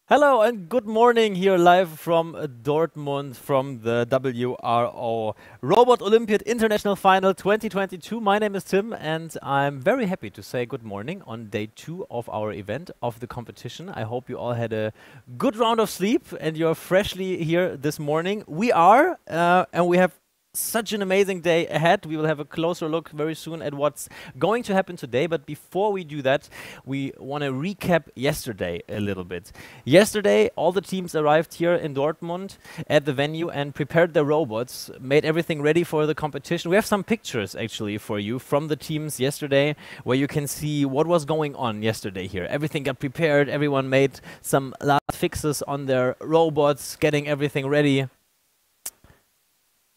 Hello and good morning here live from Dortmund from the WRO Robot Olympiad International Final 2022. My name is Tim and I'm very happy to say good morning on day 2 of our event of the competition. I hope you all had a good round of sleep and you're freshly here this morning. We are and we have such an amazing day ahead. We will have a closer look very soon at what's going to happen today. But before we do that, we want to recap yesterday a little bit. Yesterday, all the teams arrived here in Dortmund at the venue and prepared their robots, made everything ready for the competition. We have some pictures actually for you from the teams yesterday where you can see what was going on yesterday here. Everything got prepared. Everyone made some last fixes on their robots, getting everything ready.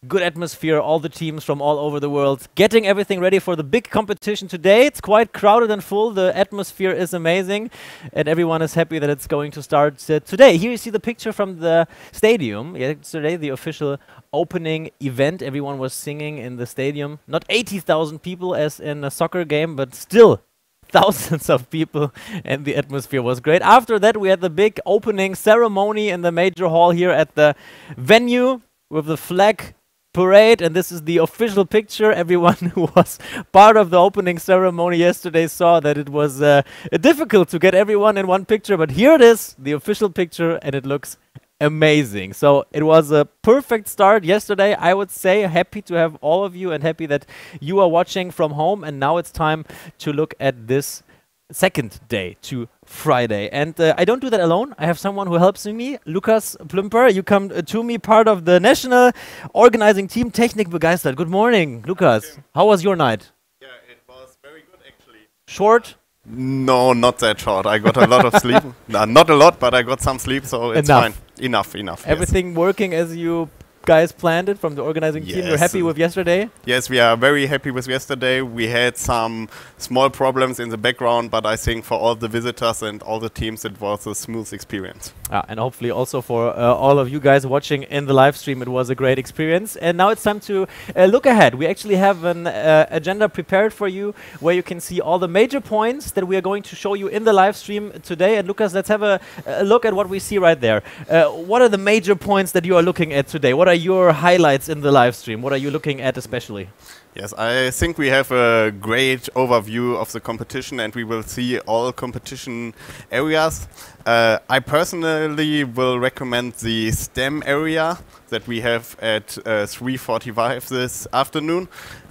Good atmosphere, all the teams from all over the world getting everything ready for the big competition today. It's quite crowded and full. The atmosphere is amazing and everyone is happy that it's going to start today. Here you see the picture from the stadium. Yesterday, the official opening event. Everyone was singing in the stadium. Not 80,000 people as in a soccer game, but still thousands of people, and the atmosphere was great. After that, we had the big opening ceremony in the major hall here at the venue with the flag parade, and this is the official picture. Everyone who was part of the opening ceremony yesterday saw that it was difficult to get everyone in one picture, but here it is, the official picture, and it looks amazing. So it was a perfect start yesterday, I would say. Happy to have all of you and happy that you are watching from home, and now it's time to look at this second day to Friday. And I don't do that alone. I have someone who helps me, Lukas Plümper. You come to me, part of the national organizing team, TECHNIK BEGEISTERT. Good morning, Lukas. Okay. How was your night? Yeah, it was very good actually. Short? No, not that short. I got a lot of sleep. No, not a lot, but I got some sleep, so it's Enough. fine. Enough. Everything working as you guys planned it from the organizing team? You're happy with yesterday? Yes, we are very happy with yesterday. We had some small problems in the background, but I think for all the visitors and all the teams it was a smooth experience. And hopefully also for all of you guys watching in the live stream, it was a great experience. And now it's time to look ahead. We actually have an agenda prepared for you where you can see all the major points that we are going to show you in the live stream today. And Lukas, let's have a look at what we see right there. What are the major points that you are looking at today? What are your highlights in the live stream? What are you looking at especially? Yes, I think we have a great overview of the competition and we will see all competition areas. I personally will recommend the STEM area that we have at 3:45 this afternoon.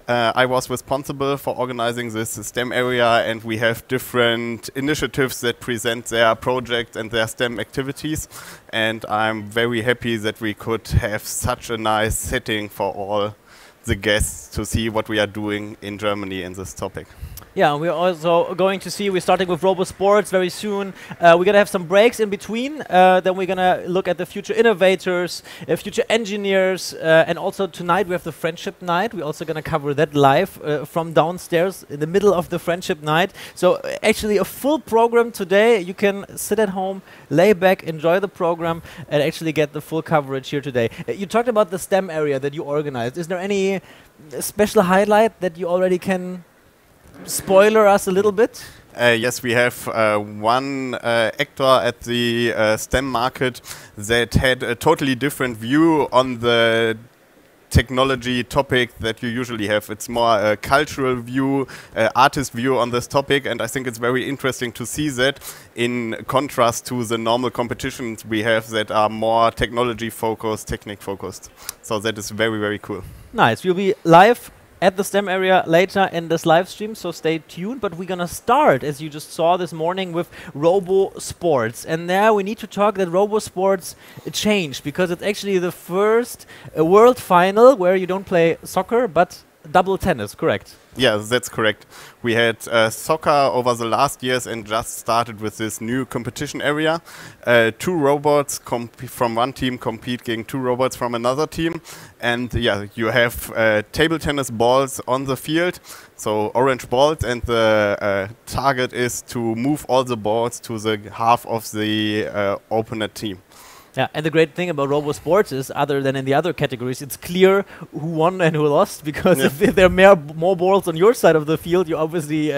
I was responsible for organizing this STEM area, and we have different initiatives that present their projects and their STEM activities. And I'm very happy that we could have such a nice setting for all the guests to see what we are doing in Germany in this topic. Yeah, we're also going to see, we're starting with Robo Sports very soon. We're going to have some breaks in between. Then we're going to look at the future innovators, future engineers. And also tonight we have the Friendship Night. We're also going to cover that live from downstairs in the middle of the Friendship Night. So actually a full program today. You can sit at home, lay back, enjoy the program, and actually get the full coverage here today. You talked about the STEM area that you organized. Is there any special highlight that you already can spoiler us a little bit? Yes, we have one actor at the STEM market that had a totally different view on the technology topic that you usually have. It's more a cultural view, artist view on this topic, and I think it's very interesting to see that in contrast to the normal competitions we have that are more technology focused, technique focused. So that is very, very cool. Nice. We'll be live at the STEM area later in this live stream, so stay tuned. But we're gonna start, as you just saw this morning, with Robo Sports. And there we need to talk that Robo Sports changed, because it's actually the first world final where you don't play soccer, but double tennis, correct? Yeah, that's correct. We had soccer over the last years and just started with this new competition area. 2 robots from one team compete against 2 robots from another team. And yeah, you have table tennis balls on the field, so orange balls, and the target is to move all the balls to the half of the opponent team. Yeah, and the great thing about Robo Sports is, other than in the other categories, it's clear who won and who lost, because if there are more balls on your side of the field, you obviously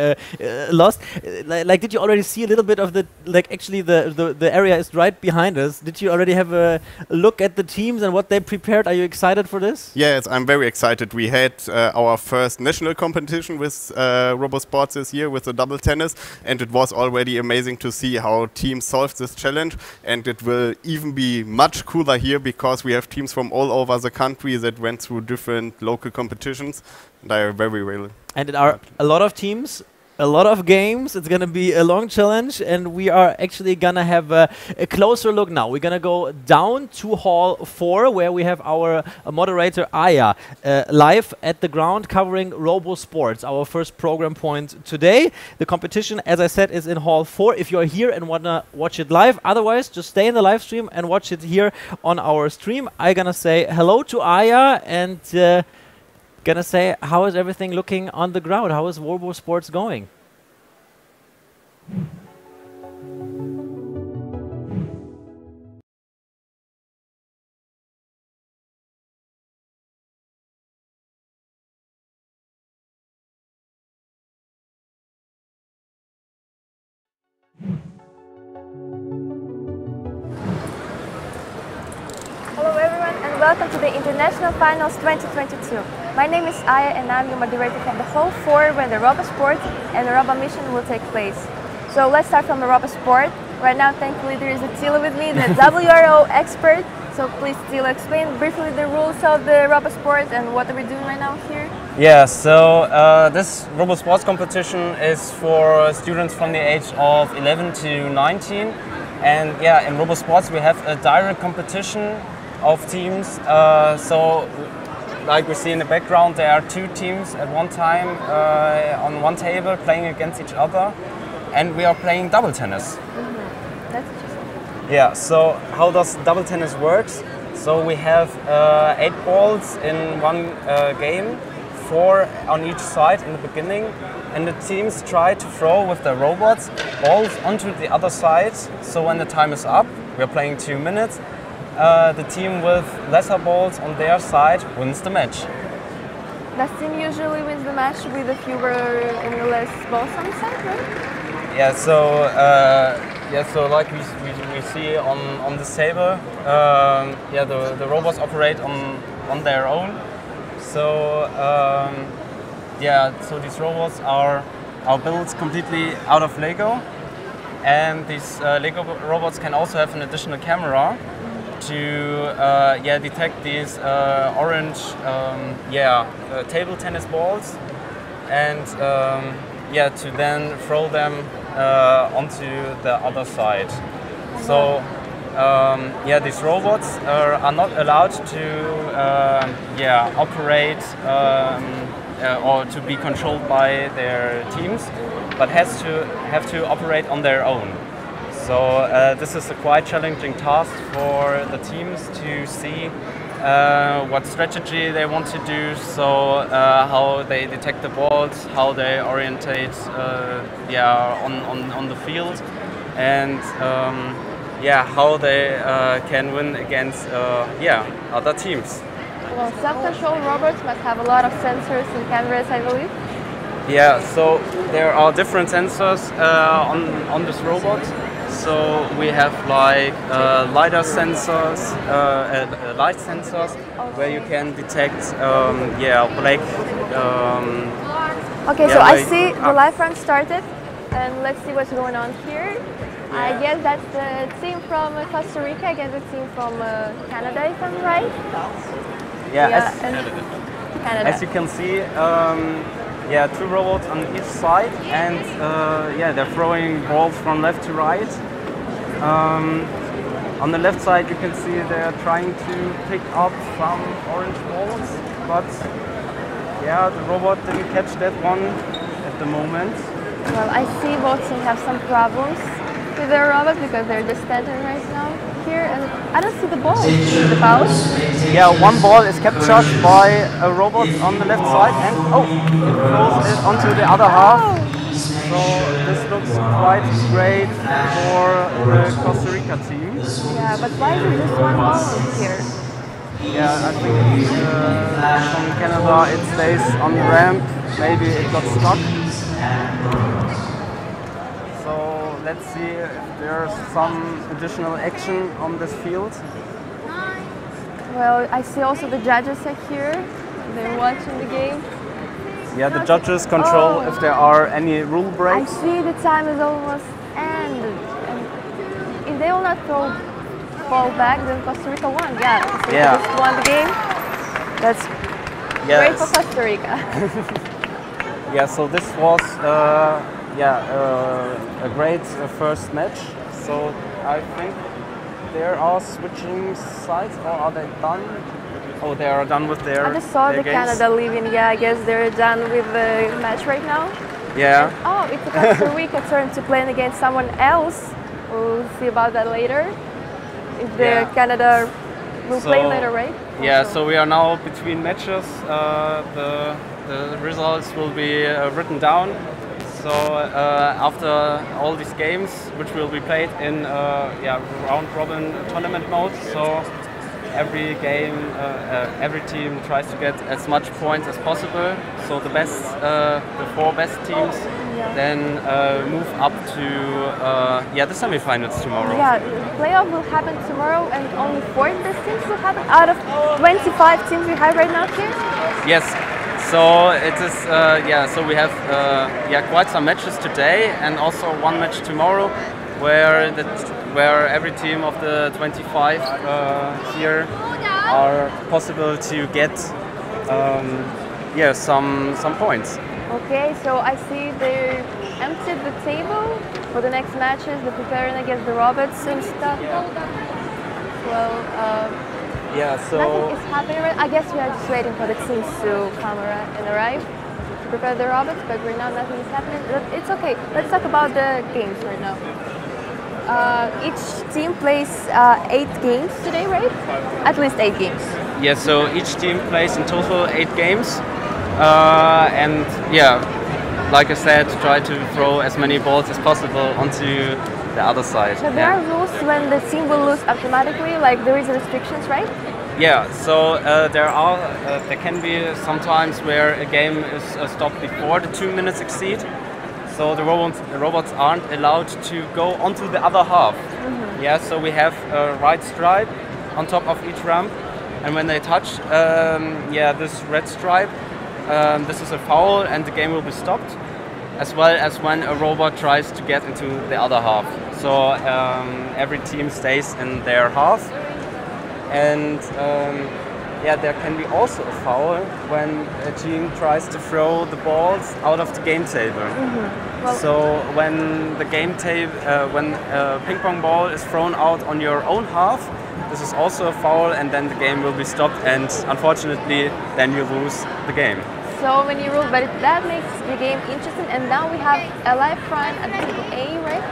lost. Like, did you already see a little bit of the, like, actually the area is right behind us. Did you already have a look at the teams and what they prepared? Are you excited for this? Yes, I'm very excited. We had our first national competition with Robo Sports this year with the double tennis, and it was already amazing to see how teams solved this challenge, and it will even be much cooler here because we have teams from all over the country that went through different local competitions, and I are very well. And it are a lot of teams, a lot of games. It's going to be a long challenge, and we are actually going to have a closer look now. We're going to go down to Hall 4, where we have our moderator Aya live at the ground covering Robo Sports, our first program point today. The competition, as I said, is in Hall 4 if you're here and want to watch it live. Otherwise, just stay in the live stream and watch it here on our stream. I'm going to say hello to Aya and gonna say, how is everything looking on the ground? How is Robo Sports going? Hello everyone and welcome to the International Finals 2022. My name is Aya and I'm your moderator from the Hall 4 where the Robo Sport and the Robo Mission will take place. So let's start from the Robo Sport. Right now thankfully there is Attila with me, the WRO expert. So please Attila, explain briefly the rules of the Robo Sport and what are we doing right now here? Yeah, so this Robo Sports competition is for students from the age of 11 to 19. And yeah, in Robo Sports we have a direct competition of teams. So like we see in the background, there are two teams at one time on one table playing against each other, and we are playing double tennis. That's interesting. Yeah, so how does double tennis works? So we have 8 balls in one game, 4 on each side in the beginning, and the teams try to throw with their robots balls onto the other side. So when the time is up, we are playing 2 minutes, the team with lesser balls on their side wins the match. That team usually wins the match with the fewer and less balls on the side, right? Yeah, so like we see on the table, yeah, the robots operate on their own. So yeah, so these robots are built completely out of Lego, and these Lego robots can also have an additional camera to yeah, detect these orange table tennis balls, and yeah, to then throw them onto the other side. So yeah, these robots are not allowed to yeah, operate or to be controlled by their teams, but have to operate on their own. So this is a quite challenging task for the teams to see what strategy they want to do, so how they detect the balls, how they orientate yeah, on the field, and yeah, how they can win against yeah, other teams. Well, self-control robots must have a lot of sensors and cameras, I believe. Yeah, so there are different sensors on this robot. So we have like LiDAR sensors, light sensors, where you can detect yeah, black. Okay, yeah, so I see the live run started, and let's see what's going on here. Yeah. I guess that's the team from Costa Rica. I guess the team from Canada, if I'm right. Yeah, Canada. as you can see, yeah, 2 robots on each side, and yeah, they're throwing balls from left to right. On the left side, you can see they're trying to pick up some orange balls, but yeah, the robot didn't catch that one at the moment. Well, I see both teams have some problems with their robot because they're just standing right now here, and I don't see the ball. The balls. Yeah, one ball is captured by a robot on the left side, and oh, it throws it onto the other half. So this looks quite great for the Costa Rica team. Yeah, but why is it just one ball here? Yeah, I think from Canada it stays on the ramp. Maybe it got stuck. So let's see if there's some additional action on this field. Well, I see also the judges are here. They're watching the game. Yeah, the judges control if there are any rule I breaks. see the time is almost ended. And if they will not fall back, then Costa Rica won. Yeah, Costa Rica just won the game. That's great for Costa Rica. Yeah, so this was a great first match. So I think they are switching sides, or are they done? Oh, they are done with their I just saw the games. Canada leaving. Yeah, I guess they're done with the match right now. Yeah. Oh, it's a Costa Rica turn to playing against someone else. We'll see about that later. If the Canada will play later, right? Yeah, Also. so we are now between matches. The results will be written down. So after all these games, which will be played in round robin tournament mode. So every game, every team tries to get as much points as possible. So the best, the 4 best teams, then move up to the semifinals tomorrow. Yeah, the playoff will happen tomorrow, and only 4 best teams will happen out of 25 teams we have right now here. Yes. So it is, so we have quite some matches today, and also one match tomorrow, where every team of the 25 here are possible to get some points. Okay, so I see they emptied the table for the next matches. They're preparing against the robots and stuff. Well, nothing is happening right. I guess we are just waiting for the teams to come and arrive to prepare the robots, but right now nothing is happening. It's okay. Let's talk about the games right now. Each team plays 8 games today, right? At least 8 games. Yeah, so each team plays in total 8 games. Like I said, try to throw as many balls as possible onto the other side. So there are rules when the team will lose automatically, like there is restrictions, right? Yeah, so there can be sometimes where a game is stopped before the 2 minutes exceed. So the robots aren't allowed to go onto the other half. Mm-hmm. Yeah, so we have a right stripe on top of each ramp, and when they touch this red stripe, this is a foul and the game will be stopped, as well as when a robot tries to get into the other half. So every team stays in their half, and there can be also a foul when a team tries to throw the balls out of the game table. Mm-hmm. Well, so when the game table, when a ping pong ball is thrown out on your own half, this is also a foul, and then the game will be stopped, and unfortunately then you lose the game. So many rules, but that makes the game interesting. And now we have a live front at table A, right?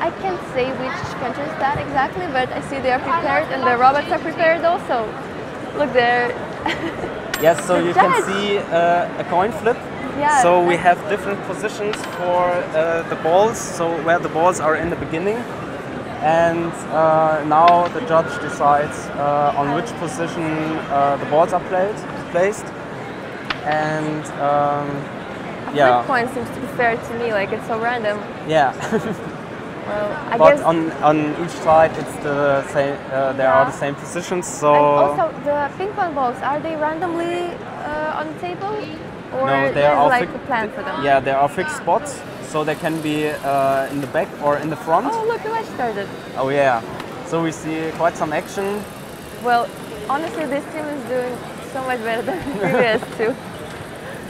I can't say which country is that exactly, but I see they are prepared, and the robots are prepared also. Look there. Yes, so you can see a coin flip. Yeah. So we have different positions for the balls, so where the balls are in the beginning. And now the judge decides on which position the balls are placed. And flip coin seems to be fair to me, like it's so random. Yeah. Well, I but guess on each side it's the same. There are the same positions. So and also the ping pong balls, are they randomly on the table, or no, they there's are like a plan for them? Yeah, there are fixed spots, so they can be in the back or in the front. Oh, look, the match started. Oh yeah. So we see quite some action. Well, honestly, this team is doing so much better than the previous two.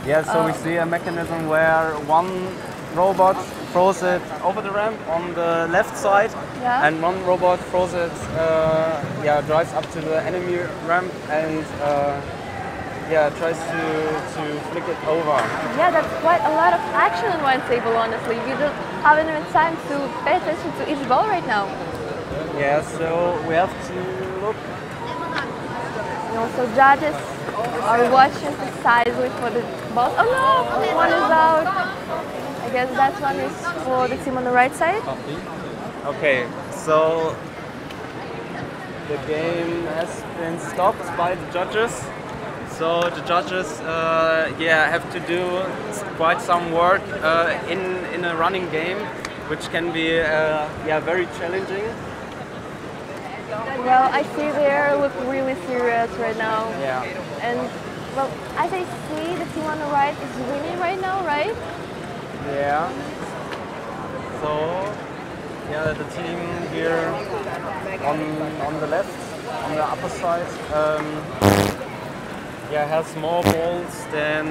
Yeah, so we see a mechanism where one robot throws it over the ramp on the left side, and one robot throws it, drives up to the enemy ramp and tries to flick it over. Yeah, that's quite a lot of action on one table, honestly. We don't have even time to pay attention to each ball right now. Yeah, so we have to look. And also judges are watching precisely for the balls. Oh no, one is out. I guess that one is for the team on the right side. Okay, so the game has been stopped by the judges. So the judges have to do quite some work in a running game, which can be very challenging. Well, I see they look really serious right now. Yeah. And well, as I see, the team on the right is winning right now, right? Yeah. So the team here on the left, on the upper side, has more balls than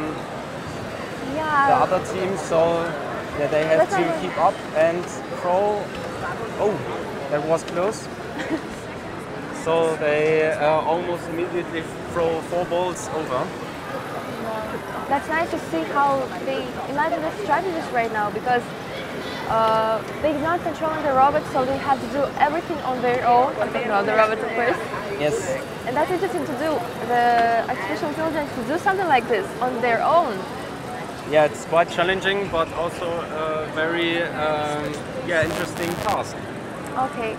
the other team, so they have to keep up and throw. Oh, that was close. So they almost immediately throw 4 balls over. That's nice to see how they imagine the strategies right now, because they're not controlling the robots, so they have to do everything on their own. I'm talking about the robots, of course. Yes. And that's interesting to do, the artificial intelligence to do something like this on their own. Yeah, it's quite challenging, but also a very interesting task. Okay.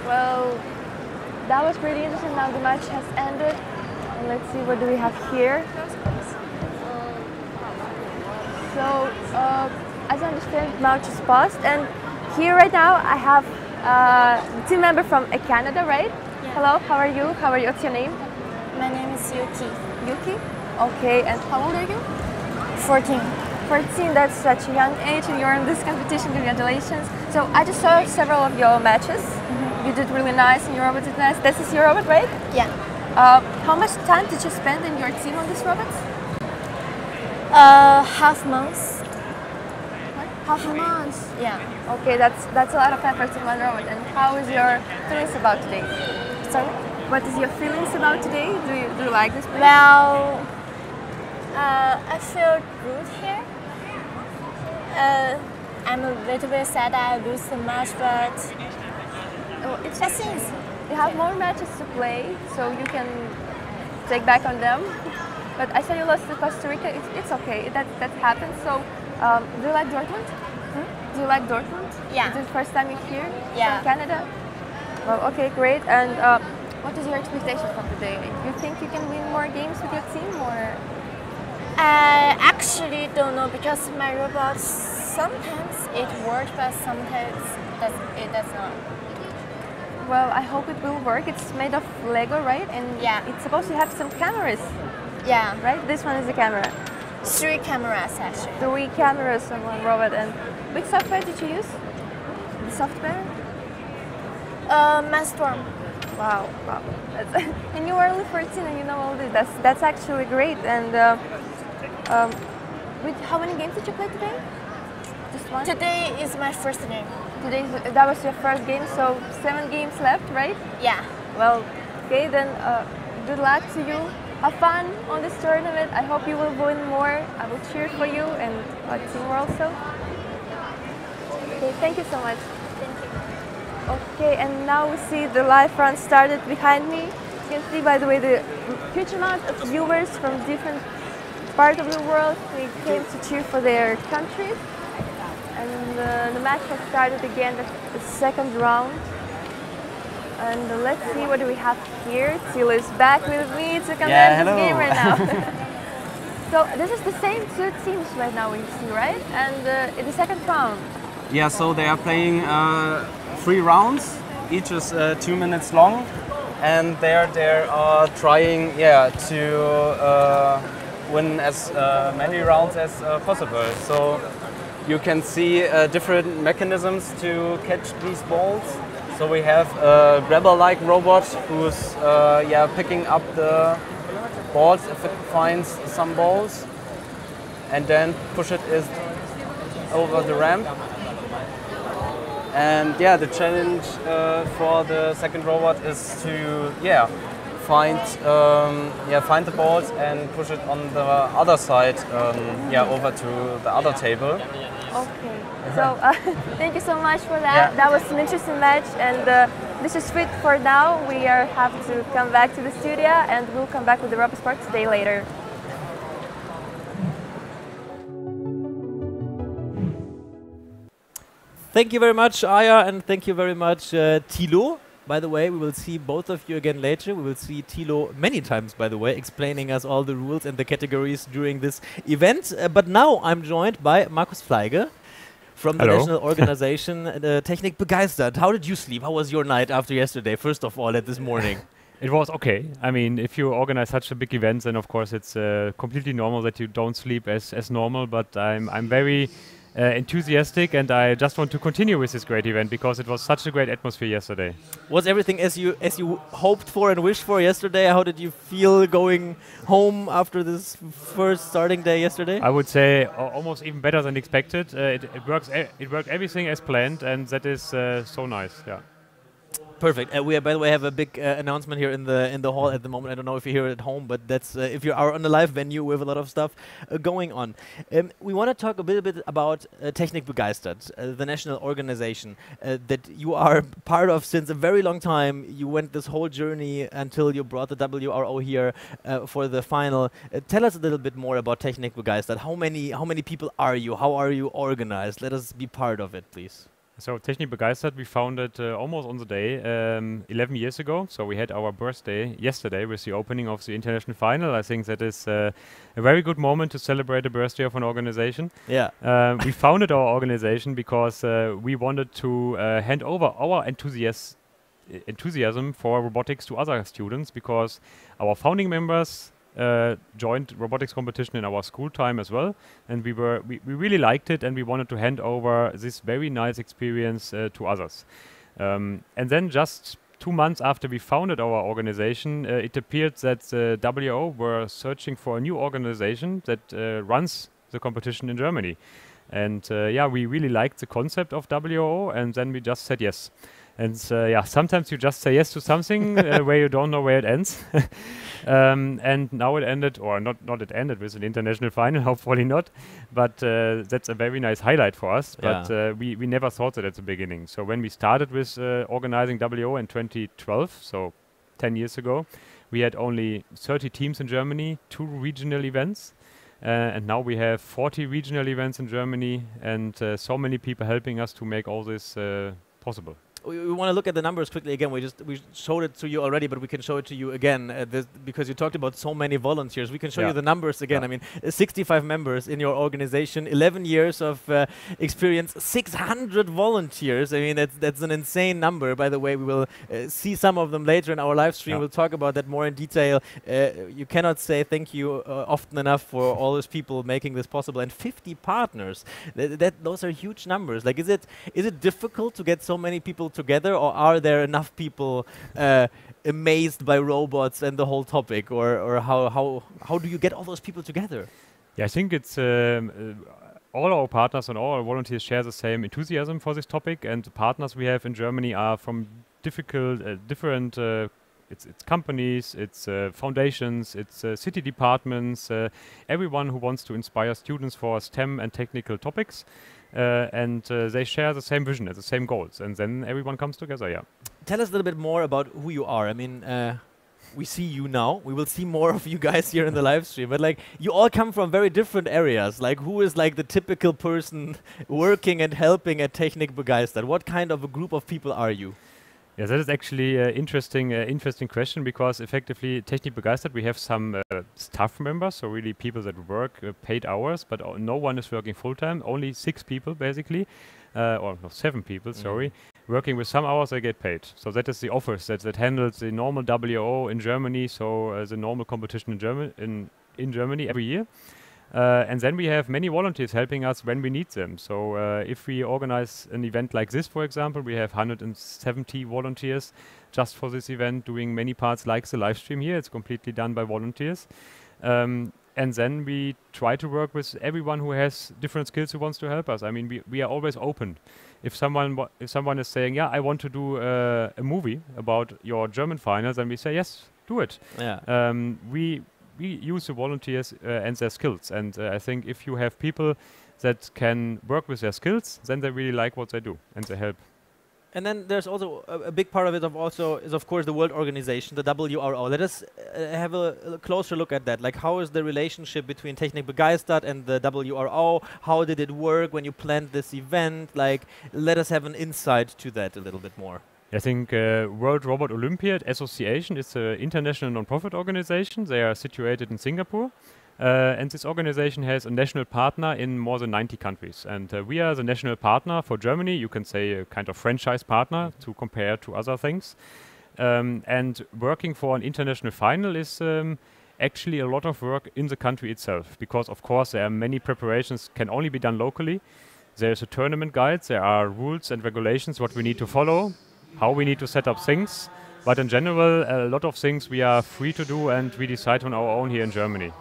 Well, that was pretty interesting. Now the match has ended. And let's see, what do we have here? So, as I understand, match is paused. And here right now, I have a team member from Canada, right? Yeah. Hello, how are you? What's your name? My name is Yuki. Yuki? Okay, and how old are you? 14. 14, that's such a young age, and you're in this competition. Congratulations. So I just saw several of your matches. You did really nice, and your robot did nice. This is your robot, right? Yeah. How much time did you spend in your team on this robot? Half months. What? Half a month? Yeah. Okay, that's a lot of effort in one robot. And how is your feelings about today? Sorry? What is your feelings about today? Do you like this place? Well, I feel good here. I'm a little bit sad I lose the match, but It's that seems. You have more matches to play, so you can take back on them. But I saw you lost to Costa Rica. It's okay. That happens. So, do you like Dortmund? Do you like Dortmund? Yeah. Is it the first time you're here? Yeah. From Canada? Well, okay, great. And what is your expectation from today? You think you can win more games with your team, or? I actually don't know, because my robot sometimes it works, but sometimes it does not. Well, I hope it will work. It's made of Lego, right? And yeah, it's supposed to have some cameras. Yeah. Right? This one is a camera. 3 cameras actually. 3 cameras on one robot. And which software did you use? The software? Manstorm. Wow. And you were only 14 and you know all this. That's actually great. And with how many games did you play today? Just one? Today is my first game. That was your first game, so 7 games left, right? Yeah. Well, okay, then good luck to you. Have fun on this tournament. I hope you will win more. I will cheer for you and our team also. Okay, thank you so much. Thank you. Okay, and now we see the live run started behind me. You can see, by the way, the huge amount of viewers from different parts of the world. They came to cheer for their countries. And the match has started again, the second round. And let's see, what do we have here? Till is back with me to comment this game right now. So this is the same 2 teams right now we see, right? And in the second round. Yeah, so they are playing 3 rounds. Each is 2 minutes long, and they are trying to win as many rounds as possible. So you can see different mechanisms to catch these balls. So we have a grabber-like robot who's picking up the balls if it finds some balls, and then push it over the ramp. And the challenge for the second robot is to find the balls and push it on the other side, over to the other table. Okay, so thank you so much for that. Yeah. That was an interesting match, and this is it for now. We have to come back to the studio, and we'll come back with the Robot Sports day later. Thank you very much, Aya, and thank you very much, Thilo. By the way, we will see both of you again later. We will see Thilo many times, by the way, explaining us all the rules and the categories during this event. But now I'm joined by Markus Fleige from the national organization TECHNIK BEGEISTERT. How did you sleep? How was your night after yesterday, first of all, at this morning? It was okay. I mean, if you organize such a big event, then of course it's completely normal that you don't sleep as normal. But I'm very enthusiastic, and I just want to continue with this great event because it was such a great atmosphere yesterday. Was everything as you hoped for and wished for yesterday? How did you feel going home after this first starting day yesterday? I would say almost even better than expected. It worked everything as planned, and that is so nice. Yeah. Perfect. We, by the way, have a big announcement here in the hall at the moment. I don't know if you hear it at home, but that's if you are on a live venue with a lot of stuff going on. We want to talk a little bit about TECHNIK BEGEISTERT, the national organization that you are part of since a very long time. You went this whole journey until you brought the WRO here for the final. Tell us a little bit more about TECHNIK BEGEISTERT. How many people are you? How are you organized? Let us be part of it, please. So TECHNIK BEGEISTERT, we founded almost on the day 11 years ago. So we had our birthday yesterday with the opening of the international final. I think that is a very good moment to celebrate the birthday of an organization. Yeah. We founded our organization because we wanted to hand over our enthusiasm for robotics to other students, because our founding members joined robotics competition in our school time as well, and we really liked it, and we wanted to hand over this very nice experience to others. And then just 2 months after we founded our organization, it appeared that the WRO were searching for a new organization that runs the competition in Germany. And yeah, we really liked the concept of WRO, and then we just said yes. And yeah, sometimes you just say yes to something where you don't know where it ends. And now it ended, or not it ended with an international final, hopefully not. But that's a very nice highlight for us. Yeah. But we never thought that at the beginning. So when we started with organizing WRO in 2012, so 10 years ago, we had only 30 teams in Germany, 2 regional events. And now we have 40 regional events in Germany, and so many people helping us to make all this possible. We want to look at the numbers quickly again. We showed it to you already, but we can show it to you again because you talked about so many volunteers. We can show you the numbers again. I mean, 65 members in your organization, 11 years of experience, 600 volunteers. I mean, that's an insane number. By the way, we will see some of them later in our live stream. We'll talk about that more in detail. You cannot say thank you often enough for all those people making this possible, and 50 partners. Those are huge numbers. Like, is it difficult to get so many people together, or are there enough people amazed by robots and the whole topic, or how do you get all those people together? Yeah, I think it's all our partners and all our volunteers share the same enthusiasm for this topic, and the partners we have in Germany are from different it's companies, it's foundations, it's city departments, everyone who wants to inspire students for STEM and technical topics. And they share the same vision and the same goals, and then everyone comes together. Yeah. Tell us a little bit more about who you are. I mean, we see you now. We will see more of you guys here in the live stream. But like, you all come from very different areas. Like, who is like the typical person working and helping at TECHNIK BEGEISTERT? What kind of a group of people are you? Yeah, that is actually an interesting question, because effectively TECHNIK BEGEISTERT, we have some staff members, so really people that work paid hours, but no one is working full-time, only 6 people basically, or no, 7 people, sorry, working with some hours they get paid. So that is the office that handles the normal WRO in Germany, so the normal competition in Germany every year. And then we have many volunteers helping us when we need them. So if we organize an event like this, for example, we have 170 volunteers just for this event, doing many parts like the live stream here. It's completely done by volunteers. And then we try to work with everyone who has different skills who wants to help us. I mean, we are always open. If someone is saying, yeah, I want to do a movie about your German finals, then we say, yes, do it. Yeah. We use the volunteers and their skills, and I think if you have people that can work with their skills, then they really like what they do and they help. And then there's also a big part of it is of course the World Organization, the WRO. Let us have a closer look at that. Like, how is the relationship between TECHNIK BEGEISTERT and the WRO? How did it work when you planned this event? Like, let us have an insight to that a little bit more. I think World Robot Olympiad Association is an international non-profit organization. They are situated in Singapore. And this organization has a national partner in more than 90 countries. And we are the national partner for Germany. You can say a kind of franchise partner to compare to other things. And working for an international final is actually a lot of work in the country itself. Because, of course, there are many preparations can only be done locally. There's a tournament guide. There are rules and regulations, what we need to follow, how we need to set up things. But in general, a lot of things we are free to do and we decide on our own here in Germany.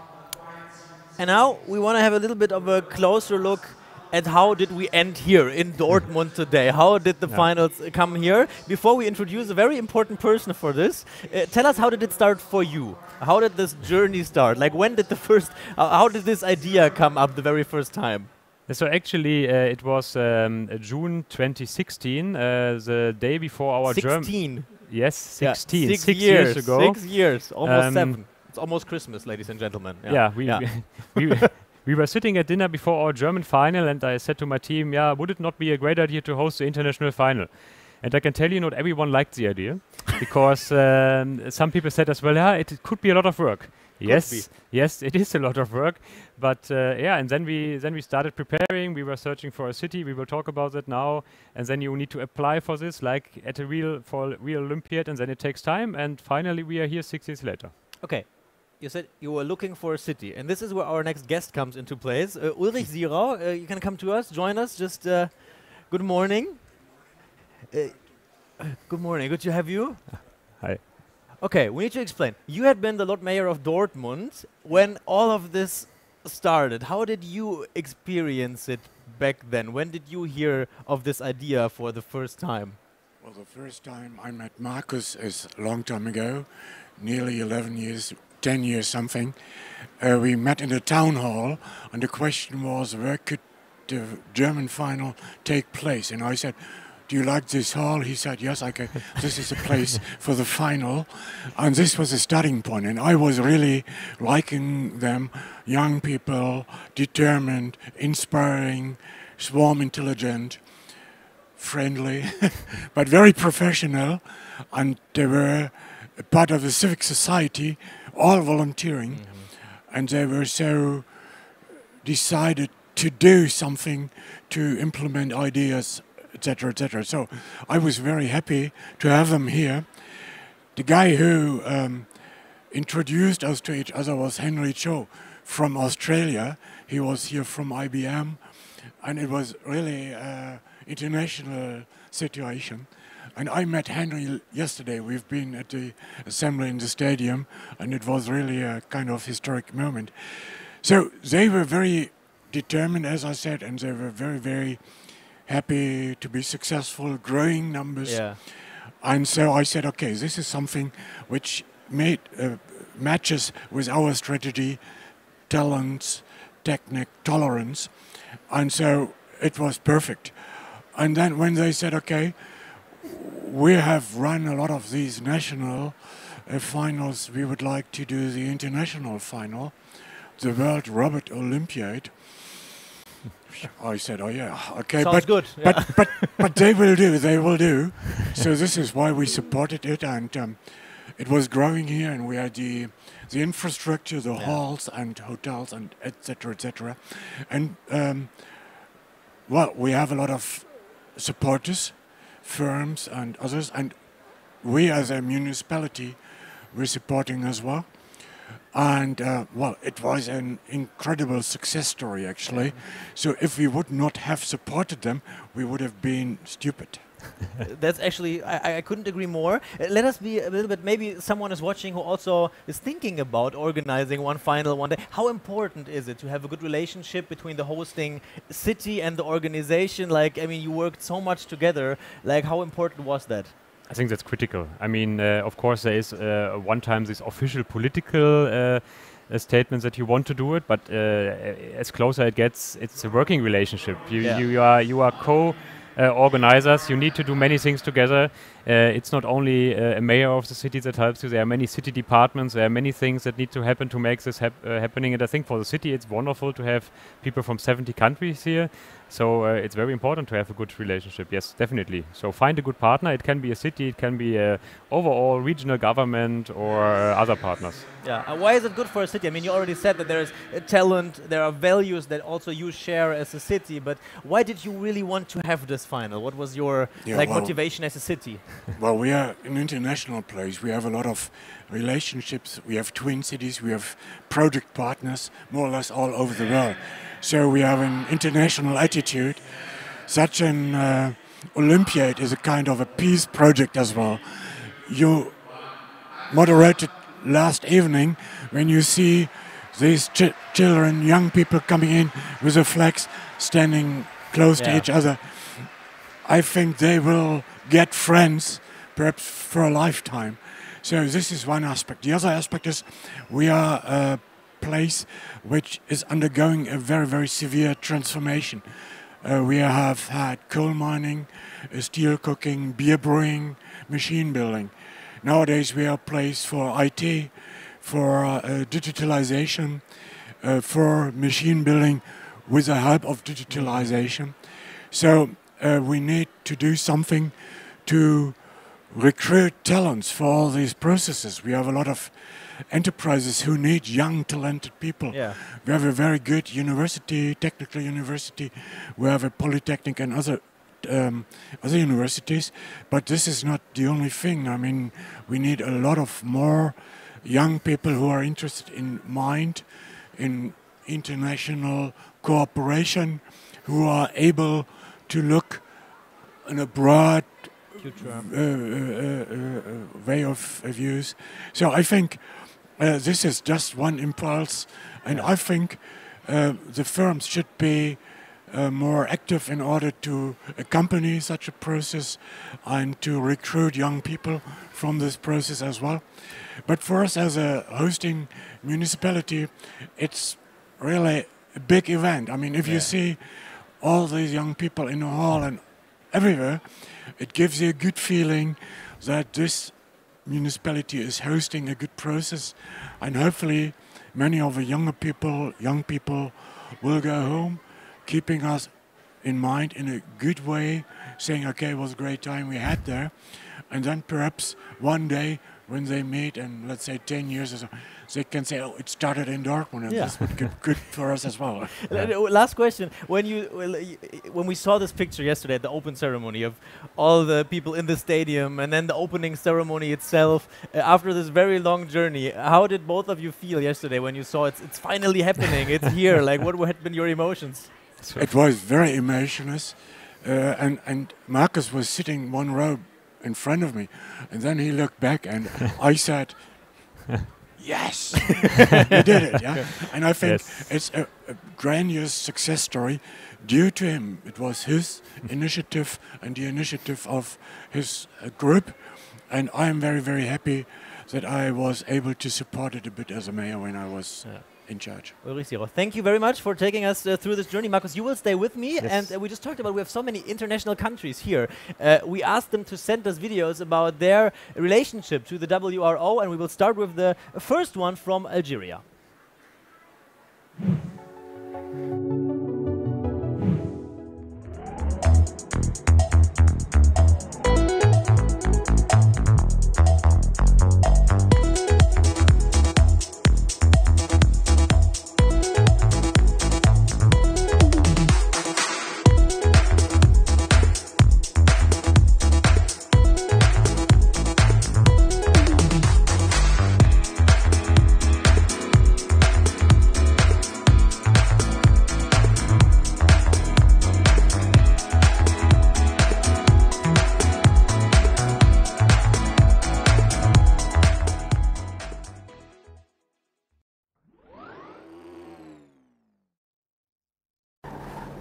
And now we want to have a little bit of a closer look at how did we end here in Dortmund today. How did the finals come here? Before we introduce a very important person for this, tell us, how did it start for you? How did this journey start? Like, when did the first, how did this idea come up the very first time? So actually, it was June 2016, the day before our German... 16? Yes, 16. Yeah, 6 years ago. 6 years, almost 7. It's almost Christmas, ladies and gentlemen. We were sitting at dinner before our German final, and I said to my team, would it not be a great idea to host the international final? And I can tell you, not everyone liked the idea, because some people said as well, it could be a lot of work. Yes, it is a lot of work, but and then we started preparing. We were searching for a city. We will talk about that now. And then you need to apply for this, like at a real Olympiad, and then it takes time. And finally, we are here 6 years later. Okay. You said you were looking for a city, and this is where our next guest comes into place. Ulrich Sierau, you can come to us, join us. Just good morning. Good morning. Good to have you. Hi. Okay, we need to explain. You had been the Lord Mayor of Dortmund when all of this started. How did you experience it back then? When did you hear of this idea for the first time? Well, the first time I met Marcus is a long time ago, nearly 11 years, 10 years something. We met in the town hall, and the question was, where could the German final take place? And I said, do you like this hall? He said, yes, this is a place for the final. And this was a starting point. And I was really liking them, young people, determined, inspiring, swarm intelligent, friendly, but very professional. And they were a part of the civic society, all volunteering. And they were so decided to do something, to implement ideas, etc., etc. So I was very happy to have them here. The guy who introduced us to each other was Henry Cho from Australia. He was here from IBM, and it was really an international situation. And I met Henry yesterday. We've been at the assembly in the stadium, and it was really a kind of historic moment. So they were very determined, as I said, and they were very, very happy to be successful, growing numbers. Yeah. And so I said, okay, this is something which matches with our strategy, talents, technique, tolerance. And so it was perfect. And then when they said, okay, we have run a lot of these national finals, we would like to do the international final, the World Robot Olympiad. I said, oh yeah, okay, sounds good. But they will do. So this is why we supported it, and it was growing here, and we had the infrastructure, the halls and hotels, and etc., etc. And well, we have a lot of supporters, firms and others, and we as a municipality, we're supporting as well. And well, it was an incredible success story, actually. So if we would not have supported them, we would have been stupid. That's actually, I couldn't agree more. Let us be a little bit, maybe someone is watching who also is thinking about organizing one final one day. How important is it to have a good relationship between the hosting city and the organization? Like, I mean, you worked so much together. Like, how important was that? I think that's critical. I mean, of course, there is one time this official political statement that you want to do it, but as closer it gets, it's a working relationship. You are organizers. You need to do many things together. It's not only a mayor of the city that helps you. There are many city departments. There are many things that need to happen to make this happening. And I think for the city, it's wonderful to have people from 70 countries here. So it's very important to have a good relationship. Yes, definitely. So find a good partner. It can be a city. It can be a overall regional government or other partners. Yeah. Why is it good for a city? I mean, you already said that there is talent, there are values that also you share as a city. But why did you really want to have this final? What was your motivation as a city? Well, we are an international place. We have a lot of relationships. We have twin cities. We have project partners more or less all over the world. So we have an international attitude. Such an Olympiad is a kind of a peace project as well. You moderated last evening when you see these children, young people coming in with the flags, standing close to each other. I think they will get friends, perhaps for a lifetime. So this is one aspect. The other aspect is we are a place which is undergoing a very, very severe transformation. We have had coal mining, steel cooking, beer brewing, machine building. Nowadays we are a place for IT, for digitalization, for machine building with the help of digitalization. So we need to do something to recruit talents for all these processes. We have a lot of enterprises who need young, talented people. Yeah. We have a very good university, technical university. We have a polytechnic and other universities. But this is not the only thing. I mean, we need a lot of more young people who are interested in mind, in international cooperation, who are able to look in a broad way of views. So I think this is just one impulse, and I think the firms should be more active in order to accompany such a process and to recruit young people from this process as well. But for us as a hosting municipality, it's really a big event. I mean, if you see all these young people in the hall and everywhere, it gives you a good feeling that this municipality is hosting a good process, and hopefully many of the young people will go home, keeping us in mind in a good way, saying, okay, it was a great time we had there, and then perhaps one day when they meet in, let's say, 10 years or so, they can say, oh, it started in Dortmund, and this would be good for us as well. Last question. When we saw this picture yesterday at the open ceremony of all the people in the stadium and then the opening ceremony itself, after this very long journey, how did both of you feel yesterday when you saw it's finally happening, it's here? Like, what had been your emotions? It was very emotionless, and Marcus was sitting one row in front of me, and then he looked back and I said, yes, we did it, yeah? And I think it's a grandiose success story due to him. It was his initiative and the initiative of his group, and I am very, very happy that I was able to support it a bit as a mayor when I was in charge. Thank you very much for taking us through this journey. Marcus, you will stay with me, and we just talked about we have so many international countries here. We asked them to send us videos about their relationship to the WRO, and we will start with the first one from Algeria.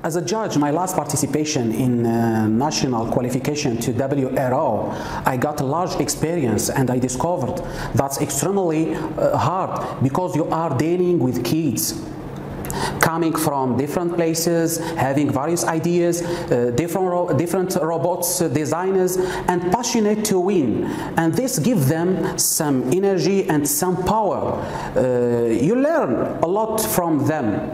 As a judge, my last participation in national qualification to WRO, I got a large experience, and I discovered that's extremely hard because you are dealing with kids. coming from different places, having various ideas, different robots designers, and passionate to win. And this gives them some energy and some power. You learn a lot from them.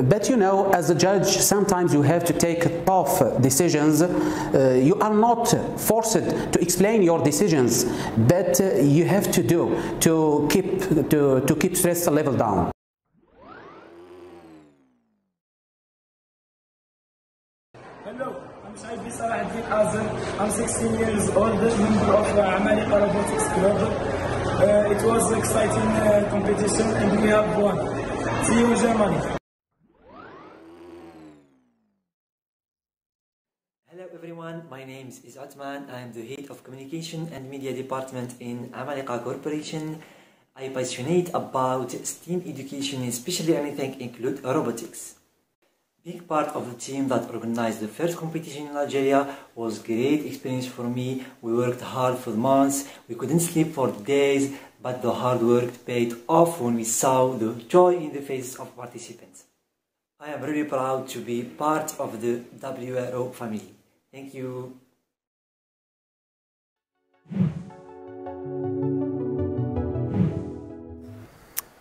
But you know, as a judge, sometimes you have to take tough decisions. You are not forced to explain your decisions, but you have to do to keep stress level down. Hello, I'm Shaibi Salah Adil Azam. I'm 16 years old, member of Amalika Robotics Global. It was an exciting competition and we have won. See you in Germany. Hello everyone, my name is Atman. I am the head of communication and media department in Amalika Corporation. I am passionate about STEAM education, especially anything include robotics. Being part of the team that organized the first competition in Algeria was great experience for me. We worked hard for months, we couldn't sleep for days, but the hard work paid off when we saw the joy in the faces of participants. I am really proud to be part of the WRO family. Thank you.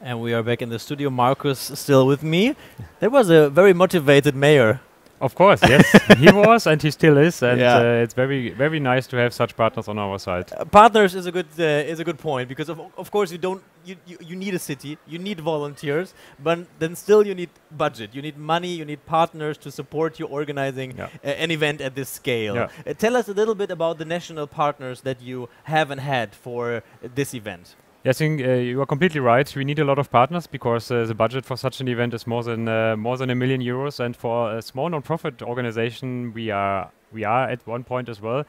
And we are back in the studio. Marcus still with me. There was a very motivated mayor. Of course, yes, he was and he still is, and Yeah. it's very, very nice to have such partners on our side. Partners is a good point, because of course you need a city, you need volunteers, but then still you need budget, you need money, you need partners to support you organizing an event at this scale. Yeah. Tell us a little bit about the national partners that you have and had for this event. Yes, I think you are completely right. We need a lot of partners because the budget for such an event is more than €1 million, and for a small non-profit organization, we are at one point as well.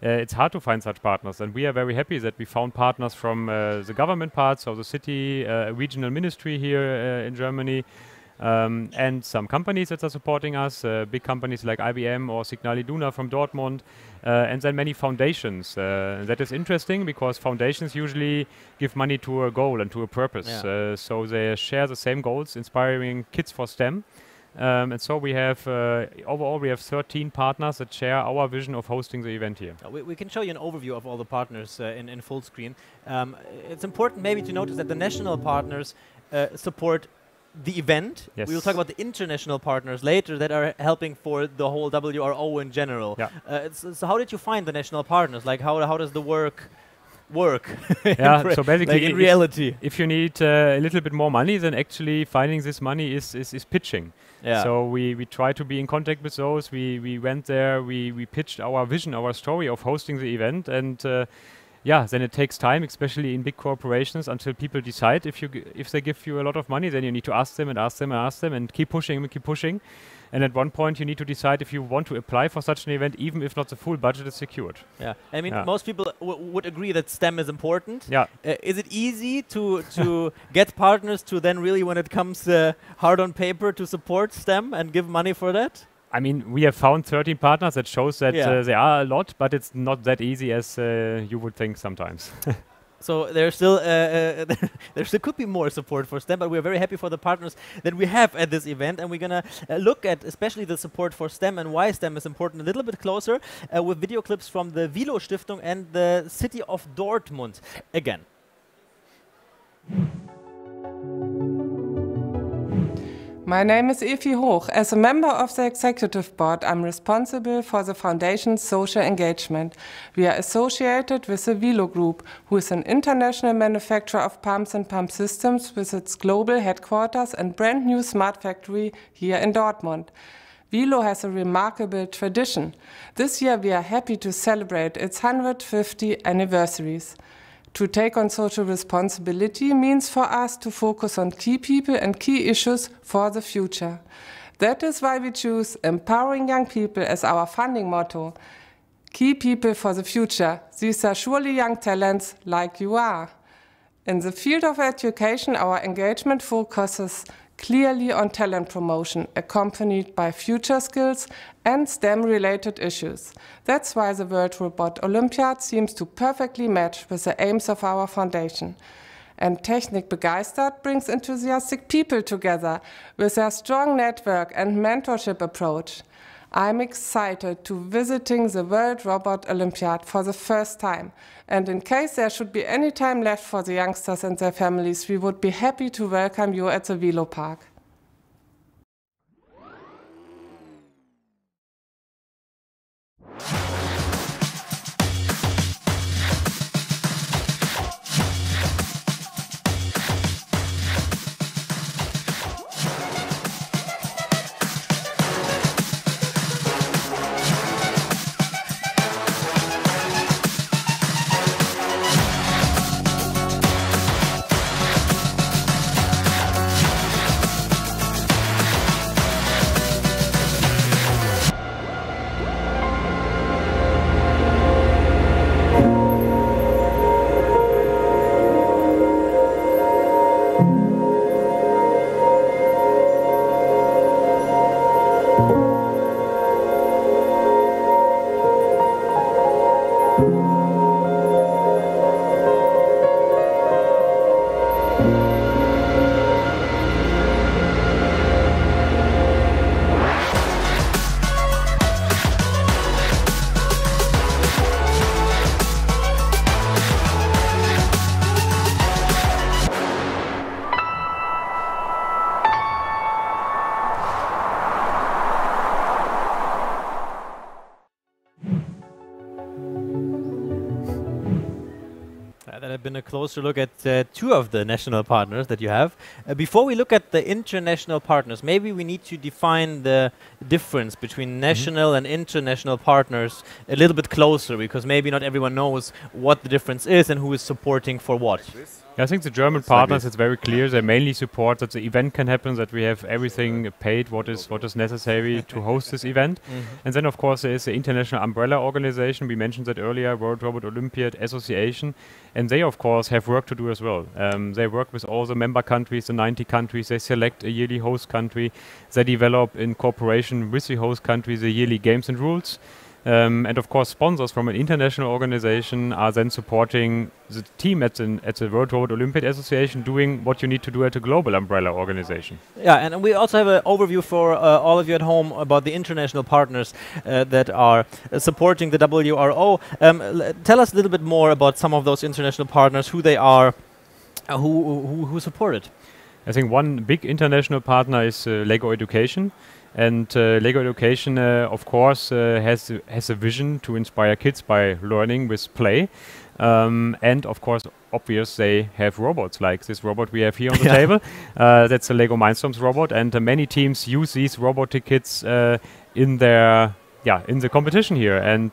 It's hard to find such partners, and we are very happy that we found partners from the government parts of the city, a regional ministry here in Germany, and some companies that are supporting us, big companies like IBM or Signal Iduna from Dortmund, and then many foundations. That is interesting because foundations usually give money to a goal and to a purpose. So they share the same goals, inspiring kids for STEM. And so we have, overall, we have 13 partners that share our vision of hosting the event here. We can show you an overview of all the partners in full screen. It's important maybe to notice that the national partners support the event. Yes. We will talk about the international partners later that are helping for the whole WRO in general. So how did you find the national partners? Like how does the work? Yeah, so basically, like in reality, if you need a little bit more money, then actually finding this money is pitching. Yeah. So we try to be in contact with those. We went there. We pitched our vision, our story of hosting the event, and then it takes time, especially in big corporations, until people decide. If they give you a lot of money, then you need to ask them and ask them and ask them and keep pushing and keep pushing. And at one point, you need to decide if you want to apply for such an event, even if not the full budget is secured. Yeah, I mean, most people would agree that STEM is important. Yeah. Is it easy to get partners to then really, when it comes hard on paper, to support STEM and give money for that? I mean, we have found 13 partners. That shows that there are a lot, but it's not that easy as you would think sometimes. So there still could be more support for STEM, but we're very happy for the partners that we have at this event, and we're gonna look at especially the support for STEM and why STEM is important a little bit closer with video clips from the WRO Stiftung and the city of Dortmund again. My name is Efi Hoch. As a member of the executive board, I'm responsible for the foundation's social engagement. We are associated with the WRO Group, who is an international manufacturer of pumps and pump systems with its global headquarters and brand new smart factory here in Dortmund. WRO has a remarkable tradition. This year we are happy to celebrate its 150 anniversaries. To take on social responsibility means for us to focus on key people and key issues for the future. That is why we choose empowering young people as our funding motto. Key people for the future. These are surely young talents like you are. In the field of education, our engagement focuses clearly on talent promotion, accompanied by future skills and STEM-related issues. That's why the World Robot Olympiad seems to perfectly match with the aims of our foundation. And TECHNIK BEGEISTERT brings enthusiastic people together with their strong network and mentorship approach. I'm excited to visiting the World Robot Olympiad for the first time. And in case there should be any time left for the youngsters and their families, we would be happy to welcome you at the Velo Park. That had been a closer look at two of the national partners that you have. Before we look at the international partners, maybe we need to define the difference between national and international partners a little bit closer, because maybe not everyone knows what the difference is and who is supporting for what. I think the German partners, it's very clear, they mainly support that the event can happen, that we have everything paid what is necessary to host this event. And then of course there is the international umbrella organization, we mentioned that earlier, World Robot Olympiad Association, and they of course have work to do as well. They work with all the member countries, the 90 countries, they select a yearly host country, they develop in cooperation with the host country the yearly games and rules. And of course sponsors from an international organization are then supporting the team at the World Robot Olympiad Association doing what you need to do at a global umbrella organization. Yeah, and we also have an overview for all of you at home about the international partners that are supporting the WRO. Tell us a little bit more about some of those international partners, who they are, who support it. I think one big international partner is LEGO Education. And LEGO Education, of course, has a vision to inspire kids by learning with play. And of course, obvious, they have robots like this robot we have here on the table. That's a LEGO Mindstorms robot, and many teams use these robotic kits in their in the competition here. And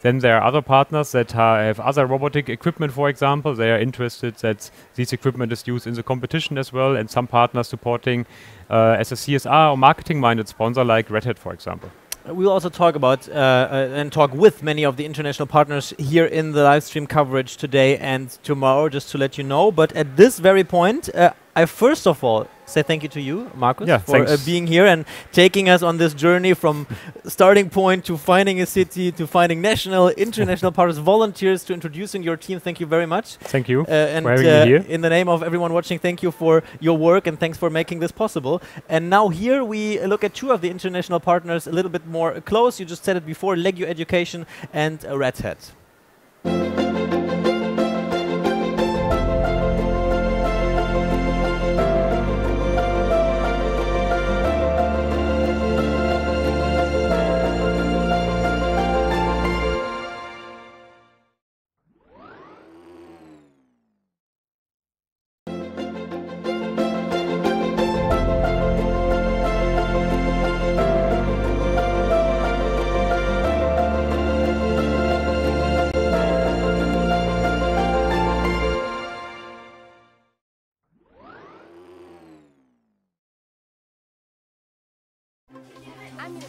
then there are other partners that have other robotic equipment, for example. They are interested that this equipment is used in the competition as well, and some partners supporting as a CSR or marketing-minded sponsor like Red Hat, for example. We'll also talk about and talk with many of the international partners here in the live stream coverage today and tomorrow, just to let you know. But at this very point, I first of all say thank you to you, Markus, for being here and taking us on this journey from starting point to finding a city, to finding national, international partners, volunteers, to introducing your team. Thank you very much. Thank you and for having me here. In the name of everyone watching, thank you for your work and thanks for making this possible. And now here we look at two of the international partners a little bit more close. You just said it before, LEGO Education and Red Hat.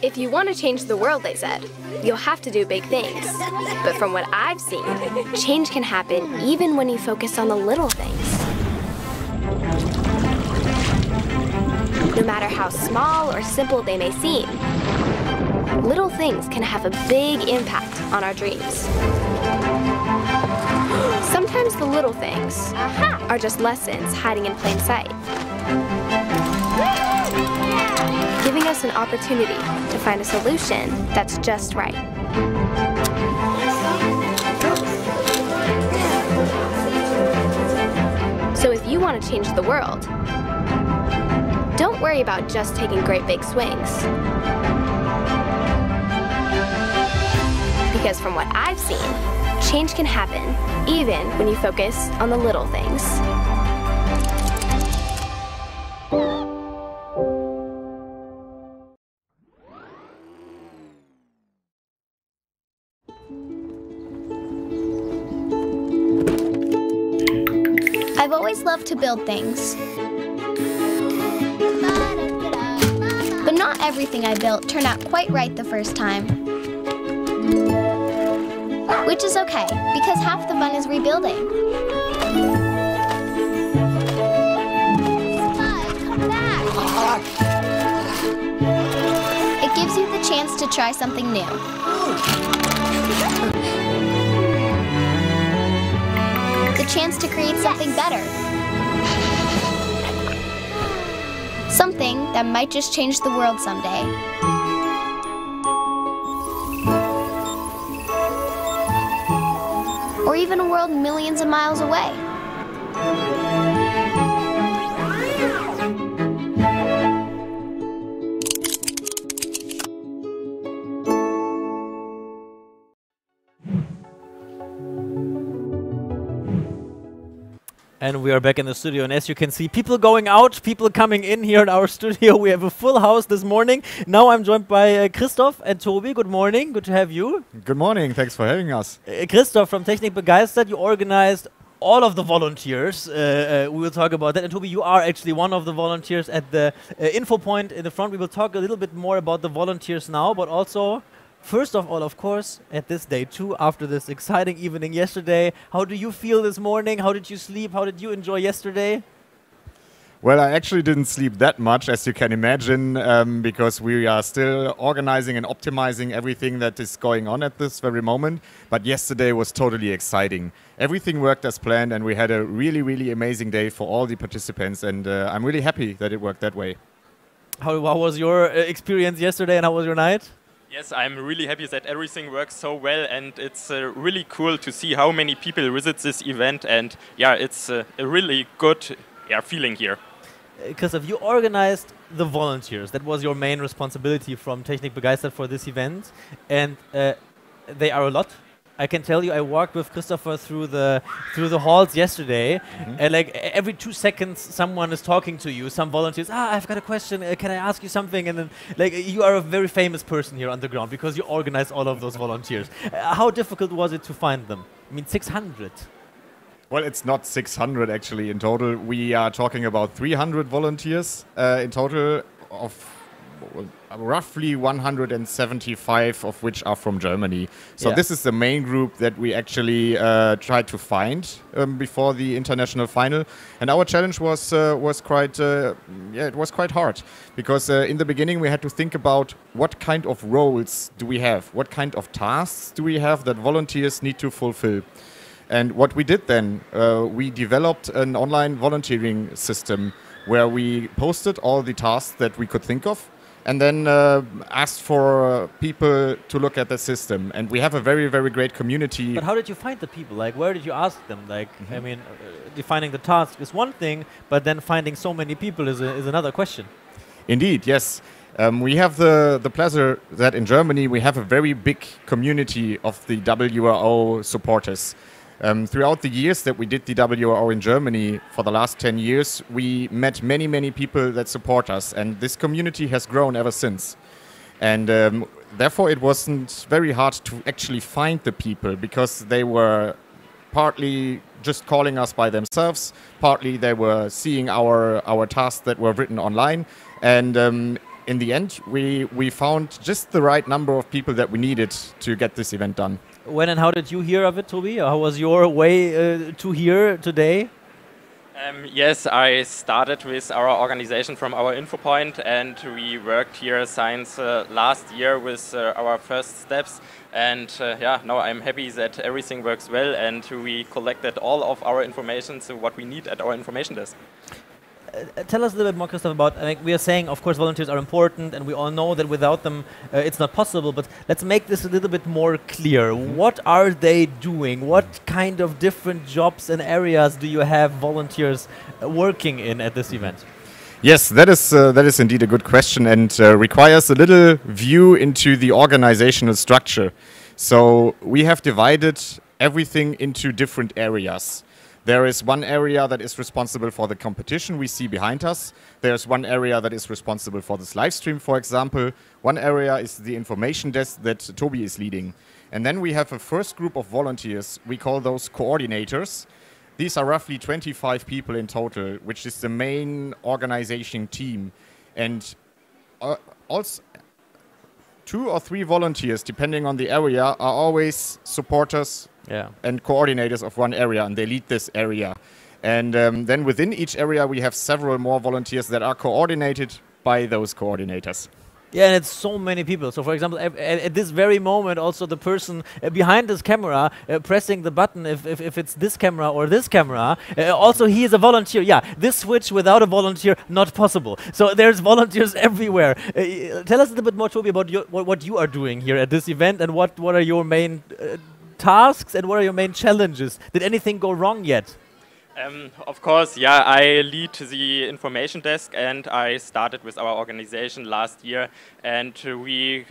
If you want to change the world, they said, you'll have to do big things. But from what I've seen, change can happen even when you focus on the little things. No matter how small or simple they may seem, little things can have a big impact on our dreams. Sometimes the little things are just lessons hiding in plain sight, giving us an opportunity to find a solution that's just right. So if you want to change the world, don't worry about just taking great big swings. Because from what I've seen, change can happen even when you focus on the little things. I've always loved to build things. But not everything I built turned out quite right the first time. Which is okay, because half the fun is rebuilding. Spud, come back! It gives you the chance to try something new. The chance to create something better. Something that might just change the world someday. Or even a world millions of miles away. And we are back in the studio, and as you can see, people going out, people coming in here in our studio. We have a full house this morning. Now I'm joined by Christoph and Toby. Good morning, good to have you. Good morning, thanks for having us. Christoph from TECHNIK BEGEISTERT, you organized all of the volunteers. We will talk about that. And Toby, you are actually one of the volunteers at the info point in the front. We will talk a little bit more about the volunteers now, but also, first of all, of course, at this day too, after this exciting evening yesterday, how do you feel this morning? How did you sleep? How did you enjoy yesterday? Well, I actually didn't sleep that much, as you can imagine, because we are still organizing and optimizing everything that is going on at this very moment. But yesterday was totally exciting. Everything worked as planned, and we had a really, really amazing day for all the participants, and I'm really happy that it worked that way. How was your experience yesterday, and how was your night? Yes, I'm really happy that everything works so well, and it's really cool to see how many people visit this event, and yeah, it's a really good feeling here. Because if you organized the volunteers, that was your main responsibility from TECHNIK BEGEISTERT for this event, and they are a lot. I can tell you, I walked with Christopher through the halls yesterday, and like every 2 seconds, someone is talking to you. Some volunteers, I've got a question. Can I ask you something? And then, like, you are a very famous person here on the ground because you organize all of those volunteers. How difficult was it to find them? I mean, 600. Well, it's not 600 actually in total. We are talking about 300 volunteers in total, of roughly 175 of which are from Germany. So this is the main group that we actually tried to find before the international final. And our challenge was quite it was quite hard, because in the beginning we had to think about what kind of roles do we have, what kind of tasks do we have that volunteers need to fulfill. And what we did then, we developed an online volunteering system where we posted all the tasks that we could think of, and then asked for people to look at the system. And we have a very, very great community. But how did you find the people? Like, where did you ask them? Like, I mean, defining the task is one thing, but then finding so many people is another question. Indeed, yes. We have the pleasure that in Germany we have a very big community of the WRO supporters. Throughout the years that we did the WRO in Germany for the last 10 years, we met many, many people that support us, and this community has grown ever since. And therefore it wasn't very hard to actually find the people, because they were partly just calling us by themselves, partly they were seeing our tasks that were written online, and in the end we found just the right number of people that we needed to get this event done. When and how did you hear of it, Toby? How was your way to here today? Yes, I started with our organization from our info point, and we worked here since last year with our first steps. And yeah, now I'm happy that everything works well and we collected all of our information, so what we need at our information desk. Tell us a little bit more, Christoph, about, I mean, we are saying, of course, volunteers are important, and we all know that without them it's not possible, but let's make this a little bit more clear. What are they doing? What kind of different jobs and areas do you have volunteers working in at this event? Yes, that is indeed a good question, and requires a little view into the organizational structure. So we have divided everything into different areas. There is one area that is responsible for the competition we see behind us. There's one area that is responsible for this live stream, for example. One area is the information desk that Toby is leading. And then we have a first group of volunteers. We call those coordinators. These are roughly 25 people in total, which is the main organization team. And also 2 or 3 volunteers, depending on the area, are always supporters and coordinators of one area, and they lead this area. And then within each area, we have several more volunteers that are coordinated by those coordinators. Yeah, and it's so many people. So, for example, at this very moment, also the person behind this camera pressing the button, if it's this camera or this camera, also he is a volunteer. Yeah, this switch without a volunteer, not possible. So there's volunteers everywhere. Tell us a little bit more, Toby, about what you are doing here at this event, and what are your main tasks and what are your main challenges? Did anything go wrong yet? Of course, yeah, I lead the information desk, and I started with our organization last year, and we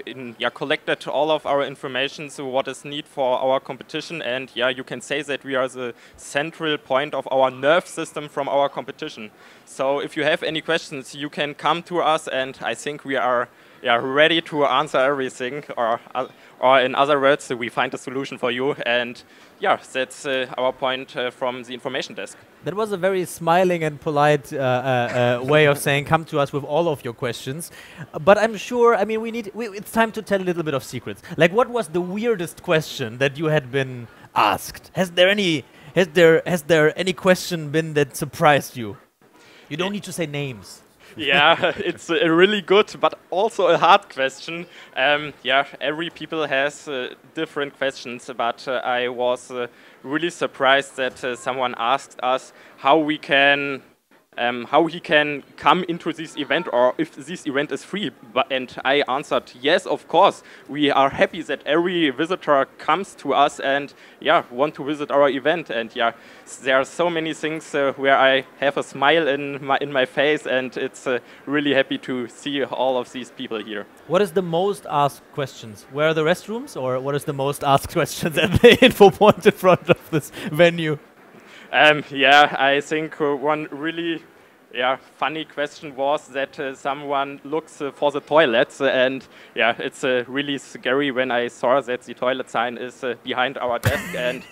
collected all of our information, so what is needed for our competition, and yeah, you can say that we are the central point of our nerve system from our competition. So if you have any questions, you can come to us, and I think we are ready to answer everything, or in other words, we find a solution for you, and yeah, that's our point from the information desk. That was a very smiling and polite way of saying, come to us with all of your questions. But I'm sure, I mean, it's time to tell a little bit of secrets. Like, what was the weirdest question that you had been asked? Has there any question been that surprised you? You don't need to say names. Yeah, it's a really good, but also a hard question. Yeah, every people has different questions, but I was really surprised that someone asked us how he can come into this event, or if this event is free. And I answered, yes, of course. We are happy that every visitor comes to us and want to visit our event. And there are so many things where I have a smile in my face, and it's really happy to see all of these people here. What is the most asked questions? Where are the restrooms, or what is the most asked questions at the info point in front of this venue? Yeah, I think one really funny question was that someone looks for the toilets, and it's really scary when I saw that the toilet sign is behind our desk, and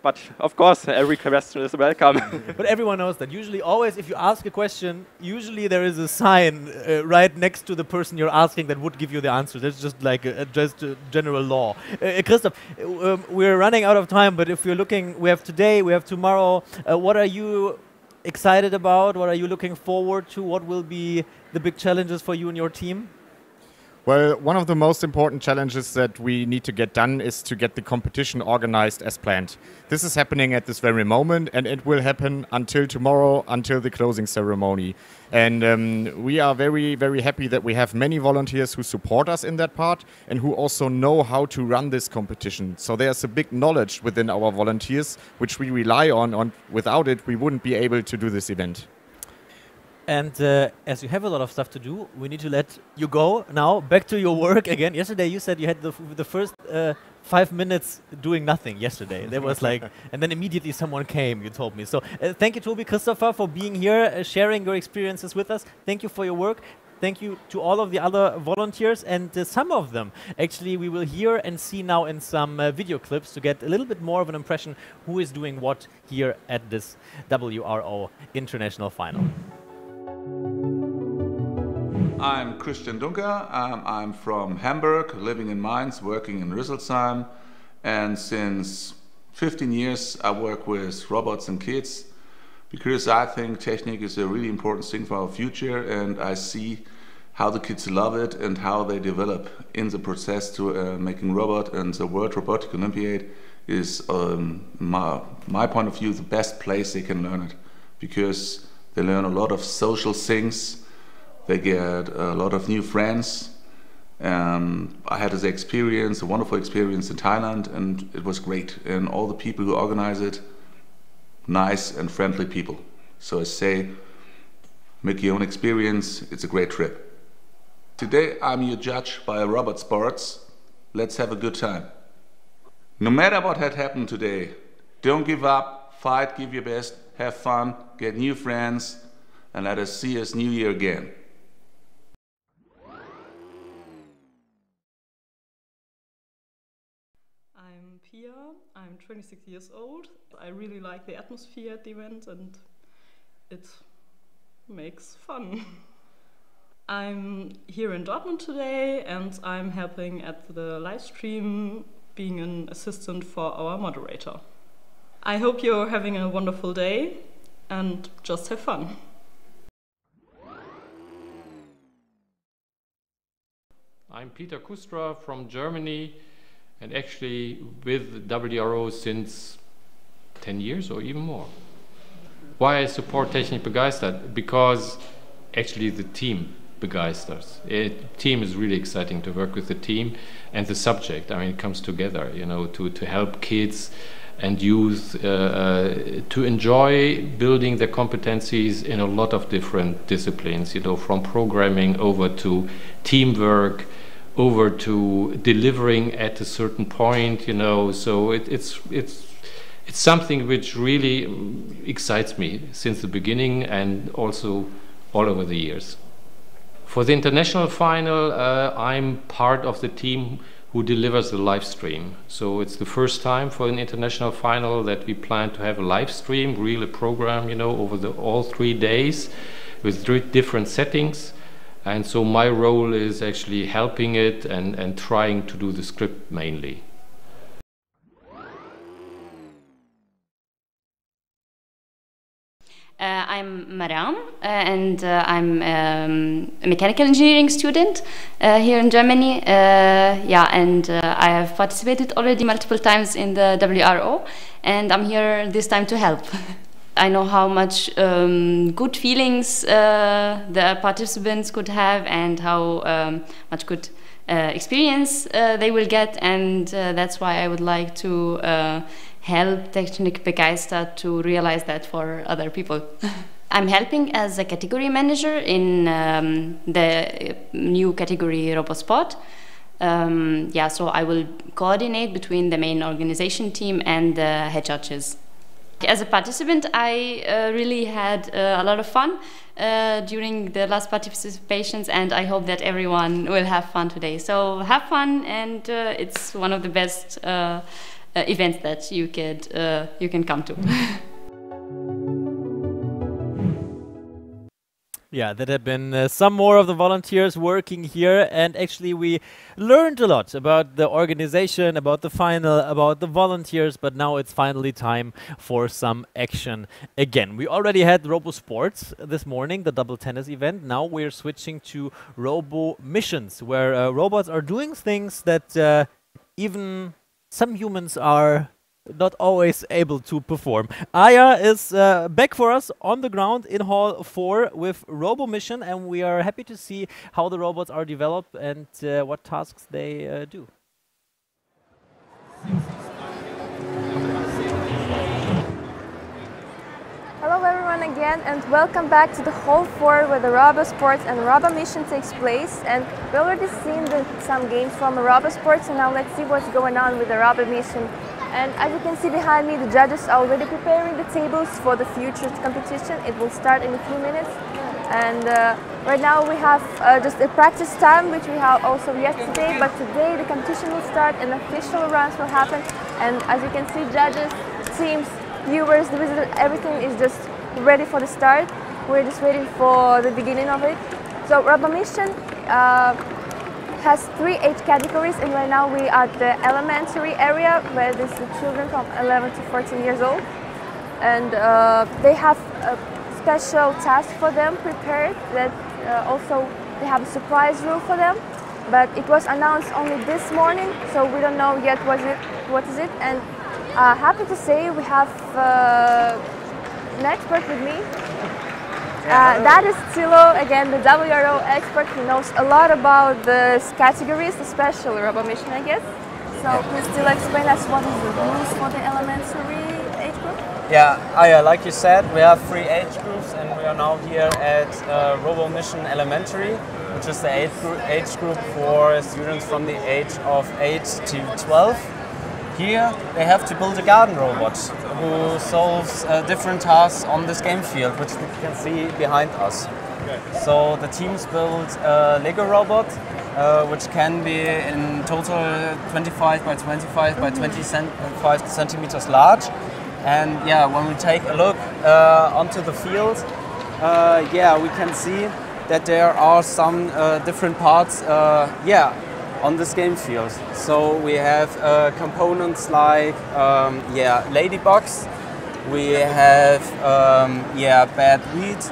but of course every question is welcome. But everyone knows that usually, always, if you ask a question, usually there is a sign right next to the person you're asking that would give you the answer. That's just like a general law. Christoph, we're running out of time, but if you're looking, we have today, we have tomorrow. What are you excited about? What are you looking forward to? What will be the big challenges for you and your team? Well, one of the most important challenges that we need to get done is to get the competition organized as planned. This is happening at this very moment, and it will happen until tomorrow, until the closing ceremony. And we are very, very happy that we have many volunteers who support us in that part and who also know how to run this competition. So there's a big knowledge within our volunteers, which we rely on. Without it, we wouldn't be able to do this event. And as you have a lot of stuff to do, we need to let you go now. Back to your work again. Yesterday you said you had the first 5 minutes doing nothing yesterday. There was like, and then immediately someone came, you told me. So thank you, Toby, Christopher, for being here, sharing your experiences with us. Thank you for your work. Thank you to all of the other volunteers, and some of them actually we will hear and see now in some video clips to get a little bit more of an impression who is doing what here at this WRO International Final. I'm Christian Dunker. I'm from Hamburg, living in Mainz, working in Rüsselsheim, and since 15 years I work with robots and kids because I think technique is a really important thing for our future, and I see how the kids love it and how they develop in the process to making robot. And the World Robot Olympiad is, my point of view, the best place they can learn it, because they learn a lot of social things, they get a lot of new friends. I had this experience, a wonderful experience in Thailand, and it was great. And all the people who organize it, nice and friendly people. So I say, make your own experience, it's a great trip. Today I'm your judge by Robot Sports. Let's have a good time. No matter what had happened today, don't give up, fight, give your best, have fun, get new friends, and let us see us New Year again. I'm Pia, I'm 26 years old. I really like the atmosphere at the event and it makes fun. I'm here in Dortmund today and I'm helping at the live stream, being an assistant for our moderator. I hope you're having a wonderful day and just have fun. I'm Peter Kustra from Germany and actually with WRO since 10 years or even more. Why I support TECHNIK BEGEISTERT? Because actually the team begeisters. Team is really exciting to work with the team and the subject. I mean, it comes together, you know, to help kids and youth to enjoy building their competencies in a lot of different disciplines, you know, from programming over to teamwork, over to delivering at a certain point, you know. So it's something which really excites me since the beginning and also all over the years. For the international final, I'm part of the team who delivers the live stream. So it's the first time for an international final that we plan to have a live stream, really program, you know, over all 3 days with 3 different settings. And so my role is actually helping it and trying to do the script mainly. I'm Maram and I'm a mechanical engineering student here in Germany. And I have participated already multiple times in the WRO and I'm here this time to help. I know how much good feelings the participants could have and how much good experience they will get, and that's why I would like to help TECHNIK BEGEISTERT to realize that for other people. I'm helping as a category manager in the new category RoboSport. So I will coordinate between the main organization team and the head judges. As a participant, I really had a lot of fun during the last participations, and I hope that everyone will have fun today. So have fun, and it's one of the best events that you can come to. Yeah, that have been some more of the volunteers working here, and actually we learned a lot about the organization, about the final, about the volunteers, but now it's finally time for some action again. We already had Robo Sports this morning, the double tennis event. Now we're switching to Robo Missions, where robots are doing things that even some humans are not always able to perform. Aya is back for us on the ground in Hall 4 with Robo Mission, and we are happy to see how the robots are developed and what tasks they do. Hello everyone again, and welcome back to the Hall 4 where the Robo Sports and Robo Mission takes place. And we already seen some games from Robo Sports, and now let's see what's going on with the Robo Mission. And as you can see behind me, the judges are already preparing the tables for the future competition. It will start in a few minutes. And right now we have just a practice time, which we have also yesterday, but today the competition will start and official rounds will happen. And as you can see, judges, teams, viewers, the visitors, everything is just ready for the start. We're just waiting for the beginning of it. So Robo Mission has 3 age categories, and right now we are at the elementary area where there's the children from 11 to 14 years old. And they have a special task for them prepared that also they have a surprise rule for them, but it was announced only this morning, so we don't know yet what is it. And happy to say we have an expert with me. That is Tilo, again, the WRO expert. He knows a lot about the categories, the special robot mission, I guess. So please Tilo, explain us what is the rules for the elementary age group? Yeah, like you said, we have 3 age groups, and we are now here at Robo Mission Elementary, which is the age group for students from the age of 8 to 12. Here they have to build a garden robot who solves different tasks on this game field, which we can see behind us. So the teams build a Lego robot, which can be in total 25 by 25 by 25 centimeters large. And yeah, when we take a look onto the field, we can see that there are some different parts on this game field. So we have components like ladybugs, we have bad weeds,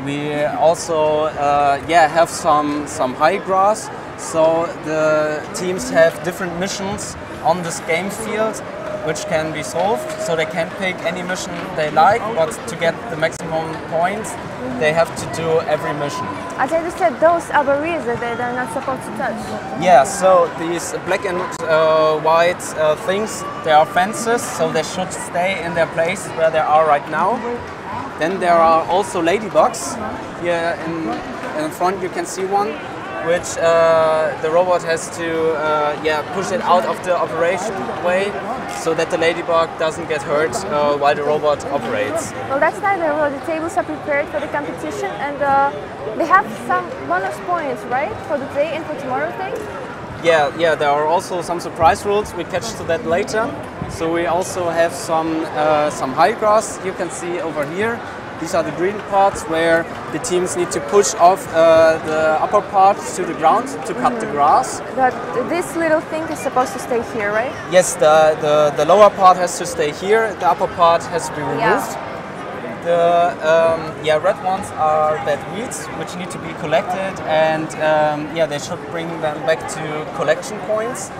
we also have some high grass. So the teams have different missions on this game field which can be solved, so they can pick any mission they like, but to get the maximum points they have to do every mission. As I understand, those are barriers that they're not supposed to touch. Yeah, so these black and white things, they are fences, so they should stay in their place where they are right now. Then there are also ladybugs. Here in front you can see one, which the robot has to push it out of the operation way, so that the ladybug doesn't get hurt while the robot operates. Well, that's nice. The tables are prepared for the competition, and they have some bonus points, right, for the day and for tomorrow's day? Yeah, there are also some surprise rules. We catch to that later. So we also have some high grass you can see over here. These are the green parts where the teams need to push off the upper part to the ground to cut the grass. But this little thing is supposed to stay here, right? Yes, the lower part has to stay here, the upper part has to be removed. The red ones are bad weeds, which need to be collected, and they should bring them back to collection points.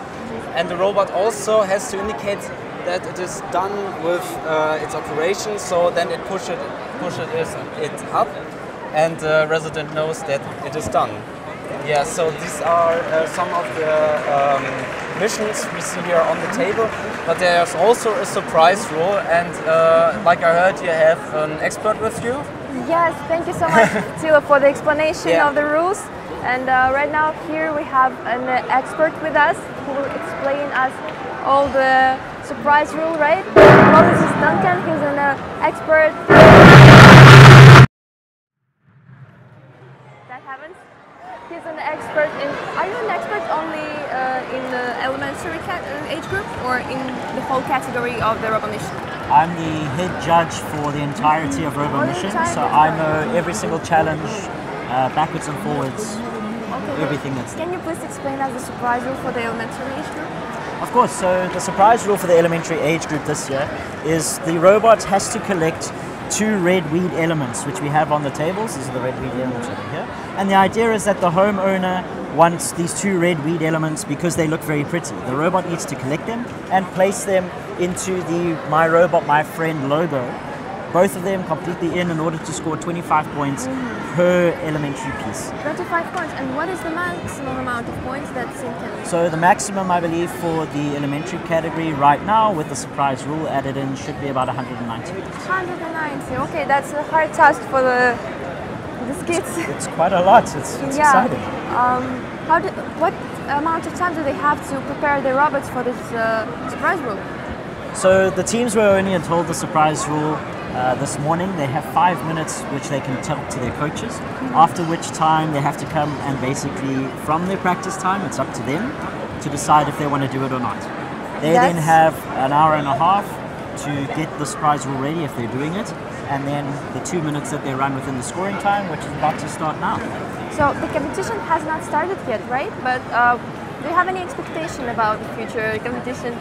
And the robot also has to indicate that it is done with its operation, so then it pushes it up, and the resident knows that it is done. Yeah, so these are some of the missions we see here on the table, but there's also a surprise rule, and like I heard, you have an expert with you. Yes, thank you so much, Tilo, for the explanation of the rules. And right now here we have an expert with us who will explain us all the surprise rule, right? Well, this is Duncan, he's an expert. That happens. He's an expert in, are you an expert only in the elementary age group, or in the whole category of the Robo Mission? I'm the head judge for the entirety of Robo Mission, so I know every single challenge, backwards and forwards, everything that's there. Can you please explain us the surprise rule for the elementary age group? Of course, so the surprise rule for the elementary age group this year is the robot has to collect 2 red weed elements, which we have on the tables. These are the red weed elements over here. And the idea is that the homeowner wants these 2 red weed elements because they look very pretty. The robot needs to collect them and place them into the My Robot, My Friend logo. Both of them completely in order to score 25 points per elementary piece. 25 points, and what is the maximum amount of points that's in can? So the maximum, I believe, for the elementary category right now, with the surprise rule added in, should be about 190. 190, okay, that's a hard task for the kids. It's quite a lot, it's exciting. What amount of time do they have to prepare their robots for this surprise rule? So the teams were only told the surprise rule this morning. They have 5 minutes which they can tell to their coaches, after which time they have to come and basically, from their practice time, it's up to them to decide if they want to do it or not. They then have an hour and a half to get the surprise rule ready if they're doing it, and then the 2 minutes that they run within the scoring time, which is about to start now. So the competition has not started yet, right? But do you have any expectation about the future competition?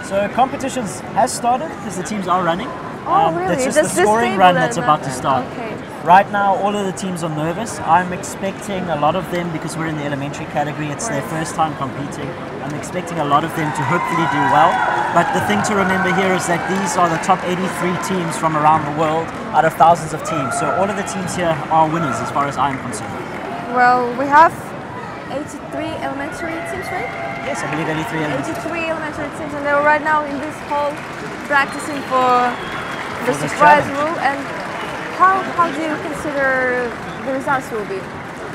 So competitions has started because the teams are running. Oh, really? It's just the scoring run that's about to start. Okay. Right now, all of the teams are nervous. I'm expecting a lot of them, because we're in the elementary category, it's their first time competing. I'm expecting a lot of them to hopefully do well. But the thing to remember here is that these are the top 83 teams from around the world out of thousands of teams. So all of the teams here are winners as far as I'm concerned. Well, we have 83 elementary teams, right? Yes, I believe 83 elementary teams, and they're right now in this hall practicing for the surprise rule. And how do you consider the results will be?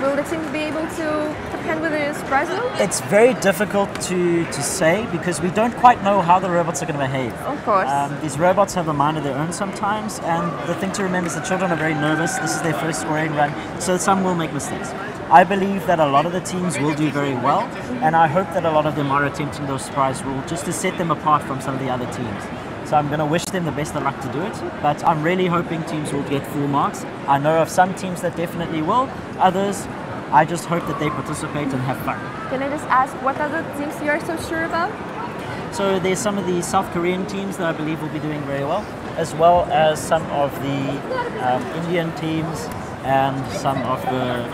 Will the team be able to contend with the surprise rule? It's very difficult to say, because we don't quite know how the robots are going to behave. Of course. These robots have a mind of their own sometimes, and the thing to remember is the children are very nervous. This is their first scoring run, so some will make mistakes. I believe that a lot of the teams will do very well, and I hope that a lot of them are attempting the surprise rule just to set them apart from some of the other teams. So I'm going to wish them the best of luck to do it, but I'm really hoping teams will get full marks. I know of some teams that definitely will, others, I just hope that they participate and have fun. Can I just ask what other teams you are so sure about? So there's some of the South Korean teams that I believe will be doing very well, as well as some of the Indian teams and some of the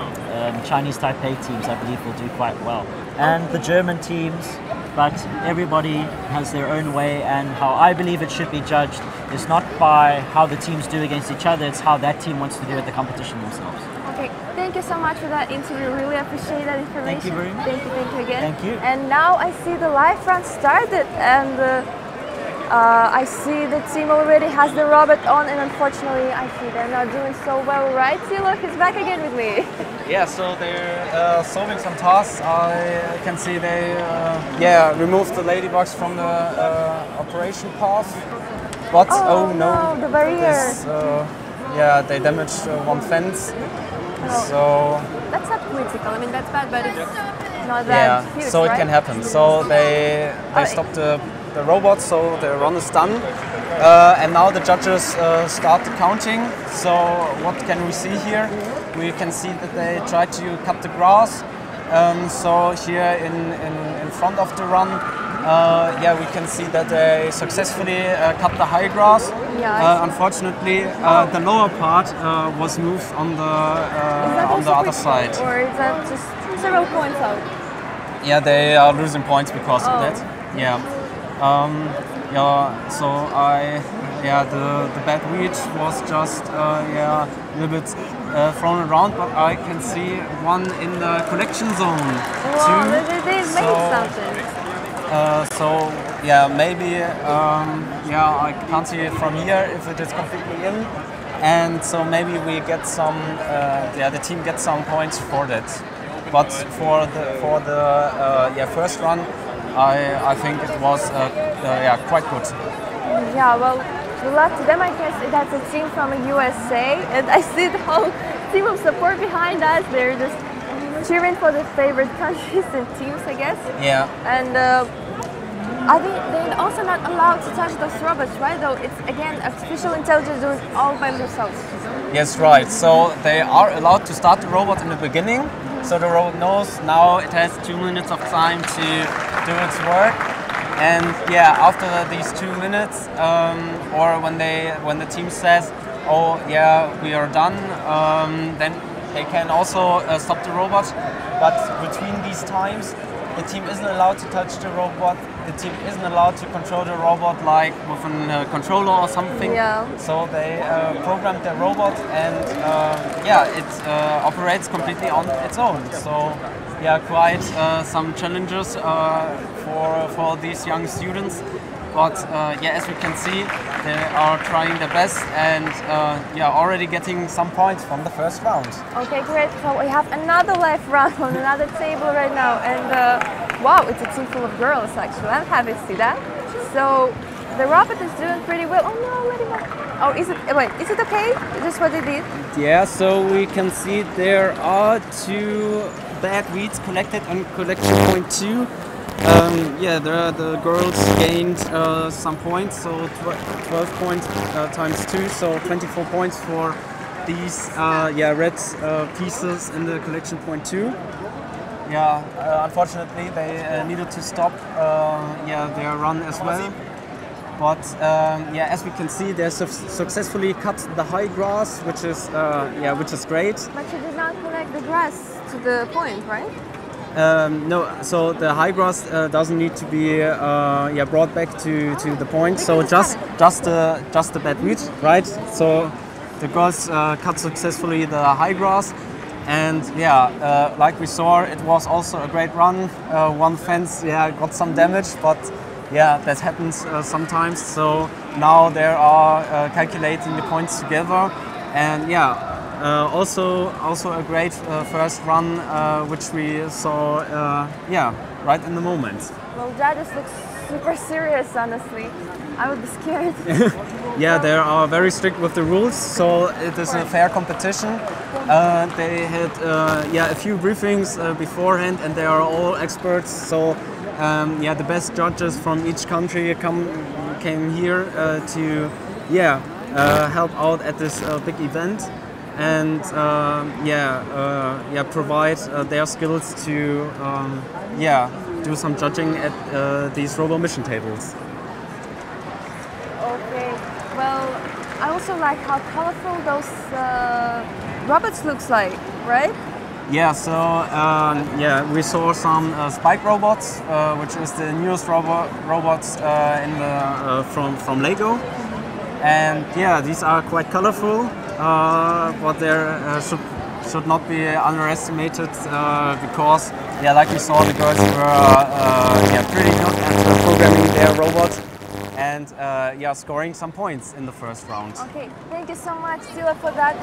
Chinese Taipei teams I believe will do quite well. And the German teams, but everybody has their own way, and how I believe it should be judged is not by how the teams do against each other, it's how that team wants to do at the competition themselves. Okay, thank you so much for that interview. Really appreciate that information. Thank you very much. Thank you again. Thank you. And now I see the live run started, and I see the team already has the robot on, and unfortunately I see they're not doing so well, right? See, look, he's back again with me. Yeah, so they're solving some tasks. I can see they removed the ladybugs from the operation path. But oh no, the barrier. They damaged one fence. Oh. So that's not critical. I mean, that's bad, but it's not that huge, so right? It can happen. So they stopped the robot, so the run is done. And now the judges start the counting. So what can we see here? We can see that they try to cut the grass. So here in front of the run, we can see that they successfully cut the high grass. Yeah, unfortunately, the lower part was moved on the other side. Or is that just several points out? Yeah, they are losing points because of that. Yeah. The bad reach was just a little bit thrown around, but I can see one in the collection zone wow, too. They made something. Maybe I can't see it from here if it is completely in, and so maybe we get some. The team gets some points for that. But for the first run, I think it was quite good. Yeah, well, good luck to them. I guess that's a team from the USA, and I see the whole team of support behind us. They're just cheering for the favorite countries and teams, I guess. Yeah. And I think they're also not allowed to touch those robots, right? Though it's again artificial intelligence doing it all by themselves. Yes, right. So they are allowed to start the robot in the beginning. So the robot knows now it has 2 minutes of time to do its work, and after these 2 minutes, or when the team says, "Oh yeah, we are done," then they can also stop the robot. But between these times, the team isn't allowed to touch the robot. The team isn't allowed to control the robot like with a controller or something. Yeah. So they programmed the robot, and it operates completely on its own. So quite some challenges for these young students. But as we can see, they are trying their best, and already getting some points from the first round. Okay, great. So we have another live round on another table right now, and wow, it's a team full of girls actually. I'm happy to see that. So the robot is doing pretty well. Oh no, let him go. Oh, is it okay? Just what they did? Yeah, so we can see there are 2 bad reads collected on collection point 2. The girls gained some points, so 12 points times 2, so 24 points for these red pieces in the collection point 2. Unfortunately they needed to stop their run as well. but yeah, as we can see, they successfully cut the high grass, which is great. But you did not collect the grass to the point, right? No, so the high grass doesn't need to be brought back to the point. So just the bad weed, right? So the girls cut successfully the high grass, and yeah, like we saw, it was also a great run. One fence, got some damage, but yeah, that happens sometimes. So now they are calculating the points together, and yeah. Also a great first run, which we saw, right in the moment. Well, judges look super serious, honestly. I would be scared. Yeah, they are very strict with the rules, so it is a fair competition. They had a few briefings beforehand, and they are all experts. So the best judges from each country came here to help out at this big event. And provide their skills to do some judging at these robo mission tables. Okay, well, I also like how colorful those robots looks like, right? Yeah, so we saw some spike robots, which is the newest robots from Lego, and yeah, these are quite colorful. But there should not be underestimated because, like we saw, the girls were pretty good at programming their robot and scoring some points in the first round. Okay, thank you so much, Stila, for that.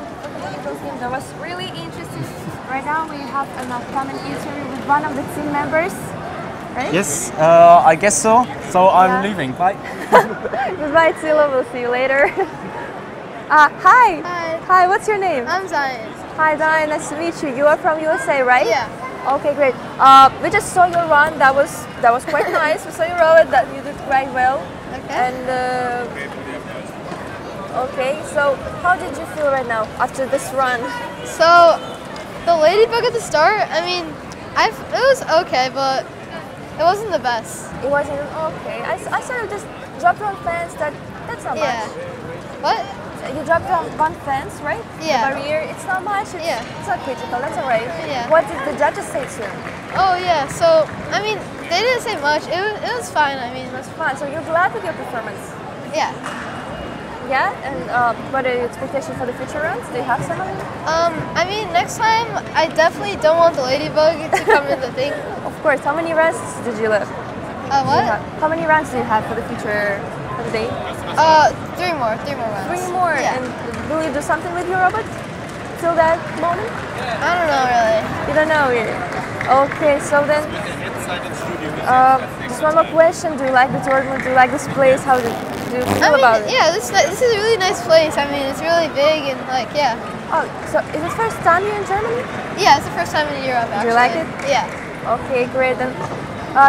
That was really interesting. Right now we have an upcoming interview with one of the team members, right? Yes, I guess so. So I'm leaving. Bye. Goodbye, Stila. We'll see you later. Hi. Hi, what's your name? I'm Zion. Hi, Zion. Nice to meet you. You are from USA, right? Yeah. Okay, great. We just saw your run. That was quite nice. We saw your robot. That you did quite well. Okay. And okay, so how did you feel right now after this run? So the ladybug at the start. I mean, it was okay, but it wasn't the best. It wasn't okay. I sort of just dropped on fence. That's not much. What? You dropped on one fence, right? Yeah. The barrier, it's not much, it's not critical, that's alright. Yeah. What did the judges say to you? Oh yeah, so, I mean, they didn't say much, it was fine, I mean. It was fun, so you're glad with your performance? Yeah. Yeah, and what are your expectations for the future rounds? Do you have some? I mean, next time, I definitely don't want the ladybug to come in the thing. Of course, how many rounds did you live? What? How many rounds do you have for the future, for the day? Three more rounds. 3 more, yeah. And will you do something with your robot till that moment? I don't know really. You don't know really? Okay, so then, just one more question. Do you like the Dortmund? Do you like this place? How do you feel about it? Yeah, this is a really nice place. I mean, it's really big and like, yeah. Oh, so is it first time you're in Germany? Yeah, it's the first time in Europe actually. Do you like it? Yeah. Okay, great. Then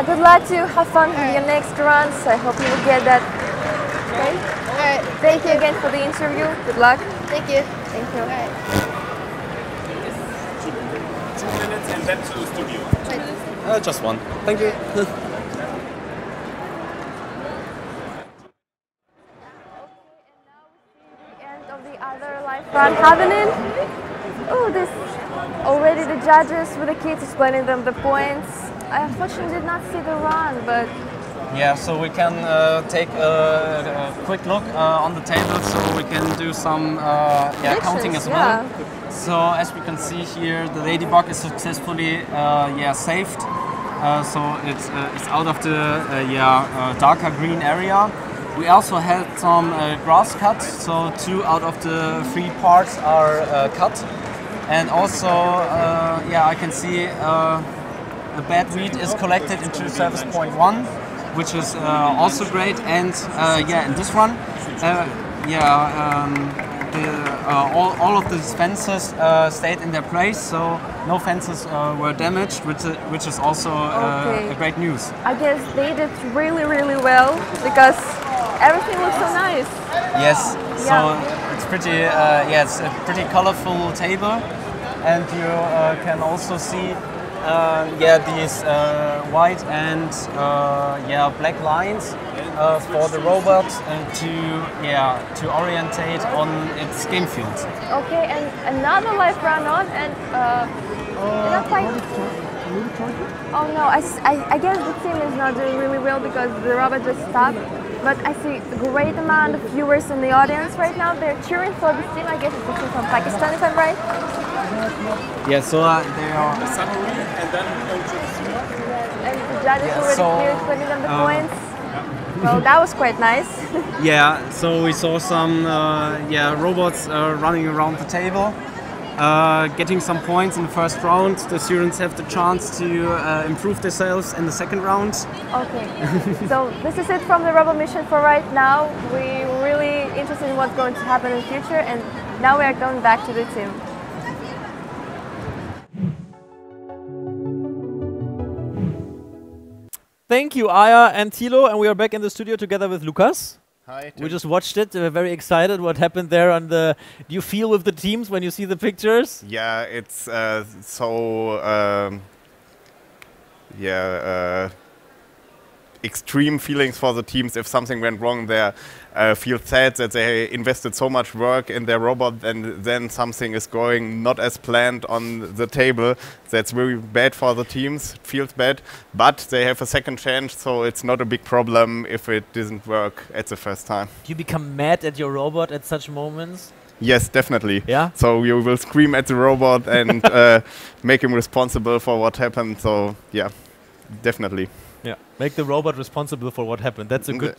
good luck to have fun with your next runs. I hope you will get that. Okay? Alright. Thank you again for the interview. Good luck. Thank you. Thank you. Alright. 2 minutes and then to the studio. Just one. Thank you. End of the other live run happening. Oh, this already the judges with the kids explaining them the points. I unfortunately did not see the run, but yeah, so we can take a quick look on the table, so we can do some counting as well. So as we can see here, the ladybug is successfully saved. So it's out of the darker green area. We also had some grass cut, so 2 out of the 3 parts are cut. And also, I can see the bad weed is collected into service point 1, which is also great. And in this one, all of the fences stayed in their place, so no fences were damaged, which is also a great news. I guess they did really, really well because everything looks so nice. Yes, so it's pretty, it's a pretty colorful table, and you can also see these white and black lines for the robot to orientate on its game field. Okay, and another live round on, and not quite. Oh no, I guess the team is not doing really well because the robot just stopped. But I see a great amount of viewers in the audience right now. They're cheering for this team. I guess it's a team from Pakistan, if I'm right. Yeah, so they are summary and then and the judges already cleared, putting them the points. Well, that was quite nice. Yeah, so we saw some robots running around the table, getting some points in the first round. The students have the chance to improve themselves in the second round. Okay, so this is it from the Robot mission for right now. We're really interested in what's going to happen in the future, and now we are going back to the team. Thank you, Aya and Thilo, and we are back in the studio together with Lukas. Hi. We just watched it. We're very excited. What happened there on the? Do you feel with the teams when you see the pictures? Yeah, it's extreme feelings for the teams. If something went wrong, they feel sad that they invested so much work in their robot and then something is going not as planned on the table. That's very bad for the teams. It feels bad, but they have a second chance, so it's not a big problem if it doesn't work at the first time. Do you become mad at your robot at such moments? Yes, definitely. Yeah? So you will scream at the robot and make him responsible for what happened. So yeah, definitely. Yeah, make the robot responsible for what happened. That's a good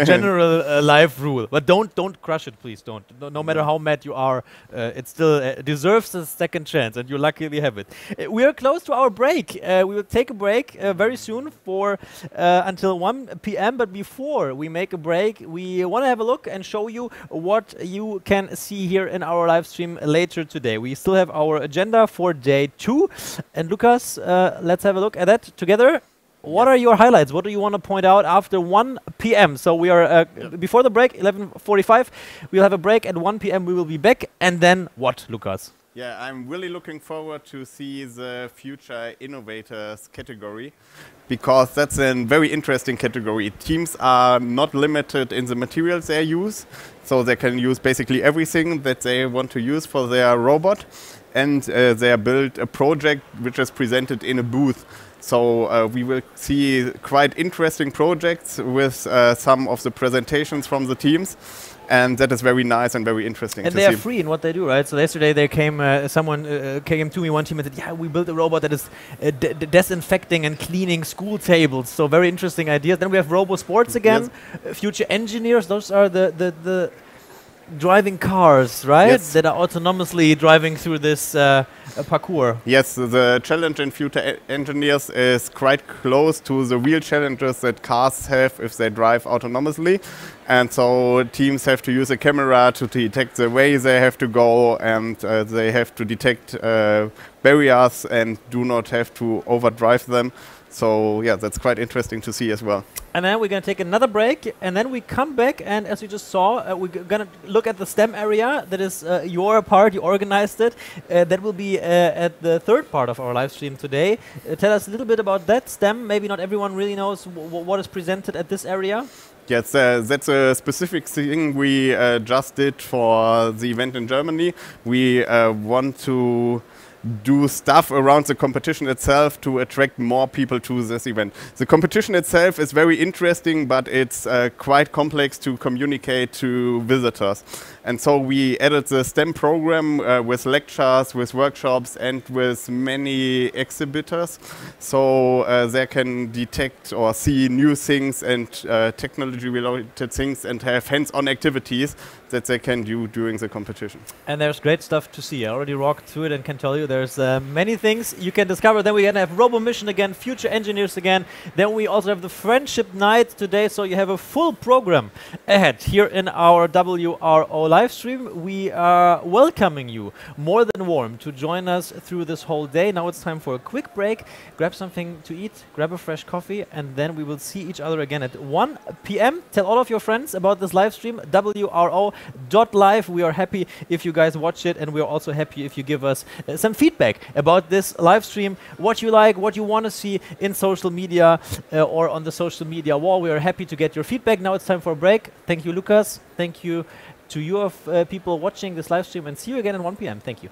general life rule. But don't crush it, please. Don't. No matter how mad you are, it still deserves a second chance, and you luckily have it. We are close to our break. We will take a break very soon for until 1 p.m. But before we make a break, we want to have a look and show you what you can see here in our live stream later today. We still have our agenda for day 2. And Lukas, let's have a look at that together. What are your highlights? What do you want to point out after 1 p.m.? So we are before the break, 11:45. We'll have a break at 1 p.m. We will be back, and then what, Lukas? Yeah, I'm really looking forward to see the future innovators category, because that's a very interesting category. Teams are not limited in the materials they use, so they can use basically everything that they want to use for their robot, and they build a project which is presented in a booth. So we will see quite interesting projects with some of the presentations from the teams, and that is very nice and very interesting. And they are free in what they do, right? So yesterday there came someone came to me, one team, and said, "Yeah, we built a robot that is disinfecting and cleaning school tables." So very interesting ideas. Then we have Robo Sports again, future engineers. Those are the driving cars, right? Yes. That are autonomously driving through this parkour. Yes, the challenge in future engineers is quite close to the real challenges that cars have if they drive autonomously. And so teams have to use a camera to detect the way they have to go, and they have to detect barriers and do not have to overdrive them. So yeah, that's quite interesting to see as well. And then we're going to take another break, and then we come back, and as you just saw, we're going to look at the STEM area. That is your part, you organized it. That will be at the third part of our live stream today. Tell us a little bit about that STEM. Maybe not everyone really knows what is presented at this area. Yes, that's a specific thing we just did for the event in Germany. We want to do stuff around the competition itself to attract more people to this event. The competition itself is very interesting, but it's quite complex to communicate to visitors. And so we added the STEM program with lectures, with workshops, and with many exhibitors. So they can detect or see new things and technology-related things and have hands-on activities that they can do during the competition. And there's great stuff to see. I already walked through it and can tell you there's many things you can discover. Then we're going to have Robo Mission again, Future Engineers again. Then we also have the Friendship Night today. So you have a full program ahead here in our WRO live stream. We are welcoming you more than warm to join us through this whole day. Now it's time for a quick break. Grab something to eat, grab a fresh coffee, and then we will see each other again at 1 p.m. Tell all of your friends about this live stream, WRO WRO.live. We are happy if you guys watch it, and we are also happy if you give us some feedback about this live stream, what you like, what you want to see in social media or on the social media wall. We are happy to get your feedback. Now it's time for a break. Thank you, Lucas. Thank you to you of people watching this live stream, and see you again at 1 p.m. Thank you.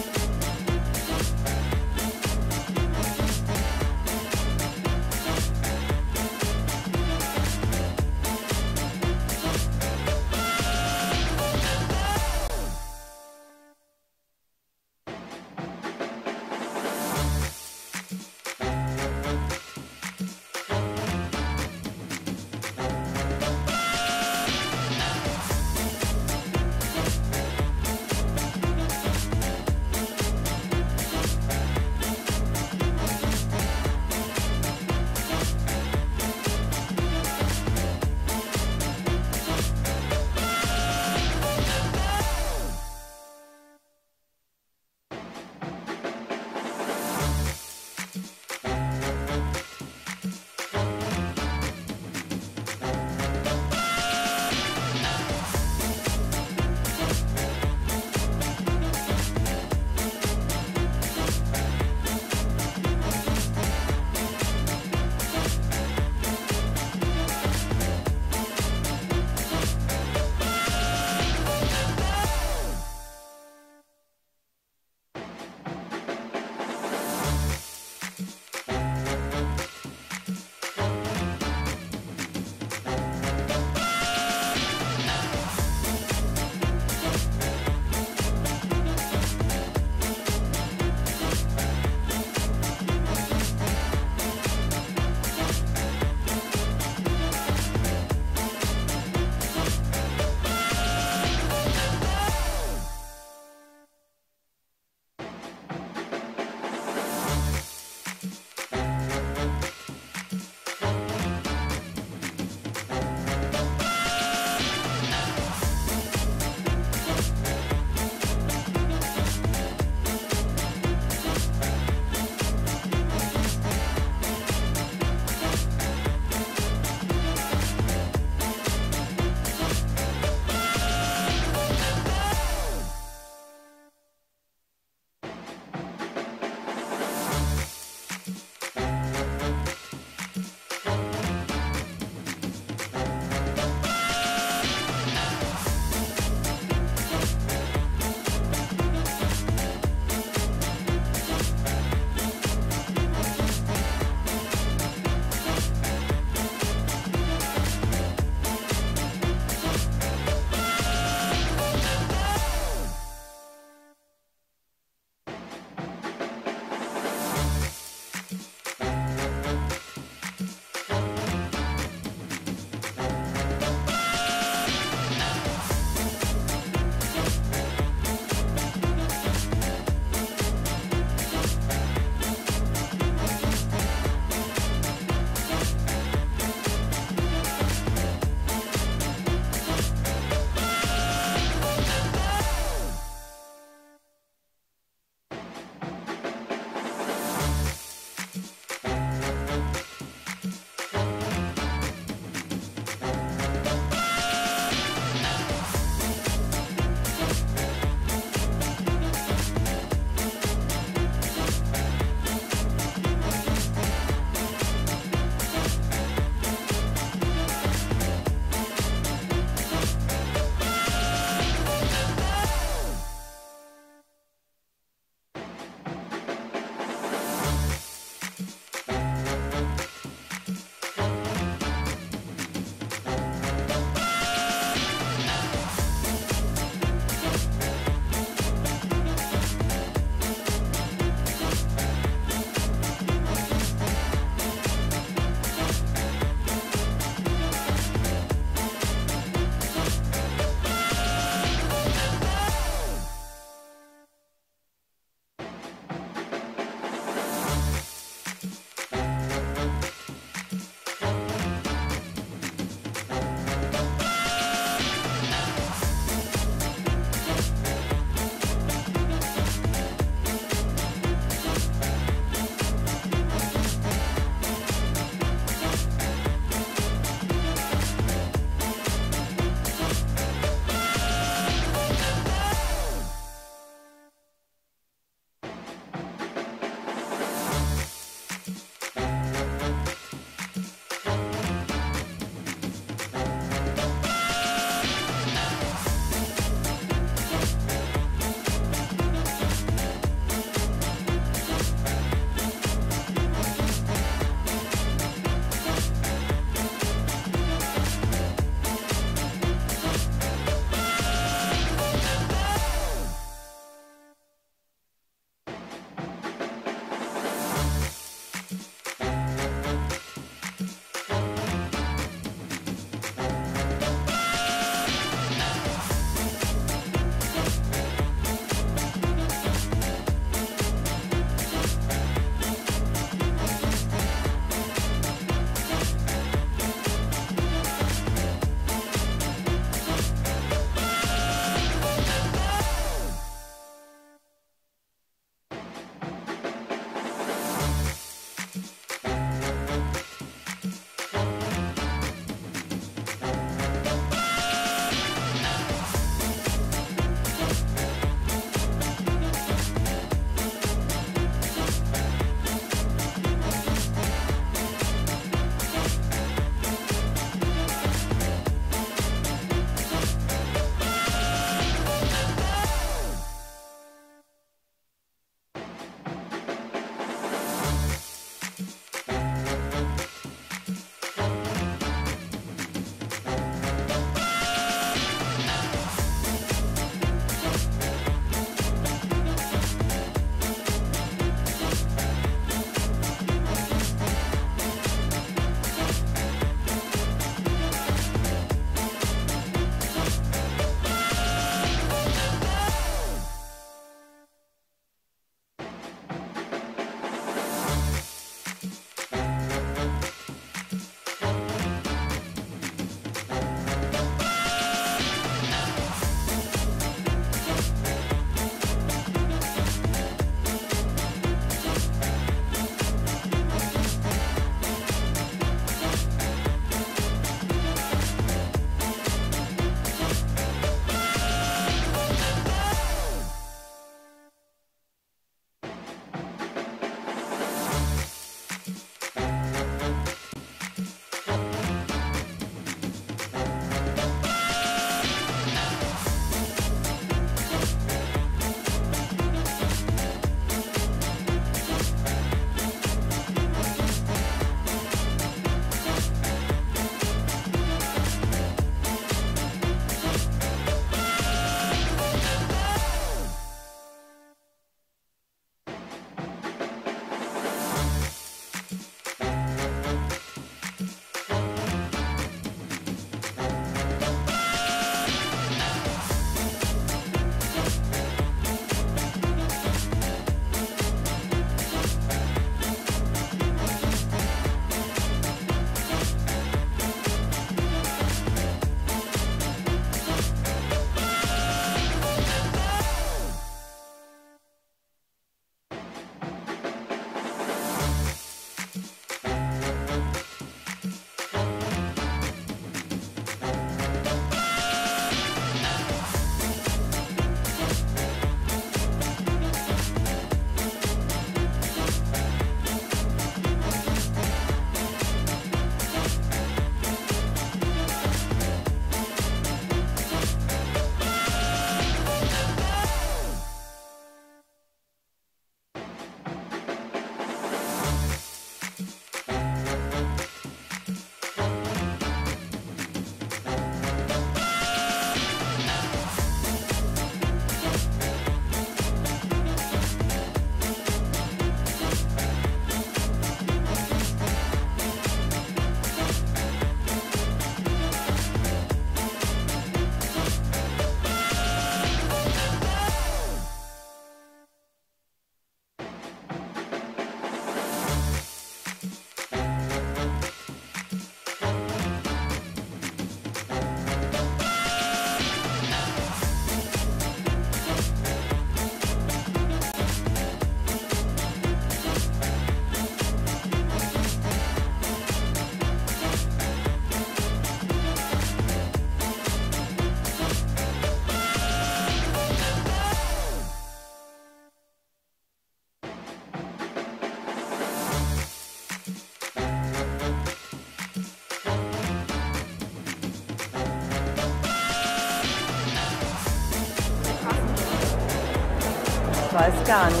weiß gar nicht.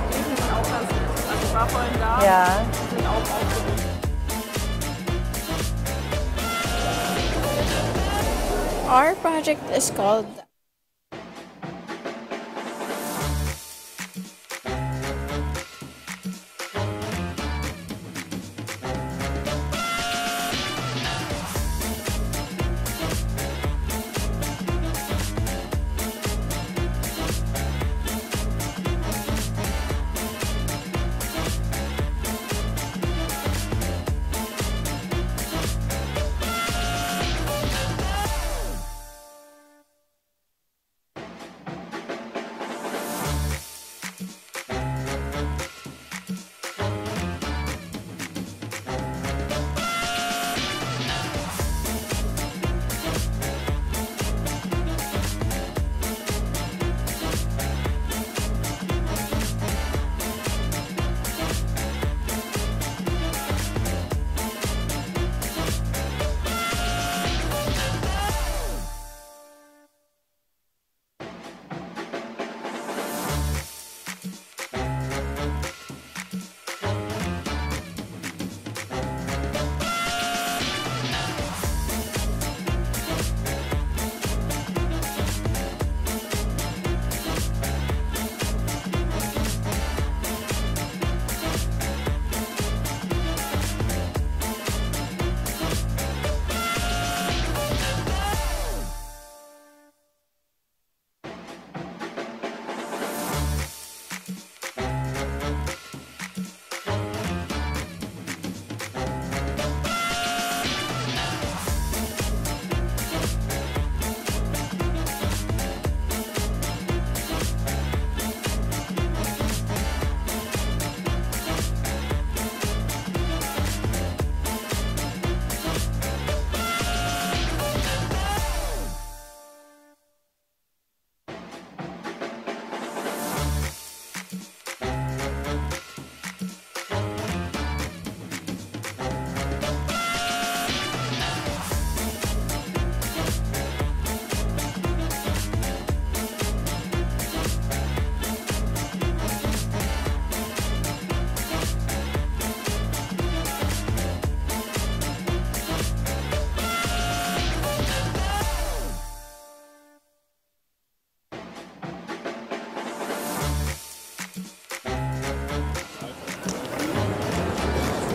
Die sind auch ganz nett. Also ich war vorhin da. Ja. Die sind auch aufgeregt. Our project is called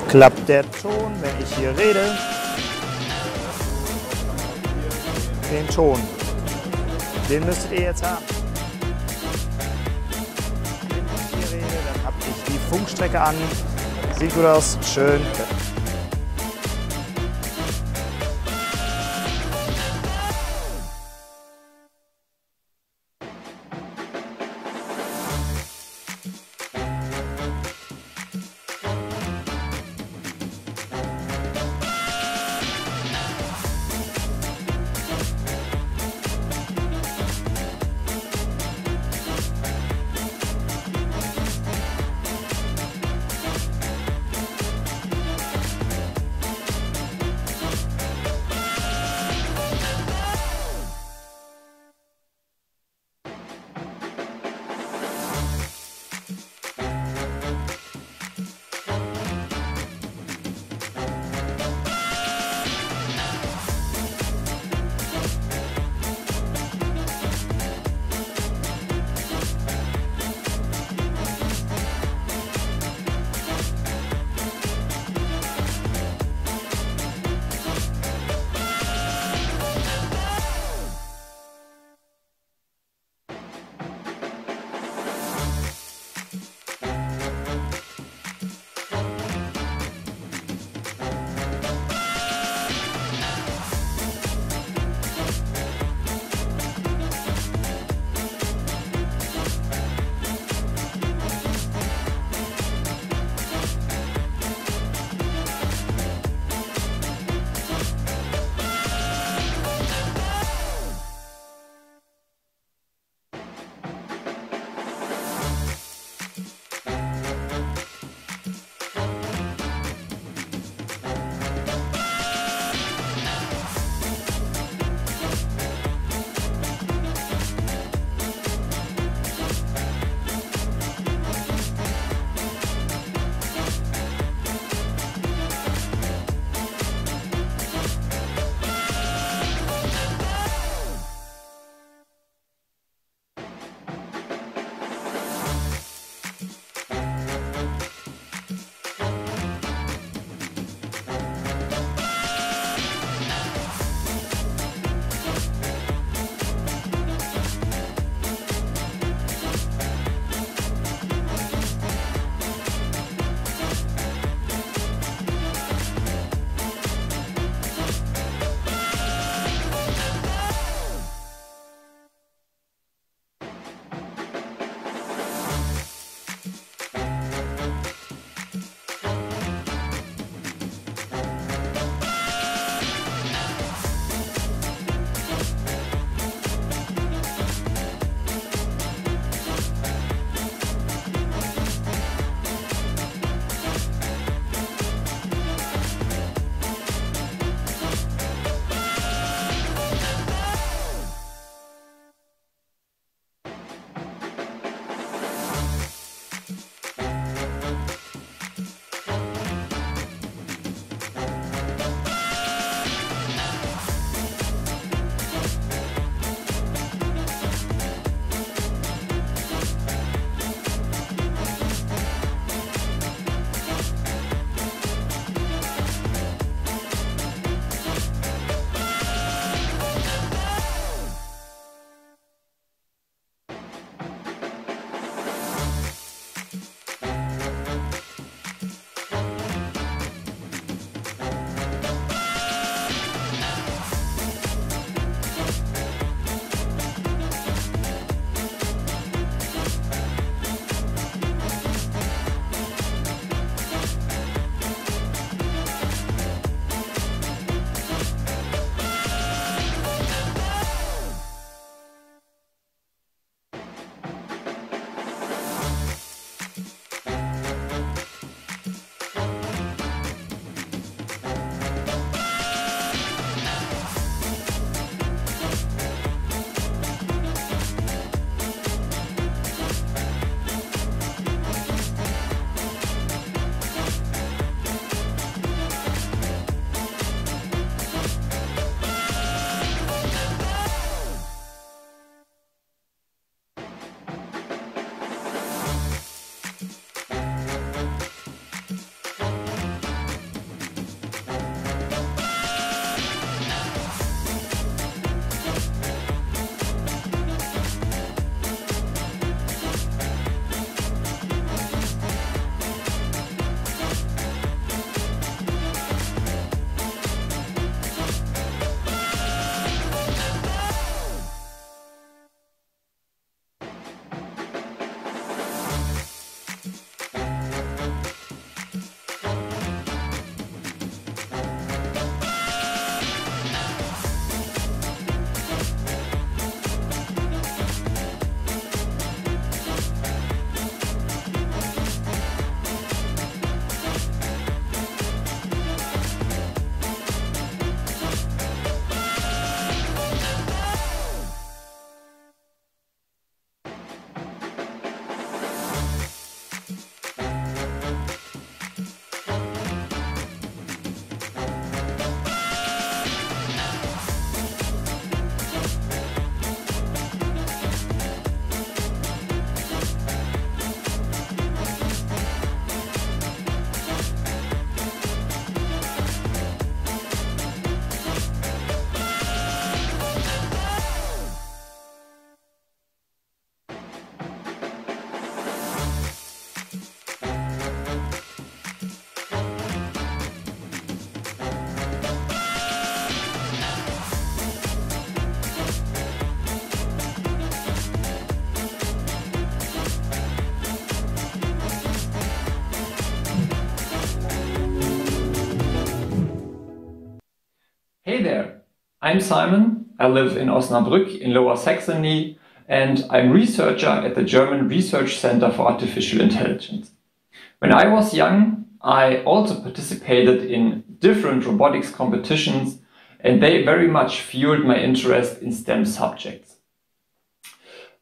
Klappt der Ton, wenn ich hier rede? Den Ton. Den müsstet ihr jetzt haben. Wenn ich hier rede, dann habe ich die Funkstrecke an. Sieht gut aus, schön. Hey there, I'm Simon. I live in Osnabrück in Lower Saxony, and I'm researcher at the German Research Center for Artificial Intelligence. When I was young, I also participated in different robotics competitions, and they very much fueled my interest in STEM subjects.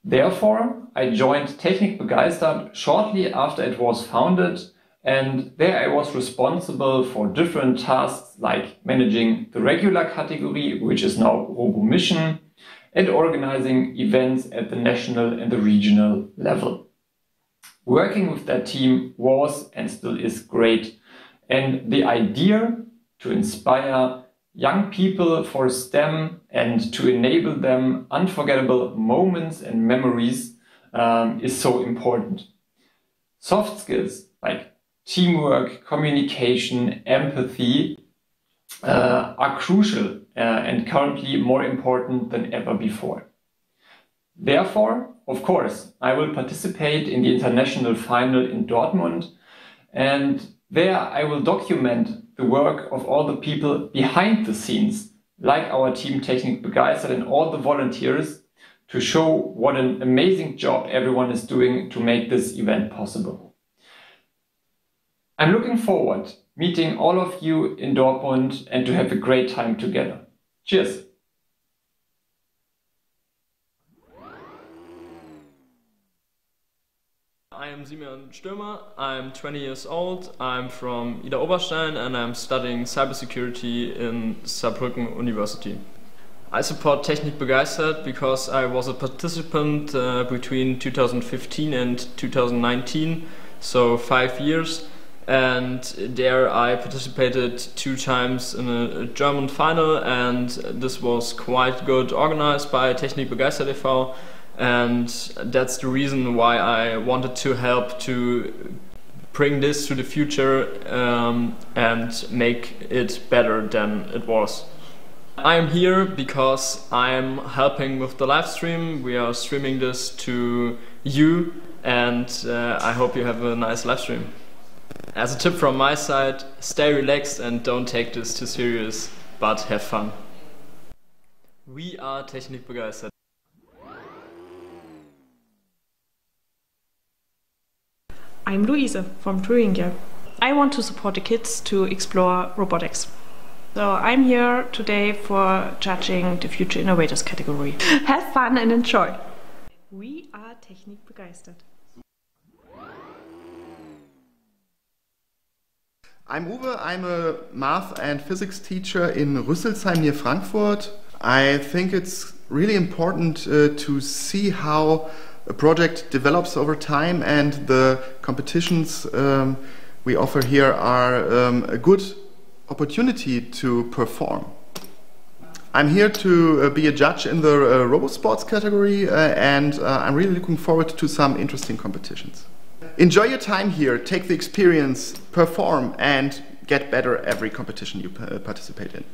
Therefore, I joined TECHNIK BEGEISTERT shortly after it was founded, and there I was responsible for different tasks like managing the regular category, which is now Robo Mission, and organizing events at the national and the regional level. Working with that team was and still is great, and the idea to inspire young people for STEM and to enable them unforgettable moments and memories is so important. Soft skills like teamwork, communication, empathy are crucial and currently more important than ever before. Therefore, of course, I will participate in the international final in Dortmund, and there I will document the work of all the people behind the scenes, like our team TECHNIK BEGEISTERT and all the volunteers, to show what an amazing job everyone is doing to make this event possible. I'm looking forward meeting all of you in Dortmund and to have a great time together. Cheers! I am Simon Stürmer, I'm 20 years old, I'm from Ida Oberstein and I'm studying cybersecurity in Saarbrücken University. I support TECHNIK BEGEISTERT because I was a participant between 2015 and 2019, so 5 years, and there I participated 2 times in a German final, and this was quite good organized by TECHNIK BEGEISTERT e.V. And that's the reason why I wanted to help to bring this to the future and make it better than it was. I am here because I'm helping with the live stream. We are streaming this to you, and I hope you have a nice live stream. As a tip from my side, stay relaxed and don't take this too serious, but have fun. We are TECHNIK BEGEISTERT. I'm Luise from Thuringia. I want to support the kids to explore robotics. So I'm here today for judging the Future Innovators category. Have fun and enjoy! We are TECHNIK BEGEISTERT. I'm Uwe, I'm a math and physics teacher in Rüsselsheim near Frankfurt. I think it's really important to see how a project develops over time, and the competitions we offer here are a good opportunity to perform. I'm here to be a judge in the RoboSports category, and I'm really looking forward to some interesting competitions. Enjoy your time here, take the experience, perform, and get better every competition you participate in.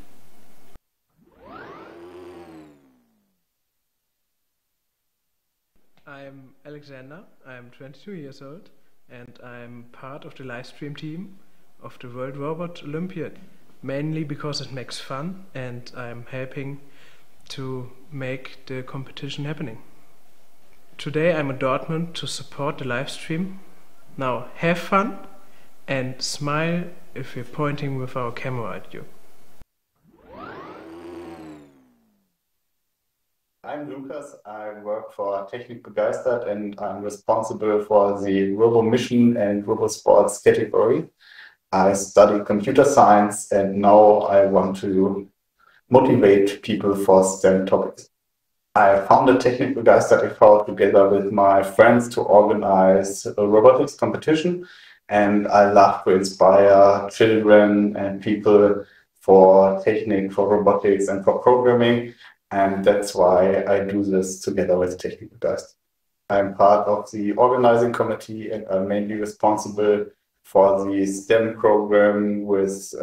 I'm Alexander, I'm 22 years old, and I'm part of the live stream team of the World Robot Olympiad, mainly because it makes fun and I'm helping to make the competition happening. Today I'm in Dortmund to support the live stream. Now have fun and smile if we're pointing with our camera at you. I'm Lukas, I work for TECHNIK BEGEISTERT and I'm responsible for the Robo Mission and RoboSports category. I study computer science and now I want to motivate people for STEM topics. I founded TECHNIK BEGEISTERT e.V. together with my friends to organize a robotics competition, and I love to inspire children and people for technique, for robotics and for programming. And that's why I do this together with TECHNIK BEGEISTERT. I'm part of the organizing committee and I'm mainly responsible for the STEM program with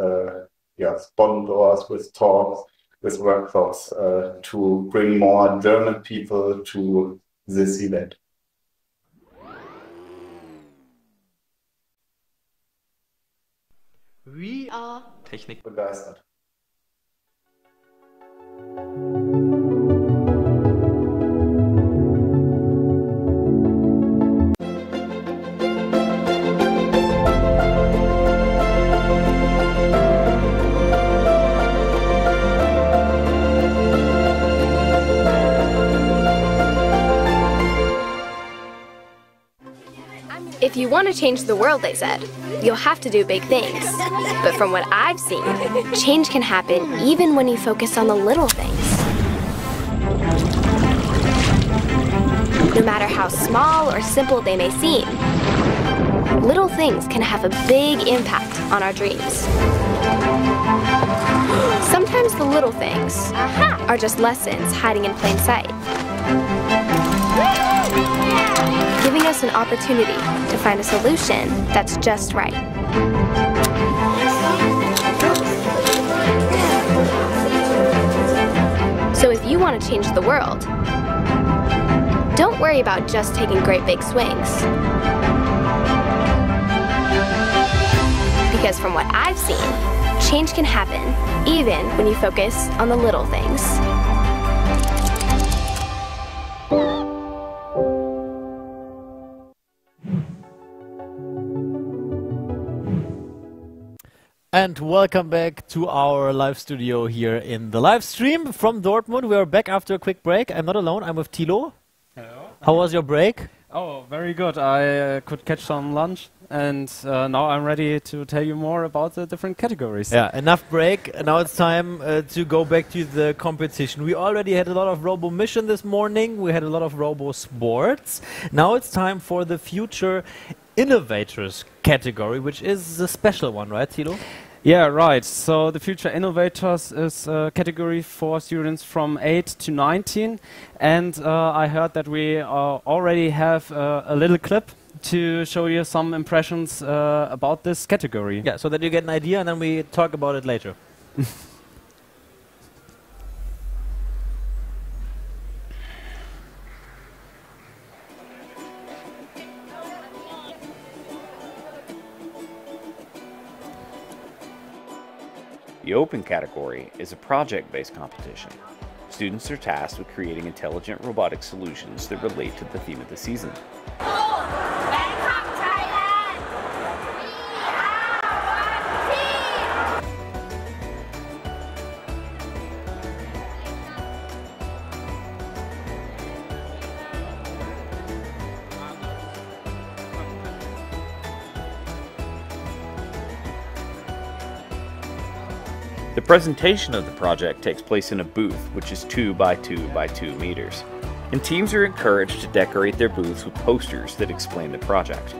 sponsors, with talks, with workshops to bring more German people to this event. We are TECHNIK BEGEISTERT. you want to change the world, they said, you'll have to do big things. But from what I've seen, change can happen even when you focus on the little things. No matter how small or simple they may seem, little things can have a big impact on our dreams. Sometimes the little things are just lessons hiding in plain sight, giving us an opportunity to find a solution that's just right. So if you want to change the world, don't worry about just taking great big swings. Because from what I've seen, change can happen even when you focus on the little things. And welcome back to our live studio here in the live stream from Dortmund. We are back after a quick break. I'm not alone, I'm with Thilo. Hello. How was your break? Oh, very good. I could catch some lunch, and now I'm ready to tell you more about the different categories. Yeah, enough break. Now it's time to go back to the competition. We already had a lot of Robo Mission this morning. We had a lot of Robo Sports. Now it's time for the Future Innovators category, which is a special one, right, Thilo? Yeah, right. So the Future Innovators is a category for students from 8 to 19. And I heard that we already have a little clip to show you some impressions about this category. Yeah, so that you get an idea and then we talk about it later. The Open category is a project-based competition. Students are tasked with creating intelligent robotic solutions that relate to the theme of the season. The presentation of the project takes place in a booth, which is 2 by 2 by 2 meters. And teams are encouraged to decorate their booths with posters that explain the project.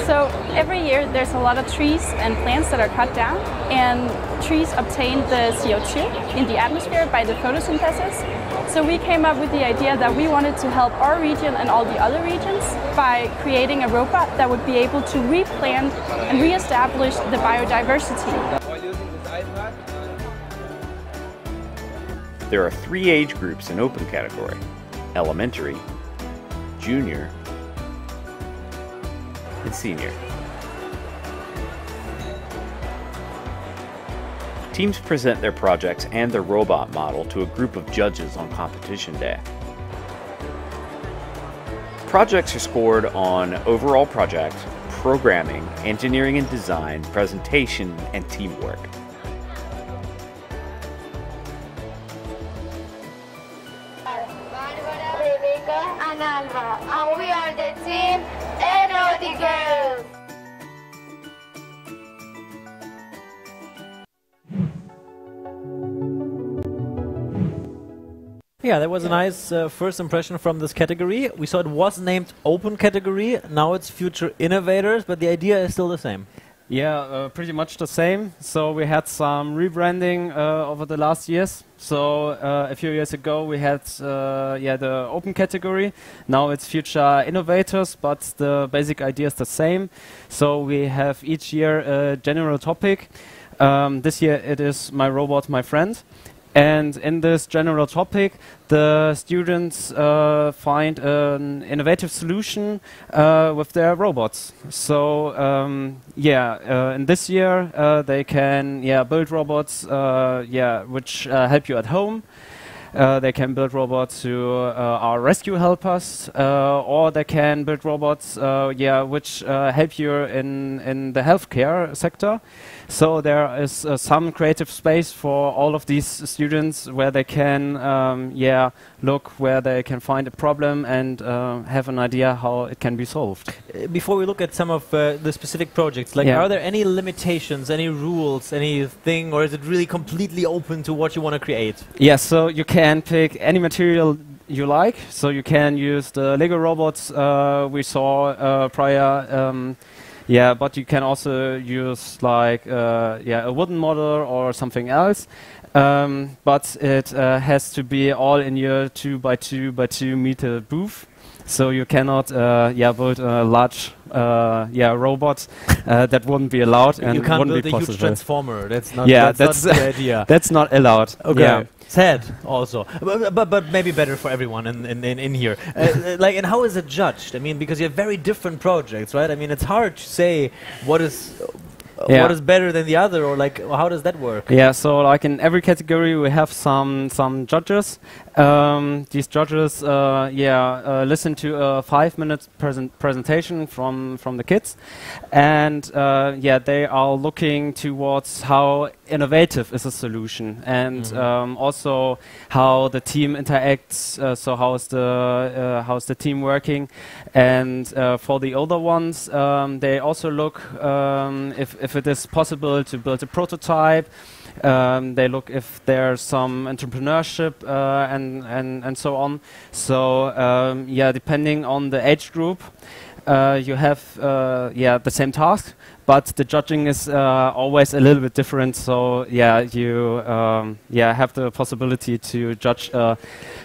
So every year there's a lot of trees and plants that are cut down, and trees obtain the CO2 in the atmosphere by the photosynthesis. So we came up with the idea that we wanted to help our region and all the other regions by creating a robot that would be able to replant and re-establish the biodiversity. There are 3 age groups in Open category: elementary, junior, and senior. Teams present their projects and their robot model to a group of judges on competition day. Projects are scored on overall project, programming, engineering and design, presentation, and teamwork. And we are the team Erotic Girls. Yeah, that was a nice first impression from this category. We saw it was named Open category, now it's Future Innovators, but the idea is still the same. Yeah, pretty much the same. So we had some rebranding over the last years. So a few years ago we had the Open category. Now it's Future Innovators, but the basic idea is the same. So we have each year a general topic. This year it is My Robot, My Friend. And in this general topic, the students find an innovative solution with their robots. So in this year they can build robots which help you at home. They can build robots who are rescue helpers, or they can build robots which help you in the healthcare sector. So there is some creative space for all of these students where they can look where they can find a problem and have an idea how it can be solved. Before we look at some of the specific projects, like are there any limitations, any rules, anything, or is it really completely open to what you want to create? Yes, so you can pick any material you like. So you can use the Lego robots we saw prior. But you can also use like a wooden model or something else. But it has to be all in your 2 by 2 by 2 meter booth. So you cannot build a large robot. That wouldn't be allowed, and you can't wouldn't build be a possible. huge transformer. That's not. That's not the idea. That's not allowed. Okay. Yeah. Sad also, but maybe better for everyone in here. Like, and how is it judged? I mean, because you have very different projects, right? I mean, it's hard to say what is better than the other, or like how does that work? Yeah, so like in every category we have some judges. These judges listen to a 5-minute presentation from the kids, and they are looking towards how innovative is a solution, and also how the team interacts. So how's the team working? And for the older ones, they also look if it is possible to build a prototype. They look if there's some entrepreneurship and so on. So depending on the age group, you have the same task, but the judging is always a little bit different. So you have the possibility to judge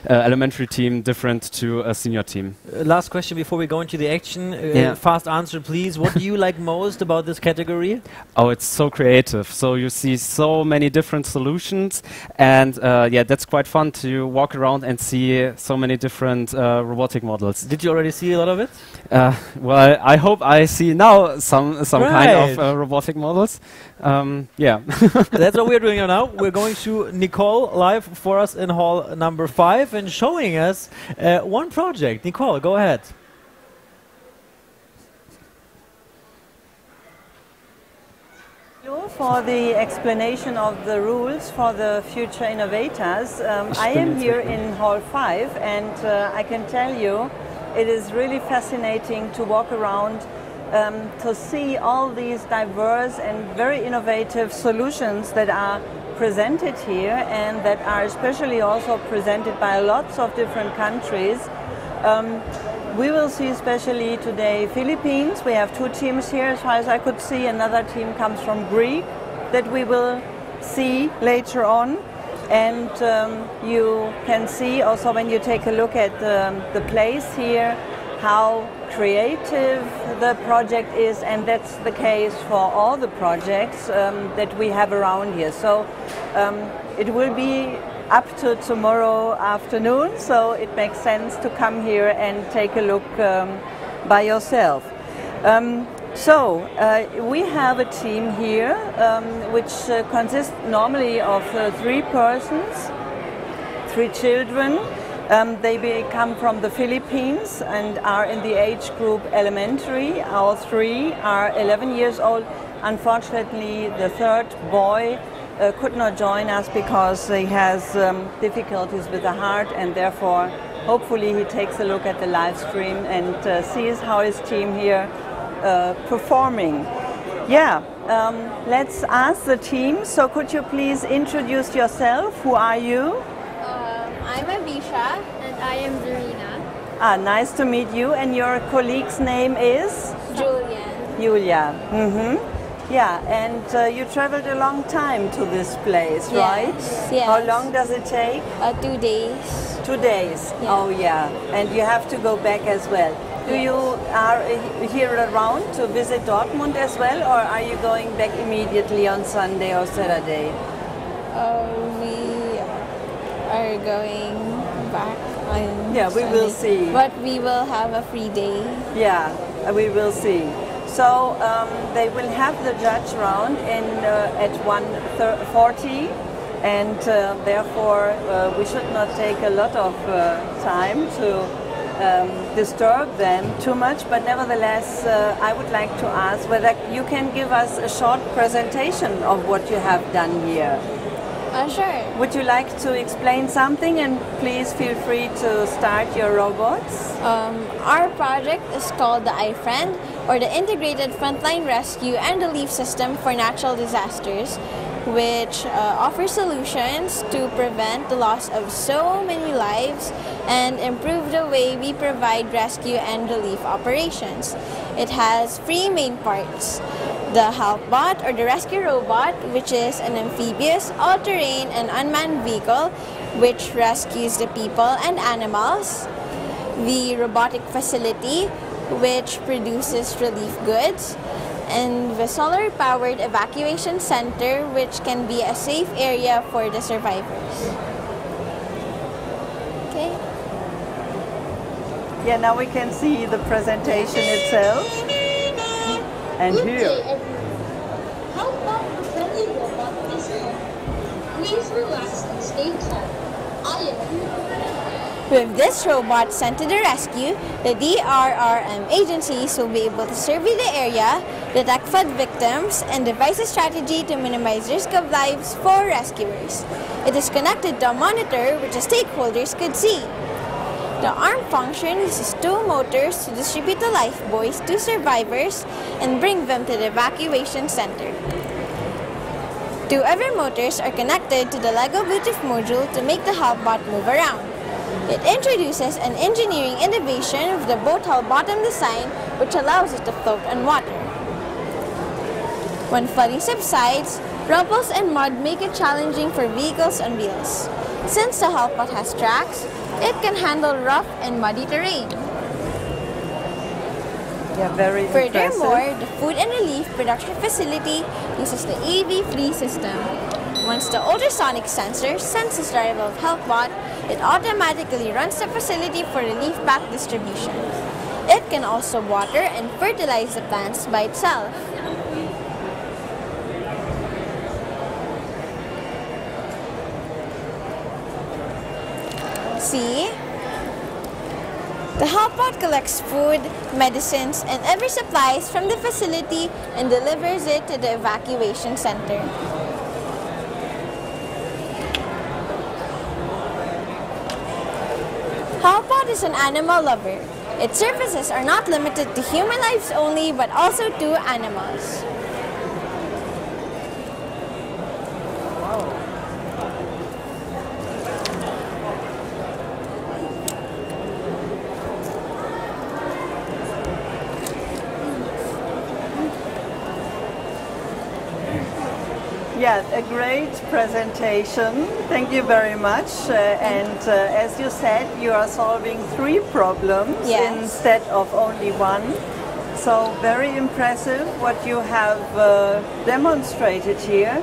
elementary team different to a senior team. Last question before we go into the action. Fast answer, please. What do you like most about this category? Oh, it's so creative. So you see so many different solutions, and that's quite fun to walk around and see so many different robotic models. Did you already see a lot of it? Well, I hope I see now some kind of robotic models. That's what we're doing now. We're going to Nicole live for us in hall number 5 and showing us one project. Nicole, go ahead. For the explanation of the rules for the future innovators. I am here in hall 5, and I can tell you it is really fascinating to walk around to see all these diverse and very innovative solutions that are presented here, and that are especially also presented by lots of different countries. We will see especially today Philippines. We have 2 teams here as far as I could see. Another team comes from Greece that we will see later on. And you can see also when you take a look at the place here how creative the project is, and that's the case for all the projects that we have around here. So it will be up to tomorrow afternoon, so it makes sense to come here and take a look by yourself. We have a team here which consists normally of 3 persons, 3 children. They come from the Philippines and are in the age group elementary. All 3 are 11 years old. Unfortunately, the 3rd boy could not join us because he has difficulties with the heart, and therefore hopefully he takes a look at the live stream and sees how his team here performing. Let's ask the team. So could you please introduce yourself? Who are you? I'm Avisha, and I am Zarina. Nice to meet you. And your colleague's name is? Julia. And you traveled a long time to this place, right? Yes. How long does it take? 2 days. 2 days. Yeah. Oh yeah. And you have to go back as well. Do you are here around to visit Dortmund as well, or are you going back immediately on Sunday or Saturday? We are going back on we will see. But we will have a free day. Yeah, we will see. So they will have the judge round at 1:40, and therefore we should not take a lot of time to disturb them too much, but nevertheless, I would like to ask whether you can give us a short presentation of what you have done here. Sure. Would you like to explain something, and please feel free to start your robots? Our project is called the iFriend, or the Integrated Frontline Rescue and Relief System for Natural Disasters, which offers solutions to prevent the loss of so many lives and improve the way we provide rescue and relief operations. It has three main parts: the HelpBot, or the rescue robot, which is an amphibious, all-terrain and unmanned vehicle which rescues the people and animals; the robotic facility, which produces relief goods; and the solar-powered evacuation center, which can be a safe area for the survivors. Okay. Yeah, now we can see the presentation itself. And here. How about the friendly robot is here? Please relax and stay calm. I am here. With this robot sent to the rescue, the DRRM agencies will be able to survey the area, detect flood victims, and devise a strategy to minimize risk of lives for rescuers. It is connected to a monitor which the stakeholders could see. The arm function uses two motors to distribute the lifebuoys to survivors and bring them to the evacuation center. Two other motors are connected to the LEGO Bluetooth module to make the HelpBot move around. It introduces an engineering innovation of the boat hull bottom design, which allows it to float on water. When flooding subsides, rubbles and mud make it challenging for vehicles on wheels. Since the HelpBot has tracks, it can handle rough and muddy terrain. Yeah, very Furthermore, impressive. the food and relief production facility uses the AV3 system. Once the ultrasonic sensor senses the arrival of HelpBot, it automatically runs the facility for relief pack distribution. It can also water and fertilize the plants by itself. See? The HelpBot collects food, medicines, and other supplies from the facility and delivers it to the evacuation center. HelpBot is an animal lover. Its services are not limited to human lives only, but also to animals. Yeah, a great presentation. Thank you very much. As you said, you are solving three problems instead of only one. So very impressive what you have demonstrated here.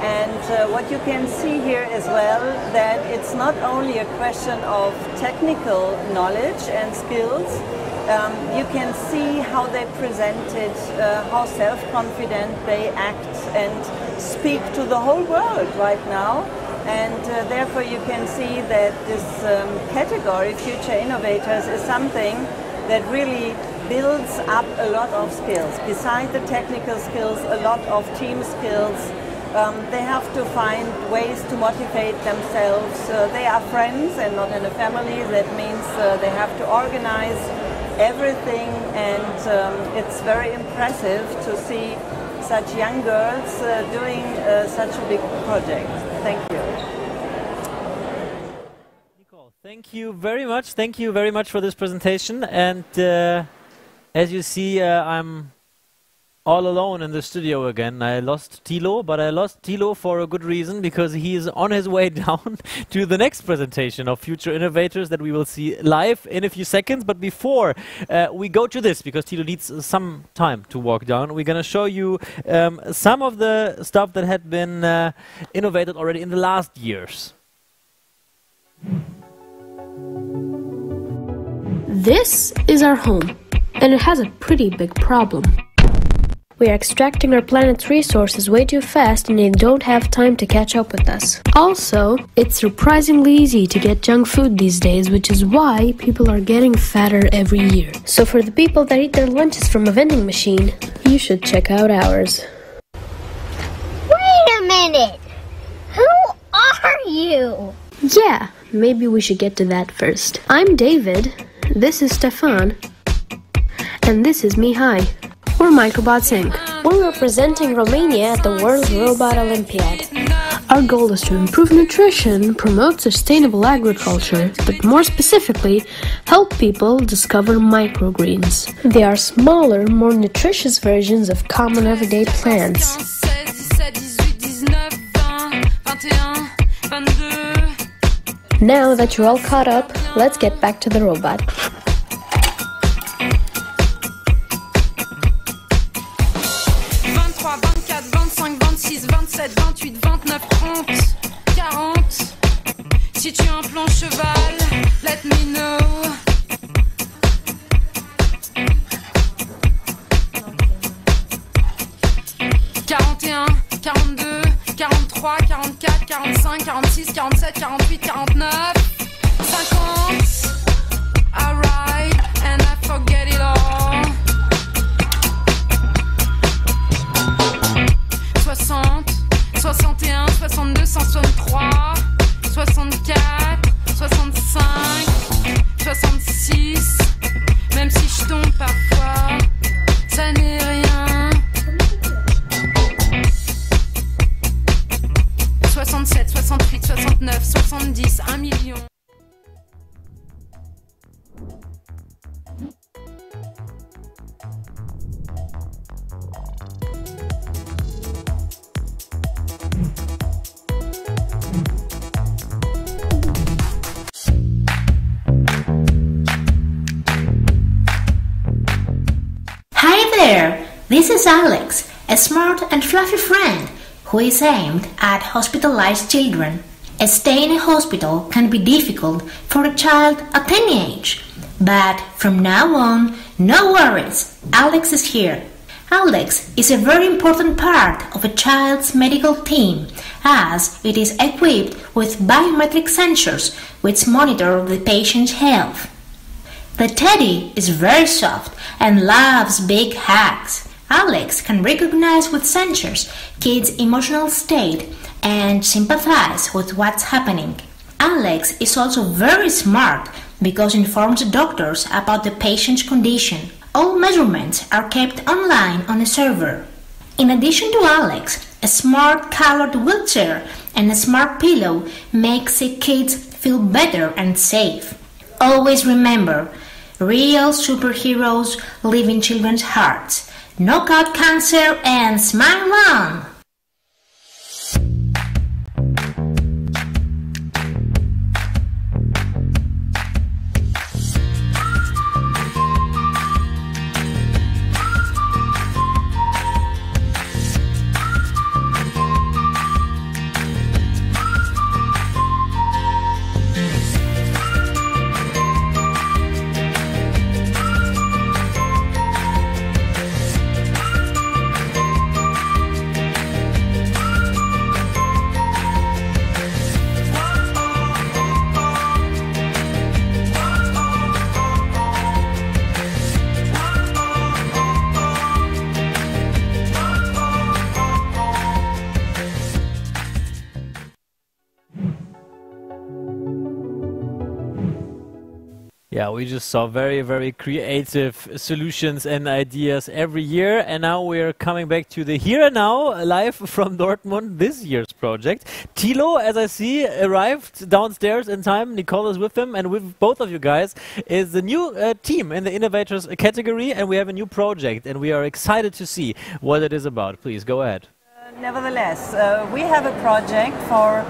And what you can see here as well, that it's not only a question of technical knowledge and skills. You can see how they presented, how self-confident they act and speak to the whole world right now. And therefore you can see that this category, Future Innovators, is something that really builds up a lot of skills. Besides the technical skills, a lot of team skills. They have to find ways to motivate themselves. They are friends and not in a family. That means they have to organize everything, and it's very impressive to see such young girls doing such a big project. Thank you. Nicole, thank you very much. Thank you very much for this presentation. And as you see, I'm all alone in the studio again. I lost Thilo, but I lost Thilo for a good reason, because he is on his way down to the next presentation of Future Innovators that we will see live in a few seconds. But before we go to this, because Thilo needs some time to walk down, we're going to show you some of the stuff that had been innovated already in the last years. This is our home, and it has a pretty big problem. We are extracting our planet's resources way too fast and they don't have time to catch up with us. Also, it's surprisingly easy to get junk food these days, which is why people are getting fatter every year. So for the people that eat their lunches from a vending machine, you should check out ours. Wait a minute! Who are you? Yeah, maybe we should get to that first. I'm David, this is Stefan, and this is Mihai. We're Microbots Inc. We're representing Romania at the World Robot Olympiad. Our goal is to improve nutrition, promote sustainable agriculture, but more specifically, help people discover microgreens. They are smaller, more nutritious versions of common everyday plants. Now that you're all caught up, let's get back to the robot. 27, 28, 29, 30, 40. Si tu as un plan cheval, let me know. Quarante-et-un, 42, 43, 44, 45, 46, 47, 48, 49, 50. I ride and I forget it all. 60, 61, 62, 163, 64, 65, 66. Même si je tombe parfois, ça n'est rien. 67, 68, 69, 70, 1 million. This is Alex, a smart and fluffy friend who is aimed at hospitalized children. A stay in a hospital can be difficult for a child at any age, but from now on, no worries, Alex is here. Alex is a very important part of a child's medical team as it is equipped with biometric sensors which monitor the patient's health. The teddy is very soft and loves big hugs. Alex can recognize with sensors kids' emotional state and sympathize with what's happening. Alex is also very smart because it informs doctors about the patient's condition. All measurements are kept online on a server. In addition to Alex, a smart colored wheelchair and a smart pillow makes the kids feel better and safe. Always remember, real superheroes live in children's hearts. Knock out cancer and smile on! Yeah, we just saw very, very creative solutions and ideas every year, and now we're coming back to the here and now, live from Dortmund, this year's project. Thilo, as I see, arrived downstairs in time. Nicole is with him, and with both of you guys is the new team in the Innovators category, and we have a new project, and we are excited to see what it is about. Please, go ahead. Nevertheless, we have a project for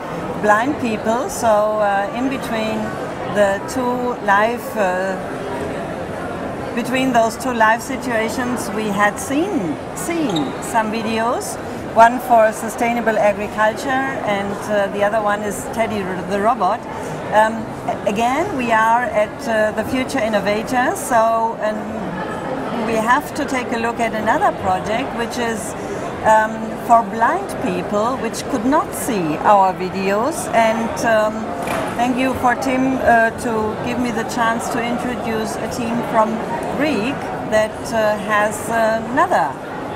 blind people, so in between the between those two live situations, we had seen some videos. One for sustainable agriculture, and the other one is Teddy the robot. Again, we are at the Future Innovators, so we have to take a look at another project, which is for blind people which could not see our videos. And thank you for Tim to give me the chance to introduce a team from Greek that has another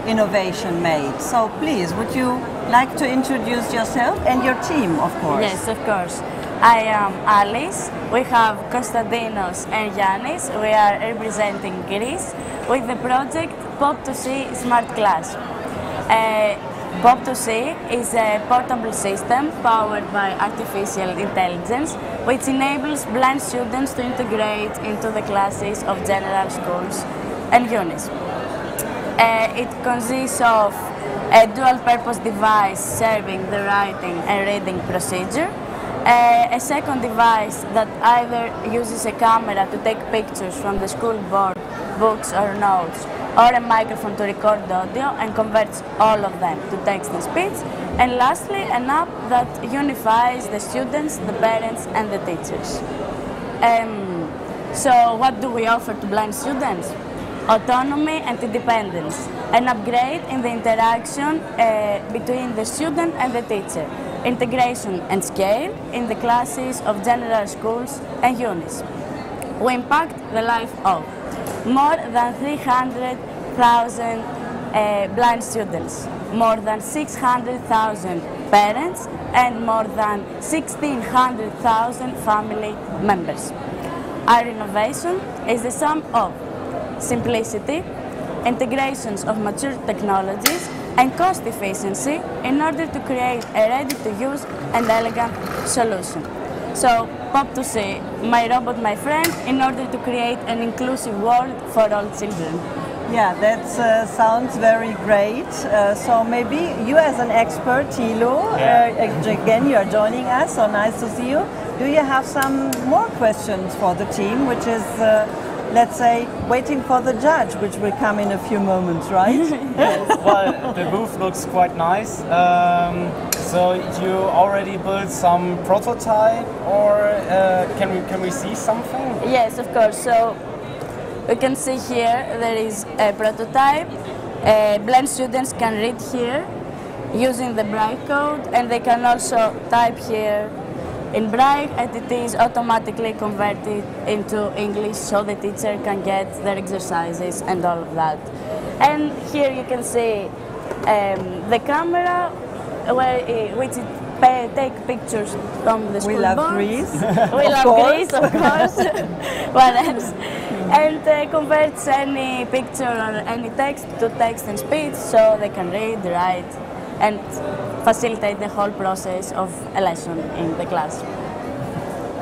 innovation made. So please, would you like to introduce yourself and your team, of course? Yes, of course. I am Alice. We have Konstantinos and Yannis. We are representing Greece with the project Pop2C Smart Class. Pop2C is a portable system powered by artificial intelligence which enables blind students to integrate into the classes of general schools and unis. It consists of a dual-purpose device serving the writing and reading procedure, a second device that either uses a camera to take pictures from the school board, books or notes, or a microphone to record the audio and converts all of them to text and speech, and lastly an app that unifies the students, the parents and the teachers. So what do we offer to blind students? Autonomy and independence, an upgrade in the interaction between the student and the teacher, integration and scale in the classes of general schools and unis. We impact the life of more than 300,000 blind students, more than 600,000 parents, and more than 1,600,000 family members. Our innovation is the sum of simplicity, integrations of mature technologies, and cost efficiency in order to create a ready-to-use and elegant solution. So, Pop2C, my robot, my friend, in order to create an inclusive world for all children. Yeah, that sounds very great. So maybe you as an expert, Thilo, again you are joining us, so nice to see you. Do you have some more questions for the team, which is, let's say, waiting for the judge, which will come in a few moments, right? Yes. Well, the booth looks quite nice. So you already built some prototype, or can we see something? Yes, of course. So you can see here there is a prototype. Blind students can read here using the Braille code, and they can also type here in Braille, and it is automatically converted into English so the teacher can get their exercises and all of that. And here you can see the camera which take pictures from the school We love boards. Greece. We love Greece, of course. What else? And converts any picture or any text to text and speech so they can read, write, and facilitate the whole process of a lesson in the class.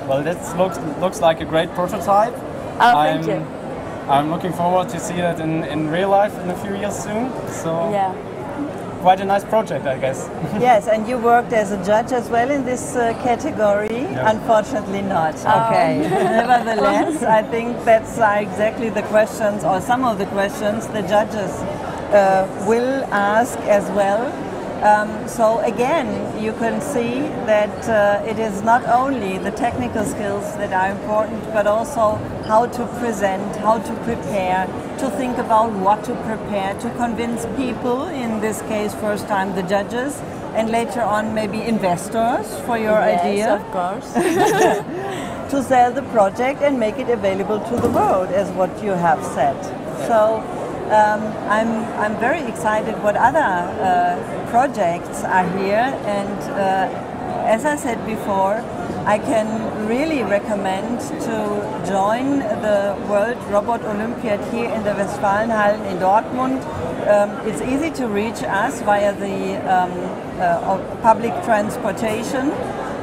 Well, this looks like a great prototype. Oh, thank you. I'm looking forward to see that in real life in a few years soon. So yeah. Quite a nice project, I guess. Yes, and you worked as a judge as well in this category. No. Unfortunately not. Okay. Nevertheless, I think that's exactly the questions, or some of the questions the judges will ask as well. So again, you can see that it is not only the technical skills that are important, but also how to present, how to prepare, to think about what to prepare, to convince people, in this case first time the judges, and later on maybe investors for your idea. Yes, of course. To sell the project and make it available to the world, as what you have said. So I'm very excited what other projects are here, and as I said before, I can really recommend to join the World Robot Olympiad here in the Westfalenhallen in Dortmund. It's easy to reach us via the public transportation,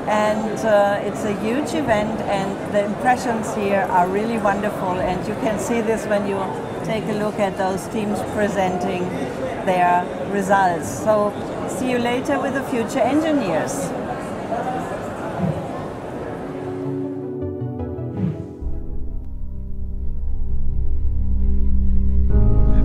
and it's a huge event, and the impressions here are really wonderful, and you can see this when you take a look at those teams presenting their results. So see you later with the future engineers.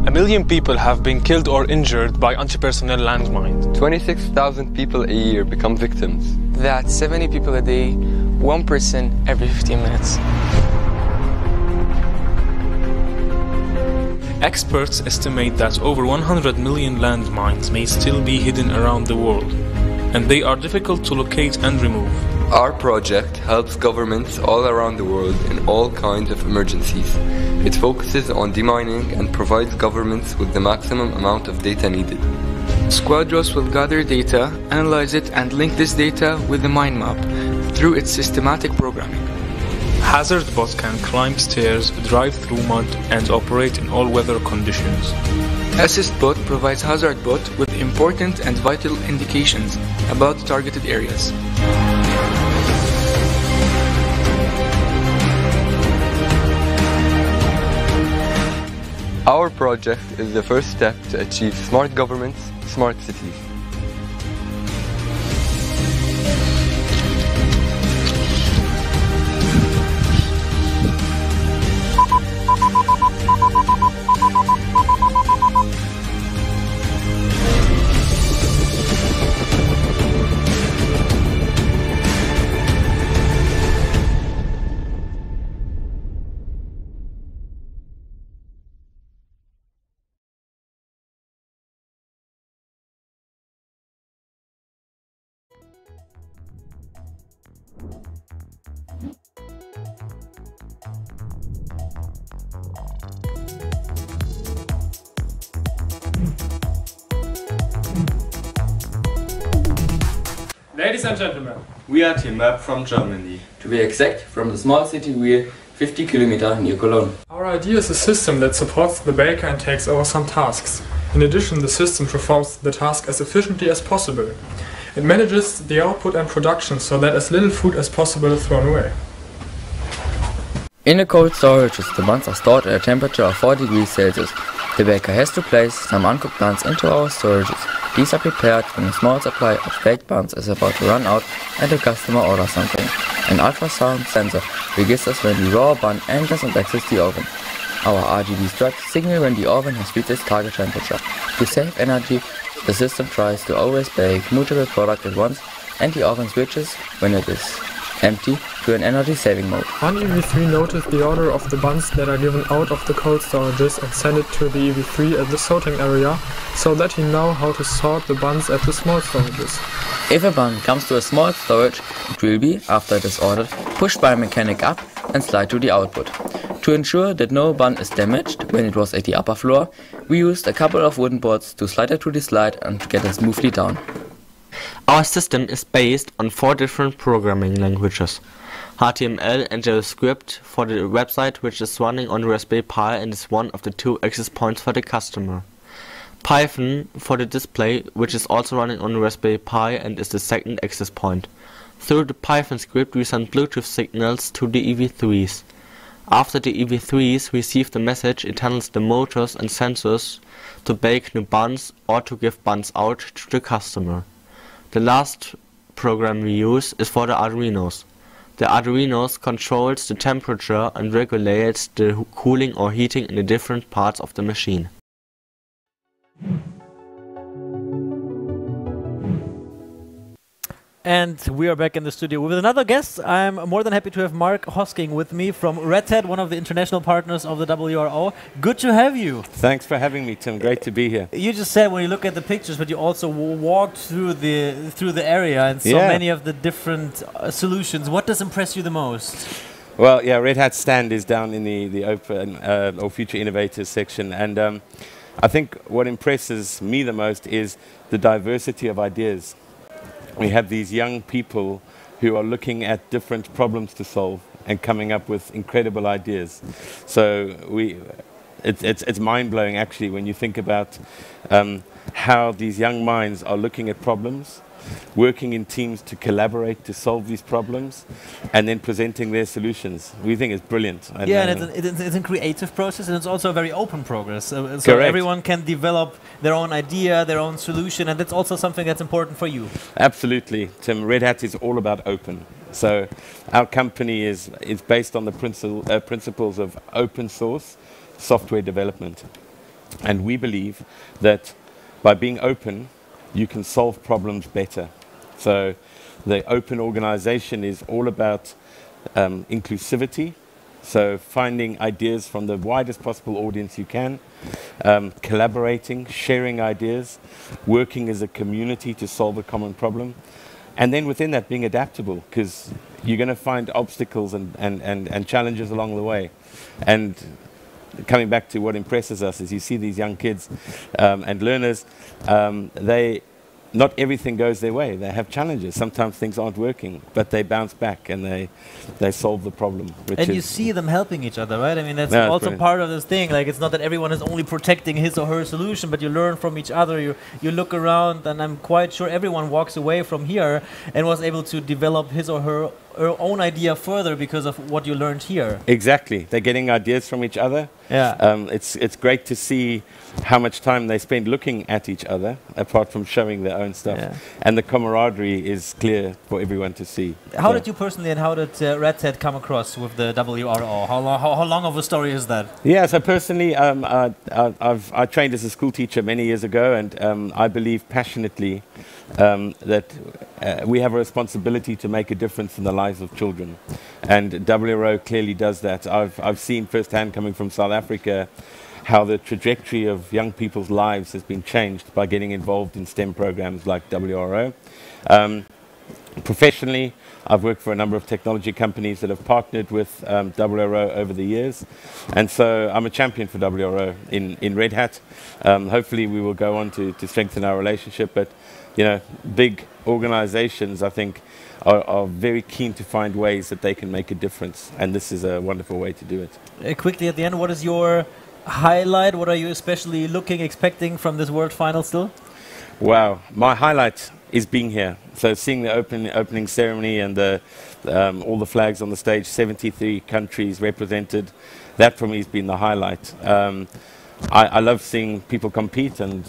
A million people have been killed or injured by anti-personnel landmines. 26,000 people a year become victims. That's 70 people a day, 1% every 15 minutes. Experts estimate that over 100 million landmines may still be hidden around the world, and they are difficult to locate and remove. Our project helps governments all around the world in all kinds of emergencies. It focuses on demining and provides governments with the maximum amount of data needed. Squadrons will gather data, analyze it, and link this data with the mine map through its systematic programming. Hazard bot can climb stairs, drive through mud, and operate in all weather conditions. Assist bot provides hazard bot with important and vital indications about targeted areas. Our project is the first step to achieve smart governments, smart cities. Ladies and gentlemen, we are Team Mehr from Germany. To be exact, from the small city Weir, 50 kilometers near Cologne. Our idea is a system that supports the baker and takes over some tasks. In addition, the system performs the task as efficiently as possible. It manages the output and production so that as little food as possible is thrown away. In a cold storage, the buns are stored at a temperature of 4 degrees Celsius. The baker has to place some uncooked buns into our storages. These are prepared when a small supply of baked buns is about to run out and the customer orders something. An ultrasound sensor registers when the raw bun enters and exits the oven. Our RGB stripes signal when the oven has reached its target temperature. To save energy, the system tries to always bake multiple products at once, and the oven switches, when it is empty, to an energy-saving mode. One EV3 noticed the order of the buns that are given out of the cold storages and sent it to the EV3 at the sorting area, so that he knows how to sort the buns at the small storages. If a bun comes to a small storage, it will be, after it is ordered, pushed by a mechanic up and slide to the output. To ensure that no bun is damaged when it was at the upper floor, we used a couple of wooden boards to slide it to the slide and get it smoothly down. Our system is based on 4 different programming languages. HTML and JavaScript for the website, which is running on Raspberry Pi and is one of the 2 access points for the customer. Python for the display, which is also running on Raspberry Pi and is the 2nd access point. Through the Python script we send Bluetooth signals to the EV3s. After the EV3s receive the message, it handles the motors and sensors to bake new buns or to give buns out to the customer. The last program we use is for the Arduinos. The Arduinos controls the temperature and regulates the cooling or heating in the different parts of the machine. And we are back in the studio with another guest. I'm more than happy to have Mark Hosking with me from Red Hat, one of the international partners of the WRO. Good to have you. Thanks for having me, Tim. Great to be here. You just said when you look at the pictures, but you also walked through the area and saw many of the different solutions. What does impress you the most? Well, yeah, Red Hat's stand is down in the open or future innovators section, and I think what impresses me the most is the diversity of ideas. We have these young people who are looking at different problems to solve and coming up with incredible ideas. So it's mind-blowing actually when you think about how these young minds are looking at problems, working in teams to collaborate to solve these problems, and then presenting their solutions. We think it's brilliant. And yeah, and it's a creative process, and it's also a very open progress. So Correct. Everyone can develop their own idea, their own solution, and that's also something that's important for you. Absolutely, Tim. Red Hat is all about open. So our company is based on the principles of open source software development. And we believe that by being open, you can solve problems better. So the open organization is all about inclusivity So finding ideas from the widest possible audience you can, collaborating, sharing ideas, working as a community to solve a common problem, and then within that being adaptable, because you're going to find obstacles and challenges along the way. And coming back to what impresses us is you see these young kids and learners, not everything goes their way. They have challenges. Sometimes things aren't working, but they bounce back and they solve the problem. And you see them helping each other, right? I mean, that's also brilliant. part of this thing. Like, it's not that everyone is only protecting his or her solution, but you learn from each other. You look around, and I'm quite sure everyone walks away from here and was able to develop his or her own idea further because of what you learned here. Exactly. They're getting ideas from each other. Yeah. It's great to see how much time they spend looking at each other, apart from showing their own stuff. Yeah. And the camaraderie is clear for everyone to see. How did you personally and how did Red Hat come across with the WRO? How long of a story is that? Yeah, so personally, I trained as a school teacher many years ago, and I believe passionately that we have a responsibility to make a difference in the lives of children. And WRO clearly does that. I've seen firsthand, coming from South Africa, how the trajectory of young people's lives has been changed by getting involved in STEM programs like WRO. Professionally, I've worked for a number of technology companies that have partnered with WRO over the years, and so I'm a champion for WRO in Red Hat. Hopefully we will go on to strengthen our relationship, but you know, big organizations, I think, are very keen to find ways that they can make a difference, and this is a wonderful way to do it. Quickly at the end, what is your highlight? What are you especially expecting from this World Final still? Wow, my highlight is being here. So seeing the opening ceremony and all the flags on the stage, 73 countries represented, that for me has been the highlight. I love seeing people compete, and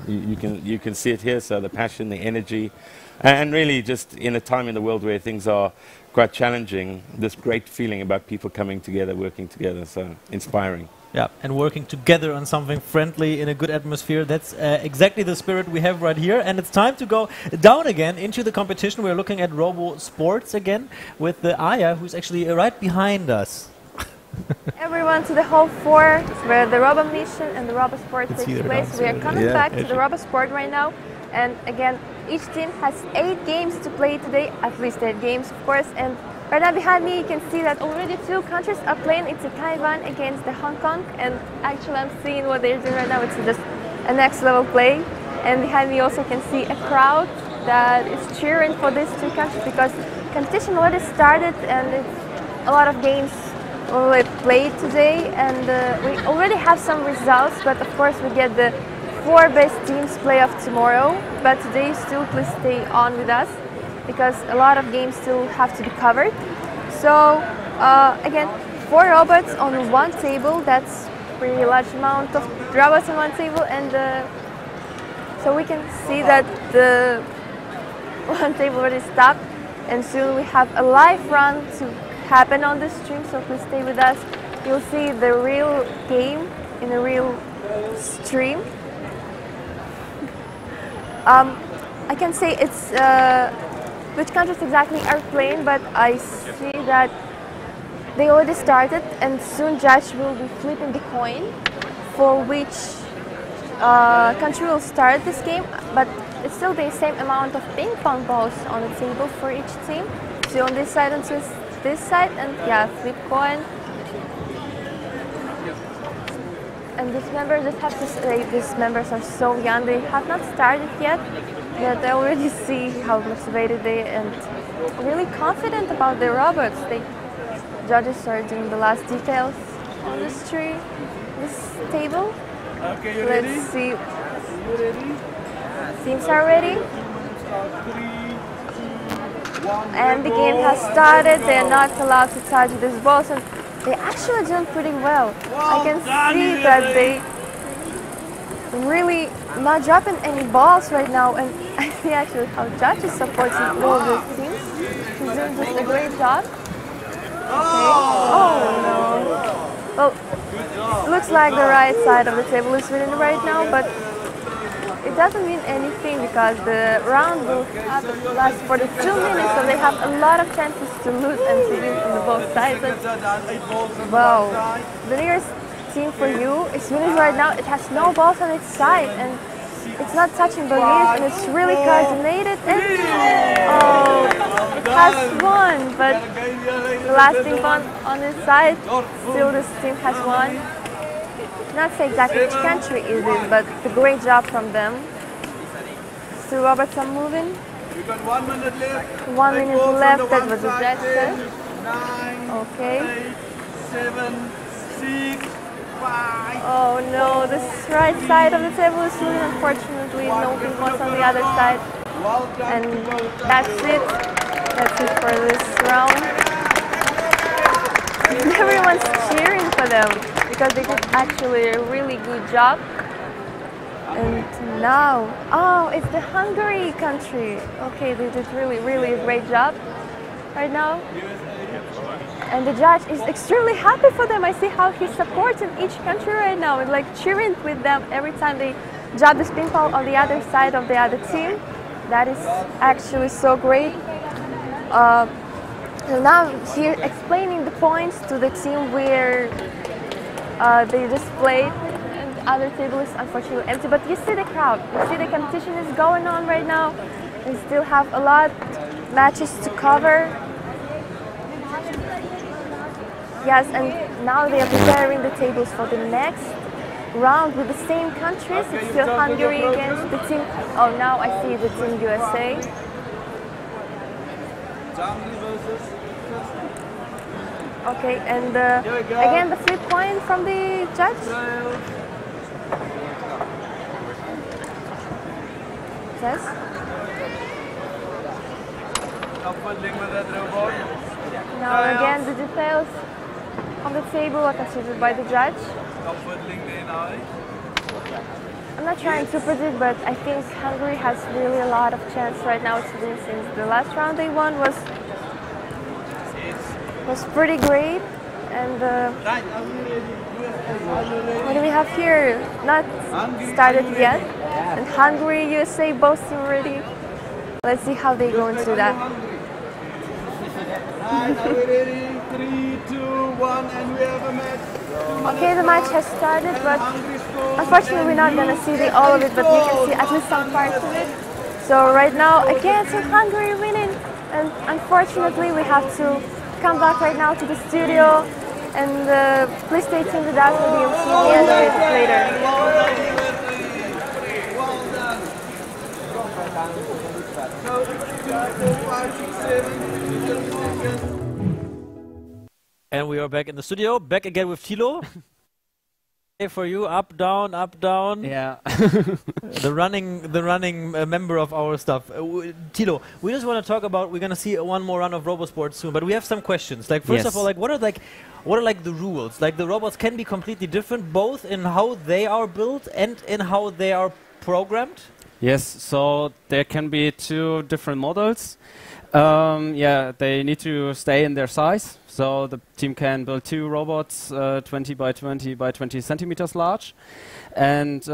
you can see it here, so the passion, the energy, and really just in a time in the world where things are quite challenging, this great feeling about people coming together, working together, so inspiring. Yeah, and working together on something friendly in a good atmosphere. That's exactly the spirit we have right here. And it's time to go down again into the competition. We're looking at Robo Sports again with the Aya, who's actually right behind us. Everyone to the Hall 4, where the Robo Mission and the Robo Sport takes place. We are coming back to the Robo Sport right now. And again, each team has 8 games to play today, at least 8 games, of course. And right now behind me you can see that already 2 countries are playing. It's a Taiwan against the Hong Kong, and actually I'm seeing what they're doing right now. It's just a next level play. And behind me also can see a crowd that is cheering for these 2 countries, because competition already started and it's a lot of games already played today, and we already have some results, but of course we get the 4 best teams playoff tomorrow. But today still please stay on with us, because a lot of games still have to be covered. So again, 4 robots on 1 table. That's a pretty large amount of robots on 1 table, and so we can see that the 1 table already stopped, and soon we have a live run to happen on the stream. So please stay with us. You'll see the real game in a real stream. I can say it's which countries exactly are playing, but I see that they already started, and soon judge will be flipping the coin for which country will start this game. But it's still the same amount of ping pong balls on the table for each team. So on this side and this side, and yeah, flip coin. And these members, just have to say, these members are so young. They have not started yet, but I already see how motivated they are and really confident about their robots. The judges are doing the last details on this tree, this table. Okay, you Let's ready? see. You ready? Teams are ready. 3, 2, 1. And the game has started. They are not allowed to touch these balls, and they actually doing pretty well. I can see that they really not dropping any balls right now, and I see actually how judges supporting all these teams. He's doing just a great job. Okay. Oh no. Well, looks like the right side of the table is winning right now, but it doesn't mean anything because the round will last for the 2 minutes, so they have a lot of chances to lose and to win on both sides. Wow, the nearest team for you is winning right now. It has no balls on its side and it's not touching the leaves, and it's really coordinated. And oh, it has won, but the last team on its side, still this team has won. Not say exactly which country is it, but a great job from them. Still robots are moving. 1 minute left, that was the judge said. Okay. 7, 6, 5. Oh no, this right side of the table is moving, unfortunately. No what's on the other side. And that's it. That's it for this round. Everyone's cheering for them because they did actually a really good job. And now, oh, it's the Hungary country. Okay, they did really a great job right now. And the judge is extremely happy for them. I see how he's supporting each country right now and like cheering with them every time they drop the spin ball on the other side of the other team. That is actually so great. So now here explaining the points to the team where they just played, and the other table is unfortunately empty. But you see the crowd, you see the competition is going on right now. They still have a lot of matches to cover. Yes, and now they are preparing the tables for the next round with the same countries. It's still Hungary against the team. Oh, now I see the team USA. Okay, and again the flip coin from the judge. Yes. Now again the details on the table are considered by the judge. I'm not trying to predict, but I think Hungary has really a lot of chance right now to win, since the last round they won was pretty great. And what do we have here? Not started yet. And Hungary, USA both seem ready. Let's see how they go into that. Okay, the match has started, but unfortunately we're not going to see all of it, but we can see at least some parts of it. So right now, again, so Hungary winning, and unfortunately we have to come back right now to the studio, and please stay tuned to that video. See the end of it later. And we are back in the studio, back again with Thilo. For you, up, down, up, down. Yeah. the running member of our stuff. Thilo, we just want to talk about, we're going to see one more run of RoboSport soon, but we have some questions. Like, first of all, like, what are the rules? Like, the robots can be completely different, both in how they are built and in how they are programmed? Yes, so there can be two different models. Yeah, they need to stay in their size. So the team can build two robots, 20 by 20 by 20 centimeters large. And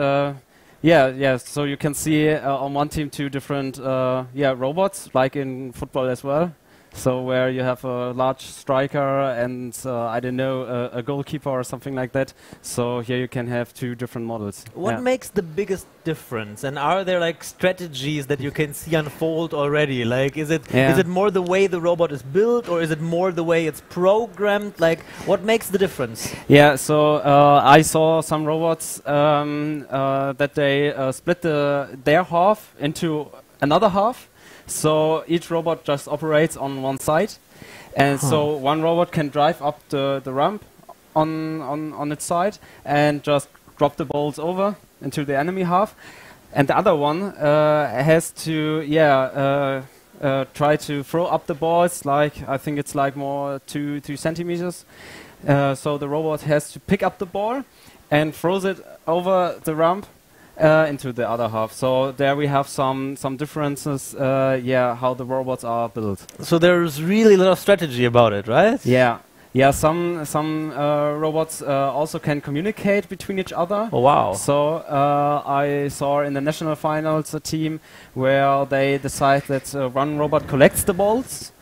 yeah, so you can see on one team two different robots, like in football as well. So where you have a large striker and, I don't know, a goalkeeper or something like that. So here you can have two different models. What makes the biggest difference? And are there like strategies that you can see unfold already? Like, is it more the way the robot is built, or is it more the way it's programmed? Like, what makes the difference? Yeah, so I saw some robots that they split their half into another half. So each robot just operates on one side, and so one robot can drive up the ramp on its side and just drop the balls over into the enemy half, and the other one has to try to throw up the balls, like I think it's like more 2 centimeters. So the robot has to pick up the ball and throws it over the ramp into the other half. So there we have some differences, how the robots are built. So there's really a lot of strategy about it, right? Yeah, Yeah, some robots also can communicate between each other. Oh, wow. So I saw in the national finals a team where they decide that one robot collects the balls,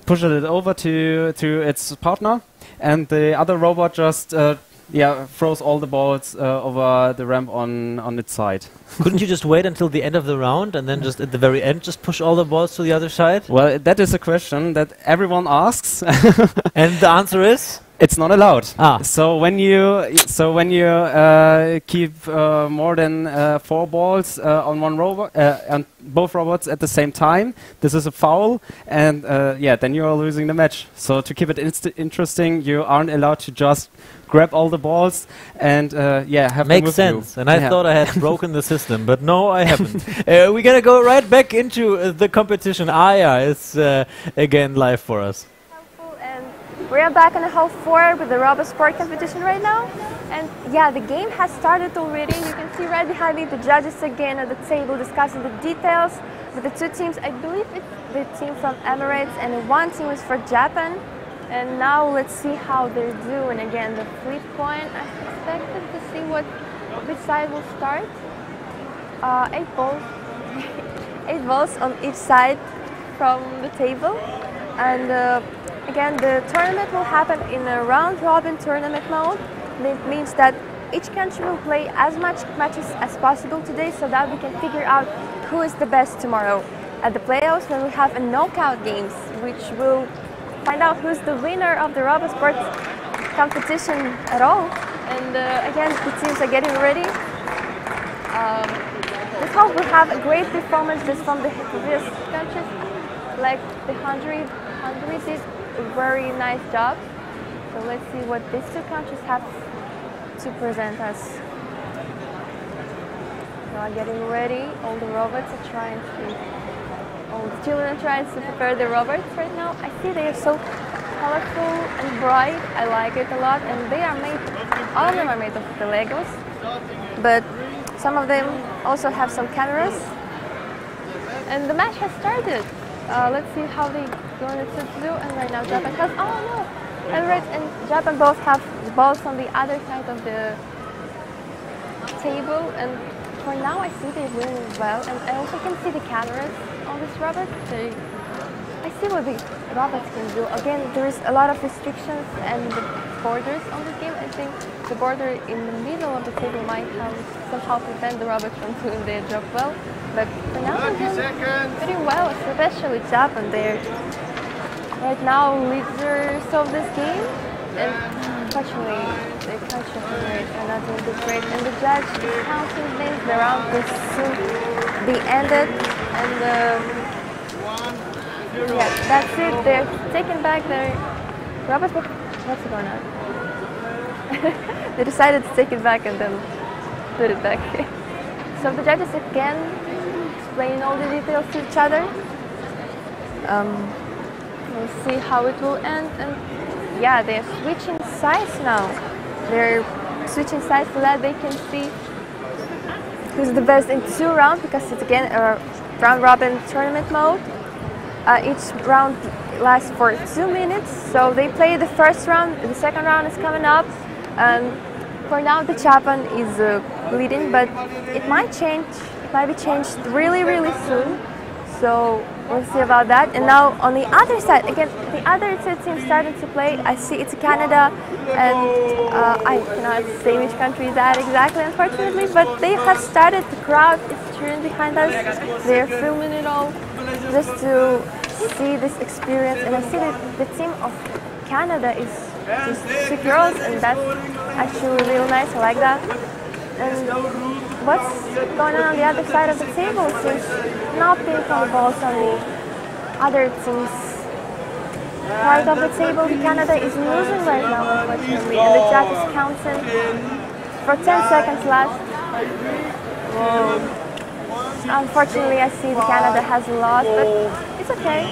pushes it over to its partner, and the other robot just throws all the balls over the ramp on its side. Couldn't you just wait until the end of the round and then just at the very end just push all the balls to the other side? Well, that is a question that everyone asks. And the answer is? It's not allowed. Ah. So when you keep more than 4 balls on one robot, on both robots at the same time, this is a foul, and then you are losing the match. So to keep it interesting, you aren't allowed to just grab all the balls and have them Makes with sense. you. And I thought I had broken the system, but no, I haven't. We're gonna go right back into the competition. Aya is again live for us. We are back on the hall 4 with the Robot Sport competition right now. And yeah, the game has started already. You can see right behind me the judges again at the table discussing the details with the 2 teams. I believe it's the team from Emirates and 1 team is for Japan. And now let's see how they're doing. Again, the flip coin, I expected to see which side will start. 8 balls. 8 balls on each side from the table. And again, the tournament will happen in a round-robin tournament mode. It means that each country will play as much matches as possible today so that we can figure out who is the best tomorrow. At the playoffs, when we have a knockout games, which will find out who's the winner of the Robot Sport competition at all. And again, the teams are getting ready. We hope we'll have a great performance just from the previous countries, like the Hungary did a very nice job. So let's see what these 2 countries have to present us. They are getting ready. All the robots are trying to, all the children are trying to prepare the robots right now. I see they are so colorful and bright. I like it a lot. And they are made, all of them are made of the Legos. But some of them also have some cameras. And the match has started. Let's see how they going to do. And right now Japan has, oh no, Emirates and Japan both have the balls on the other side of the table. And for now I see they're doing well. And I also can see the cameras on this robot. I see what the robots can do. Again, there is a lot of restrictions and the borders on this game. I think the border in the middle of the table might have somehow prevent the robots from doing their job well. But for now, they're doing pretty well, especially Japan. They're right now leaders of this game, and unfortunately, the country are not doing this great. And the judge is counting things. The round will soon be ended, and yeah, that's it. They're taking back their robots. What's going on? They decided to take it back and then put it back. So the judges again explain all the details to each other. We'll see how it will end. And yeah, they're switching sides now. They're switching sides so that they can see who's the best in 2 rounds, because it's again a round-robin tournament mode. Each round lasts for 2 minutes. So they play the first round. The second round is coming up. For now, the Japan is leading, but it might change. It might be changed really, really soon. So we'll see about that. And now on the other side, again, the other 2 teams starting to play. I see it's Canada, and I cannot say which country is that exactly, unfortunately, but they have started. The crowd is cheering behind us. They're filming it all just to see this experience. And I see that the team of Canada is just 2 girls, and that's actually really nice. I like that. And what's going on the other side of the table? Since not ping pong balls on the other team's part of the table, Canada is losing right now, unfortunately, and the judge is counting for 10 seconds left. Whoa. Unfortunately, I see the Canada has lost, but it's okay.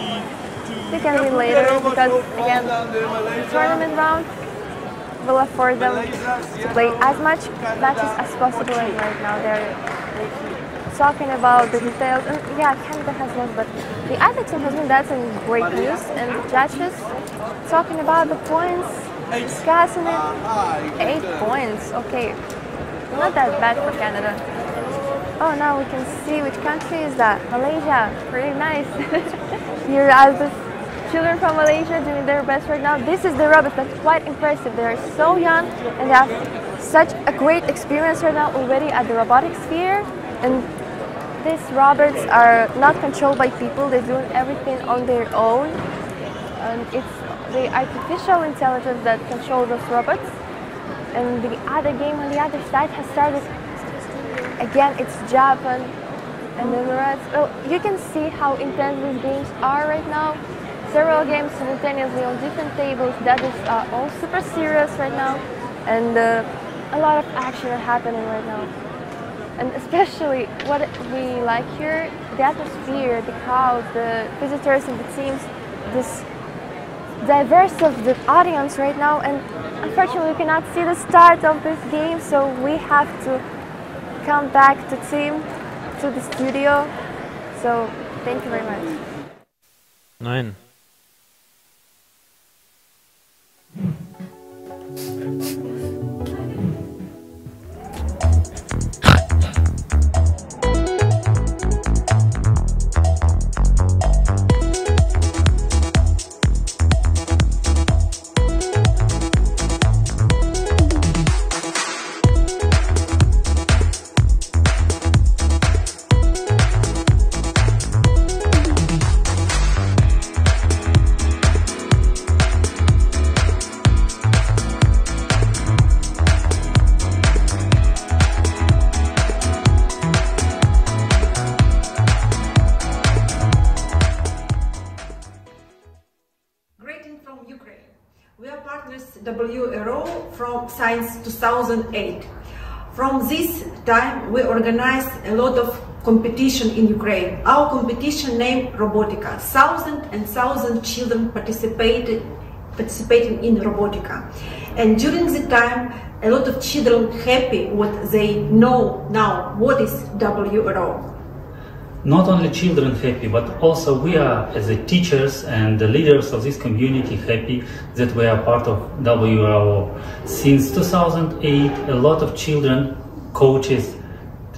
They can win later because, again, the tournament round will afford them to play as much matches as possible, and right now they're talking about the details, and yeah, Canada has lost, but the other team has been dancing great news, and the judges talking about the points, discussing it. 8 points, okay, not that bad for Canada. Oh, now we can see which country is that. Malaysia, pretty nice. Here are the children from Malaysia doing their best right now. This is the robots, that's quite impressive. They are so young and they have such a great experience right now already at the robotics sphere. And these robots are not controlled by people, they're doing everything on their own. And it's the artificial intelligence that controls those robots. And the other game on the other side has started. Again, it's Japan and the Emirates. Well, you can see how intense these games are right now. Several games simultaneously on different tables. That is all super serious right now. And a lot of action is happening right now. And especially what we like here, the atmosphere, the crowd, the visitors and the teams, this diverse of the audience right now. And unfortunately we cannot see the start of this game, so we have to come back to the studio. So thank you very much. Nein. WRO from since 2008. From this time we organized a lot of competition in Ukraine. Our competition named Robotica. Thousands and thousands children participating in Robotica. And during the time a lot of children happy what they know now what is WRO. Not only children happy, but also we are, as the teachers and the leaders of this community, happy that we are part of WRO. Since 2008, a lot of children, coaches,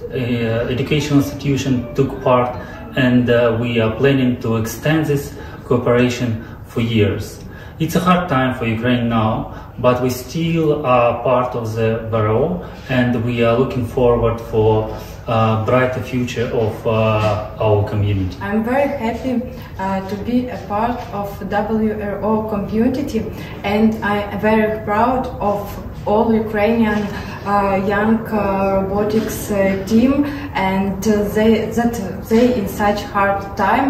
educational institutions took part, and we are planning to extend this cooperation for years. It's a hard time for Ukraine now, but we still are part of the WRO, and we are looking forward for brighter future of our community. I'm very happy to be a part of WRO community, and I am very proud of all Ukrainian young robotics team, and they in such hard time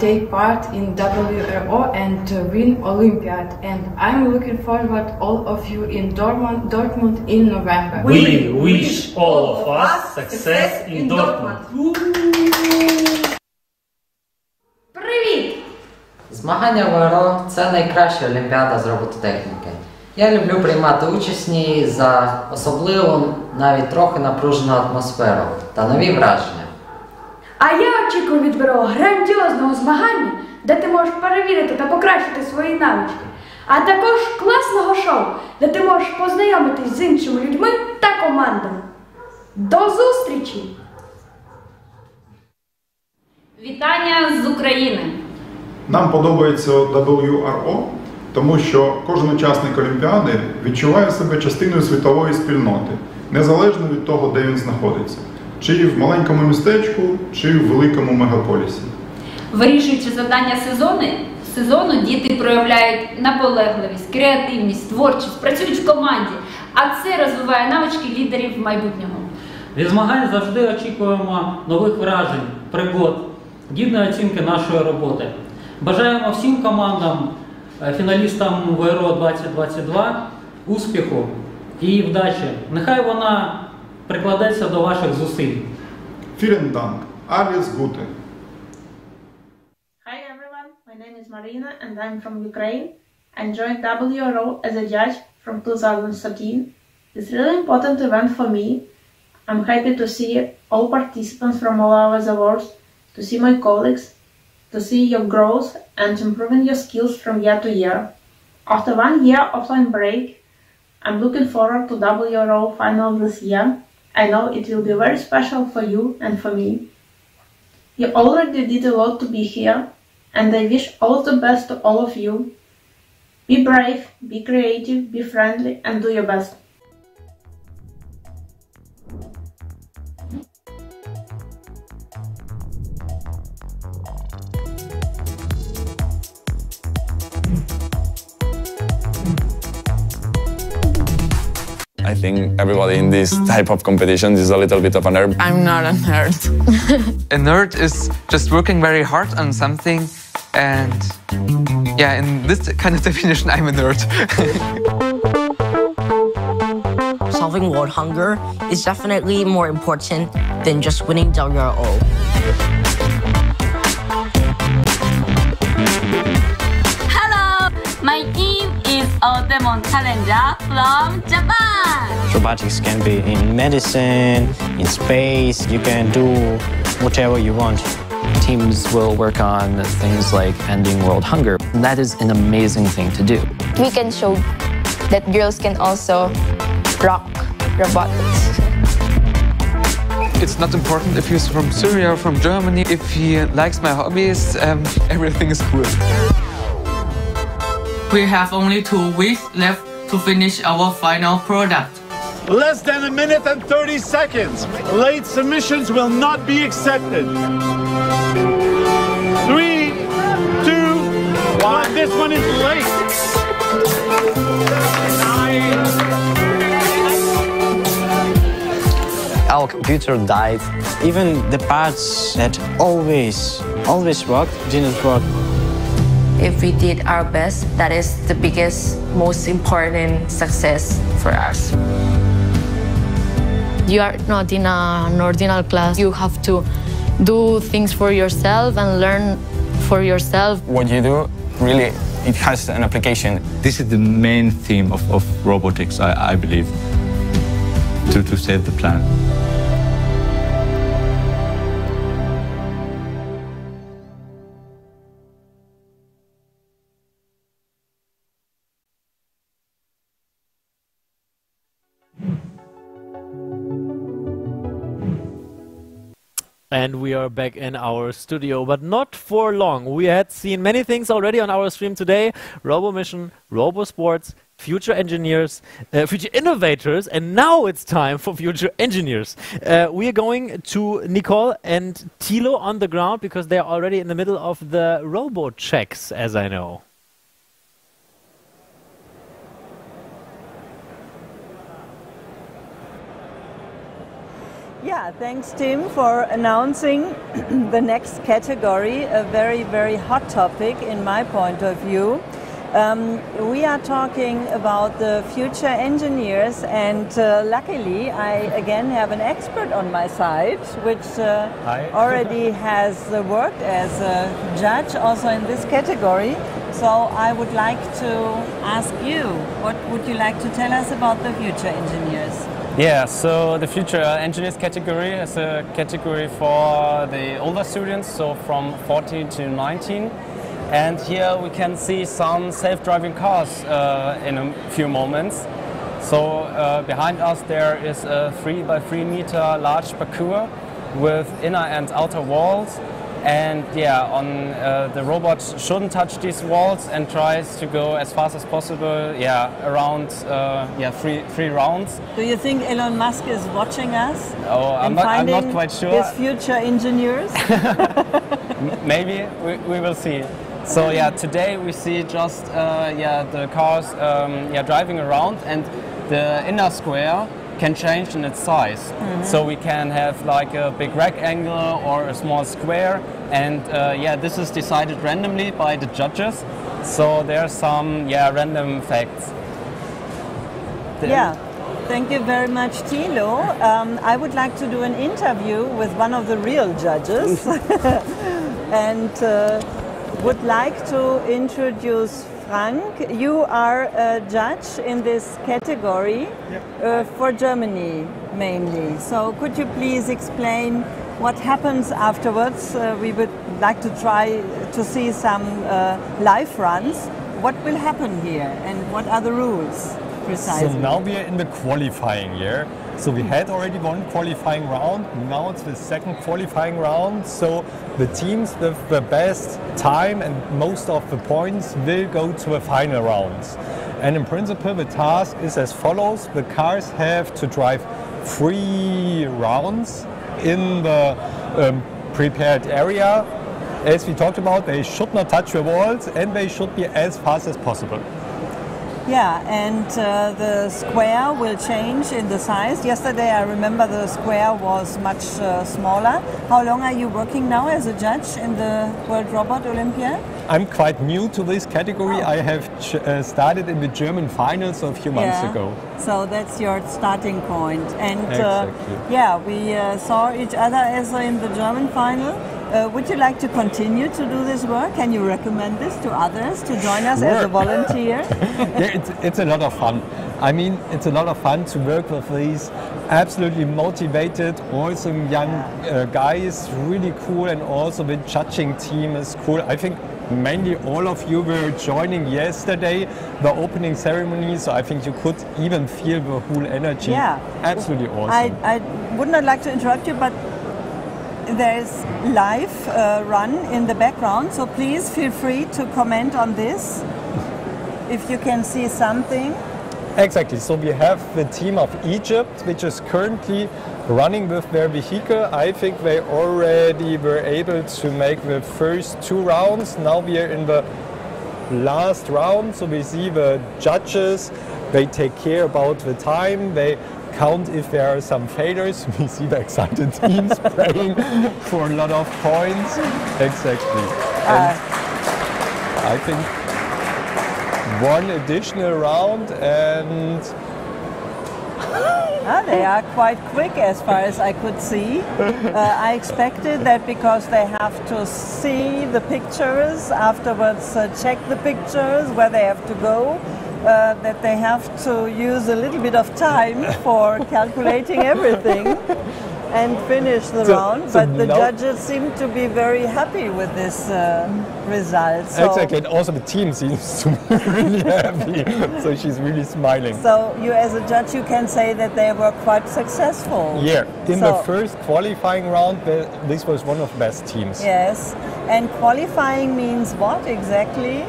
take part in WRO and win Olympiad. And I'm looking forward all of you in Dortmund in November. We wish all of us success in Dortmund. Привіт! Змагання ВРО – це найкраща олімпіада з робототехніки. Я люблю приймати участь в ній за особливу, навіть трохи напружену атмосферу та нові враження. А я очікую від ВРО грандіозного змагання, де ти можеш перевірити та покращити свої навички, а також класного шоу, де ти можеш познайомитись з іншими людьми та командами. До зустрічі! Вітання з України! Нам подобається WRO, тому що кожен учасник Олімпіади відчуває себе частиною світової спільноти, незалежно від того, де він знаходиться. Чи в маленькому містечку, чи в великому мегаполісі. Вирішуючи завдання сезону, діти проявляють наполегливість, креативність, творчість, працюють в команді, а це розвиває навички лідерів майбутнього. Від змагань завжди очікуємо нових вражень, пригод, гідної оцінки нашої роботи. Бажаємо всім командам, фіналістам ВРО 2022 успіху і вдачі. Нехай вона прикладеться до ваших зусиль. Vielen Dank. Alles Gute. Hi everyone, my name is Marina and I'm from Ukraine. I joined WRO as a judge from 2013. It's a really important event for me. I'm happy to see all participants from all over the world, to see my colleagues, to see your growth and improving your skills from year to year. After 1 year offline break, I'm looking forward to WRO Final this year. I know it will be very special for you and for me. You already did a lot to be here, and I wish all the best to all of you. Be brave, be creative, be friendly, and do your best. I think everybody in this type of competition is a little bit of a nerd. I'm not a nerd. A nerd is just working very hard on something, and yeah, in this kind of definition, I'm a nerd. Solving world hunger is definitely more important than just winning WRO. Hello, my team is a Demon Challenger from Japan. Robotics can be in medicine, in space, you can do whatever you want. Teams will work on things like ending world hunger. That is an amazing thing to do. We can show that girls can also rock robotics. It's not important if he's from Syria or from Germany. If he likes my hobbies, everything is cool. We have only 2 weeks left to finish our final product. Less than 1 minute and 30 seconds. Late submissions will not be accepted. 3, 2, 1. This one is late. 9. Our computer died. Even the parts that always worked didn't work. If we did our best, that is the biggest, most important success for us. You are not in an ordinary class. You have to do things for yourself and learn for yourself. What you do, really, it has an application. This is the main theme of robotics, I believe, to set the plan. And we are back in our studio, but not for long. We had seen many things already on our stream today. Robo Mission, Robo Sports, future engineers, future innovators, and now it's time for future engineers. We are going to Nicole and Thilo on the ground because they're already in the middle of the robo checks, as I know. Yeah, thanks Tim for announcing the next category, a very, very hot topic in my point of view. We are talking about the future engineers, and luckily I again have an expert on my side, which already has worked as a judge also in this category. So I would like to ask you, what would you like to tell us about the future engineers? Yeah, so the future engineers category is a category for the older students, so from 14 to 19. And here we can see some self-driving cars in a few moments. So behind us there is a 3 by 3 meter large parkour with inner and outer walls. And yeah, the robot shouldn't touch these walls and tries to go as fast as possible, around three rounds. Do you think Elon Musk is watching us? Oh, I'm not quite sure. His future engineers? Maybe, we will see. So yeah, today we see just the cars driving around, and the inner square can change in its size. Mm-hmm. So we can have like a big rectangle or a small square, and this is decided randomly by the judges. So there are some random facts. Thank you very much, Thilo. I would like to do an interview with one of the real judges and would like to introduce Frank, you are a judge in this category for Germany mainly. So could you please explain what happens afterwards? We would like to try to see some live runs. What will happen here and what are the rules precisely? So now we are in the qualifying year. So we had already one qualifying round, now it's the second qualifying round. So the teams with the best time and most of the points will go to the final rounds. And in principle the task is as follows. The cars have to drive 3 rounds in the prepared area. As we talked about, they should not touch the walls and they should be as fast as possible. Yeah, and the square will change in the size. Yesterday I remember the square was much smaller. How long are you working now as a judge in the World Robot Olympiad? I'm quite new to this category. I have started in the German finals a few months ago. So that's your starting point. And exactly. yeah, we saw each other as in the German final. Would you like to continue to do this work? Can you recommend this to others to join us as a volunteer? Yeah, it's a lot of fun. I mean, it's a lot of fun to work with these absolutely motivated, awesome young guys, really cool, and also the judging team is cool. I think mainly all of you were joining yesterday, the opening ceremony, so I think you could even feel the whole energy. Yeah. Absolutely awesome. I would not like to interrupt you, but there's live run in the background, so please feel free to comment on this if you can see something. Exactly, so we have the team of Egypt, which is currently running with their vehicle. I think they already were able to make the first 2 rounds. Now we are in the last round, so we see the judges, they take care about the time, they count if there are some failures. We see the excited teams praying for a lot of points. Exactly. And I think one additional round and they are quite quick as far as I could see. I expected that because they have to see the pictures, afterwards check the pictures, where they have to go, that they have to use a little bit of time for calculating everything and finish the round. But the judges seem to be very happy with this result. So exactly, and also the team seems to be really happy, so she's really smiling. So you as a judge, you can say that they were quite successful. Yeah, in the first qualifying round, this was one of the best teams. Yes, and qualifying means what exactly?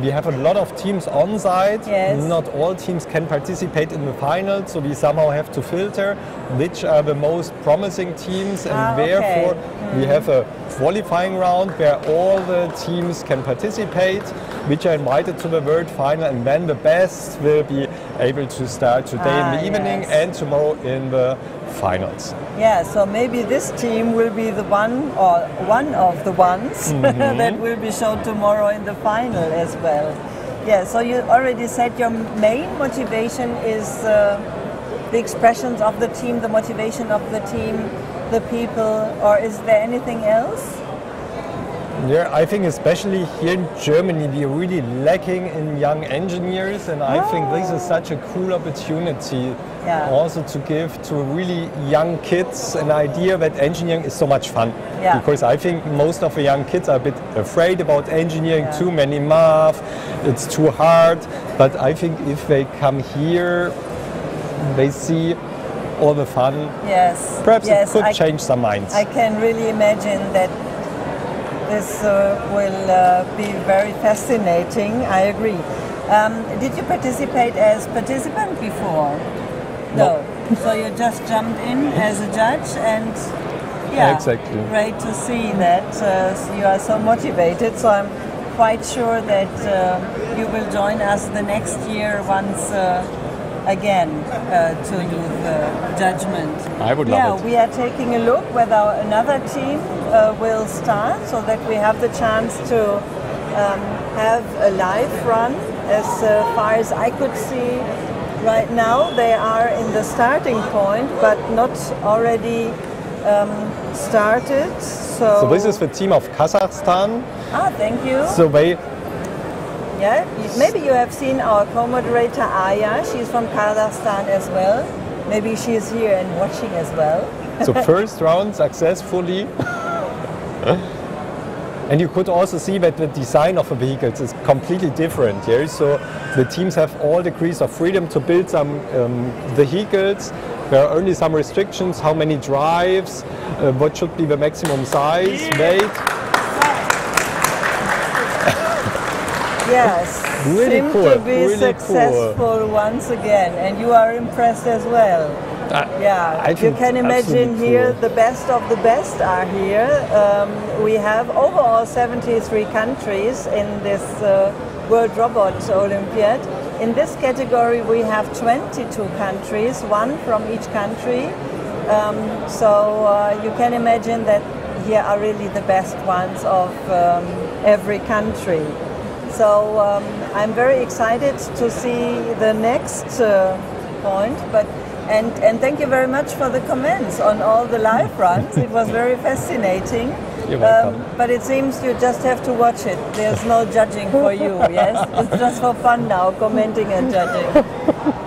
We have a lot of teams on site. Yes. Not all teams can participate in the final, so we somehow have to filter which are the most promising teams, and therefore we have a qualifying round where all the teams can participate, which are invited to the world final, and then the best will be able to start today in the evening and tomorrow in the finals. Yeah, so maybe this team will be the one or one of the ones that will be shown tomorrow in the final as well. Yeah, so you already said your main motivation is the expressions of the team, the motivation of the team, the people, or is there anything else? Yeah, I think especially here in Germany we are really lacking in young engineers, and I think this is such a cool opportunity also to give to really young kids an idea that engineering is so much fun. Yeah. Because I think most of the young kids are a bit afraid about engineering, too many math, it's too hard, but I think if they come here, they see all the fun. Yes. Perhaps it could change some minds. I can really imagine that this will be very fascinating. I agree. Did you participate as participant before? No. So you just jumped in as a judge, and exactly. Great to see that you are so motivated. So I'm quite sure that you will join us the next year once again to do the judgment. I would love it. We are taking a look whether another team will start, so that we have the chance to have a live run. As far as I could see right now, they are in the starting point, but not already started. So this is the team of Kazakhstan. Thank you. So Yeah, maybe you have seen our co-moderator Aya. She's from Kazakhstan as well. Maybe she's here and watching as well. So first round successfully. And you could also see that the design of the vehicles is completely different here. So the teams have all degrees of freedom to build some vehicles. There are only some restrictions, how many drives, what should be the maximum size, weight. Yes, really seem cool, to be really successful cool. once again, and you are impressed as well. Yeah, you can imagine here the best of the best are here. We have overall 73 countries in this World Robot Olympiad. In this category we have 22 countries, one from each country. So you can imagine that here are really the best ones of every country. So I'm very excited to see the next point. And thank you very much for the comments on all the live runs. It was very fascinating. You're welcome. But it seems you just have to watch it. There's no judging for you, yes? It's just for fun now, commenting and judging.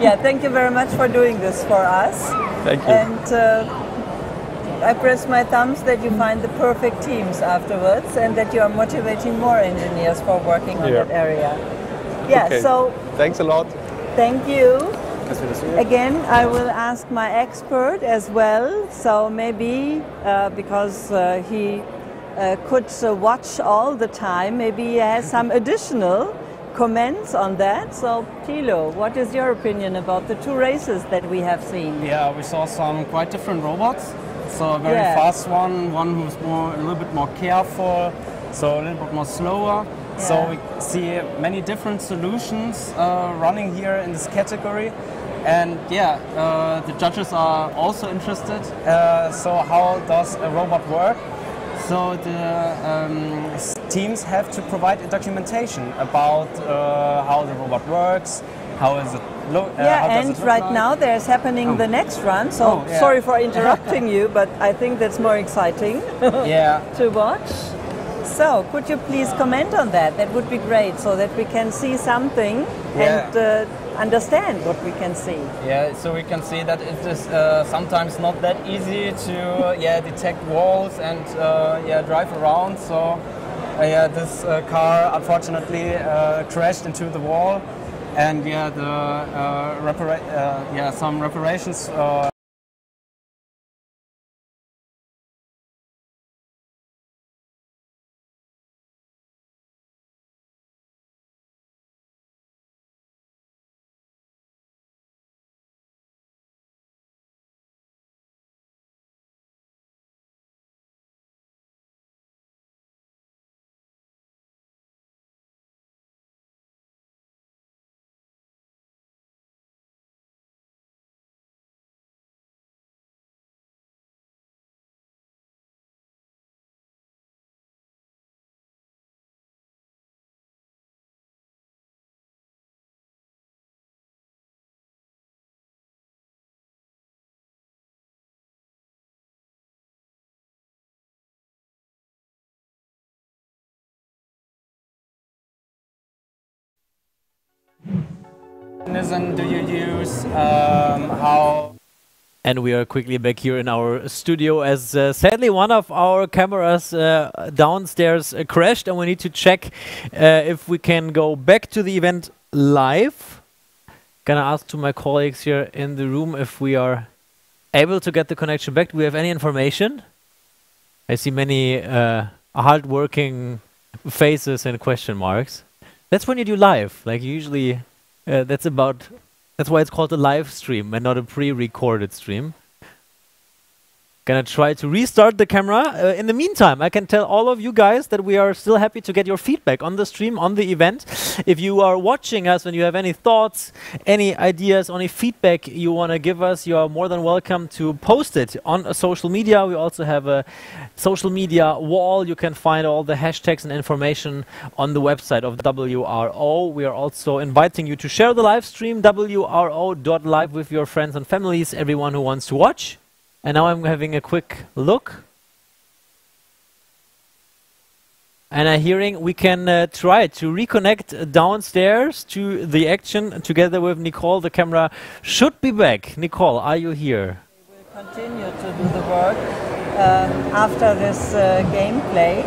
Yeah, thank you very much for doing this for us. Thank you. And I press my thumbs that you find the perfect teams afterwards and that you are motivating more engineers for working on that area. Yeah, okay. so thanks a lot. Thank you. Again, I will ask my expert as well. So maybe because he could watch all the time, maybe he has some additional comments on that. So Thilo, what is your opinion about the two races that we have seen? Yeah, we saw some quite different robots. So a very fast one who's a little bit more careful, so a little bit more slower. Yeah. So we see many different solutions running here in this category. And yeah, the judges are also interested. So how does a robot work? So the teams have to provide a documentation about how the robot works, how is it look. And right now there's happening the next run. So sorry for interrupting you, but I think that's more exciting to watch. So could you please comment on that? That would be great, so that we can see something and understand what we can see. Yeah, so we can see that it is sometimes not that easy to detect walls and drive around. So this car unfortunately crashed into the wall, and some reparations. Do you use how? And we are quickly back here in our studio as sadly one of our cameras downstairs crashed, and we need to check if we can go back to the event live. Gonna ask to my colleagues here in the room if we are able to get the connection back. Do we have any information? I see many hard-working faces and question marks. That's when you do live, like usually. That's why it's called a live stream and not a pre-recorded stream. Gonna try to restart the camera. In the meantime, I can tell all of you guys that we are still happy to get your feedback on the stream, on the event. If you are watching us and you have any thoughts, any ideas, any feedback you want to give us, you are more than welcome to post it on social media. We also have a social media wall. You can find all the hashtags and information on the website of WRO. We are also inviting you to share the live stream, WRO.live, with your friends and families, everyone who wants to watch. And now I'm having a quick look. And I'm hearing we can try to reconnect downstairs to the action together with Nicole. The camera should be back. Nicole, are you here? We will continue to do the work after this gameplay.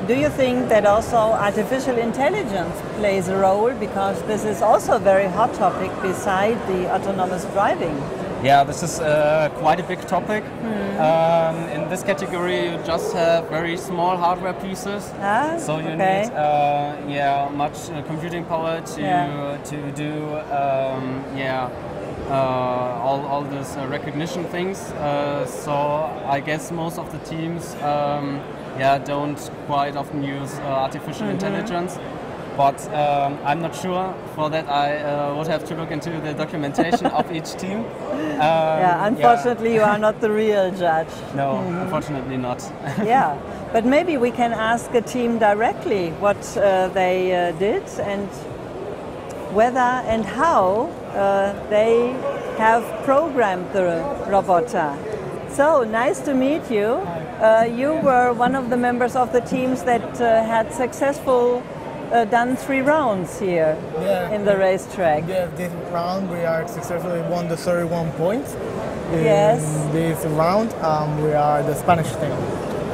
Do you think that also artificial intelligence plays a role, because this is also a very hot topic beside the autonomous driving? Yeah, this is quite a big topic. In this category, you just have very small hardware pieces, so you need much computing power to do all these recognition things. So I guess most of the teams don't quite often use artificial intelligence. But I'm not sure. For that, I would have to look into the documentation of each team. Unfortunately, you are not the real judge. No, unfortunately not. Yeah, but maybe we can ask a team directly what they did and whether and how they have programmed the roboter. So, nice to meet you. You were one of the members of the teams that had successful done 3 rounds here in the racetrack. Yeah, this round we are successfully won the 31 points. Yes. In this round, we are the Spanish team.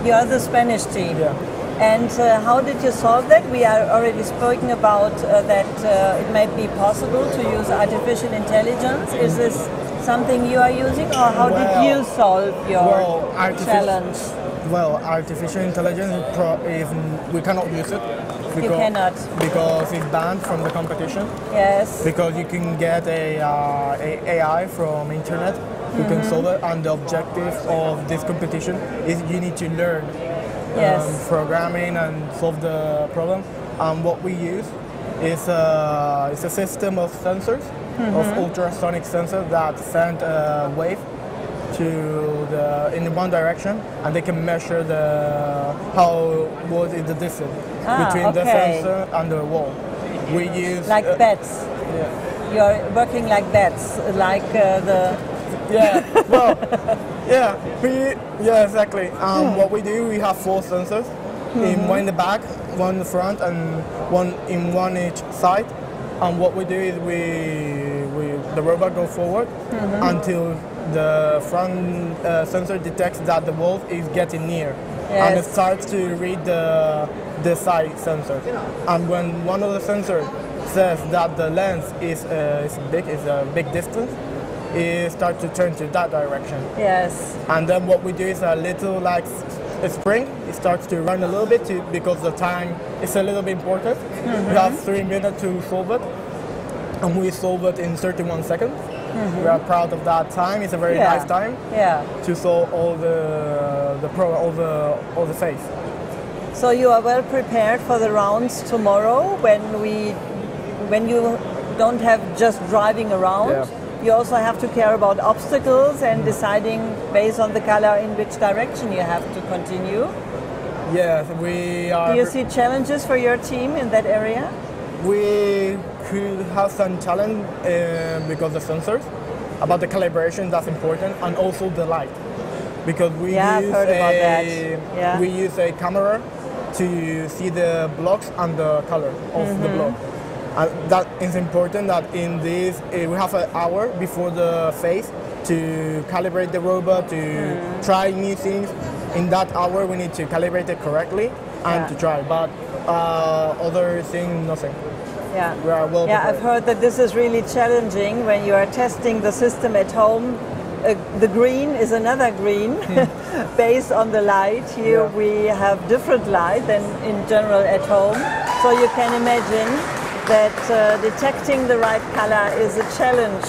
You are the Spanish team. Yeah. And how did you solve that? We are already speaking about that it might be possible to use artificial intelligence. Is this something you are using, or how did you solve your challenge? Well, artificial intelligence, we cannot use it. You cannot. Because it's banned from the competition. Yes. Because you can get a AI from internet who can solve it, and the objective of this competition is you need to learn programming and solve the problem. And what we use is a system of sensors, of ultrasonic sensors that send a wave in one direction, and they can measure what is the distance between the sensor and the wall. We use like bats. Yeah. You are working like bats, like the. Yeah. Well. Yeah. Exactly. What we do, we have 4 sensors, one in the back, one in the front, and one each side. And what we do is the robot goes forward until the front sensor detects that the wolf is getting near, and it starts to read the side sensor. And when one of the sensors says that the lens is a big distance, it starts to turn to that direction. Yes. And then what we do is a little like a spring. It starts to run a little bit because the time is a little bit important. We have 3 minutes to solve it, and we solve it in 31 seconds. We are proud of that time. It's a very nice time to solve all the phase. So you are well prepared for the rounds tomorrow when you don't have just driving around. Yeah. You also have to care about obstacles and deciding based on the color in which direction you have to continue. Yes, we are. Do you see challenges for your team in that area? We could have some challenge because of sensors, about the calibration, that's important, and also the light, because we use a camera to see the blocks and the color of the block. And that is important that in this we have an hour before the phase to calibrate the robot, to try new things. In that hour we need to calibrate it correctly and to try, but other thing, nothing. Yeah, we are well prepared. I've heard that this is really challenging when you are testing the system at home. The green is another green based on the light. Here we have different light than in general at home. So you can imagine that detecting the right color is a challenge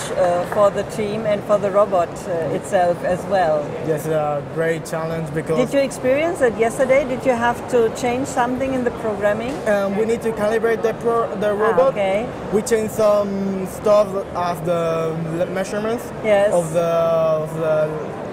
for the team and for the robot itself as well. Yes, a great challenge because... Did you experience it yesterday? Did you have to change something in the programming? We need to calibrate the robot. Okay. We changed some stuff as the measurements of the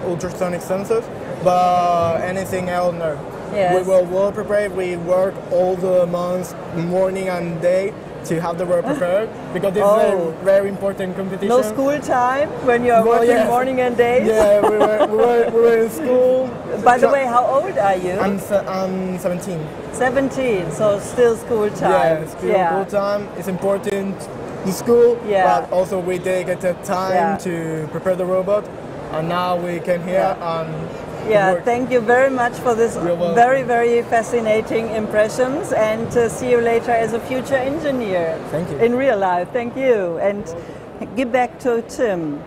ultrasonic sensors, but anything else, no. Yes. We were well prepared. We worked all the months, morning and day, to have the work prepared because this is a very important competition. No school time when you are working morning and days? Yeah, we were in school. By the way, how old are you? I'm 17. 17, so still school time. Yeah, school time. It's important, the school, but also we dedicated time to prepare the robot, and now we came here and thank you very much for this very, very fascinating impressions, and see you later as a future engineer. Thank you. In real life, thank you. And give back to Tim.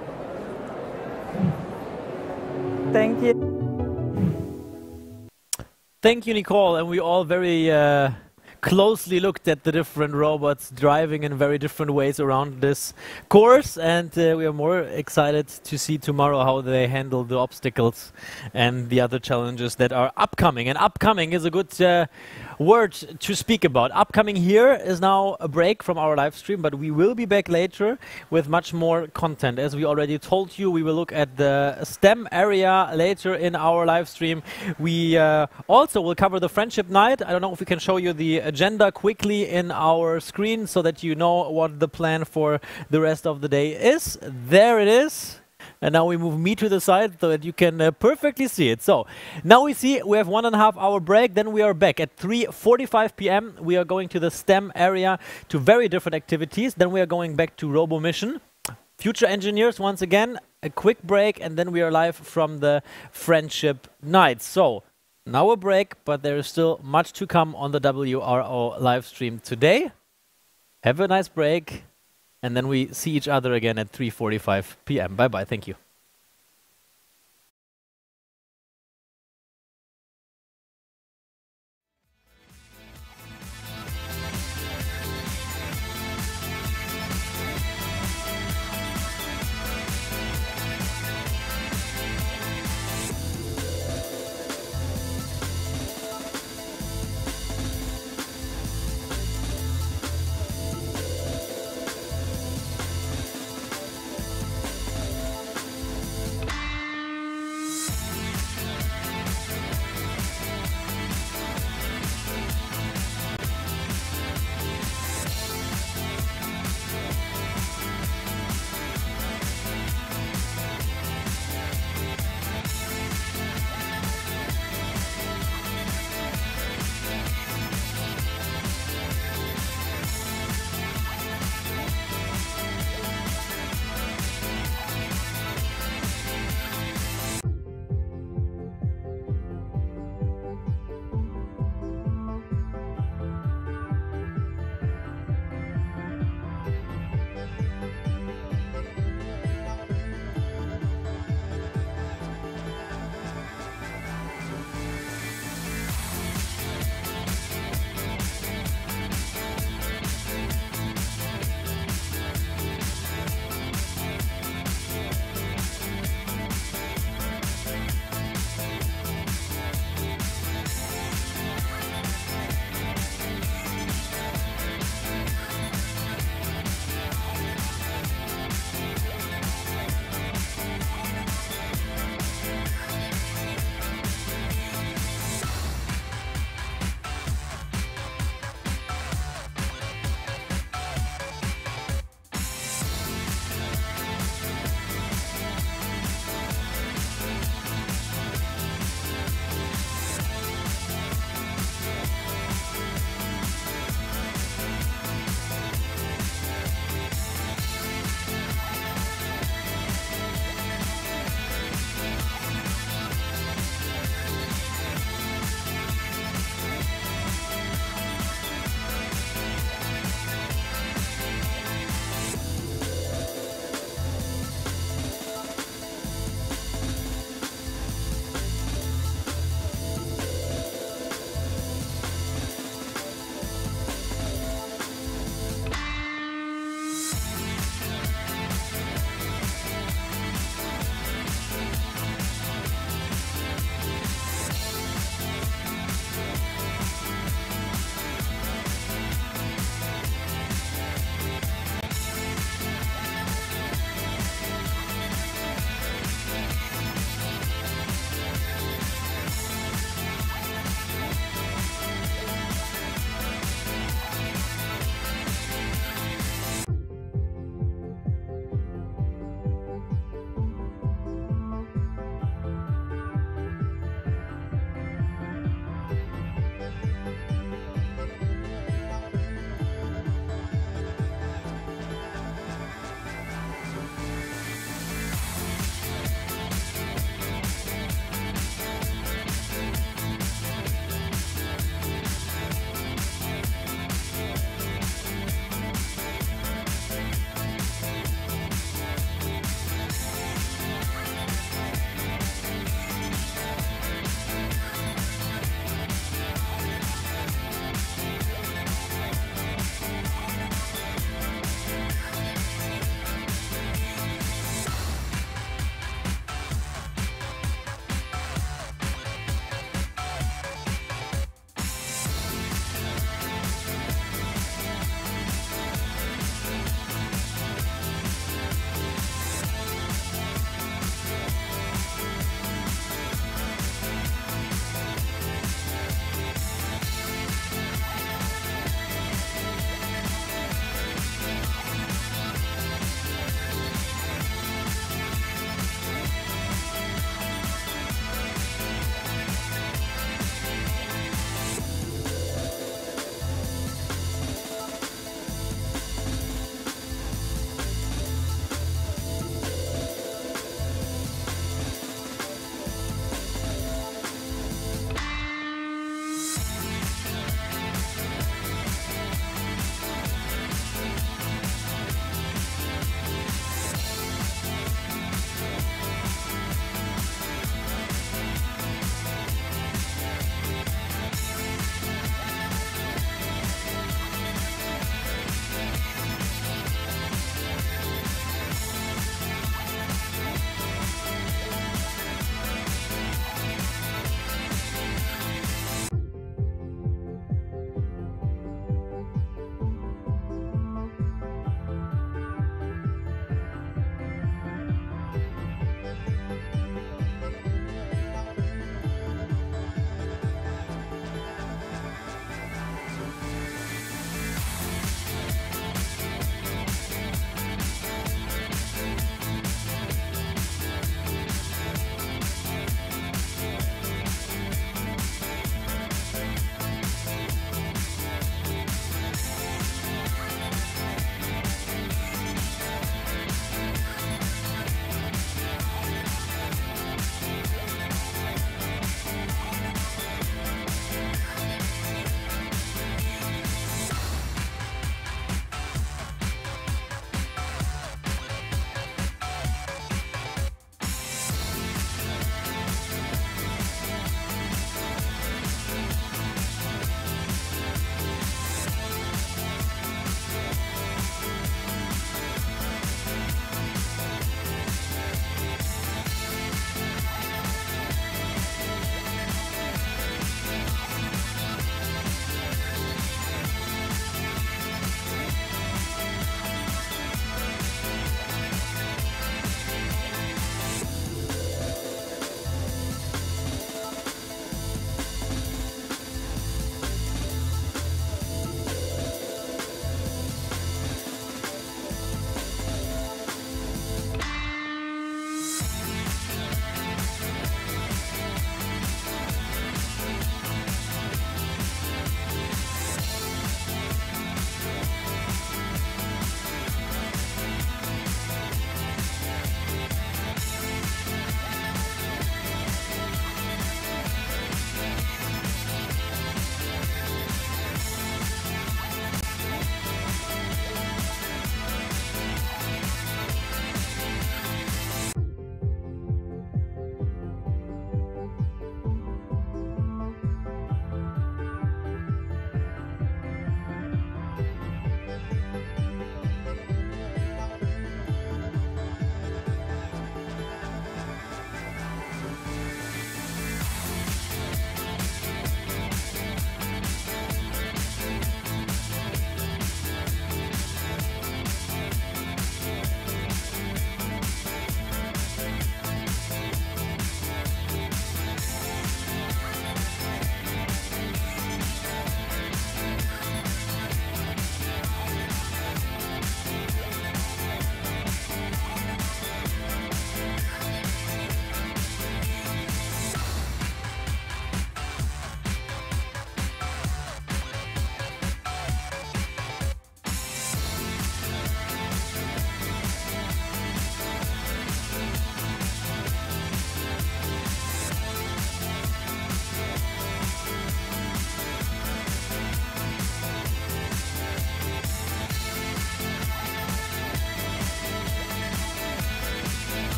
Thank you. Thank you, Nicole. And we all very closely looked at the different robots driving in very different ways around this course, and we are more excited to see tomorrow how they handle the obstacles and the other challenges that are upcoming. And upcoming is a good word to speak about. Upcoming here is now a break from our live stream, but we will be back later with much more content. As we already told you, we will look at the STEM area later in our live stream. We also will cover the Friendship Night. I don't know if we can show you the agenda quickly in our screen so that you know what the plan for the rest of the day is. There it is. And now we move me to the side so that you can perfectly see it. So now we see we have 1.5 hour break. Then we are back at 3:45 p.m. We are going to the STEM area to very different activities. Then we are going back to Robo Mission. Future engineers once again, a quick break, and then we are live from the Friendship Night. So now a break, but there is still much to come on the WRO live stream today. Have a nice break. And then we see each other again at 3:45 p.m. Bye-bye. Thank you.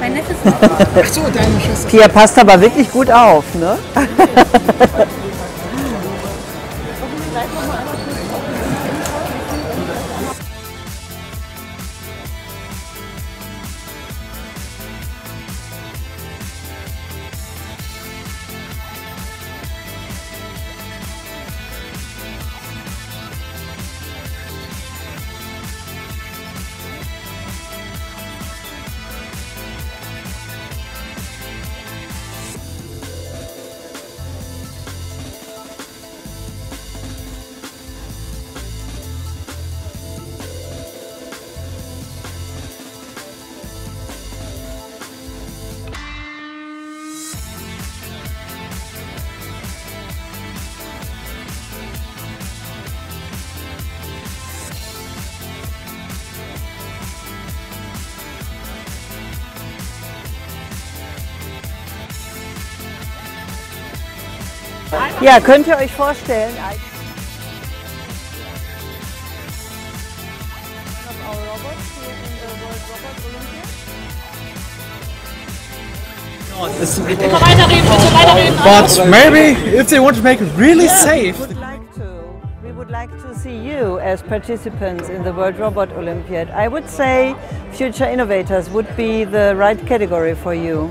Mein Neffe ist Ach so, deine Schwester. Pia passt aber wirklich gut auf, ne? Ja, könnt ihr euch vorstellen, But maybe if they want to make it really safe. We would like to see you as participants in the World Robot Olympiad. I would say future innovators would be the right category for you.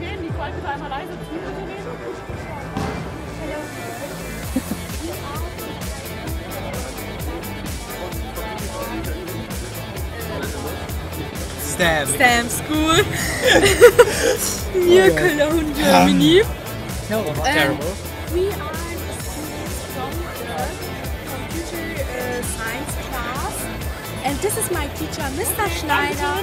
STEM School near Cologne, Germany. Terrible. We are students from the computer science class, and this is my teacher, Mr. Schneider.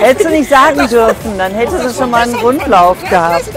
Hättest du nicht sagen dürfen, dann hättest du schon mal einen Rundlauf gehabt.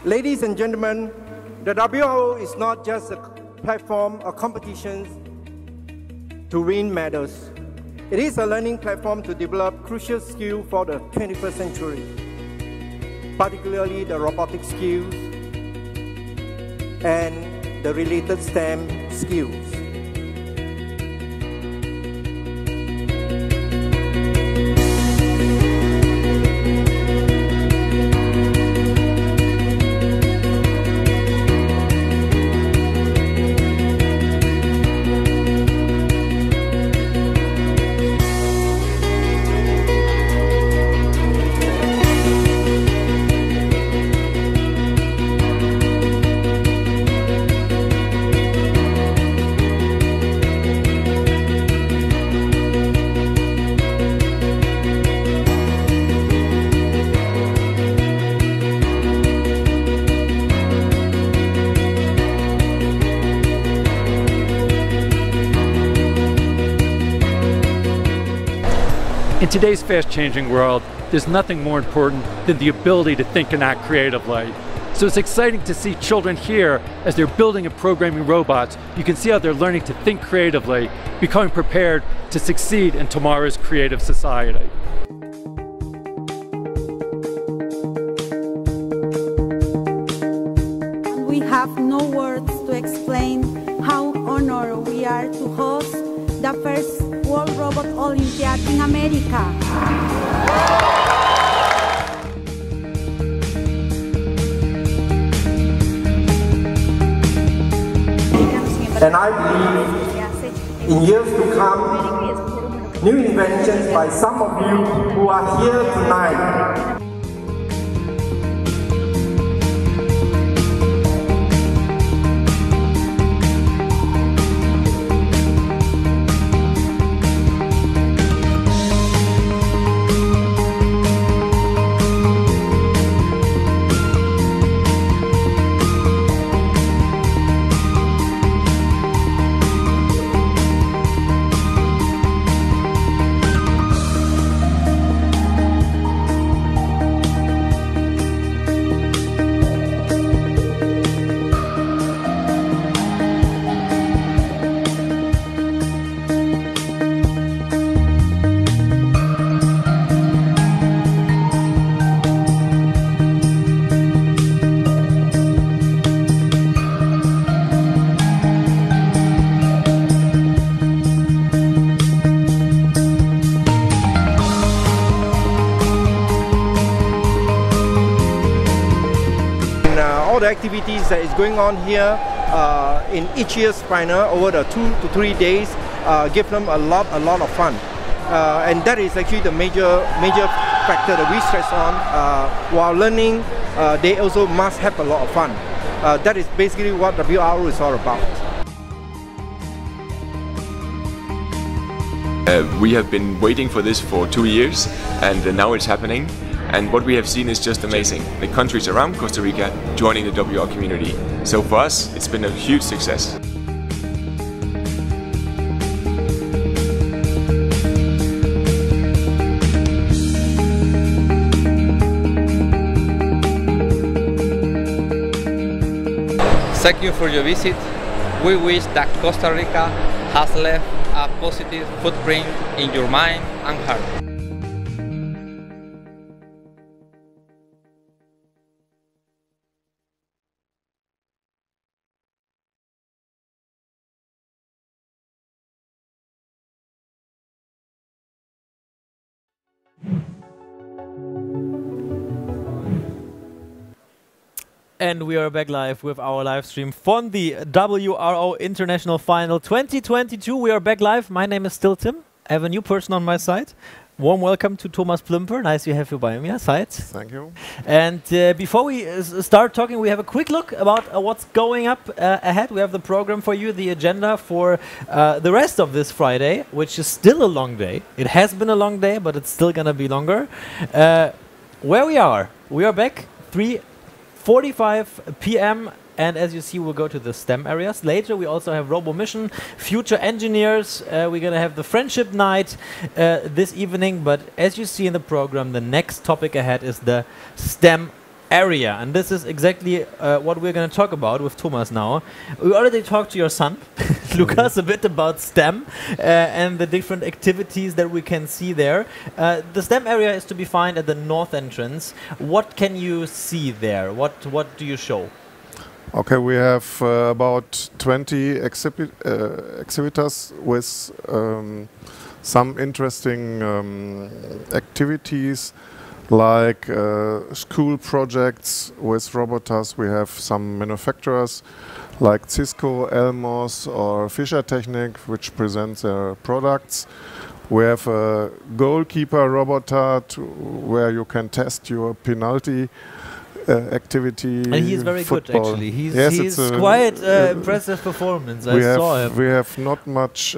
Ladies and gentlemen, the WRO is not just a platform or competition to win medals. It is a learning platform to develop crucial skills for the 21st century, particularly the robotic skills and the related STEM skills. In today's fast-changing world, there's nothing more important than the ability to think and act creatively. So it's exciting to see children here as they're building and programming robots. You can see how they're learning to think creatively, becoming prepared to succeed in tomorrow's creative society. We have no words to explain how honored we are to host the first World Robot Olympiad in America. And I believe in years to come, new inventions by some of you who are here tonight. The activities that is going on here in each year's final over the 2 to 3 days give them a lot of fun, and that is actually the major factor that we stress on. While learning, they also must have a lot of fun. That is basically what WRO is all about. We have been waiting for this for 2 years, and now it's happening. And what we have seen is just amazing. The countries around Costa Rica joining the WRO community. So for us, it's been a huge success. Thank you for your visit. We wish that Costa Rica has left a positive footprint in your mind and heart. And we are back live with our live stream from the WRO International Final 2022. We are back live. My name is still Tim. I have a new person on my side. Warm welcome to Thomas Plümper. Nice to have you by my side. Thank you. And before we start talking, we have a quick look about what's going up ahead. We have the program for you, the agenda for the rest of this Friday, which is still a long day. It has been a long day, but it's still going to be longer. Where we are back 3:45 p.m. And as you see, we'll go to the STEM areas. Later, we also have Robo Mission, Future Engineers. We're going to have the Friendship Night this evening. But as you see in the program, the next topic ahead is the STEM area, and this is exactly what we're going to talk about with Thomas now. We already talked to your son, Lukas, a bit about STEM and the different activities that we can see there. The STEM area is to be found at the north entrance. What can you see there? What do you show? Okay, we have about 20 exhibitors with some interesting activities, like school projects with robots. We have some manufacturers like Cisco, Elmos or Fischer Technik, which present their products. We have a goalkeeper robot where you can test your penalty activity. And he is very football. good, actually. He's quite impressive performance. I saw him. We have not much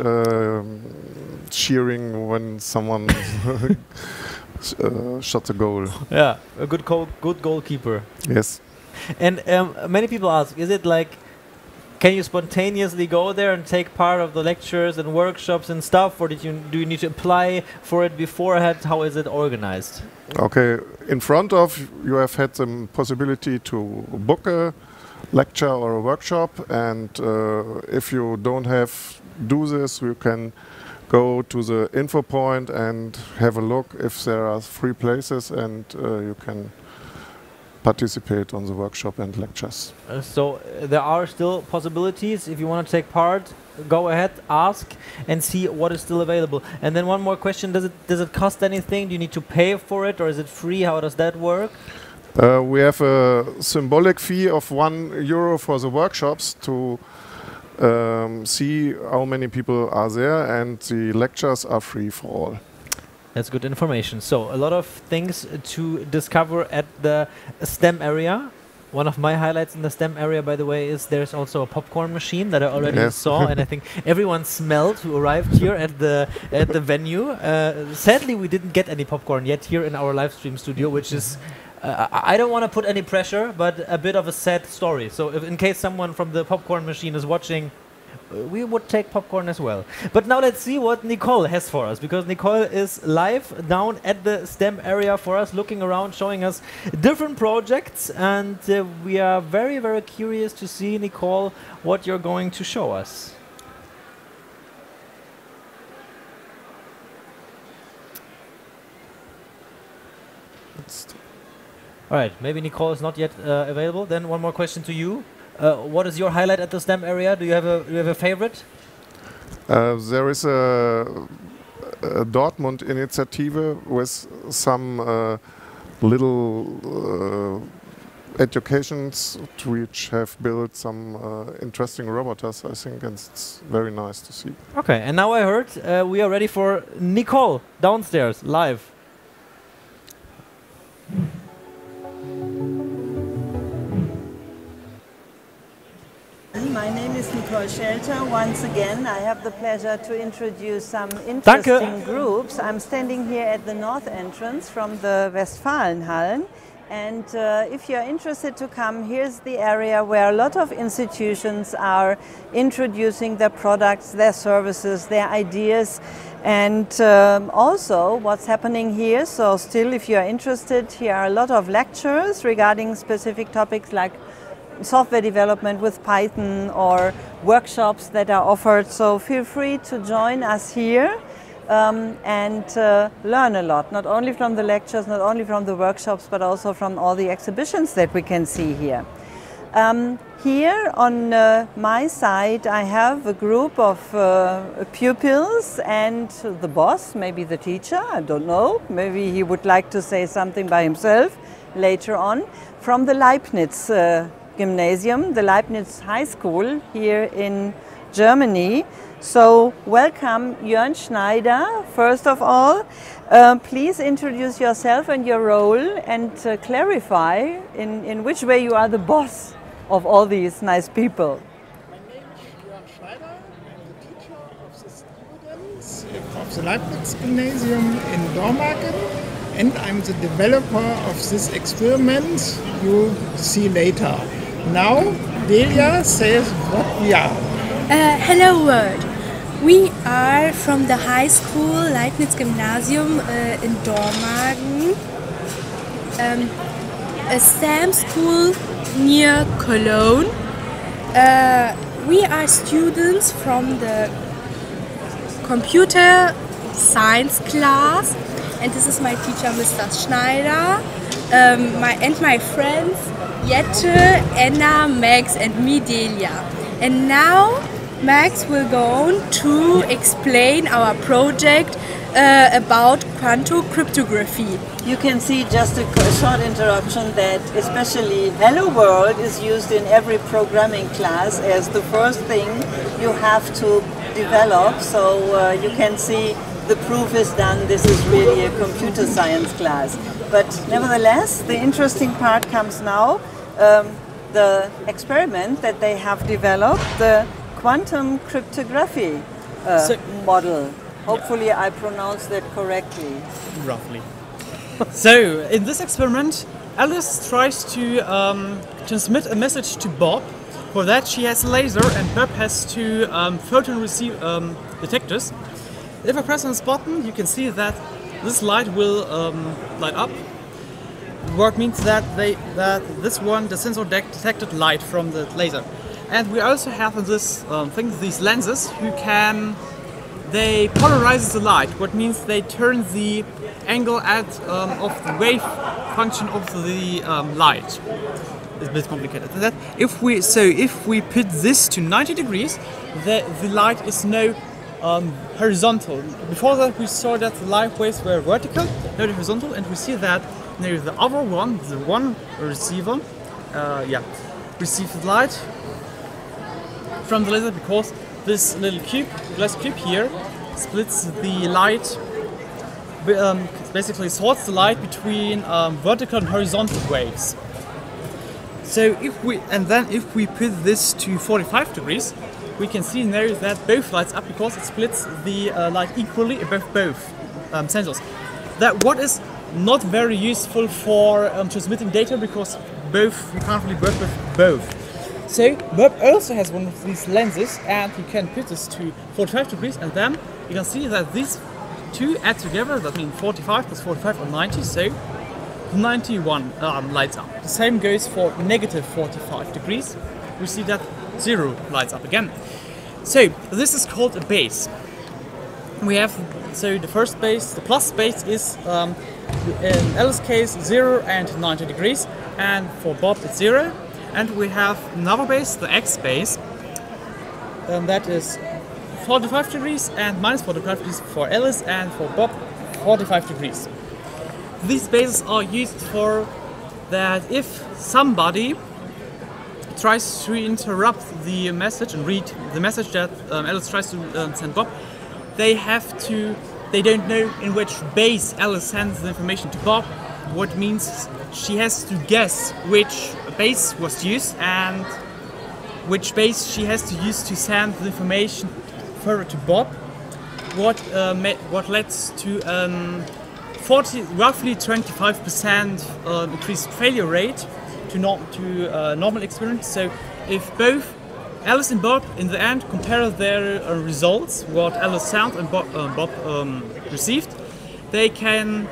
cheering when someone shot a goal. Yeah, a good goalkeeper. Yes. And many people ask, is it like, can you spontaneously go there and take part of the lectures and workshops and stuff, or do you need to apply for it beforehand? How is it organized? Okay, in front of you have had the possibility to book a lecture or a workshop, and if you don't do this, you can go to the info point and have a look if there are free places, and you can participate on the workshop and lectures. So there are still possibilities. If you want to take part, go ahead, ask and see what is still available. And then one more question, does it cost anything? Do you need to pay for it, or is it free? How does that work? We have a symbolic fee of €1 for the workshops to see how many people are there, and the lectures are free for all. That's good information. So a lot of things to discover at the STEM area. One of my highlights in the STEM area, by the way, is there's also a popcorn machine that I already saw, and I think everyone smelled who arrived here at the venue. Sadly, we didn't get any popcorn yet here in our live stream studio, which is I don't want to put any pressure, but a bit of a sad story. So if in case someone from the popcorn machine is watching, we would take popcorn as well. But now let's see what Nicole has for us, because Nicole is live down at the STEM area for us, looking around, showing us different projects, and we are very, very curious to see, Nicole, what you're going to show us. All right, maybe Nicole is not yet available. Then one more question to you. What is your highlight at the STEM area? Do you have a favorite? There is a Dortmund initiative with some little educations which have built some interesting robots, I think, and it's very nice to see. Okay, and now I heard we are ready for Nicole downstairs, live. My name is Nicole Schelter. Once again, I have the pleasure to introduce some interesting groups. I'm standing here at the north entrance from the Westfalenhallen. And if you're interested to come, here's the area where a lot of institutions are introducing their products, their services, their ideas, and also what's happening here. So still, if you're interested, here are a lot of lectures regarding specific topics like software development with Python, or workshops that are offered. So feel free to join us here and learn a lot, not only from the lectures, not only from the workshops, but also from all the exhibitions that we can see here. Here on my side, I have a group of pupils and the boss, maybe the teacher, I don't know, maybe he would like to say something by himself later on, from the Leibniz Gymnasium, the Leibniz High School here in Germany. So welcome Jörn Schneider, first of all. Please introduce yourself and your role, and clarify in which way you are the boss of all these nice people. My name is Jörn Schneider. I'm the teacher of the students of the Leibniz Gymnasium in Dortmund, and I'm the developer of this experiment you see later. Now, Delia says what we are. Hello world. We are from the high school Leibniz Gymnasium in Dortmund. a STEM school near Cologne. We are students from the computer science class, and this is my teacher, Mr. Schneider, my friends Jette, Anna, Max and me, Delia. And now Max will go on to explain our project about quantum cryptography. You can see, just a short interruption, that especially Hello World is used in every programming class as the first thing you have to develop. So you can see the proof is done. This is really a computer science class. But nevertheless, the interesting part comes now. The experiment that they have developed, the quantum cryptography model. Hopefully I pronounced that correctly. Roughly. So, in this experiment, Alice tries to transmit a message to Bob. For that she has a laser and Bob has two photon receive detectors. If I press on this button, you can see that this light will light up. What means that the sensor detected light from the laser. And we also have in this these lenses who they polarize the light, what means they turn the angle of the wave function of the light. It's a bit complicated. If we put this to 90 degrees, the light is now horizontal. Before that we saw that the light waves were vertical, now they're horizontal, and we see that now the other one, the one receiver, receives the light from the laser, because this little glass cube here splits the light, basically sorts the light between vertical and horizontal waves. So if we put this to 45 degrees, we can see now that both lights up, because it splits the light equally above both sensors. That what is not very useful for transmitting data, because you can't really work with both. So Bob also has one of these lenses, and you can put this to 45 degrees, and then you can see that these two add together. That means 45 plus 45 or 90, so 91 lights up. The same goes for negative 45 degrees. We see that 0 lights up again. So this is called a base. We have, so the first base, the plus base, is in Alice's case 0 and 90 degrees, and for Bob it's 0. And we have another base, the X base, and that is 45 degrees and minus 45 degrees for Alice, and for Bob 45 degrees. These bases are used for that if somebody tries to interrupt the message and read the message that Alice tries to send Bob, they don't know in which base Alice sends the information to Bob, what means she has to guess which base was used and which base she has to use to send the information further to Bob. What leads to roughly 25% increased failure rate to normal experiment. So if both Alice and Bob in the end compare their results, what Alice sent and Bob received, they can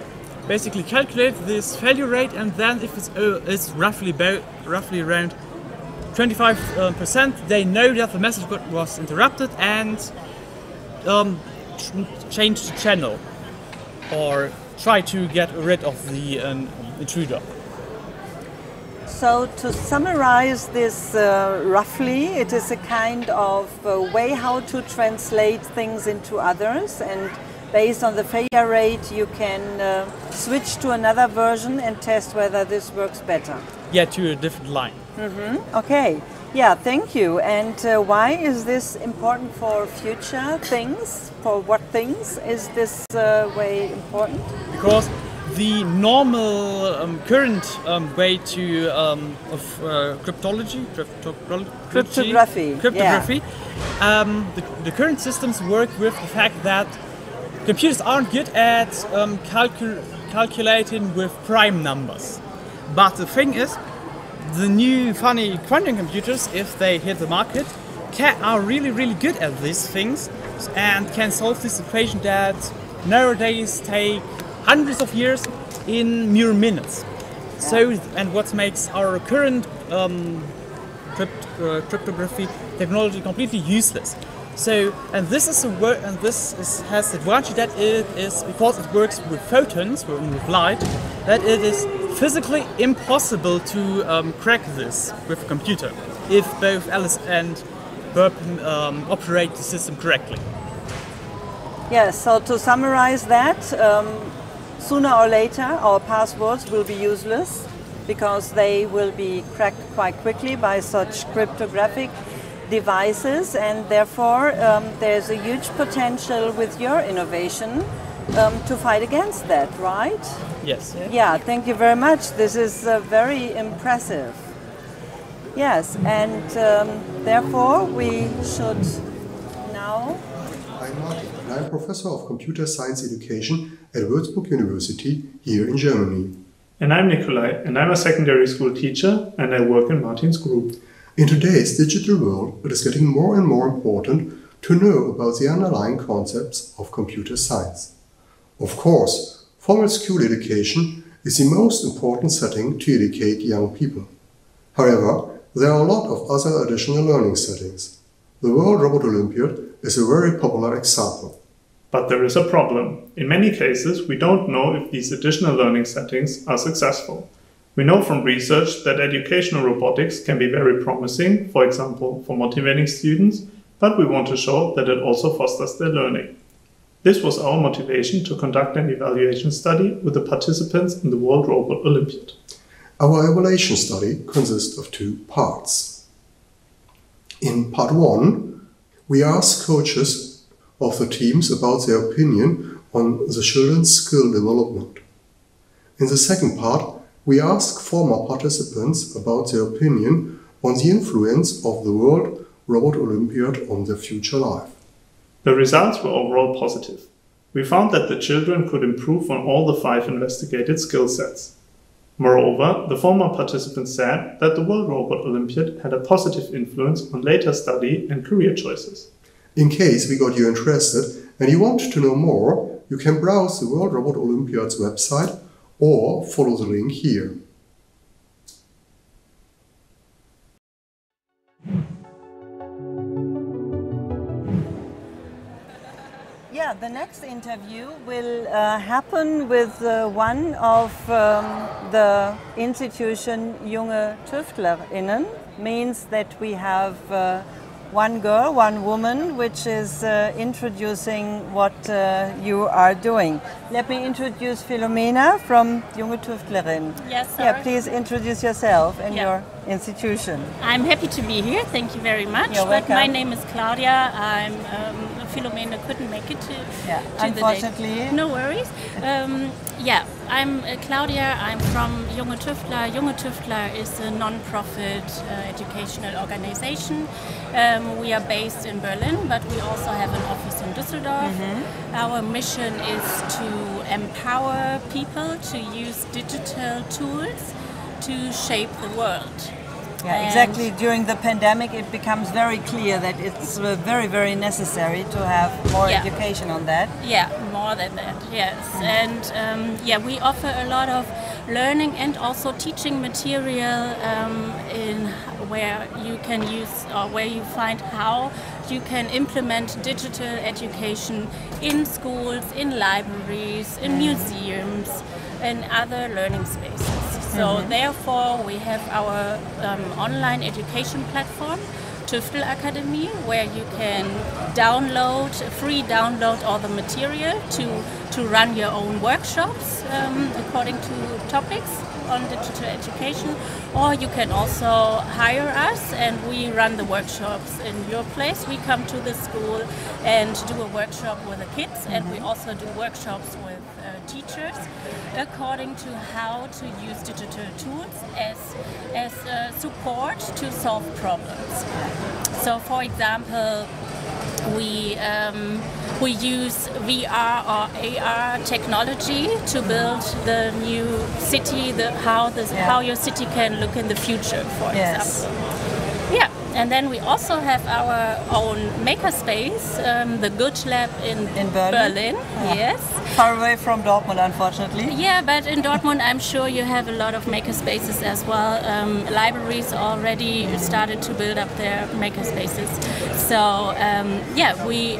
basically calculate this failure rate, and then if it's roughly around 25%, they know that the message was interrupted and change the channel or try to get rid of the intruder. So to summarize this roughly, it is a kind of way how to translate things into others, and based on the failure rate you can switch to another version and test whether this works better. Yeah, to a different line. Okay, yeah, thank you. And why is this important for future things? For what things is this way important? Because the normal current way to of cryptography. Yeah. The current systems work with the fact that computers aren't good at calculating with prime numbers. But the thing is, the new funny quantum computers, if they hit the market, are really good at these things and can solve this equation that nowadays take hundreds of years in mere minutes. So, and what makes our current cryptography technology completely useless. So, and this is has the advantage that it is, because it works with photons, with light, that it is physically impossible to crack this with a computer if both Alice and Burp operate the system correctly. Yes, so to summarize that, sooner or later our passwords will be useless because they will be cracked quite quickly by such cryptographic devices, and therefore there's a huge potential with your innovation to fight against that, right? Yes. Yeah, thank you very much. This is very impressive. Yes, and therefore we should now... I'm Martin, and I'm Professor of Computer Science Education at Würzburg University here in Germany. And I'm Nikolai, and I'm a secondary school teacher, and I work in Martin's group. In today's digital world, it is getting more and more important to know about the underlying concepts of computer science. Of course, formal school education is the most important setting to educate young people. However, there are a lot of other additional learning settings. The World Robot Olympiad is a very popular example. But there is a problem. In many cases, we don't know if these additional learning settings are successful. We know from research that educational robotics can be very promising, for example, for motivating students, but we want to show that it also fosters their learning. This was our motivation to conduct an evaluation study with the participants in the World Robot Olympiad. Our evaluation study consists of two parts. In part 1, we asked coaches of the teams about their opinion on the children's skill development. In the second part, we asked former participants about their opinion on the influence of the World Robot Olympiad on their future life. The results were overall positive. We found that the children could improve on all the 5 investigated skill sets. Moreover, the former participants said that the World Robot Olympiad had a positive influence on later study and career choices. In case we got you interested and you want to know more, you can browse the World Robot Olympiad's website or follow the link here. Yeah, the next interview will happen with one of the institution Junge TüftlerInnen. Means that we have one girl, one woman, which is introducing what you are doing. Let me introduce Philomena from Junge TüftlerInnen. Yes, sir. Yeah, please introduce yourself and your institution. I'm happy to be here. Thank you very much. You're welcome. My name is Claudia. I'm Philomena couldn't make it to unfortunately. The day. No worries. I'm Claudia. I'm from Junge Tüftler. Junge Tüftler is a non-profit educational organization. We are based in Berlin, but we also have an office in Düsseldorf. Our mission is to empower people to use digital tools to shape the world. Yeah, exactly. During the pandemic, it becomes very clear that it's very, very necessary to have more education on that. Yeah, more than that, yes. And we offer a lot of learning and also teaching material in where you can use or where you find how you can implement digital education in schools, in libraries, in museums, and other learning spaces. So therefore we have our online education platform, Tüftel Academy, where you can free download all the material to run your own workshops according to topics on digital education, or you can also hire us and we run the workshops in your place. We come to the school and do a workshop with the kids, and we also do workshops with teachers according to how to use digital tools as support to solve problems. So for example, we use VR or AR technology to build the new city, how your city can look in the future, for example. Yeah, and then we also have our own makerspace, the Good Lab in Berlin. Yes, Far away from Dortmund, unfortunately. Yeah, but in Dortmund, I'm sure you have a lot of makerspaces as well. Libraries already started to build up their makerspaces. So yeah, we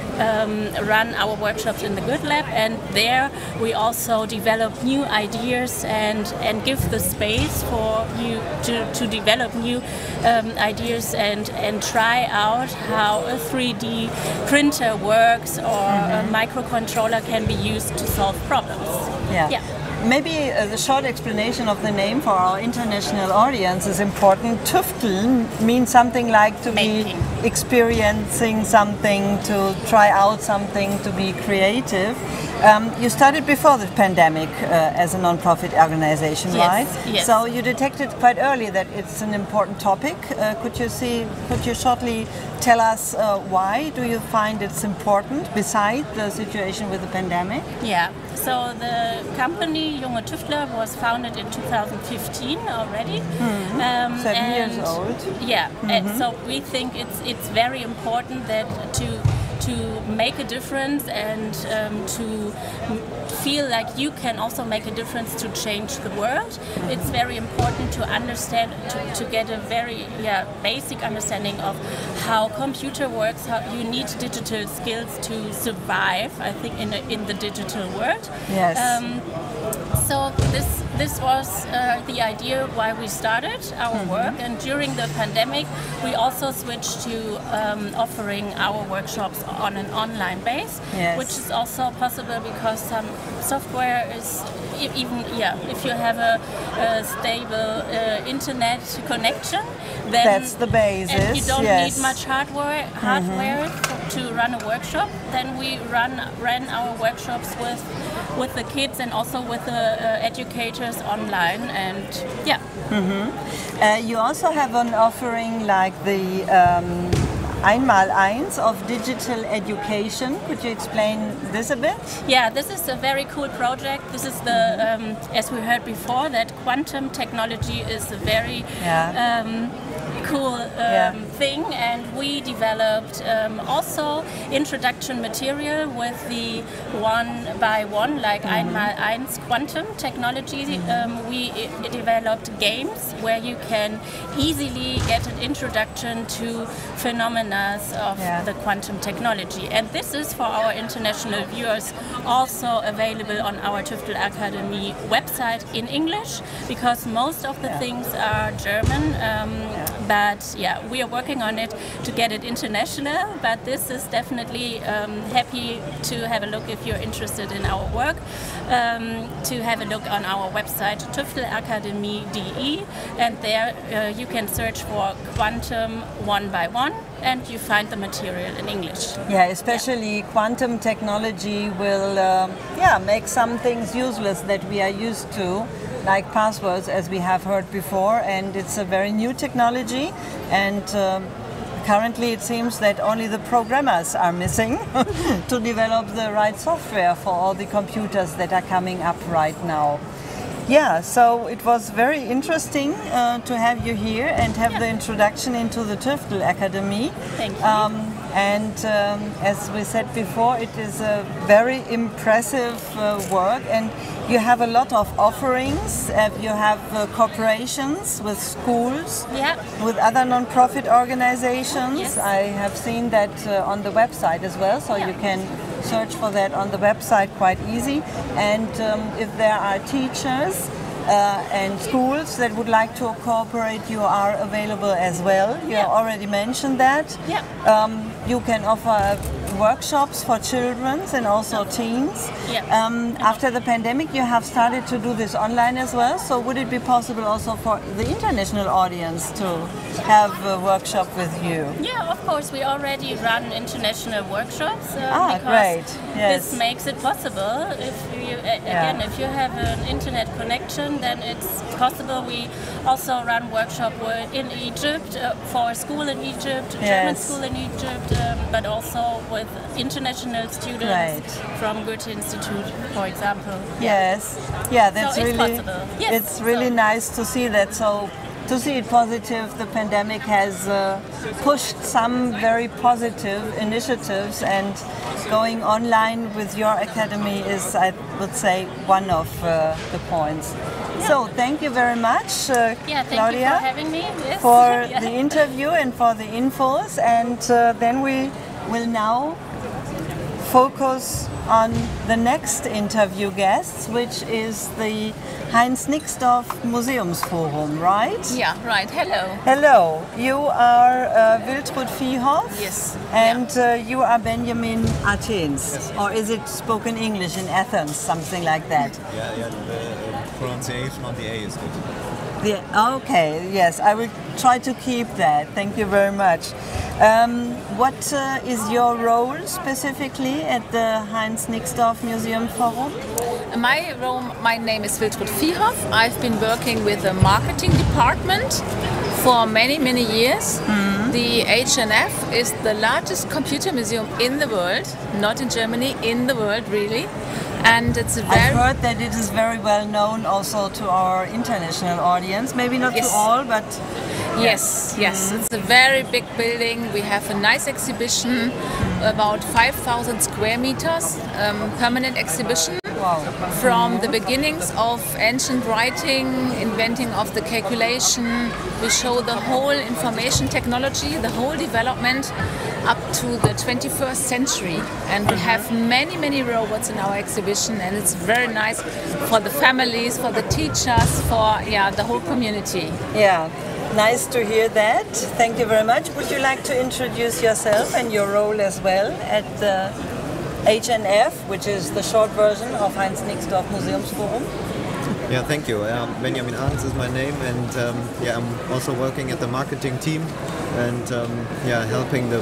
run our workshops in the Good Lab, and there we also develop new ideas and give the space for you to develop new ideas and try out how a 3D printer works or a microcontroller can be used to solve problems. Yeah. Maybe the short explanation of the name for our international audience is important. Tüfteln means something like to be experiencing something, to try out something, to be creative. You started before the pandemic as a non-profit organization, right? Yes. So you detected quite early that it's an important topic. Could you shortly tell us why do you find it's important besides the situation with the pandemic? Yeah. So the company Junge Tüftler was founded in 2015 already. 7 years old. Yeah, and so we think it's very important that to make a difference and to feel like you can also make a difference to change the world. It's very important to understand, to get a very basic understanding of how computer works, how you need digital skills to survive, I think, in the digital world. Yes. So this was the idea why we started our work, and during the pandemic we also switched to offering our workshops on an online base, which is also possible because some software is even if you have a stable internet connection, then that's the basis. And you don't need much hardware to run a workshop. Then we ran our workshops with the kids and also with the educators online, and you also have an offering like the einmal of digital education. Could you explain this a bit? Yeah, this is a very cool project. This is the, as we heard before, that quantum technology is a very cool thing, and we developed also introduction material with the 1x1, like einmal quantum technology. We developed games where you can easily get an introduction to phenomena of the quantum technology, and this is for our international viewers also available on our Tüftel Academy website in English, because most of the things are German, but we are working on it to get it international. But this is definitely happy to have a look if you're interested in our work, to have a look on our website tüftelakademie.de, and there you can search for quantum 1x1 and you find the material in English. Yeah, especially quantum technology will make some things useless that we are used to, like passwords, as we have heard before, and it's a very new technology, and currently it seems that only the programmers are missing to develop the right software for all the computers that are coming up right now. Yeah, so it was very interesting to have you here and have the introduction into the Tüftel Academy. Thank you. And as we said before, it is a very impressive work, and you have a lot of offerings. You have cooperations with schools, with other non-profit organizations. Yes. I have seen that on the website as well, so you can search for that on the website quite easy. And if there are teachers and schools that would like to cooperate, you are available as well. You already mentioned that. You can offer workshops for children and also teens. After the pandemic, you have started to do this online as well. So would it be possible also for the international audience to have a workshop with you? Yeah, of course. We already run international workshops because great. Yes. this makes it possible. If you if you have an internet connection, then it's possible. We also run workshop in Egypt for a school in Egypt, a German school in Egypt, but also with international students from Goethe Institute, for example. Yes, yeah, that's so it's really possible. Yes, it's really nice to see that. So to see it positive, the pandemic has pushed some very positive initiatives, and going online with your academy is, I would say, one of the points. So thank you very much, thank Claudia, you for having me. Yes. for the interview and for the infos. And then we will now focus on the next interview guests, which is the Heinz Nixdorf Museumsforum, right? Yeah, right. Hello. Hello. You are Wiltrud Viehhoff. Yes. And you are Benjamin Athens. Yes. Or is it spoken English in Athens, something like that? Yeah, the pronunciation on the A is good. Okay, yes, I will try to keep that. Thank you very much. What is your role specifically at the Heinz Nixdorf Museum Forum? My role, my name is Wiltrud Viehhoff. I've been working with the marketing department for many, many years. The HNF is the largest computer museum in the world, not in Germany, in the world really. And it's a very... I've heard that it is very well known also to our international audience. Maybe not to all, but... Yes, it's a very big building. We have a nice exhibition, about 5,000 square meters, permanent exhibition. Wow. From the beginnings of ancient writing, inventing of the calculation, we show the whole information technology, the whole development up to the 21st century. And we have many, many robots in our exhibition, and it's very nice for the families, for the teachers, for the whole community. Yeah. Nice to hear that. Thank you very much. Would you like to introduce yourself and your role as well at the HNF, which is the short version of Heinz Nixdorf Museumsforum? Yeah, thank you. Benjamin Ahrens is my name, and I'm also working at the marketing team and helping the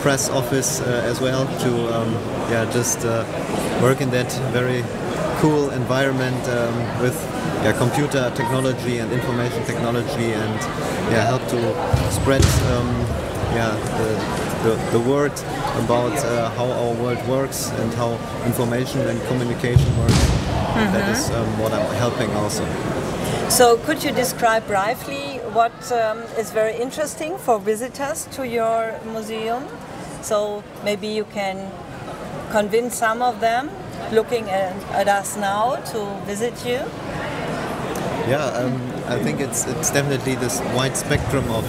press office as well to just work in that very cool environment with computer technology and information technology, and help to spread the word about how our world works and how information and communication works. That is what I'm helping also. So could you describe briefly what is very interesting for visitors to your museum? So maybe you can convince some of them looking at us now to visit you. Yeah, I think it's definitely this wide spectrum of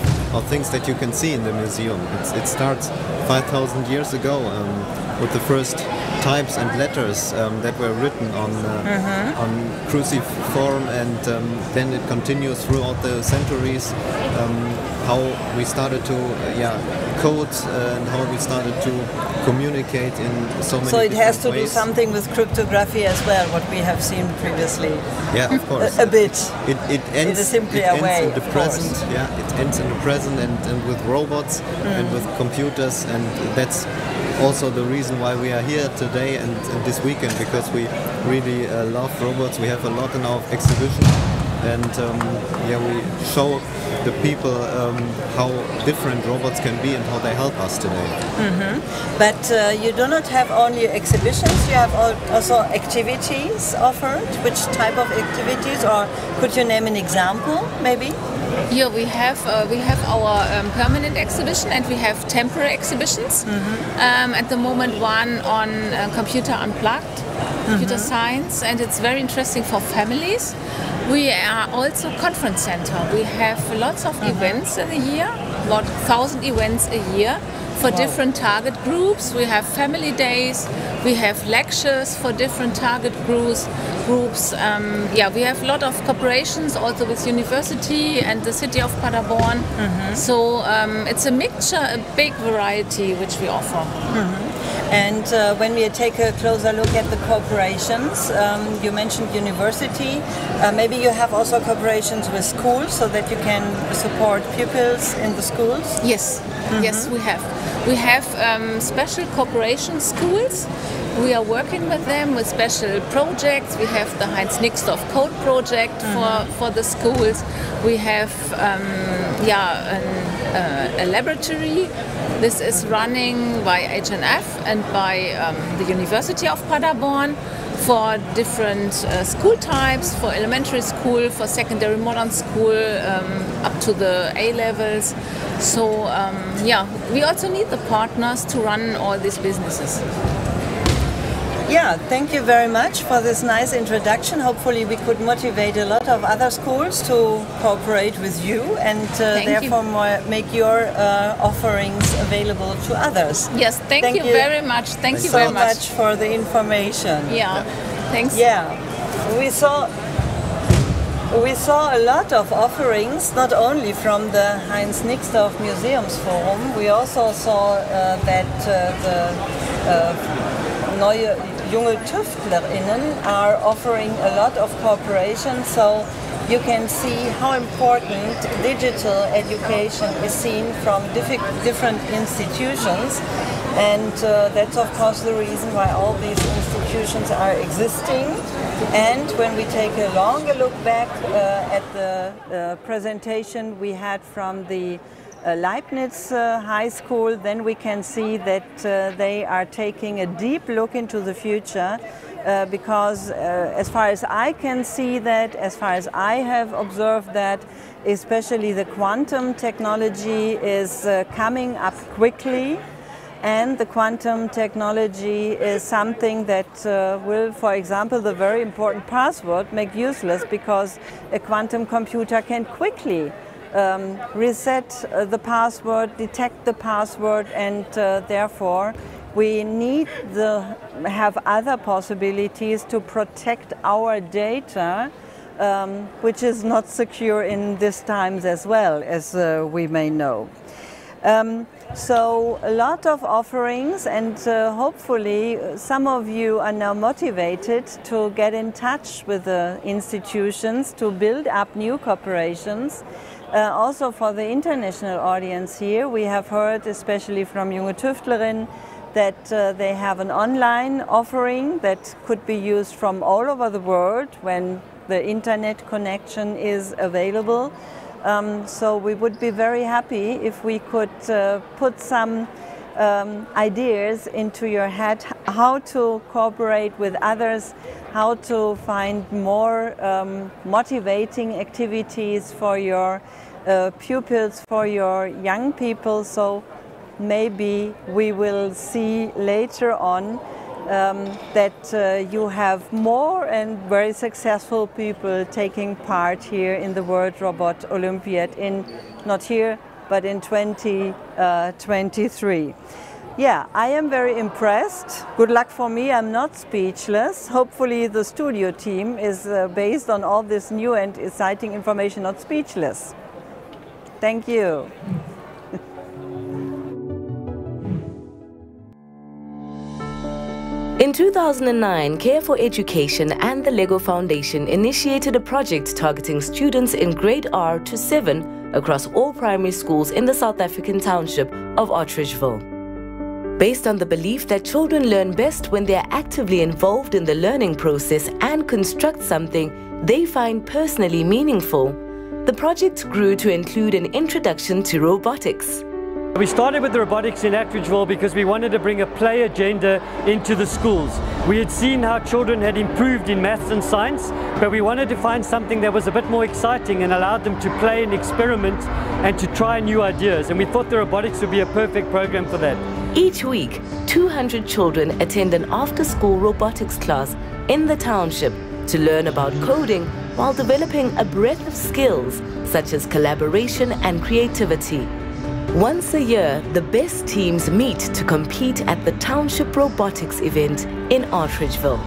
things that you can see in the museum. It starts 5,000 years ago with the first types and letters that were written on cruciform, and then it continues throughout the centuries. How we started to code and how we started to communicate in so many. So it has to ways. do something with cryptography as well, what we have seen previously. Yeah, of course. A bit. It ends. It is simply it a way. Ends in the present. Yeah, it ends in the present and with robots and with computers, and that's also the reason why we are here today and this weekend, because we really love robots. We have a lot in our exhibition, and we show the people how different robots can be and how they help us today. But you do not have only exhibitions, you have also activities offered. Which type of activities, or could you name an example maybe? Here we have our permanent exhibition, and we have temporary exhibitions. At the moment, one on computer unplugged, computer science, and it's very interesting for families. We are also a conference center. We have lots of events in a year, about 1,000 events a year for different target groups. We have family days, we have lectures for different target groups. We have a lot of cooperations also with university and the city of Paderborn. So it's a mixture, a big variety which we offer. And when we take a closer look at the cooperations, you mentioned university. Maybe you have also cooperations with schools so that you can support pupils in the schools? Yes, yes, we have. We have special cooperation schools. We are working with them with special projects. We have the Heinz Nixdorf Code project for the schools. We have a laboratory. This is running by HNF and by the University of Paderborn. for different school types, for elementary school, for secondary modern school, up to the A levels. So yeah, we also need the partners to run all these businesses. Yeah, thank you very much for this nice introduction. Hopefully we could motivate a lot of other schools to cooperate with you and therefore make your offerings available to others. Yes, thank you very much. Thank you very much. So much for the information. Yeah, thanks. Yeah, we saw a lot of offerings, not only from the Heinz Nixdorf Museums Forum. We also saw that the neue junge TüftlerInnen are offering a lot of cooperation, so you can see how important digital education is seen from different institutions, and that's of course the reason why all these institutions are existing. And when we take a longer look back at the presentation we had from the Leibniz High School, then we can see that they are taking a deep look into the future because as far as I can see that, as far as I have observed that, especially the quantum technology is coming up quickly, and the quantum technology is something that will, for example, the very important password make useless, because a quantum computer can quickly reset the password, detect the password, and therefore we need to have other possibilities to protect our data, which is not secure in these times as well, as we may know. So a lot of offerings, and hopefully some of you are now motivated to get in touch with the institutions to build up new cooperations. Also for the international audience here, we have heard, especially from Junge Tüftlerin, that they have an online offering that could be used from all over the world when the internet connection is available. So we would be very happy if we could put some ideas into your head how to cooperate with others, how to find more motivating activities for your pupils, for your young people. So maybe we will see later on that you have more and very successful people taking part here in the World Robot Olympiad, not here, but in 2023. Yeah, I am very impressed. Good luck for me, I'm not speechless. Hopefully the studio team is based on all this new and exciting information, not speechless. Thank you. In 2009, Care for Education and the LEGO Foundation initiated a project targeting students in grade R to 7 across all primary schools in the South African township of Otteridgeville. Based on the belief that children learn best when they are actively involved in the learning process and construct something they find personally meaningful, the project grew to include an introduction to robotics. We started with the robotics in Otteridgeville because we wanted to bring a play agenda into the schools. We had seen how children had improved in maths and science, but we wanted to find something that was a bit more exciting and allowed them to play and experiment and to try new ideas. And we thought the robotics would be a perfect program for that. Each week, 200 children attend an after-school robotics class in the township to learn about coding while developing a breadth of skills such as collaboration and creativity. Once a year, the best teams meet to compete at the Township Robotics event in Otteridgeville.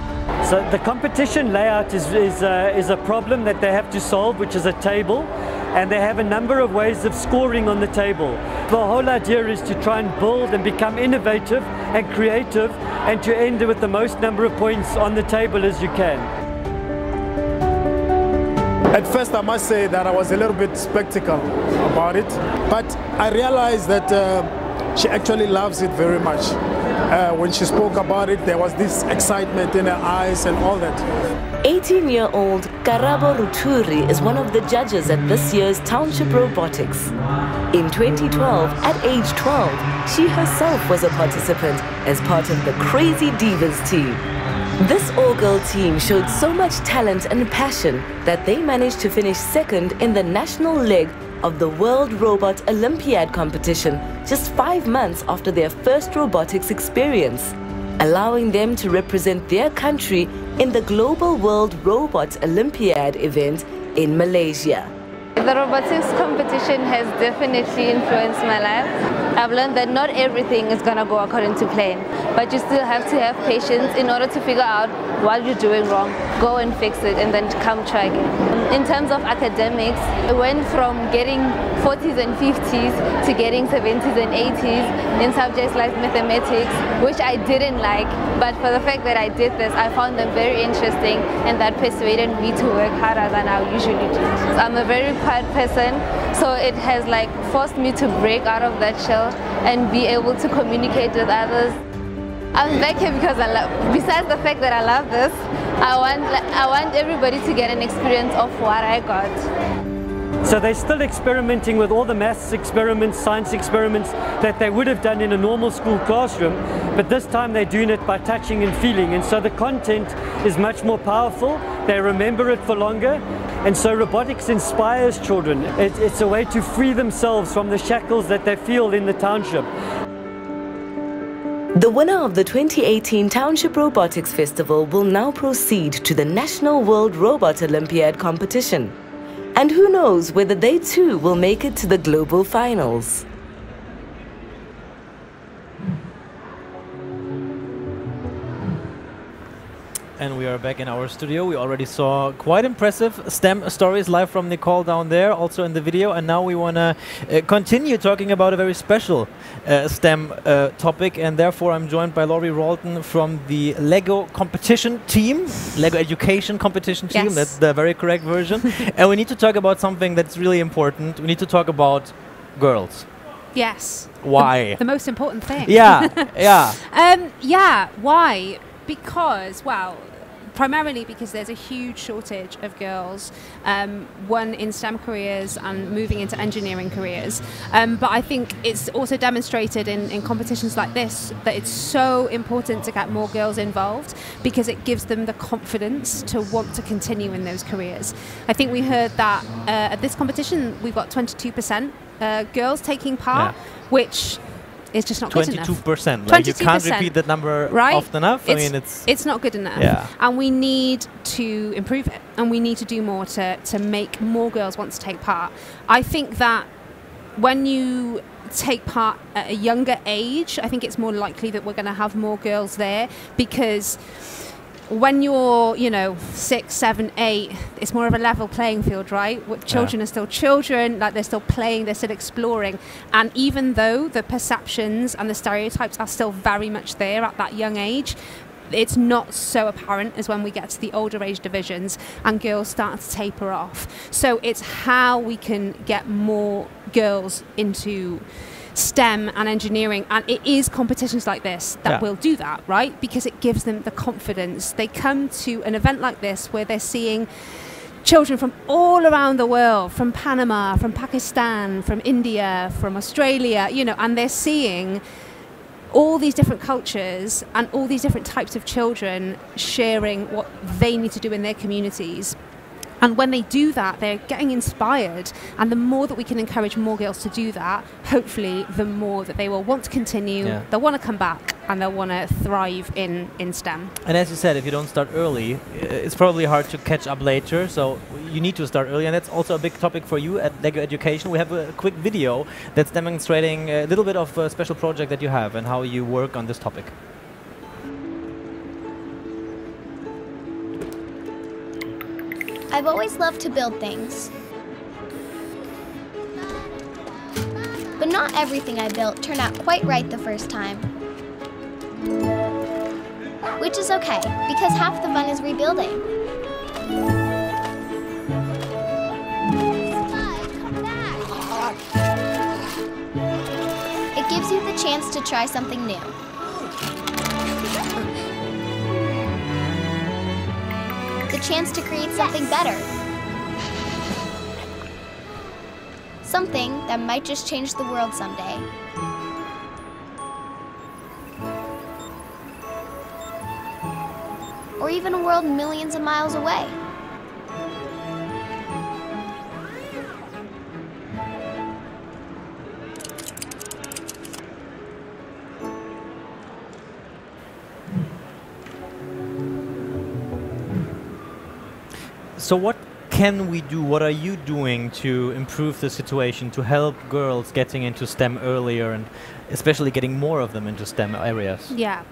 So the competition layout is a problem that they have to solve, which is a table, and they have a number of ways of scoring on the table. The whole idea is to try and build and become innovative and creative and to end with the most number of points on the table as you can. At first, I must say that I was a little bit skeptical about it, but I realized that she actually loves it very much. When she spoke about it, there was this excitement in her eyes and all that. 18-year-old Karabo Ruturi is one of the judges at this year's Township Robotics. In 2012, at age 12, she herself was a participant as part of the Crazy Divas team. This all all-girl team showed so much talent and passion that they managed to finish second in the national leg of the World Robot Olympiad competition just 5 months after their first robotics experience, allowing them to represent their country in the Global World Robot Olympiad event in Malaysia. The robotics competition has definitely influenced my life. I've learned that not everything is going to go according to plan, but you still have to have patience in order to figure out what you're doing wrong, go and fix it, and then come try again. In terms of academics, I went from getting 40s and 50s to getting 70s and 80s in subjects like mathematics, which I didn't like, but for the fact that I did this, I found them very interesting, and that persuaded me to work harder than I usually do. So I'm a very quiet person, so it has like forced me to break out of that shell and be able to communicate with others. I'm back here because besides the fact that I love this, I want everybody to get an experience of what I got. So they're still experimenting with all the maths experiments, science experiments that they would have done in a normal school classroom, but this time they're doing it by touching and feeling, and so the content is much more powerful, they remember it for longer, and so robotics inspires children. It's a way to free themselves from the shackles that they feel in the township. The winner of the 2018 Township Robotics Festival will now proceed to the National World Robot Olympiad competition. And who knows whether they too will make it to the global finals. And we are back in our studio. We already saw quite impressive STEM stories live from Nicole down there, also in the video. And now we want to continue talking about a very special STEM topic. And therefore, I'm joined by Laurie Ralton from the Lego competition team, Lego education competition team. Yes. That's the very correct version. And we need to talk about something that's really important. We need to talk about girls. Yes. Why? The most important thing. Yeah, yeah. Yeah, why? Because, well, primarily because there's a huge shortage of girls, one in STEM careers and moving into engineering careers. But I think it's also demonstrated in competitions like this that it's so important to get more girls involved because it gives them the confidence to want to continue in those careers. I think we heard that at this competition we've got 22% girls taking part, which is just not good enough. 22%. Like 22%. You can't repeat that number often enough. I mean, it's not good enough. Yeah. And we need to improve it, and we need to do more to make more girls want to take part. I think that when you take part at a younger age, I think it's more likely that we're going to have more girls there, because when you're, 6, 7, 8, it's more of a level playing field, right? Children are still children, like they're still playing, they're still exploring. And even though the perceptions and the stereotypes are still very much there at that young age, it's not so apparent as when we get to the older age divisions and girls start to taper off. So it's how we can get more girls into STEM and engineering, and it is competitions like this that will do that, right? Because it gives them the confidence. They come to an event like this where they're seeing children from all around the world, from Panama, from Pakistan, from India, from Australia, and they're seeing all these different cultures and all these different types of children sharing what they need to do in their communities. And when they do that, they're getting inspired. And the more that we can encourage more girls to do that, hopefully the more that they will want to continue, they'll want to come back, and they'll want to thrive in STEM. And as you said, if you don't start early, it's probably hard to catch up later. So you need to start early. And that's also a big topic for you at Lego Education. We have a quick video that's demonstrating a little bit of a special project that you have and how you work on this topic. I've always loved to build things. But not everything I built turned out quite right the first time. Which is okay, because half the fun is rebuilding. It gives you the chance to try something new. The chance to create something better. Something that might just change the world someday. or even a world millions of miles away. So what can we do? What are you doing to improve the situation, to help girls getting into STEM earlier and especially getting more of them into STEM areas? Yeah.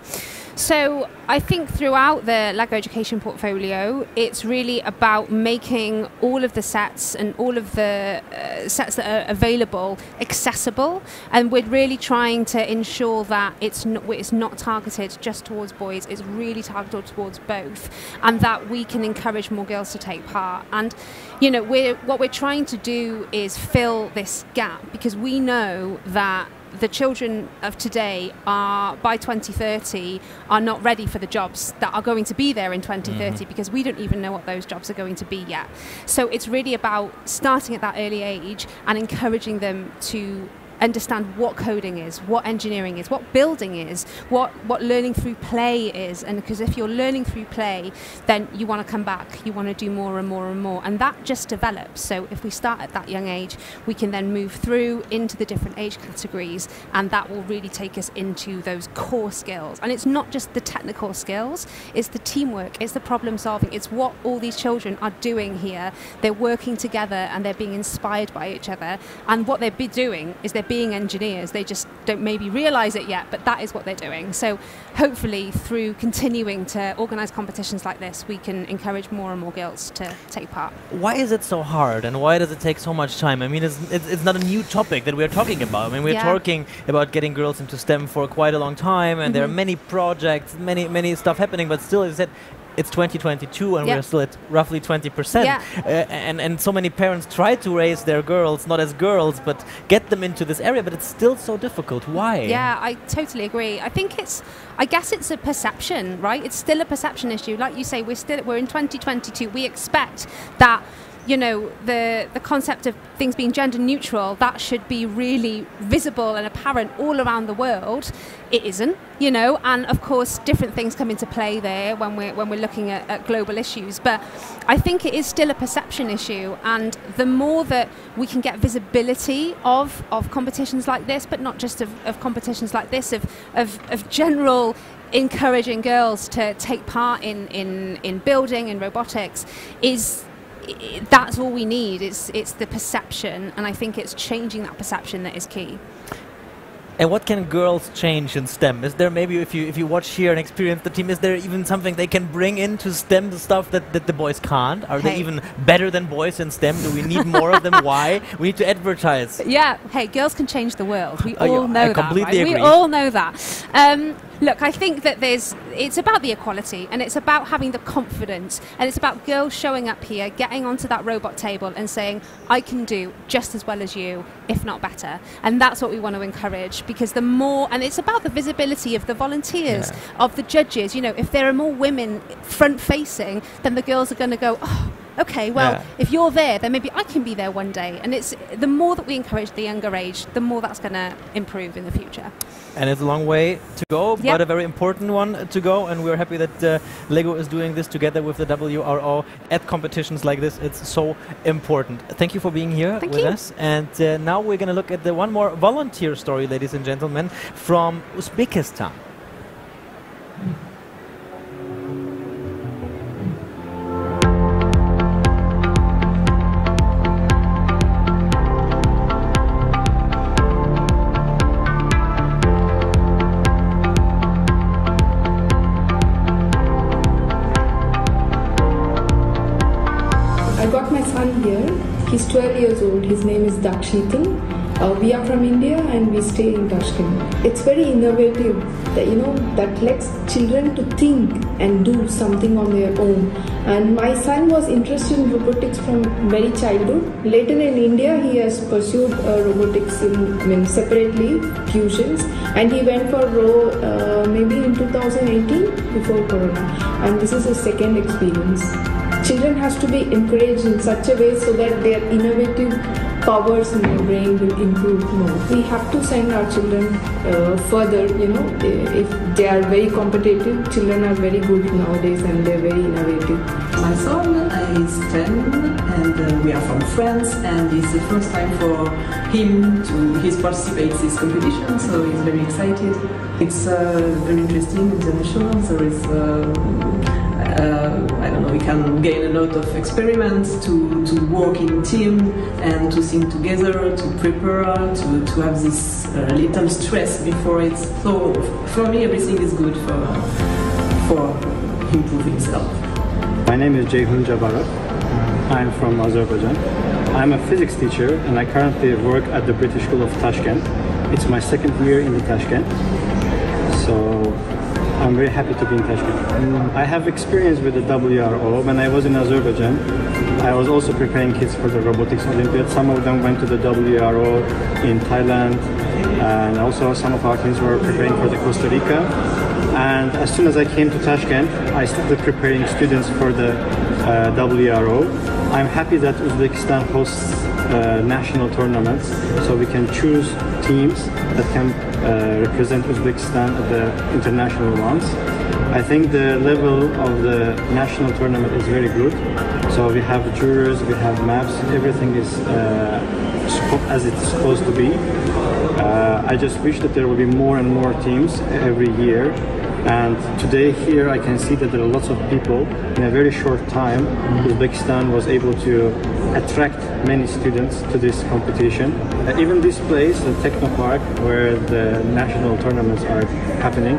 So I think throughout the LEGO Education portfolio, it's really about making all of the sets and all of the sets that are available accessible, and we're really trying to ensure that it's not targeted just towards boys, it's really targeted towards both, and that we can encourage more girls to take part. And you know, what we're trying to do is fill this gap, because we know that the children of today are, by 2030, are not ready for the jobs that are going to be there in 2030, because we don't even know what those jobs are going to be yet. So it's really about starting at that early age and encouraging them to understand what coding is, what engineering is, what building is, what learning through play is. And because if you're learning through play, then you want to come back, you want to do more and more and more, and that just develops. So if we start at that young age, we can then move through into the different age categories, and that will really take us into those core skills. And it's not just the technical skills, it's the teamwork, it's the problem solving, it's what all these children are doing here. They're working together and they're being inspired by each other, and what they're doing is they're being engineers. They just don't maybe realize it yet, but that is what they're doing. So hopefully through continuing to organize competitions like this, we can encourage more and more girls to take part. Why is it so hard, and why does it take so much time? I mean, it's not a new topic that we're talking about. I mean, we're talking about getting girls into STEM for quite a long time, and there are many projects, many stuff happening, but still, as I said, it's 2022 and we're still at roughly 20%. And so many parents try to raise their girls, not as girls, but get them into this area, but it's still so difficult. Why? Yeah, I totally agree. I think I guess it's a perception, right? It's still a perception issue. Like you say, we're in 2022. We expect that, you know, the concept of things being gender neutral, that should be really visible and apparent all around the world. It isn't, you know, and of course different things come into play there when we're looking at global issues. But I think it is still a perception issue, and the more that we can get visibility of competitions like this, but not just of competitions like this, of general encouraging girls to take part in building and robotics, that's all we need. It's the perception, and I think it's changing that perception that is key. And what can girls change in STEM? Is there maybe, if you watch here and experience the team, is there even something they can bring into STEM, the stuff that the boys can't? Are they even better than boys in STEM? Do we need more of them? Why? We need to advertise. Yeah, hey, girls can change the world. We all know that, completely agree. We all know that. Look, I think that it's about the equality, and it's about having the confidence, and it's about girls showing up here, getting onto that robot table and saying, I can do just as well as you, if not better. And that's what we want to encourage, because the more, and it's about the visibility of the volunteers, of the judges. You know, if there are more women front-facing, then the girls are going to go, oh, okay, well, if you're there, then maybe I can be there one day. And it's the more that we encourage the younger age, the more that's going to improve in the future. And it's a long way to go, but a very important one to go. And we're happy that LEGO is doing this together with the WRO at competitions like this. It's so important. Thank you for being here with us. And now we're going to look at the one more volunteer story, ladies and gentlemen, from Uzbekistan. He's 12 years old. His name is Dakshitan. We are from India and we stay in Tashkent. It's very innovative that, you know, that lets children to think and do something on their own. And my son was interested in robotics from very childhood. Later in India, he has pursued robotics separately, fusions, and he went for RO maybe in 2018 before Corona. And this is his second experience. Children has to be encouraged in such a way so that their innovative powers in your brain will improve more. We have to send our children further, you know, if they are very competitive. Children are very good nowadays and they're very innovative. My son is 10 and we are from France, and it's the first time for him to participate in this competition, so he's very excited. It's very interesting, international. There is I don't know, we can gain a lot of experiments to work in team and to think together, to prepare, to have this little stress before it. So for me, everything is good for improving self. My name is Ceyhun Jabarat. I'm from Azerbaijan. I'm a physics teacher and I currently work at the British School of Tashkent. It's my second year in the Tashkent. So I'm very happy to be in Tashkent. I have experience with the WRO. When I was in Azerbaijan, I was also preparing kids for the Robotics Olympiad. Some of them went to the WRO in Thailand, and also some of our teams were preparing for the Costa Rica. And as soon as I came to Tashkent, I started preparing students for the WRO. I'm happy that Uzbekistan hosts national tournaments, so we can choose teams that can represent Uzbekistan at the international ones. I think the level of the national tournament is very good. So we have jurors, we have maps, everything is as it's supposed to be. I just wish that there will be more and more teams every year. And today here I can see that there are lots of people. In a very short time, Uzbekistan was able to attract many students to this competition. Even this place, the Technopark, where the national tournaments are happening,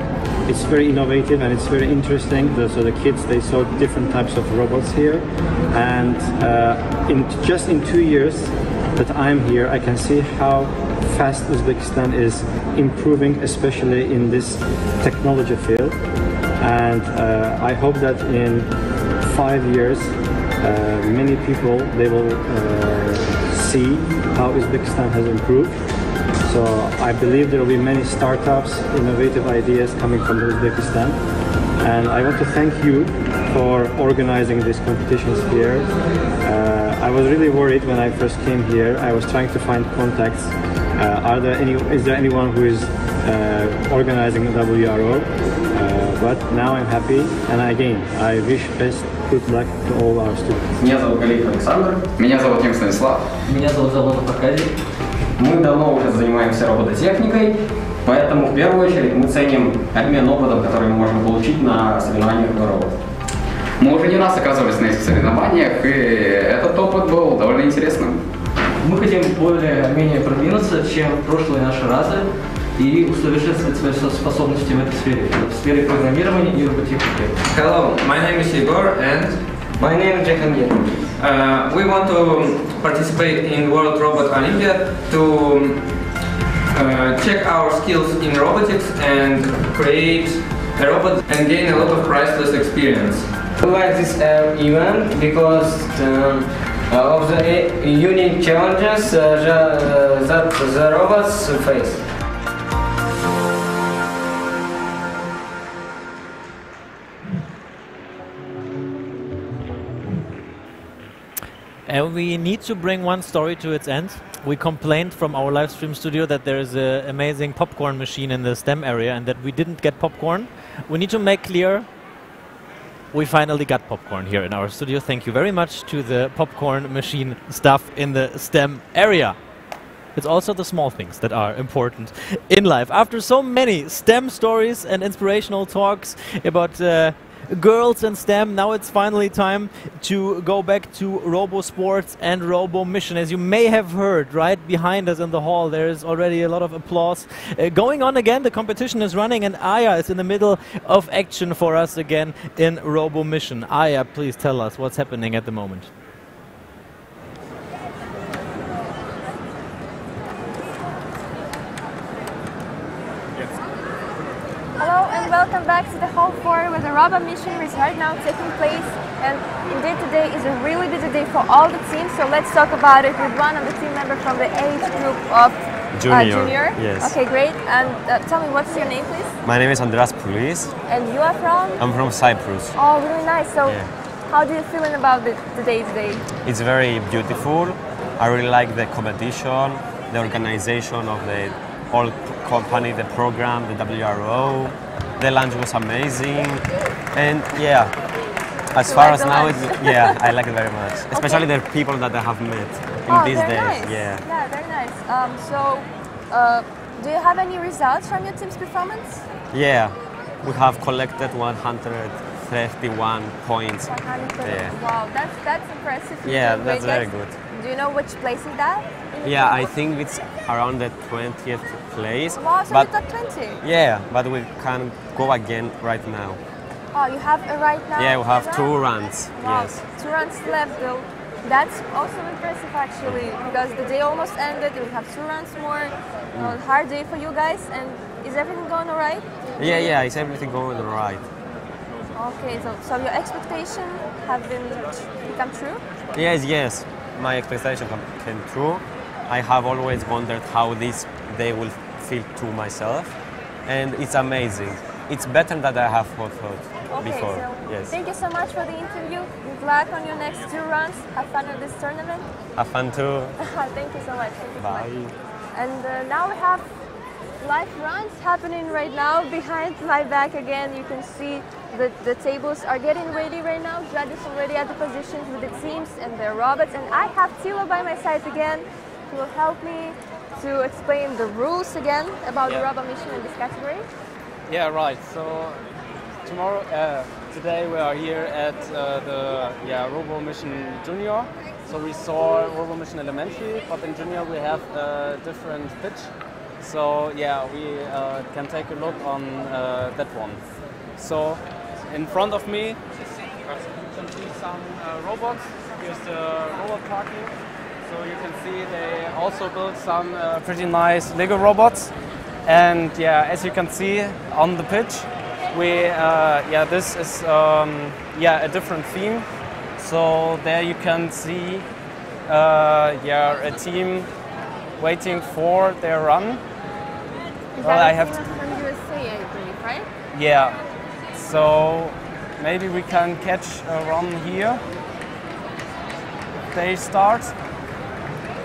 it's very innovative and it's very interesting. So the kids, they saw different types of robots here. And just in 2 years that I'm here, I can see how fast Uzbekistan is improving, especially in this technology field. And I hope that in 5 years, many people, they will see how Uzbekistan has improved. So I believe there will be many startups, innovative ideas coming from Uzbekistan. And I want to thank you for organizing these competitions here. I was really worried when I first came here. I was trying to find contacts. Is there anyone who is organizing the WRO? But now I'm happy, and again, I wish good luck to all our students. Меня зовут Галиев Александр. Меня зовут Нем Станислав. Меня зовут Заводов Аркадий. Мы давно уже занимаемся робототехникой, поэтому в первую очередь мы ценим обмен опытом, который мы можем получить на соревнованиях WRO. Мы уже не раз оказывались на этих соревнованиях, и этот опыт был довольно интересным. Мы хотим более-менее продвинуться, чем прошлые наши разы, и усовершенствовать свои способности в этой сфере, в сфере программирования и робототехники. Hello, my name is Igor and my name is Jahan. We want to participate in World Robot Olympiad to check our skills in robotics and create a robot and gain a lot of priceless experience. We like this event because of the unique challenges that the robots face. And we need to bring one story to its end. We complained from our live stream studio that there is an amazing popcorn machine in the STEM area and that we didn't get popcorn. We need to make clear we finally got popcorn here in our studio. Thank you very much to the popcorn machine staff in the STEM area. It's also the small things that are important in life. After so many STEM stories and inspirational talks about girls in STEM, now it's finally time to go back to Robo Sports and Robo Mission. As you may have heard, right behind us in the hall, there is already a lot of applause going on again. The competition is running and Aya is in the middle of action for us again in Robo Mission. Aya, please tell us what's happening at the moment. Hello and welcome back to the Hall 4 where the Robo Mission is right now taking place, and indeed today is a really busy day for all the teams, so let's talk about it with one of the team members from the age group of Junior. Yes. Okay, great. And tell me, what's your name please? My name is Andras Poulis. And you are from? I'm from Cyprus. Oh, really nice. So how do you feeling about the day today? It's very beautiful. I really like the competition, the organization of the whole company, the program, the WRO. The lunch was amazing, and yeah, as far as now, yeah, I like it very much. Especially the people that I have met in these days. Nice. Yeah. Yeah, very nice. Do you have any results from your team's performance? Yeah, we have collected 131 points. 130. Yeah. Wow, that's impressive. Yeah, that's very good. Do you know which place is that? Yeah, I think it's around the 20th place. Wow, so but you top 20? Yeah, but we can go again right now. Oh, you have a right now? Yeah, we have 2 runs. Wow. Yes. 2 runs left though. That's also impressive actually, because the day almost ended. We have 2 runs more. Hard day for you guys. And is everything going alright? Yeah, is everything going alright? Okay, so your expectations have become true? Yes. My expectation came true. I have always wondered how this day will feel to myself, and it's amazing. It's better than I have thought before. So yes. Thank you so much for the interview. Good luck on your next 2 runs. Have fun at this tournament. Have fun too. Thank you so much. Bye. And now we have live runs happening right now behind my back again. You can see the tables are getting ready right now. Judges already at the positions with the teams and their robots. And I have Tilo by my side again, who will help me to explain the rules again about the robot mission in this category. Yeah, right. So today we are here at the Robo Mission Junior. So we saw Robo Mission Elementary, but in Junior we have a different pitch. So yeah, we can take a look on that one. So in front of me you can see some robots. Here's the robot parking. So you can see they also built some pretty nice Lego robots. And yeah, as you can see on the pitch, this is a different theme. So there you can see a team waiting for their run. Is that from USA, I believe, right? Yeah. So maybe we can catch a run here. They start.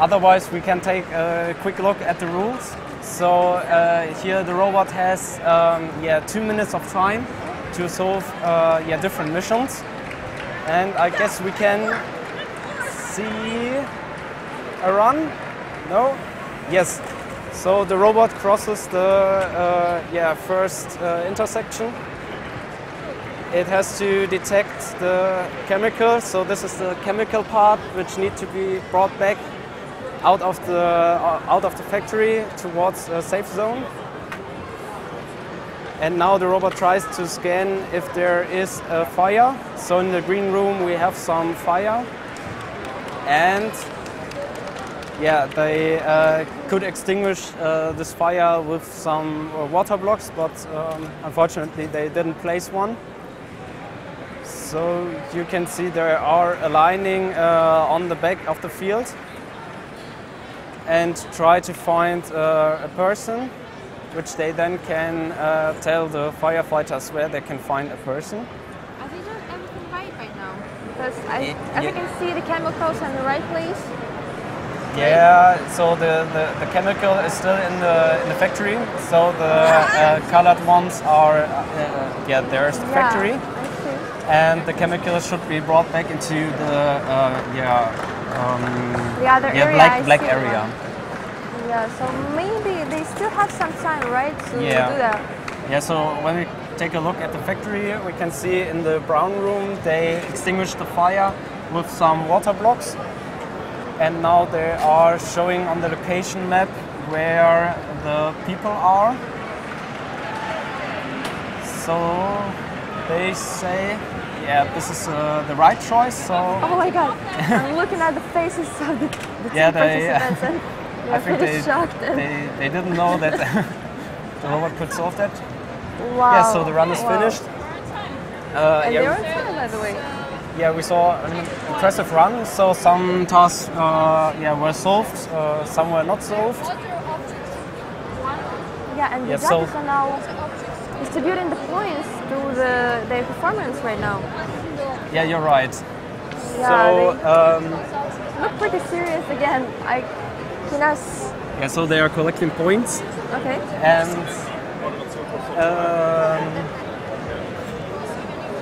Otherwise, we can take a quick look at the rules. So here the robot has 2 minutes of time to solve different missions, and I guess we can see a run. No? Yes. So the robot crosses the first intersection. It has to detect the chemicals. So this is the chemical part which need to be brought back out of the factory towards a safe zone. And now the robot tries to scan if there is a fire. So in the green room we have some fire, and they could extinguish this fire with some water blocks, but unfortunately they didn't place one. So you can see they are aligning on the back of the field and try to find a person, which they then can tell the firefighters where they can find a person. Are they doing everything right now? Because as you can see, the chemicals are in the right place. Yeah, so the chemical is still in the factory. So the colored ones are there's the factory, and the chemical should be brought back into the other area, black area. Yeah, so maybe they still have some time, right, to do that. Yeah, so when we take a look at the factory, we can see in the brown room they extinguished the fire with some water blocks. And now they are showing on the location map where the people are. So they say, this is the right choice. So oh my God! I'm looking at the faces of the team participants, and I think pretty shocked. They didn't know that the robot could solve that. Wow! Yeah, so the run is finished. And they were fun, by the way. Yeah, we saw an impressive run. So some tasks were solved, some were not solved. Yeah, and the judges are now distributing the points to their performance right now. Yeah, you're right. Yeah, So look pretty serious again. yeah, so they are collecting points. Okay. And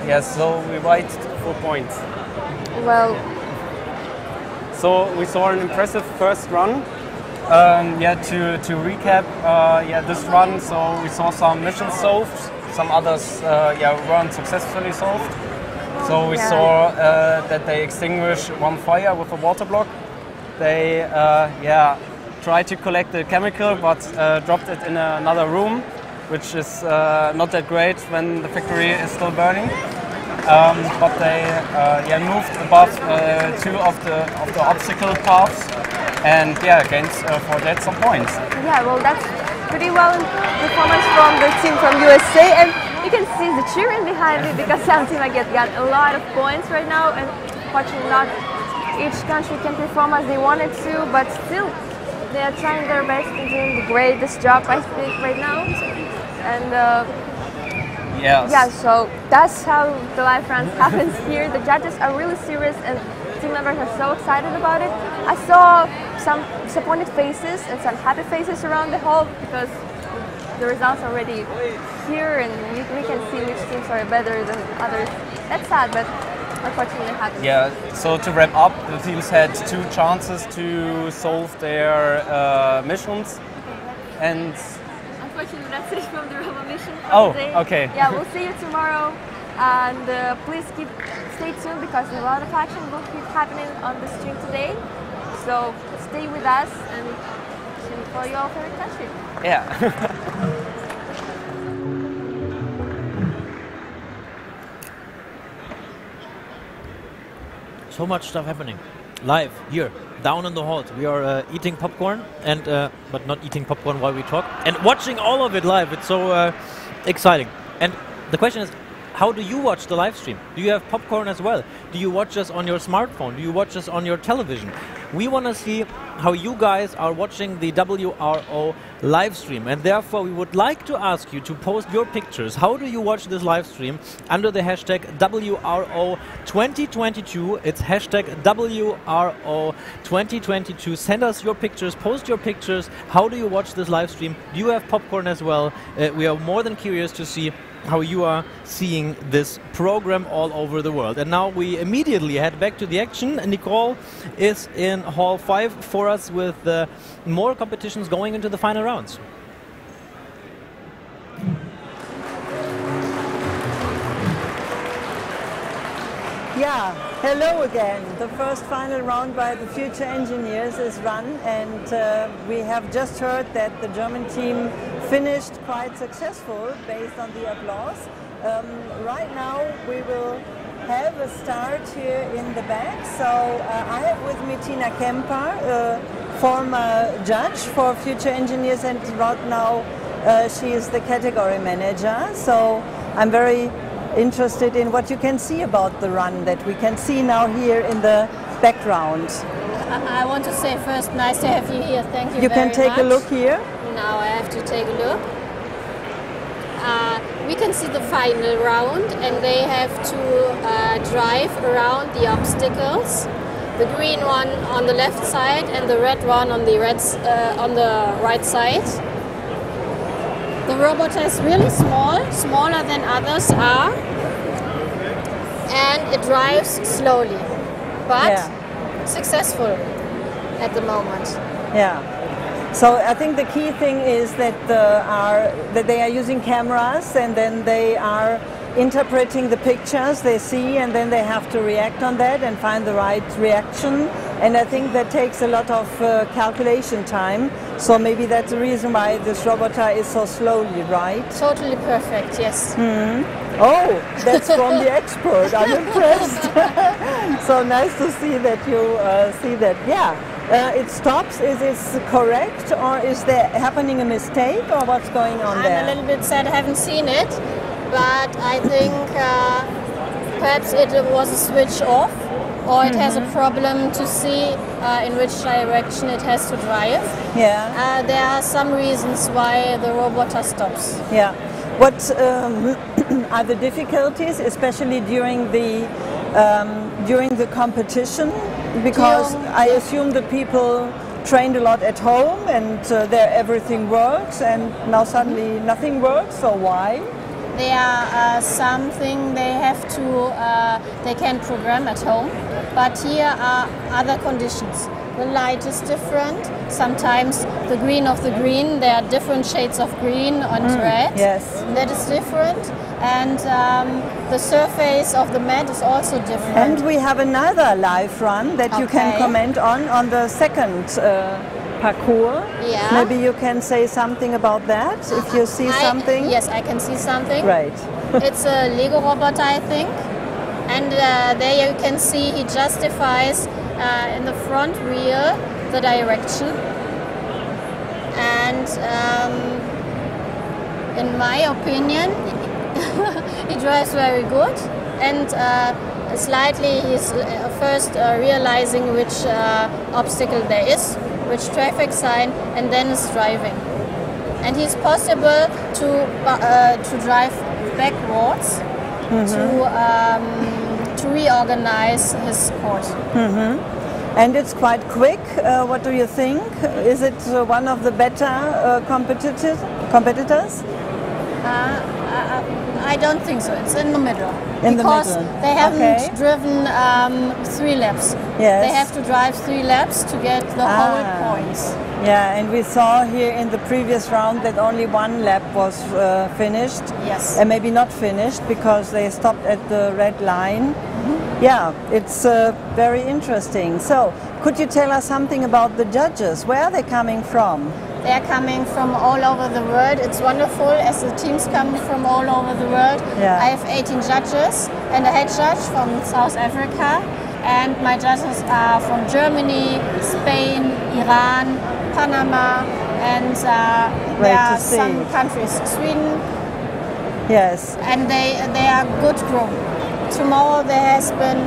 yeah, so we write 4 points. Well. So we saw an impressive first run. Yeah, to recap, yeah, this run. So we saw some missions solved, some others, yeah, weren't successfully solved. So we saw that they extinguished one fire with a water block. They, yeah, tried to collect the chemical, but dropped it in another room, which is not that great when the factory is still burning. But they, yeah, moved above 2 of the obstacle paths, and yeah, gained for that some points. Yeah, well, that's pretty well performance from the team from USA, and you can see the cheering behind me because some team got a lot of points right now, and fortunately not each country can perform as they wanted to, but still they are trying their best and doing the greatest job, I think, right now. And yes. Yeah, so that's how the live runs happens here. The judges are really serious and team members are so excited about it. I saw some disappointed faces and some happy faces around the hall because the results are already here and we can see which teams are better than others. That's sad, but unfortunately it happens. Yeah, so to wrap up, the teams had 2 chances to solve their missions. And unfortunately that's it from the Robot mission for oh, today. Okay. Yeah, we'll see you tomorrow. And please stay tuned because a lot of action will keep happening on the stream today. So stay with us and cheer for your favorite country. Yeah. So much stuff happening live here down in the hall. We are eating popcorn and but not eating popcorn while we talk and watching all of it live. It's so exciting. And the question is, how do you watch the live stream? Do you have popcorn as well? Do you watch us on your smartphone? Do you watch us on your television? We want to see how you guys are watching the WRO live stream, and therefore we would like to ask you to post your pictures. How do you watch this live stream? Under the hashtag WRO 2022. It's hashtag WRO 2022. Send us your pictures, post your pictures. How do you watch this live stream? Do you have popcorn as well? We are more than curious to see how you are seeing this program all over the world. And now we immediately head back to the action. Nicole is in Hall 5 for us with more competitions going into the final rounds. Yeah, hello again. The first final round by the future engineers is run, and we have just heard that the German team finished quite successful based on the applause. Right now we will have a start here in the back. So I have with me Tina Kemper, former judge for future engineers, and right now she is the category manager. So I'm very interested in what you can see about the run that we can see now here in the background. I want to say first, nice to have you here. Thank you very much. You can take a look here. Now I have to take a look. We can see the final round, and they have to drive around the obstacles. The green one on the left side and the red one on the right side. The robot is really small, smaller than others are, and it drives slowly, but successful at the moment. Yeah. So I think the key thing is that they are using cameras, and then they are interpreting the pictures they see, and then they have to react on that and find the right reaction. And I think that takes a lot of calculation time. So maybe that's the reason why this robot is so slowly, right? Totally perfect, yes. Mm-hmm. Oh, that's from the expert. I'm impressed. So nice to see that you see that. Yeah, it stops. Is this correct, or is there happening a mistake, or what's going on there? I'm a little bit sad I haven't seen it, but I think perhaps it was a switch off, or it has a problem to see in which direction it has to drive. Yeah. There are some reasons why the robot stops. Yeah. What are the difficulties, especially during the during the competition? Because I assume the people trained a lot at home and there everything works, and now suddenly nothing works, so why? There are something they have to, they can program at home, but here are other conditions. The light is different. Sometimes the green of the green, there are different shades of green and red. Yes. That is different. And the surface of the mat is also different. And we have another live run that you can comment on the second parcours. Yeah. Maybe you can say something about that, if you see something. Yes, I can see something. Right. It's a Lego robot, I think. And there you can see he justifies in the front wheel the direction. And in my opinion, he drives very good. And slightly he's first realizing which obstacle there is, which traffic sign, and then is driving. And he's possible to drive backwards to reorganize his course. And it's quite quick. What do you think? Is it one of the better competitors? I don't think so. It's in the middle. Because they haven't driven 3 laps. Yes. They have to drive 3 laps to get the whole points. Yeah, and we saw here in the previous round that only 1 lap was finished. Yes. And maybe not finished because they stopped at the red line. Yeah, it's very interesting. So, could you tell us something about the judges? Where are they coming from? They are coming from all over the world. It's wonderful as the teams come from all over the world. Yeah. I have 18 judges and a head judge from South Africa. And my judges are from Germany, Spain, Iran, Panama, and there are some countries, Sweden. Yes. And they are good grown. Tomorrow there has been,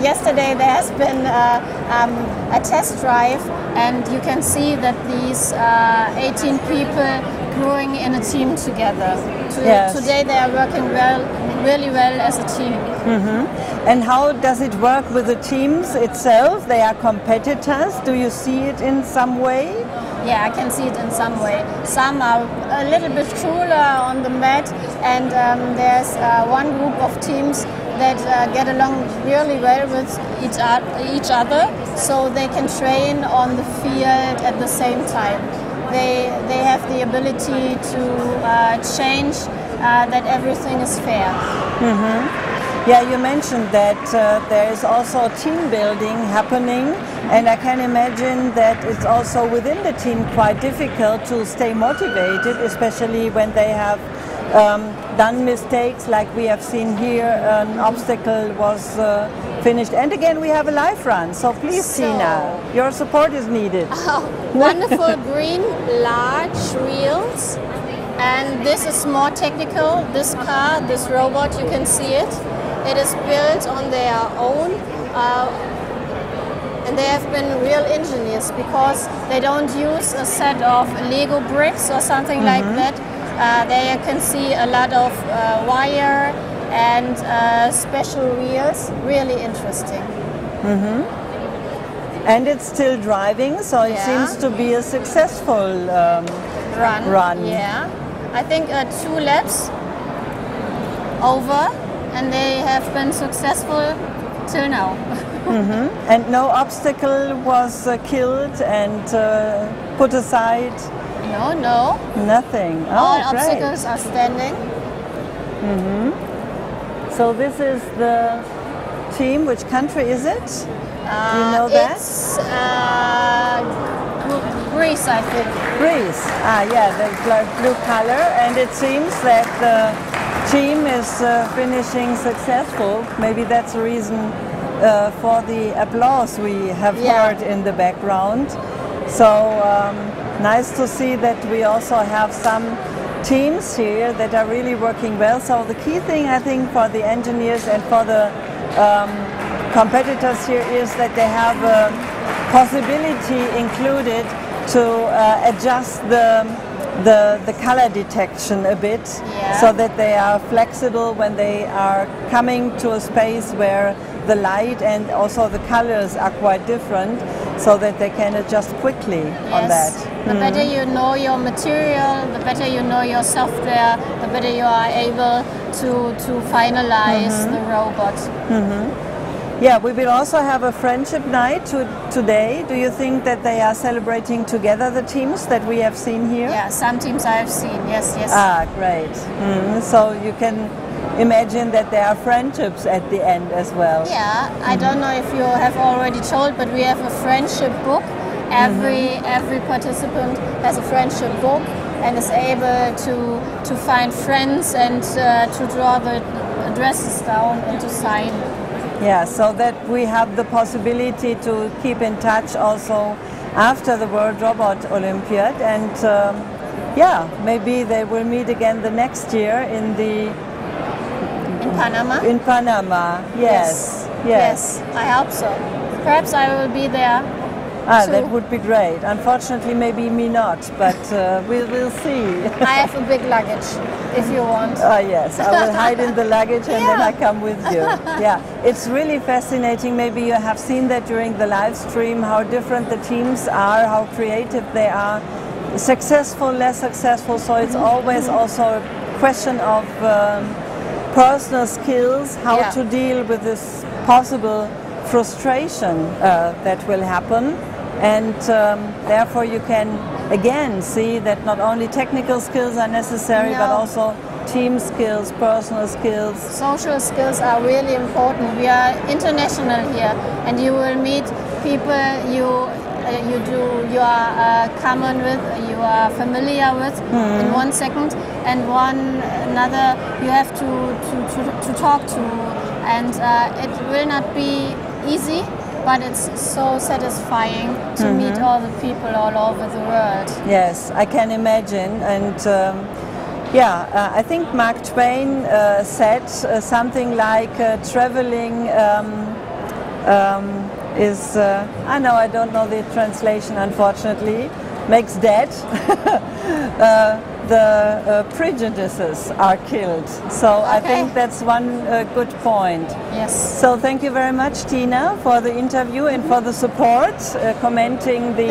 yesterday there has been a test drive, and you can see that these 18 people growing in a team together. Today they are working really well as a team. And how does it work with the teams itself? They are competitors. Do you see it in some way? Yeah, I can see it in some way. Some are a little bit cooler on the mat, and there's one group of teams that get along really well with each other, so they can train on the field at the same time. They have the ability to change that everything is fair. Yeah, you mentioned that there is also team building happening, and I can imagine that it's also within the team quite difficult to stay motivated, especially when they have done mistakes like we have seen here. An obstacle was finished, and again we have a live run, so please Tina, your support is needed. Wonderful green large wheels, and this is more technical. This car, this robot, you can see it. It is built on their own, and they have been real engineers because they don't use a set of Lego bricks or something like that. There you can see a lot of wire and special wheels. Really interesting. And it's still driving, so it seems to be a successful run. Yeah, I think 2 laps over. And they have been successful till now. And no obstacle was killed and put aside? No. Nothing. All obstacles are standing. So this is the team. Which country is it? Do you know that? It's Greece, I think. Greece. Yeah, the blue color. And it seems that the team is finishing successful. Maybe that's the reason for the applause we have heard in the background. So nice to see that we also have some teams here that are really working well. So the key thing, I think, for the engineers and for the competitors here is that they have a possibility included to adjust the the color detection a bit, so that they are flexible when they are coming to a space where the light and also the colors are quite different, so that they can adjust quickly on that. The better you know your material, the better you know your software, the better you are able to finalize the robot. Yeah, we will also have a friendship night today. Do you think that they are celebrating together, the teams that we have seen here? Yeah, some teams I have seen, yes. Ah, great. So you can imagine that there are friendships at the end as well. Yeah, I don't know if you have already told, but we have a friendship book. Every participant has a friendship book and is able to find friends and to draw the addresses down and to sign. Yeah, so that we have the possibility to keep in touch also after the World Robot Olympiad, and yeah, maybe they will meet again the next year in Panama. In Panama, yes. I hope so. Perhaps I will be there. Ah, that would be great. Unfortunately, maybe me not, but we'll see. I have a big luggage, if you want. Ah, yes, I will hide in the luggage and then I come with you. Yeah, it's really fascinating. Maybe you have seen that during the live stream, how different the teams are, how creative they are, successful, less successful. So it's always also a question of personal skills, how to deal with this possible frustration that will happen. And therefore you can again see that not only technical skills are necessary, but also team skills, personal skills. Social skills are really important. We are international here, and you will meet people you are common with, you are familiar with in 1 second, and another you have to talk to, and it will not be easy, but it's so satisfying to meet all the people all over the world. Yes, I can imagine. And I think Mark Twain said something like traveling is, I don't know the translation unfortunately, makes dead. The prejudices are killed. So I think that's one good point. Yes. So thank you very much, Tina, for the interview and for the support, commenting the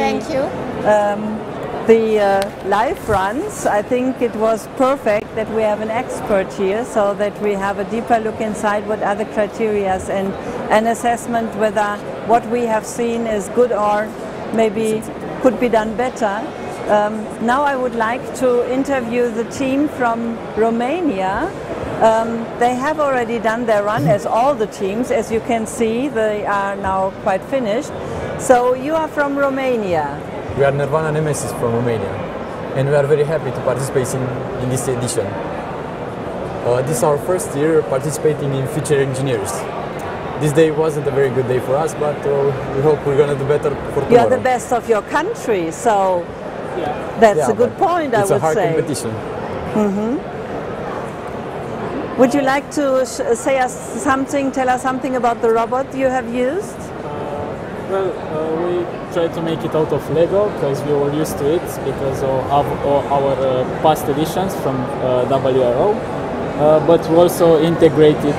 live runs. I think it was perfect that we have an expert here, so that we have a deeper look inside what are the criteria and an assessment whether what we have seen is good or maybe could be done better. Now I would like to interview the team from Romania. They have already done their run, as all the teams. As you can see, they are now quite finished. So you are from Romania. We are Nirvana Nemesis from Romania, and we are very happy to participate in this edition. This is our first year participating in Future Engineers. This day wasn't a very good day for us, but we hope we're going to do better for tomorrow. You are the best of your country, so that's a good point, I would say. It's a hard competition. Would you like to say us something, tell us something about the robot you have used? We tried to make it out of Lego because we were used to it because of our past editions from WRO. But we also integrated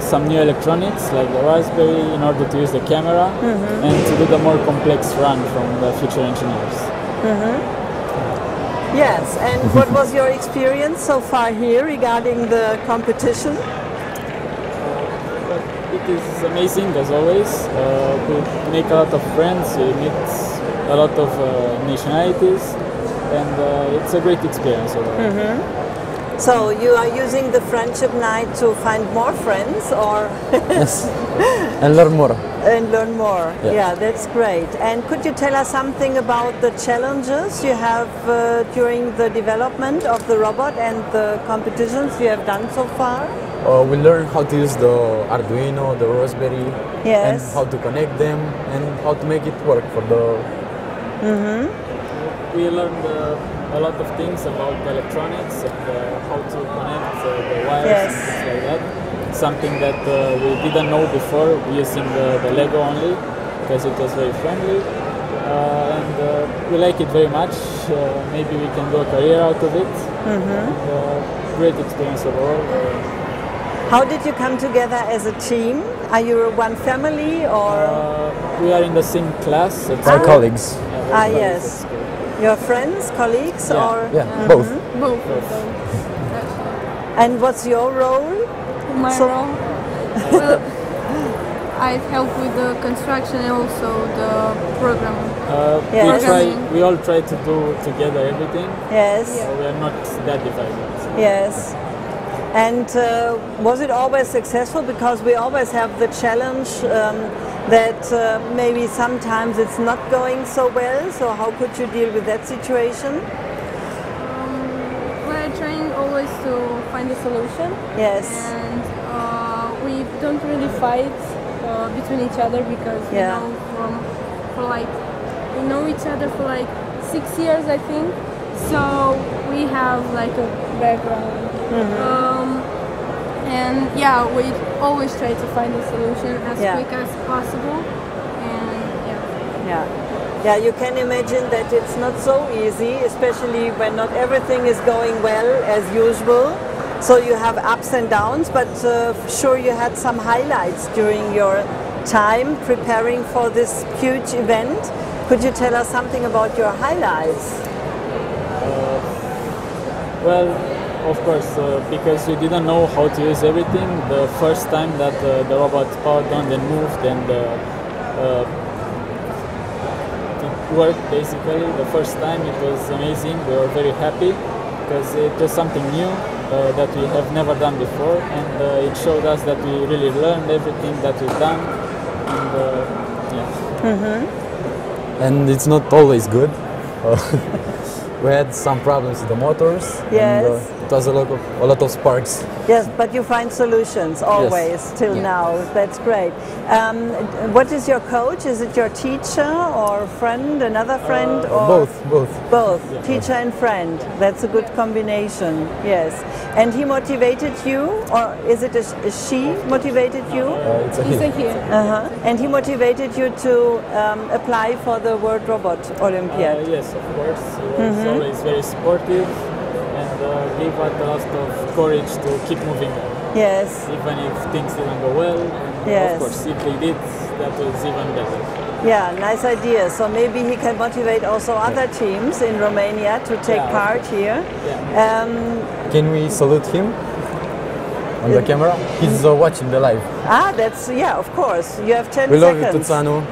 some new electronics like the Raspberry in order to use the camera and to do the more complex run from the Future Engineers. Yes, and what was your experience so far here regarding the competition? It is amazing as always. We make a lot of friends, we meet a lot of nationalities, and it's a great experience overall. So you are using the friendship night to find more friends, or yes, and learn more. And learn more. Yeah. Yeah, that's great. And could you tell us something about the challenges you have during the development of the robot and the competitions you have done so far? We learned how to use the Arduino, the Raspberry, and how to connect them, and how to make it work for the... We learned a lot of things about electronics and how to connect the wires and things like that. Something that we didn't know before, using the Lego only, because it was very friendly. and we like it very much. Maybe we can do a career out of it. Great experience overall. How did you come together as a team? Are you one family or? We are in the same class. Our colleagues. Yes. Your friends, colleagues, or? Yeah, both. Both. And what's your role? My role? Well, I help with the construction and also the program. We all try to do together everything. Yes. So we are not that divided. Yes. And was it always successful? Because we always have the challenge that maybe sometimes it's not going so well. So how could you deal with that situation? We're trying always to find a solution. Yes. And we don't really fight between each other because we know each other for like 6 years, I think. So we have like a background. And yeah, we always try to find a solution as quick as possible. And yeah, you can imagine that it's not so easy, especially when not everything is going well as usual. So you have ups and downs, but sure you had some highlights during your time preparing for this huge event. Could you tell us something about your highlights? Well, of course, because we didn't know how to use everything. The first time that the robot powered on and moved and it worked basically, the first time it was amazing. We were very happy because it was something new that we have never done before, and it showed us that we really learned everything that we've done. And, And it's not always good. We had some problems with the motors. Yes. And, it was a lot of sparks. Yes, but you find solutions always till now. That's great. What is your coach? Is it your teacher or friend, another friend? Or Both. Both, teacher and friend. That's a good combination. Yes. And he motivated you, or is it a she motivated you? It's a he. And he motivated you to apply for the World Robot Olympiad. Yes, of course. He was always very supportive and gave us a lot of courage to keep moving on. Yes. Even if things didn't go well. And of course, if they did, that was even better. Yeah, nice idea. So maybe he can motivate also other teams in Romania to take part here. Can we salute him on the camera? He's watching the live. That's, of course. You have 10 we seconds. love you, Tutsanu.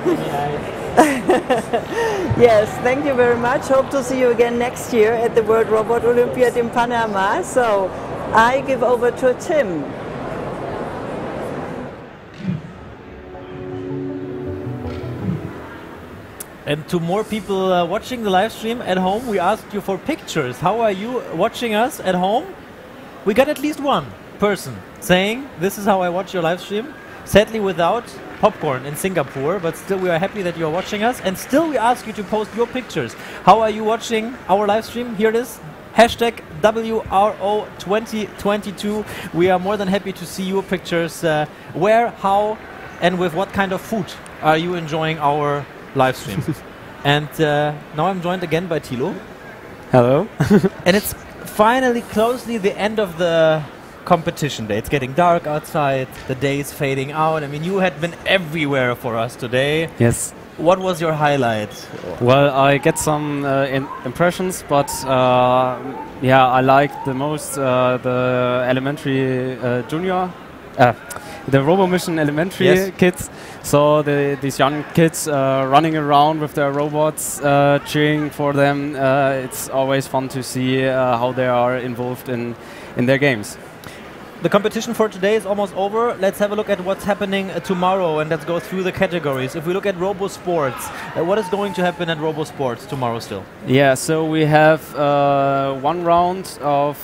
Yes, thank you very much. Hope to see you again next year at the World Robot Olympiad in Panama. So I give over to Tim. And to more people watching the live stream at home, we asked you for pictures. How are you watching us at home? We got at least one person saying, this is how I watch your live stream. Sadly without popcorn in Singapore, but still we are happy that you are watching us. And still we ask you to post your pictures. How are you watching our live stream? Here it is. Hashtag WRO 2022. We are more than happy to see your pictures. Where, how, and with what kind of food are you enjoying our live stream? And now I'm joined again by Thilo. Hello. And it's finally closely the end of the competition day. It's getting dark outside, the day is fading out. I mean, you had been everywhere for us today. Yes. What was your highlight? Well, I get some impressions, but I liked the most the elementary junior, the Robo Mission elementary kids. So these young kids running around with their robots, cheering for them. It's always fun to see how they are involved in their games. The competition for today is almost over. Let's have a look at what's happening tomorrow, and let's go through the categories. If we look at Robo Sports, what is going to happen at Robo Sports tomorrow still? Yeah, so we have one round of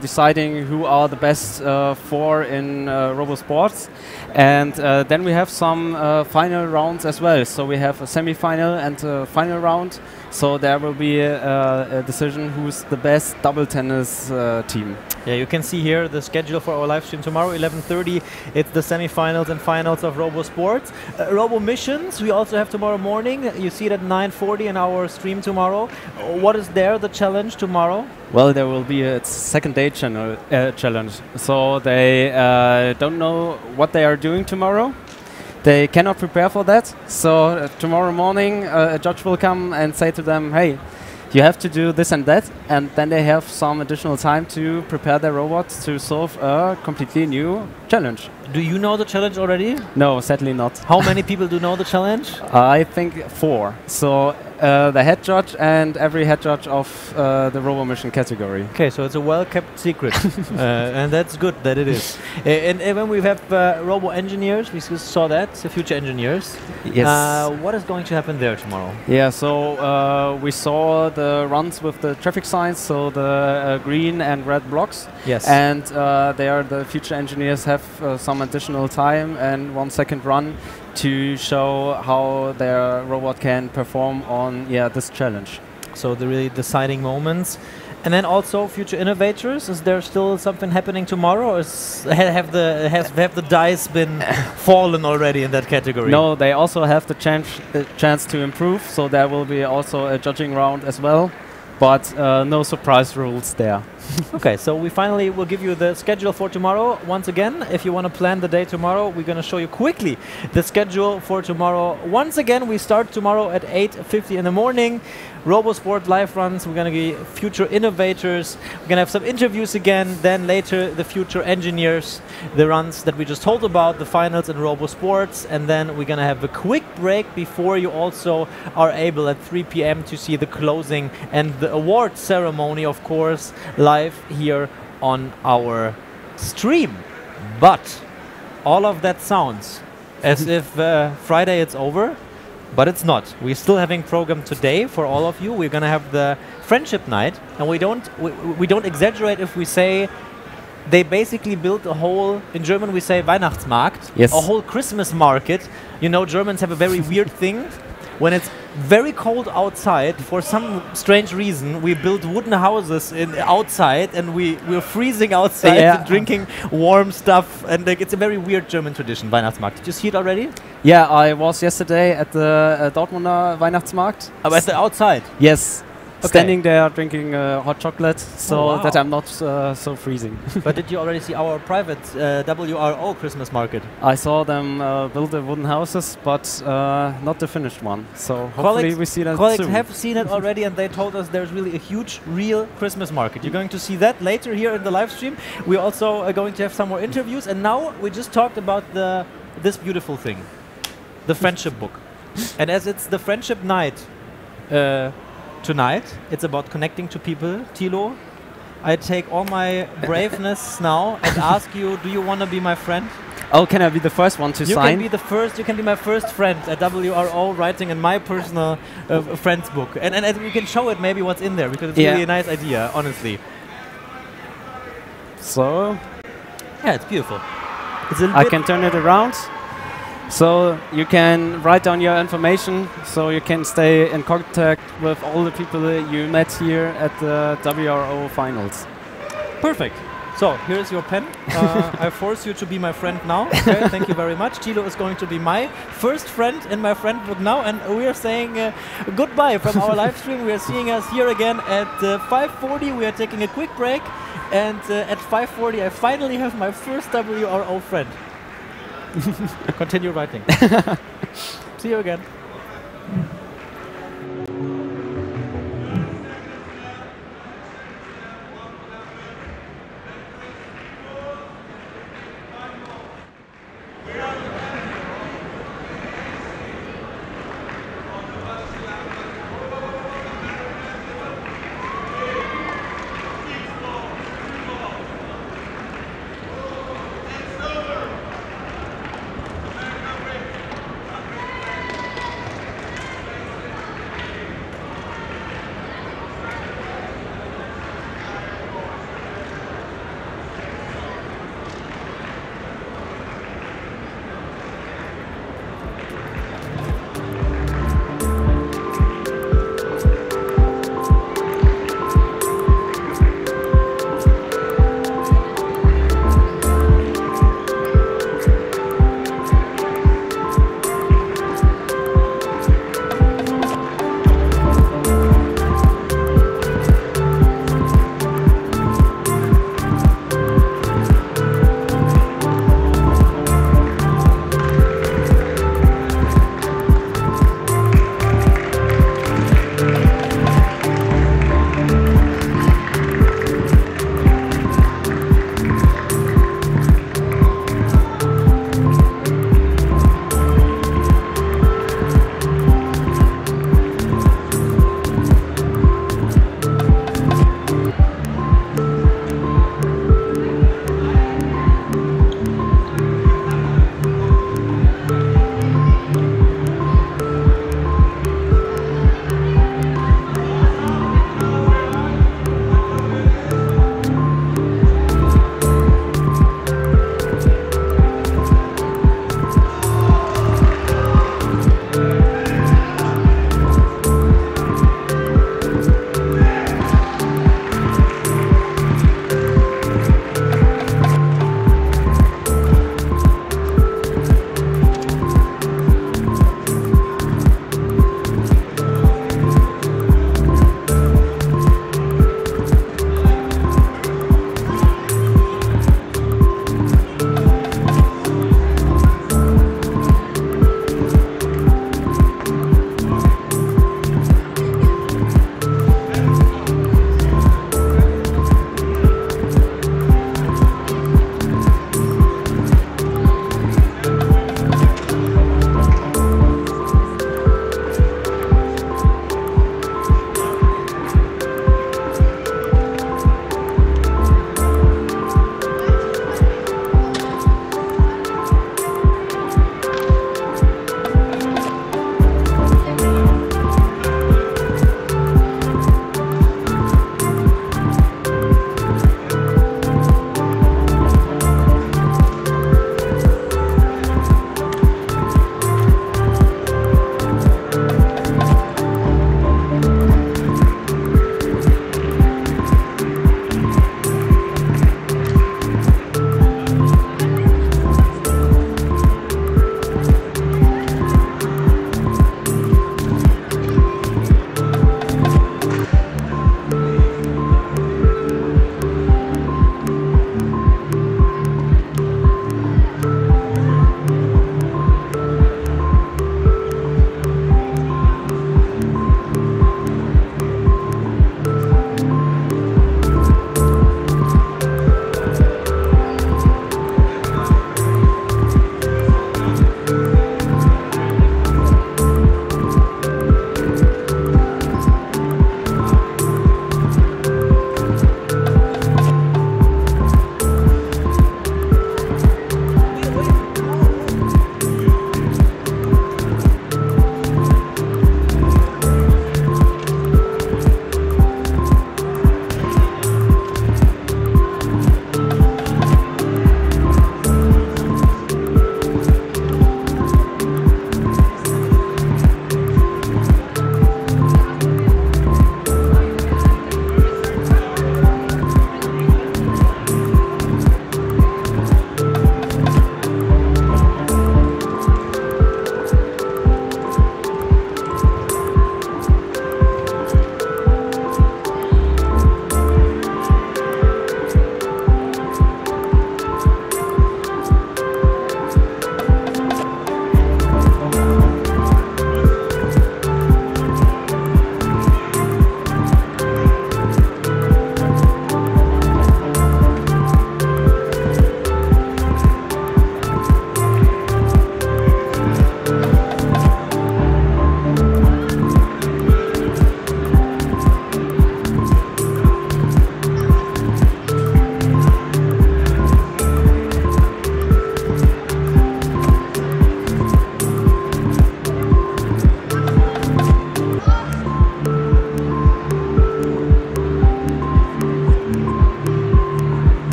deciding who are the best four in Robo Sports, and then we have some final rounds as well. So we have a semi-final and a final round. So there will be a decision who's the best double tennis team. Yeah, you can see here the schedule for our live stream tomorrow, 11:30. It's the semi-finals and finals of Robo Sports. Robo Missions, we also have tomorrow morning. You see it at 9:40 in our stream tomorrow. What is there, the challenge tomorrow? Well, there will be a second day challenge. So they don't know what they are doing tomorrow. They cannot prepare for that. So tomorrow morning, a judge will come and say to them, hey, you have to do this and that, and then they have some additional time to prepare their robots to solve a completely new challenge. Do you know the challenge already? No, sadly not. How many people do know the challenge? I think 4. So the head judge and every head judge of the Robo Mission category. Okay, so it's a well-kept secret, and that's good that it is. And when we have Robo engineers, we saw that, the future engineers. Yes. What is going to happen there tomorrow? Yeah, so we saw the runs with the traffic signs, so the green and red blocks. Yes. And there the future engineers have some additional time and 1 second run to show how their robot can perform on this challenge. So the really deciding moments. And then also future innovators, is there still something happening tomorrow, or have the dice been fallen already in that category? No, they also have the chance to improve, so there will be also a judging round as well, but no surprise rules there. Okay, so we finally will give you the schedule for tomorrow. Once again, if you want to plan the day tomorrow, we're going to show you quickly the schedule for tomorrow. Once again, we start tomorrow at 8:50 in the morning. RoboSport live runs. We're going to be future innovators. We're going to have some interviews again. Then later, the future engineers, the runs that we just told about, the finals in RoboSports. And then we're going to have a quick break before you also are able at 3 p.m. to see the closing and the award ceremony, of course, live here on our stream. But all of that sounds as if Friday it's over, but it's not. We're still having program today for all of you. We're gonna have the friendship night, and we don't exaggerate if we say they basically built a whole, in German we say Weihnachtsmarkt, yes, a whole Christmas market. You know, Germans have a very weird thing. When it's very cold outside, for some strange reason, we build wooden houses outside, and we're freezing outside and drinking warm stuff. And it's a very weird German tradition, Weihnachtsmarkt. Did you see it already? Yeah, I was yesterday at the Dortmunder Weihnachtsmarkt. Oh, at the outside? Yes. Okay. Standing there drinking hot chocolate, so that I'm not so freezing. But did you already see our private WRO Christmas market? I saw them build the wooden houses, but not the finished one. So hopefully we see that colleagues soon. have seen it already, and they told us there's really a huge, real Christmas market. You're going to see that later here in the live stream. We're also going to have some more interviews, and now we just talked about this beautiful thing, the friendship book. And as it's the friendship night, tonight, it's about connecting to people. Thilo, I take all my braveness now and ask you, do you want to be my friend? Oh, can I be the first one to sign? You can be the first, you can be my first friend at WRO, writing in my personal friends book. And we can show it maybe what's in there, because it's really a nice idea, honestly. So? Yeah, it's beautiful. It's a I can turn it around. So you can write down your information, so you can stay in contact with all the people that you met here at the WRO Finals. Perfect. So here's your pen. I force you to be my friend now. Okay, thank you very much. Thilo is going to be my first friend in my friend book now, and we are saying goodbye from our live stream. We are seeing us here again at 5:40. We are taking a quick break, and at 5:40 I finally have my first WRO friend. Continue writing. See you again.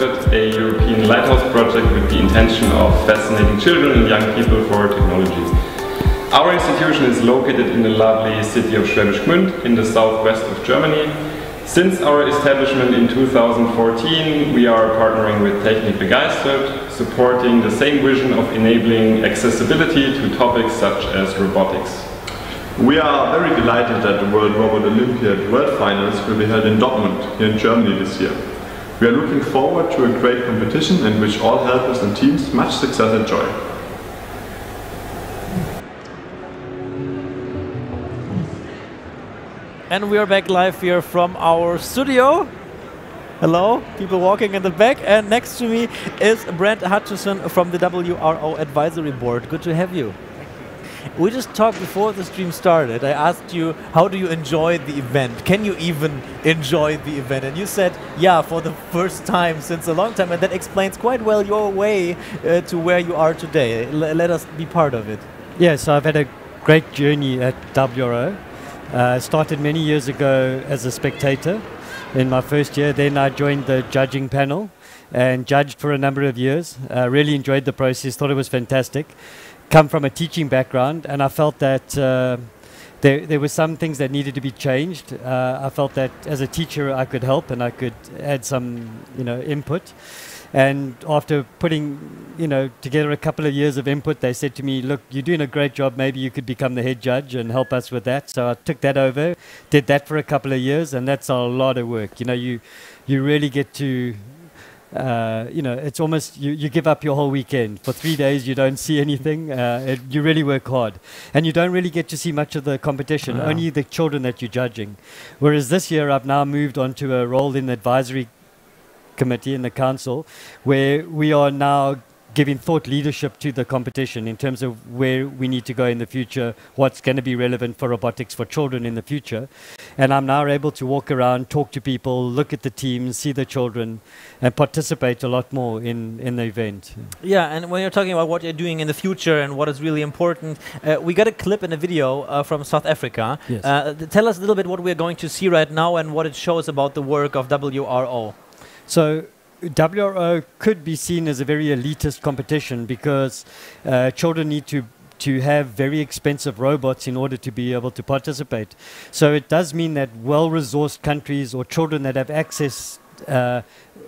Begeistet, a European lighthouse project with the intention of fascinating children and young people for technology. Our institution is located in the lovely city of Schwäbisch Gmünd in the southwest of Germany. Since our establishment in 2014, we are partnering with TECHNIK BEGEISTERT, supporting the same vision of enabling accessibility to topics such as robotics. We are very delighted that the World Robot Olympiad Weltfinales will be held in Dortmund, here in Germany this year. We are looking forward to a great competition and wish all helpers and teams much success and joy. And we are back live here from our studio. Hello, people walking in the back. And next to me is Brent Hutchison from the WRO Advisory Board. Good to have you. We just talked before the stream started. I asked you, how do you enjoy the event? Can you even enjoy the event? And you said, yeah, for the first time since a long time. And that explains quite well your way to where you are today. Let us be part of it. Yeah, so I've had a great journey at WRO. Started many years ago as a spectator in my first year. Then I joined the judging panel and judged for a number of years. Really enjoyed the process, thought it was fantastic. Come from a teaching background, and I felt that there were some things that needed to be changed. I felt that as a teacher I could help and I could add some input. And after putting together a couple of years of input, they said to me, look, you're doing a great job, maybe you could become the head judge and help us with that. So I took that over, did that for a couple of years, and that's a lot of work. You really get to it's almost you give up your whole weekend. For 3 days you don't see anything. You really work hard, and you don't really get to see much of the competition, only the children that you're judging. Whereas this year I've now moved on to a role in the advisory committee in the council, where we are now giving thought leadership to the competition in terms of where we need to go in the future, what's going to be relevant for robotics for children in the future. And I'm now able to walk around, talk to people, look at the teams, see the children, and participate a lot more in the event. Yeah, and when you're talking about what you're doing in the future and what is really important, we got a clip in a video from South Africa. Yes. Tell us a little bit what we're going to see right now and what it shows about the work of WRO. So WRO could be seen as a very elitist competition because children need to have very expensive robots in order to be able to participate. So it does mean that well-resourced countries or children that have access are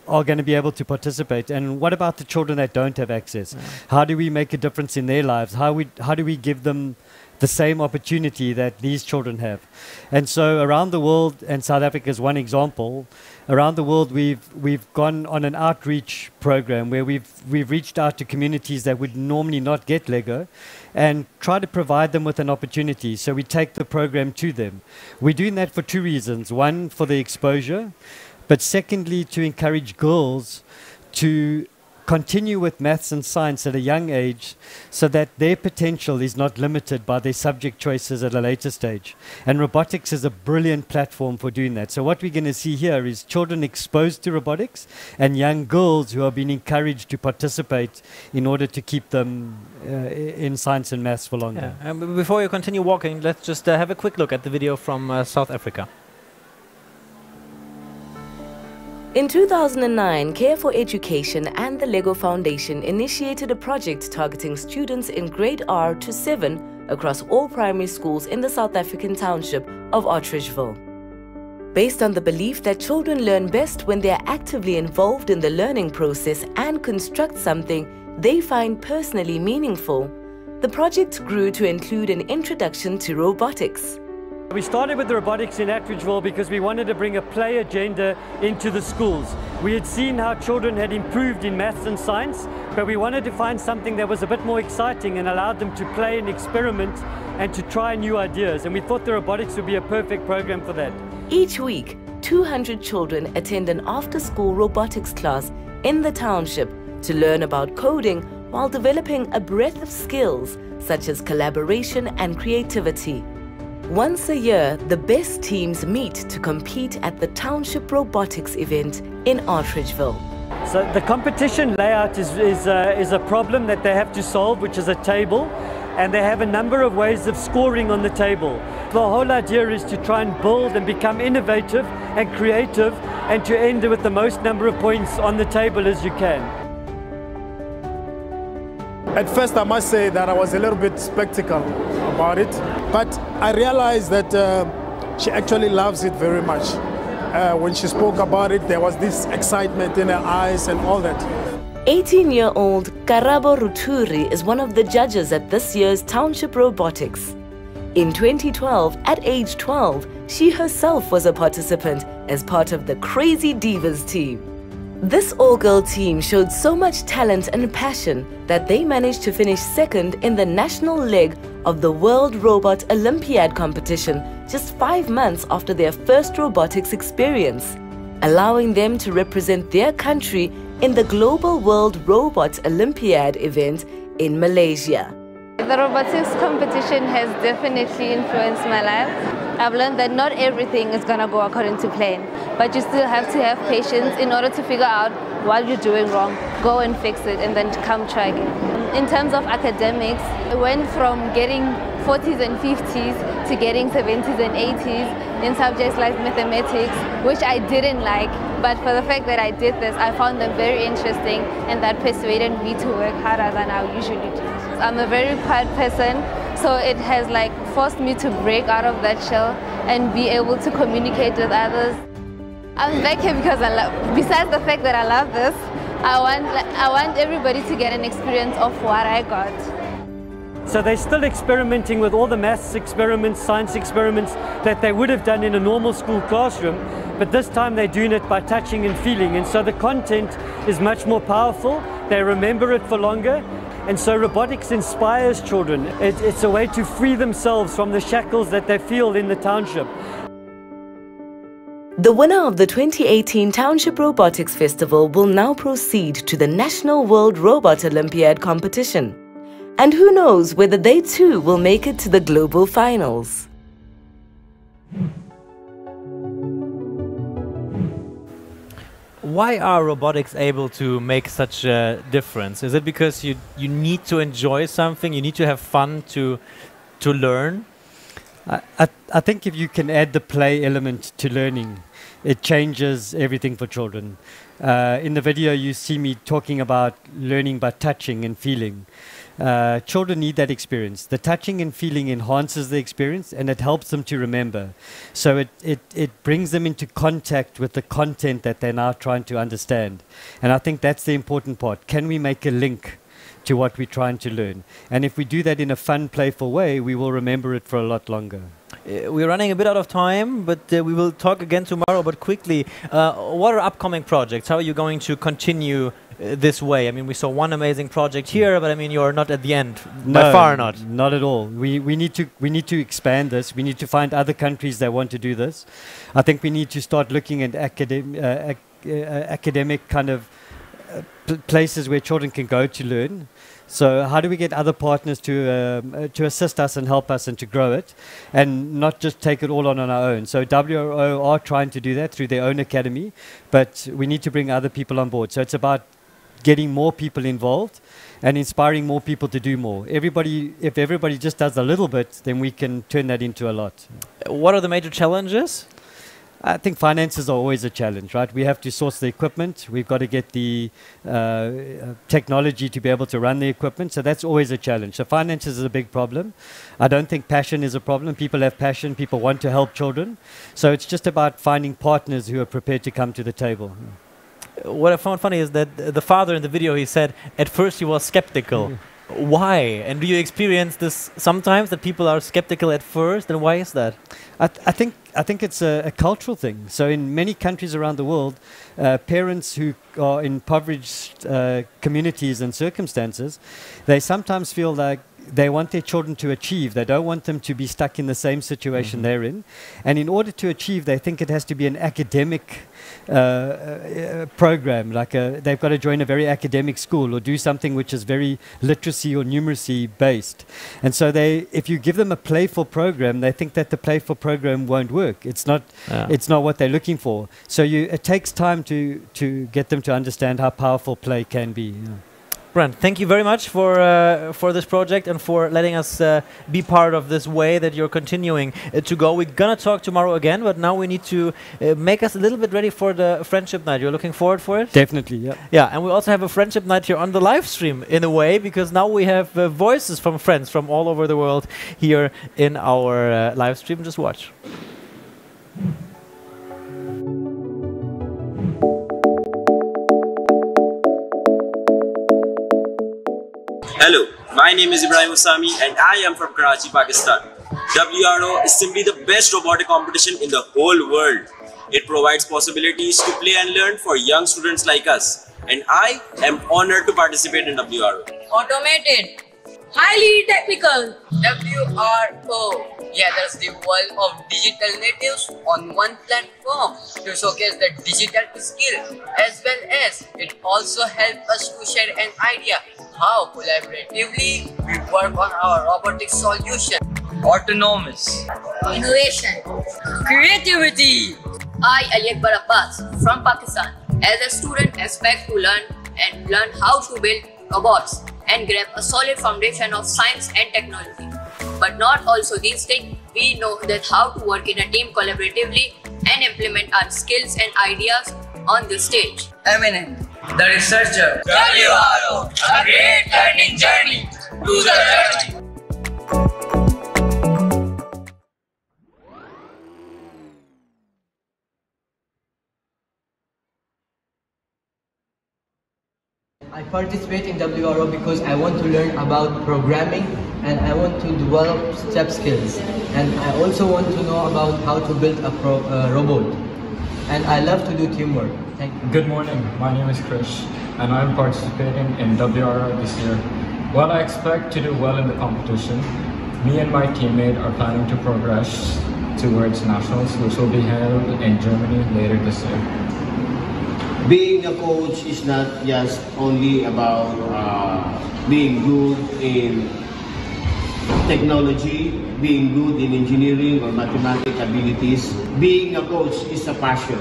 going to be able to participate. And what about the children that don't have access? How do we make a difference in their lives? How do we give them the same opportunity that these children have? And so around the world, and South Africa is one example, around the world we've gone on an outreach program where we've reached out to communities that would normally not get Lego and try to provide them with an opportunity. So we take the program to them. We're doing that for two reasons. One, for the exposure, but secondly, to encourage girls to continue with maths and science at a young age so that their potential is not limited by their subject choices at a later stage. And robotics is a brilliant platform for doing that. So what we're going to see here is children exposed to robotics and young girls who are being encouraged to participate in order to keep them in science and maths for longer. Yeah. Before you continue walking, let's just have a quick look at the video from South Africa. In 2009, Care for Education and the Lego Foundation initiated a project targeting students in grade R to 7 across all primary schools in the South African township of Otteridgeville. Based on the belief that children learn best when they are actively involved in the learning process and construct something they find personally meaningful, the project grew to include an introduction to robotics. We started with the robotics in Otteridgeville because we wanted to bring a play agenda into the schools. We had seen how children had improved in maths and science, but we wanted to find something that was a bit more exciting and allowed them to play and experiment and to try new ideas. And we thought the robotics would be a perfect program for that. Each week, 200 children attend an after-school robotics class in the township to learn about coding while developing a breadth of skills such as collaboration and creativity. Once a year, the best teams meet to compete at the Township Robotics event in Otteridgeville. So the competition layout is a problem that they have to solve, which is a table. and they have a number of ways of scoring on the table. The whole idea is to try and build and become innovative and creative and to end with the most number of points on the table as you can. At first, I must say that I was a little bit skeptical about it, but I realized that she actually loves it very much. When she spoke about it, there was this excitement in her eyes and all that. 18-year-old Karabo Ruturi is one of the judges at this year's Township Robotics. In 2012, at age 12, she herself was a participant as part of the Crazy Divas team. This all-girl team showed so much talent and passion that they managed to finish second in the national leg of the World Robot Olympiad competition just 5 months after their first robotics experience, allowing them to represent their country in the Global World Robot Olympiad event in Malaysia. The robotics competition has definitely influenced my life. I've learned that not everything is going to go according to plan, but you still have to have patience in order to figure out what you're doing wrong, go and fix it, and then come try again. In terms of academics, I went from getting 40s and 50s to getting 70s and 80s in subjects like mathematics, which I didn't like, but for the fact that I did this, I found them very interesting, and that persuaded me to work harder than I usually do. I'm a very quiet person, so it has forced me to break out of that shell and be able to communicate with others. I'm back here because besides the fact that I love this, I want everybody to get an experience of what I got. So they're still experimenting with all the maths experiments, science experiments that they would have done in a normal school classroom, but this time they're doing it by touching and feeling, and so the content is much more powerful, they remember it for longer, and so robotics inspires children. It's a way to free themselves from the shackles that they feel in the township. The winner of the 2018 Township Robotics Festival will now proceed to the National World Robot Olympiad competition. And who knows whether they too will make it to the global finals. Why are robotics able to make such a difference? Is it because you need to enjoy something, you need to have fun to learn? I think if you can add the play element to learning, it changes everything for children. In the video you see me talking about learning by touching and feeling. Children need that experience. The touching and feeling enhances the experience and it helps them to remember. So it brings them into contact with the content that they're now trying to understand. And I think that's the important part. Can we make a link to what we're trying to learn? And if we do that in a fun, playful way, we will remember it for a lot longer. We're running a bit out of time, but we will talk again tomorrow. But quickly, what are upcoming projects? How are you going to continue this way? I mean, we saw one amazing project here, but I mean, you're not at the end. No, by far not. Not at all. We need to expand this. We need to find other countries that want to do this. I think we need to start looking at academic kind of places where children can go to learn. So how do we get other partners to assist us and help us and to grow it and not just take it all on our own? So WRO are trying to do that through their own academy, but we need to bring other people on board. So it's about getting more people involved and inspiring more people to do more. If everybody just does a little bit, then we can turn that into a lot. What are the major challenges? I think finances are always a challenge, right? We have to source the equipment. We've got to get the technology to be able to run the equipment. So that's always a challenge. So finances is a big problem. I don't think passion is a problem. People have passion. People want to help children. So it's just about finding partners who are prepared to come to the table. What I found funny is that the father in the video, he said at first he was skeptical. Why? And do you experience this sometimes, that people are skeptical at first? And why is that? I think it's a cultural thing. So in many countries around the world, parents who are in impoverished communities and circumstances, they sometimes feel like they want their children to achieve. They don't want them to be stuck in the same situation they're in. And in order to achieve, they think it has to be an academic program. Like they've got to join a very academic school or do something which is very literacy or numeracy based. And so if you give them a playful program, they think that the playful program won't work. It's not what they're looking for. So it takes time to get them to understand how powerful play can be. Brent, thank you very much for this project and for letting us be part of this way that you're continuing to go. We're gonna talk tomorrow again, but now we need to make us a little bit ready for the friendship night. You're looking forward for it? Definitely, yeah. Yeah, and we also have a friendship night here on the live stream in a way, because now we have voices from friends from all over the world here in our live stream. Just watch. Hello, my name is Ibrahim Usami and I am from Karachi, Pakistan. WRO is simply the best robotic competition in the whole world. It provides possibilities to play and learn for young students like us. And I am honored to participate in WRO. Automated, highly technical, WRO gathers the world of digital natives on one platform to showcase the digital skill, as well as it also helps us to share an idea how collaboratively we work on our robotic solution. Autonomous, innovation, creativity. I, Ali Akbar Abbas, from Pakistan, as a student expect to learn how to build robots and grab a solid foundation of science and technology. But not also these things, we know that how to work in a team collaboratively and implement our skills and ideas on the stage. Eminent, the researcher. WRO, a great learning journey to the journey. I participate in WRO because I want to learn about programming and I want to develop step skills, and I also want to know about how to build a robot, and I love to do teamwork. Thank you. Good morning, my name is Krish and I'm participating in WRO this year. While I expect to do well in the competition, me and my teammate are planning to progress towards nationals, which will be held in Germany later this year. Being a coach is not just only about being good in technology, being good in engineering or mathematical abilities. Being a coach is a passion.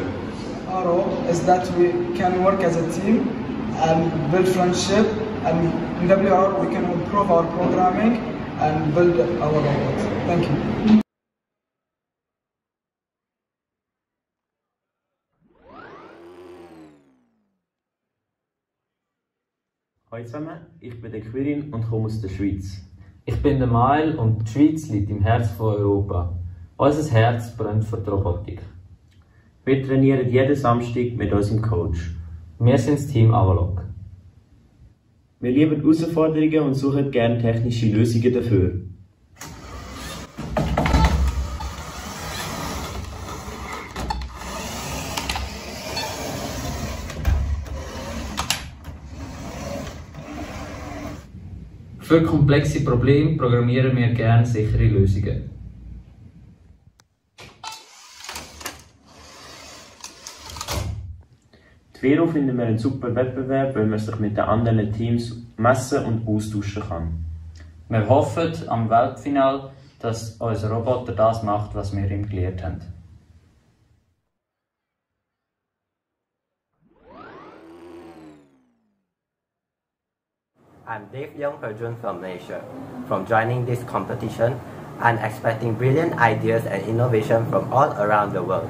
Our role is that we can work as a team and build friendship, and in WRO we can improve our programming and build our robots. Thank you. Hallo zusammen, ich bin der Quirin und komme aus der Schweiz. Ich bin der Mael und die Schweiz liegt im Herz von Europa. Unser Herz brennt für die Robotik. Wir trainieren jeden Samstag mit unserem Coach. Wir sind das Team Avalok. Wir lieben Herausforderungen und suchen gerne technische Lösungen dafür. Für komplexe Probleme programmieren wir gerne sichere Lösungen. Die WRO finden wir einen super Wettbewerb, weil man sich mit den anderen Teams messen und austauschen kann. Wir hoffen am Weltfinale, dass unser Roboter das macht, was wir ihm gelehrt haben. I'm Dave Young Perjun from Malaysia. From joining this competition, I'm expecting brilliant ideas and innovation from all around the world.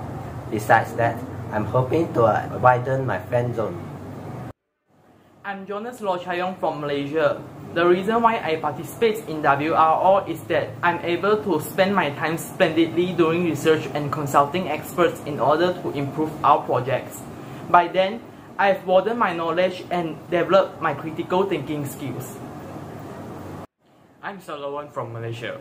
Besides that, I'm hoping to widen my friend zone. I'm Jonas Lochayong from Malaysia. The reason why I participate in WRO is that I'm able to spend my time splendidly doing research and consulting experts in order to improve our projects. By then, I've broadened my knowledge and developed my critical thinking skills. I'm Salawan from Malaysia.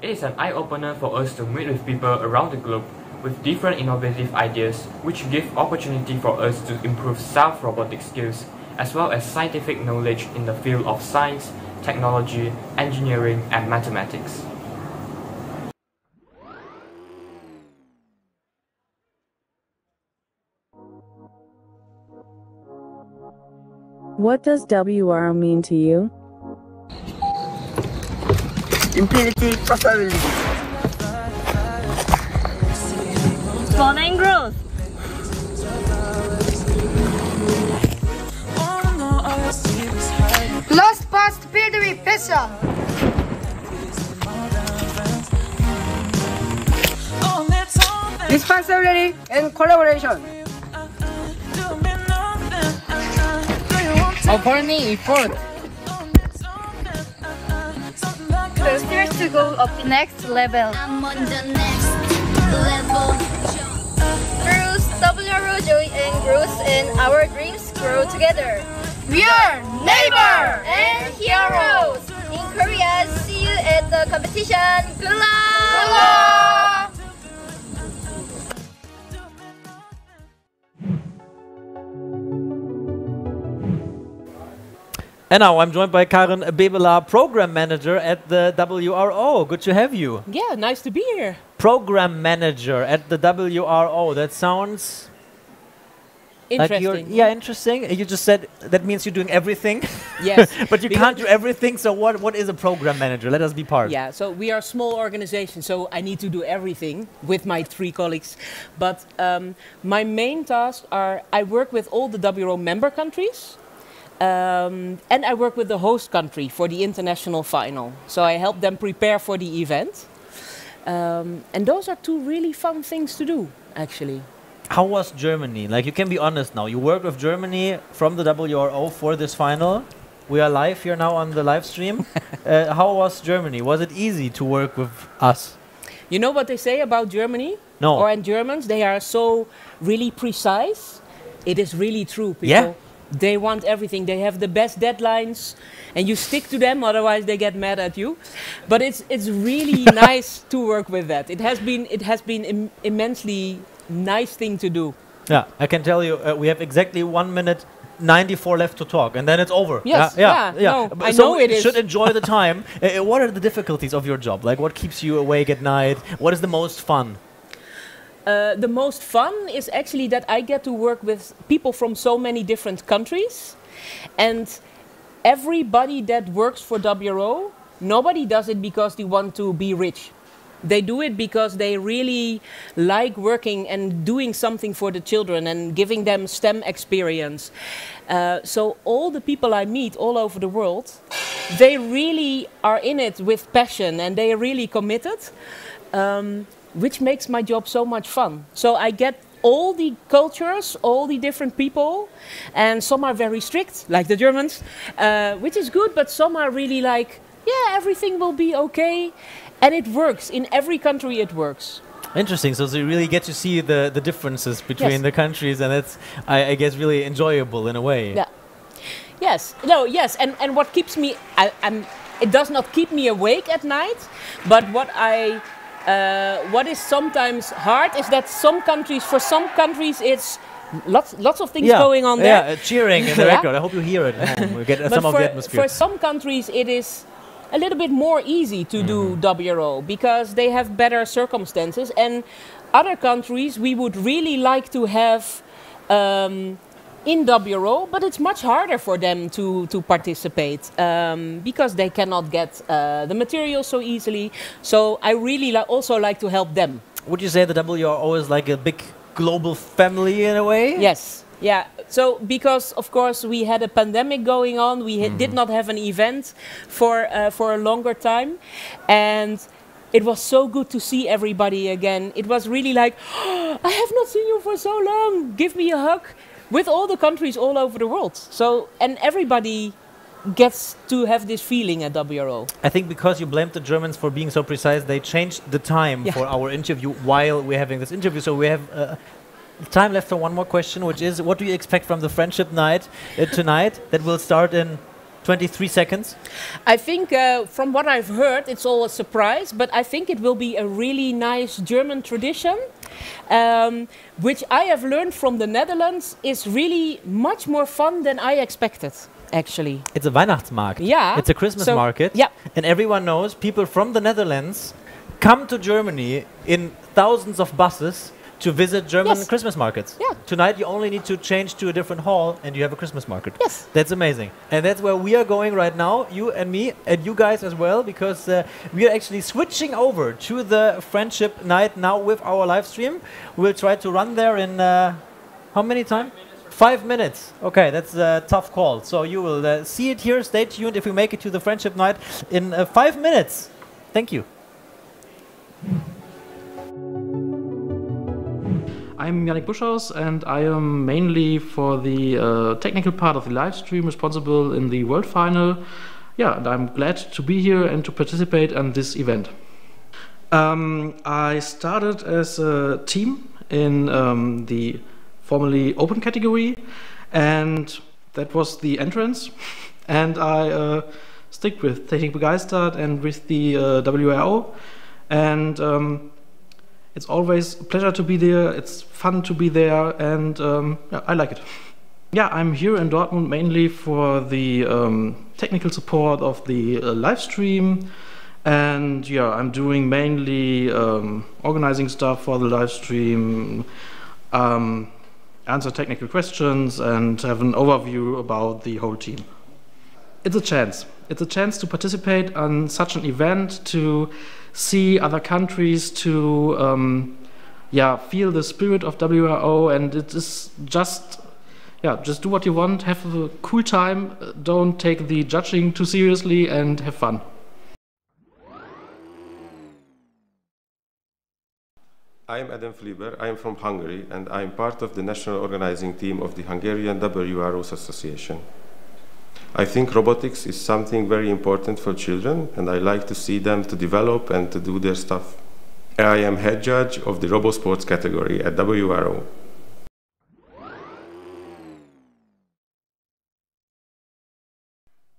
It is an eye-opener for us to meet with people around the globe with different innovative ideas, which give opportunity for us to improve self-robotic skills as well as scientific knowledge in the field of science, technology, engineering, and mathematics. What does WRO mean to you? Infinity possibility. Exponent growth. All I know I see is Orchestra. Responsibility and collaboration. Upon effort. The spirit to go up the next level. I'm on the next level. Bruce, WRO joy and grows and our dreams grow together. We are neighbor and heroes. In Korea, see you at the competition. Good luck! Good luck! And now I'm joined by Karen Bebela, Program Manager at the WRO. Good to have you. Yeah, nice to be here. Program Manager at the WRO. That sounds interesting. Like interesting. You just said that means you're doing everything. Yes. But you can't do everything, so what is a Program Manager? Let us be part. Yeah, so we are a small organization, so I need to do everything with my 3 colleagues. But my main tasks are I work with all the WRO member countries. And I work with the host country for the international final. So I help them prepare for the event. And those are 2 really fun things to do, actually. How was Germany? Like, you can be honest now. You worked with Germany from the WRO for this final. We are live here now on the live stream. How was Germany? Was it easy to work with us? You know what they say about Germany? No. Or in Germans, they are so really precise. It is really true, people. Yeah. They want everything. They have the best deadlines, and you stick to them. Otherwise, they get mad at you. But it's really nice to work with that. It has been immensely nice thing to do. Yeah, I can tell you, we have exactly 1 minute 94 left to talk, and then it's over. Yes, yeah. No, I so know it is. Should enjoy the time. What are the difficulties of your job? Like, what keeps you awake at night? What is the most fun? The most fun is actually that I get to work with people from so many different countries, and everybody that works for WRO, nobody does it because they want to be rich. They do it because they really like working and doing something for the children and giving them STEM experience. So all the people I meet all over the world, they really are in it with passion and they are really committed. Which makes my job so much fun. So I get all the cultures, all the different people, and some are very strict, like the Germans, which is good, but some are really like, yeah, everything will be okay, and it works. In every country it works. Interesting, so you really get to see the differences between the countries, and it's, I guess, really enjoyable in a way. Yeah. Yes, no, yes, and what keeps me, it does not keep me awake at night, but what is sometimes hard is that for some countries it's lots of things going on there. Yeah, cheering in the record. I hope you hear it. We get some of the atmosphere. For some countries it is a little bit more easy to do WRO because they have better circumstances, and other countries we would really like to have in WRO, but it's much harder for them to participate because they cannot get the material so easily. So I really also like to help them. Would you say the WRO is like a big global family in a way? Yes. Yeah. So because of course we had a pandemic going on, we did not have an event for a longer time, and it was so good to see everybody again. It was really like, oh, I have not seen you for so long. Give me a hug. With all the countries all over the world. So, and everybody gets to have this feeling at WRO. I think because you blamed the Germans for being so precise, they changed the time for our interview while we're having this interview. So we have time left for one more question, which is, what do you expect from the Friendship Night tonight that will start in 23 seconds? I think from what I've heard, it's all a surprise, but I think it will be a really nice German tradition. Which I have learned from the Netherlands is really much more fun than I expected, actually. It's a Weihnachtsmarkt. Yeah. It's a Christmas market. Yeah. And everyone knows people from the Netherlands come to Germany in thousands of buses to visit German Christmas markets. Yeah. Tonight you only need to change to a different hall and you have a Christmas market. Yes. That's amazing. And that's where we are going right now, you and me, and you guys as well, because we are actually switching over to the Friendship Night now with our live stream. We'll try to run there in how many time? 5 minutes. Okay, that's a tough call. So you will see it here. Stay tuned if we make it to the Friendship Night in 5 minutes. Thank you. I'm Yannick Buschhaus, and I am mainly for the technical part of the live stream responsible in the World Final. Yeah, and I'm glad to be here and to participate in this event. I started as a team in the formerly open category, and that was the entrance. And I stick with TECHNIK BEGEISTERT and with the WRO. And it's always a pleasure to be there, it's fun to be there, and yeah, I like it. Yeah, I'm here in Dortmund mainly for the technical support of the live stream, and yeah, I'm doing mainly organizing stuff for the live stream, answer technical questions, and have an overview about the whole team. It's a chance. It's a chance to participate on such an event, to see other countries, to yeah, feel the spirit of WRO, and it is just, yeah, just do what you want, have a cool time, don't take the judging too seriously, and have fun. I'm Adam Fliber, I'm from Hungary, and I'm part of the national organizing team of the Hungarian WRO Association. I think robotics is something very important for children, and I like to see them to develop and to do their stuff. I am head judge of the RoboSports category at WRO.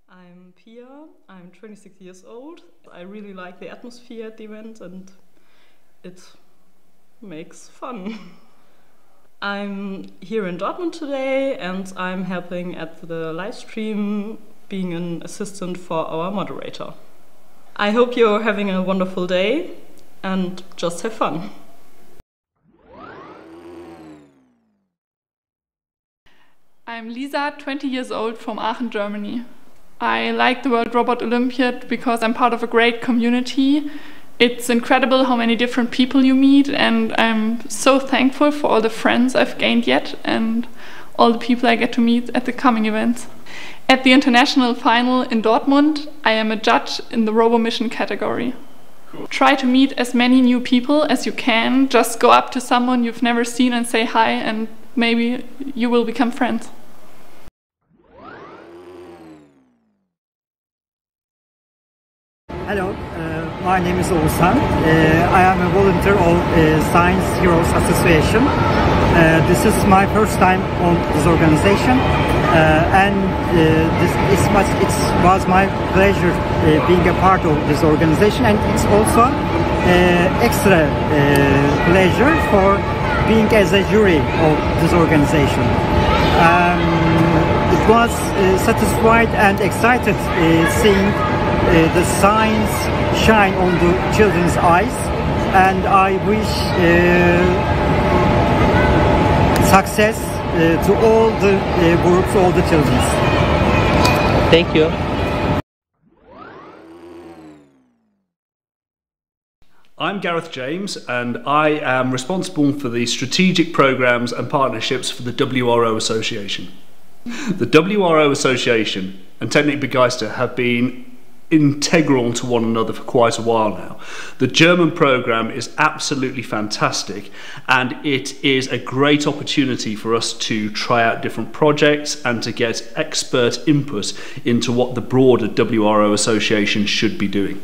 I'm Pia, I'm 26 years old. I really like the atmosphere at the event, and it makes fun. I'm here in Dortmund today, and I'm helping at the live stream, being an assistant for our moderator. I hope you're having a wonderful day and just have fun. I'm Lisa, 20 years old, from Aachen, Germany. I like the World Robot Olympiad because I'm part of a great community. It's incredible how many different people you meet, and I'm so thankful for all the friends I've gained yet and all the people I get to meet at the coming events. At the International Final in Dortmund, I am a judge in the Robo Mission category. Cool. Try to meet as many new people as you can. Just go up to someone you've never seen and say hi, and maybe you will become friends. Hello, my name is Oğuzhan. I am a volunteer of Science Heroes Association. This is my first time on this organization, and it was my pleasure being a part of this organization, and it's also extra pleasure for being as a jury of this organization. It was satisfied and excited seeing the science shine on the children's eyes, and I wish success to all the groups, all the children. Thank you. I'm Gareth James, and I am responsible for the strategic programs and partnerships for the WRO Association. The WRO Association and TECHNIK BEGEISTERT have been integral to one another for quite a while now. The German program is absolutely fantastic, and it is a great opportunity for us to try out different projects and to get expert input into what the broader WRO Association should be doing.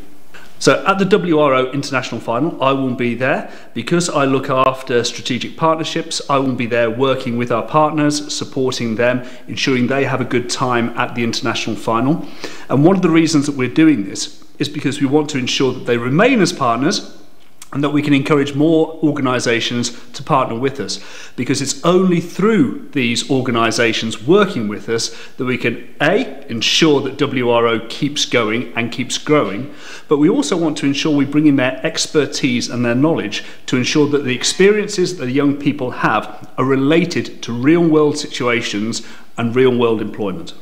So at the WRO International Final, I will be there because I look after strategic partnerships. I will be there working with our partners, supporting them, ensuring they have a good time at the International Final. And one of the reasons that we're doing this is because we want to ensure that they remain as partners and that we can encourage more organisations to partner with us, because it's only through these organisations working with us that we can ensure that WRO keeps going and keeps growing, but we also want to ensure we bring in their expertise and their knowledge to ensure that the experiences that the young people have are related to real world situations and real world employment.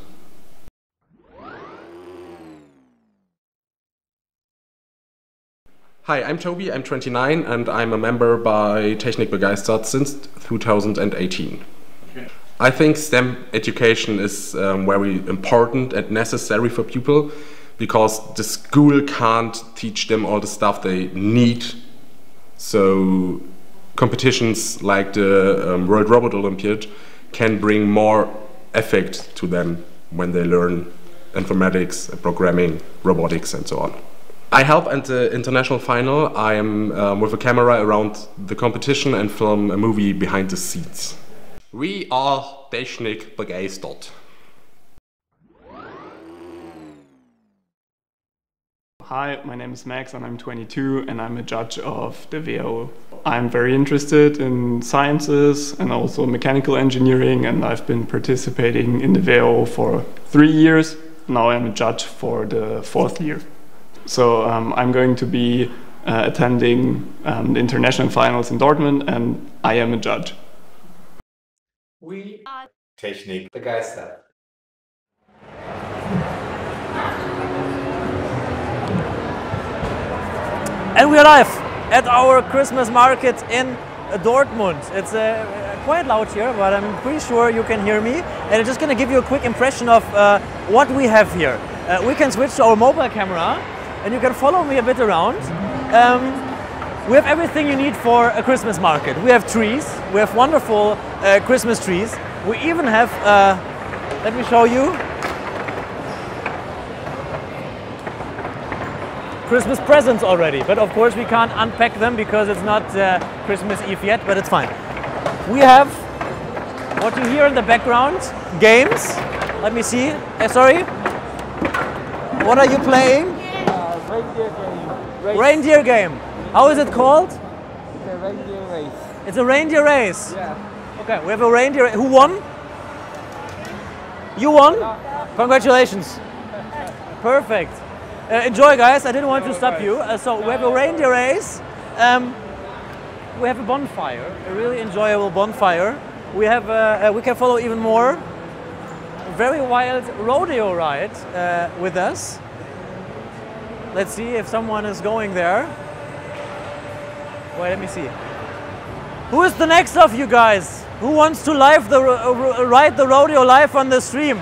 Hi, I'm Toby, I'm 29, and I'm a member by TECHNIK BEGEISTERT since 2018. I think STEM education is very important and necessary for people, because the school can't teach them all the stuff they need. So competitions like the World Robot Olympiad can bring more effect to them when they learn informatics, programming, robotics and so on. I help at the international final. I am with a camera around the competition and film a movie behind the scenes. We are Technik begeistert. Hi, my name is Max and I'm 22 and I'm a judge of the WRO. I'm very interested in sciences and also mechanical engineering, and I've been participating in the WRO for 3 years. Now I'm a judge for the 4th year. So I'm going to be attending the international finals in Dortmund, and I am a judge. We are Technik begeistert. And we're live at our Christmas market in Dortmund. It's quite loud here, but I'm pretty sure you can hear me. And I'm just going to give you a quick impression of what we have here. We can switch to our mobile camera and you can follow me a bit around. We have everything you need for a Christmas market. We have trees, we have wonderful Christmas trees. We even have, let me show you, Christmas presents already, but of course we can't unpack them because it's not Christmas Eve yet, but it's fine. We have what you hear in the background, games. Let me see. Sorry. What are you playing? Reindeer game. Reindeer game. How is it called? It's a reindeer race. It's a reindeer race? Yeah. Okay, we have a reindeer. Who won? You won? Congratulations. Perfect. Enjoy, guys. I didn't want to stop you. So we have a reindeer race. We have a bonfire, a really enjoyable bonfire. We have we can follow even more. A very wild rodeo ride with us. Let's see if someone is going there. Wait, let me see. Who is the next of you guys? Who wants to ride the rodeo live on the stream?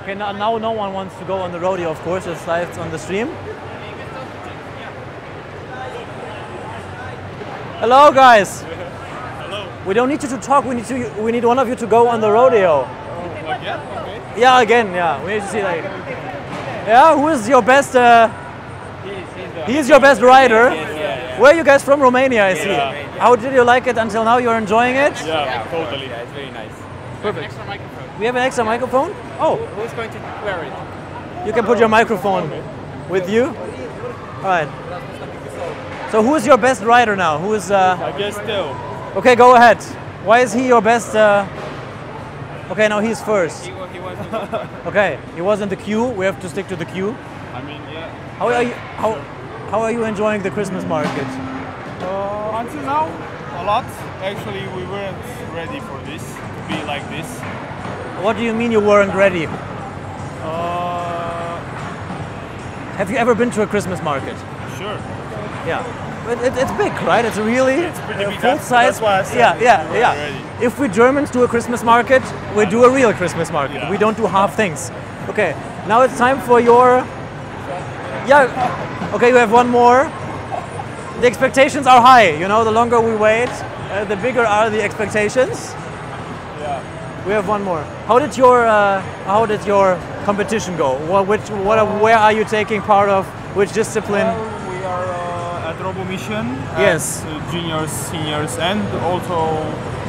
Okay, now no one wants to go on the rodeo, of course, it's live on the stream. Hello, guys. Hello. We don't need you to talk. We need one of you to go on the rodeo. Again? Okay. Yeah, again. Yeah, we need to see like. Yeah, who is your best? He's your best rider. Where are you guys from? Romania, I see. How did you like it until now? You're enjoying it? Yeah, totally. Yeah, it's very nice. Perfect. We have an extra microphone? Oh. Who's going to wear it? You can put your microphone with you. All right. So who is your best rider now? Who is? I guess Theo. Okay, go ahead. Why is he your best? Okay, now he's first. He was Okay, he was in the queue. We have to stick to the queue. I mean, yeah. How are you enjoying the Christmas market? Until now, a lot. Actually, we weren't ready for this, to be like this. What do you mean you weren't ready? Have you ever been to a Christmas market? Sure. Yeah. But it's big, right? It's really full size. That's why I said yeah. If we Germans do a Christmas market, we do a real Christmas market. Yeah. We don't do half things. Okay, now it's time for your... Yeah, okay, you have one more. The expectations are high, you know, the longer we wait, the bigger are the expectations. Yeah. We have one more. How did your competition go? Where are you taking part of? Which discipline? We are at Robo Mission. Yes. At juniors, seniors, and also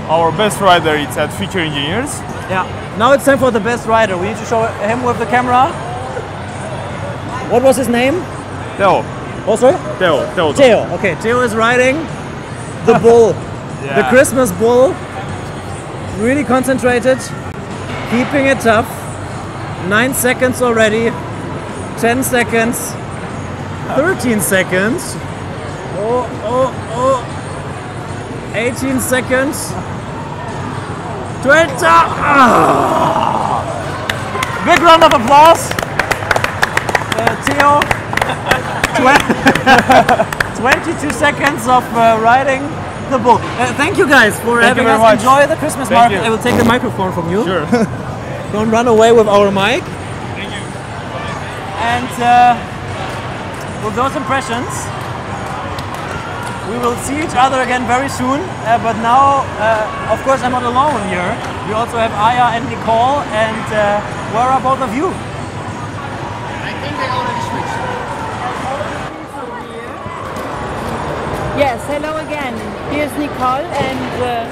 our best rider is at Future Engineers. Yeah. Now it's time for the best rider. We need to show him with the camera. What was his name? Theo. Oh, sorry? Theo. Theo. Okay, Theo is riding the bull, the Christmas bull. Really concentrated, keeping it tough. 9 seconds already. 10 seconds. 13 seconds. 18 seconds. 20. Big round of applause. Theo. 22 seconds of riding the bull. Thank you guys for having us. Much. Enjoy the Christmas Thank market. you. I will take the microphone from you. Sure. Don't run away with our mic. Thank you. And with those impressions, we will see each other again very soon. But now, of course, I'm not alone here. We also have Aya and Nicole. And where are both of you? I think they already switched. Yes, hello again. Here's Nicole and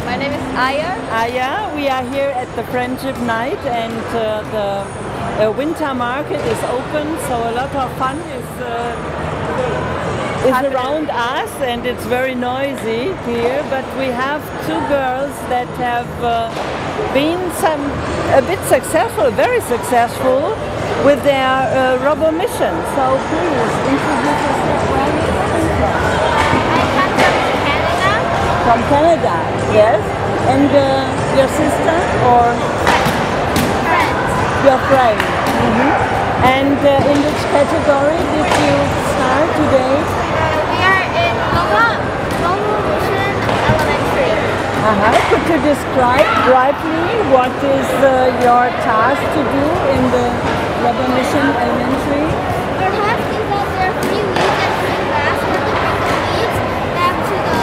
my name is Aya. Aya. We are here at the Friendship Night and the winter market is open, so a lot of fun is around us and it's very noisy here. But we have two girls that have been a bit successful, very successful with their robo mission. So please introduce yourself. Where are you coming from? From Canada, yes. And your sister or Friend? Your friend. And in which category did you start today? We are in Robo Mission Elementary. Could you describe briefly what is your task to do in the Robo Mission Elementary? Your task is that there are 3 weeks and 3 grass and to bring the weeds back to the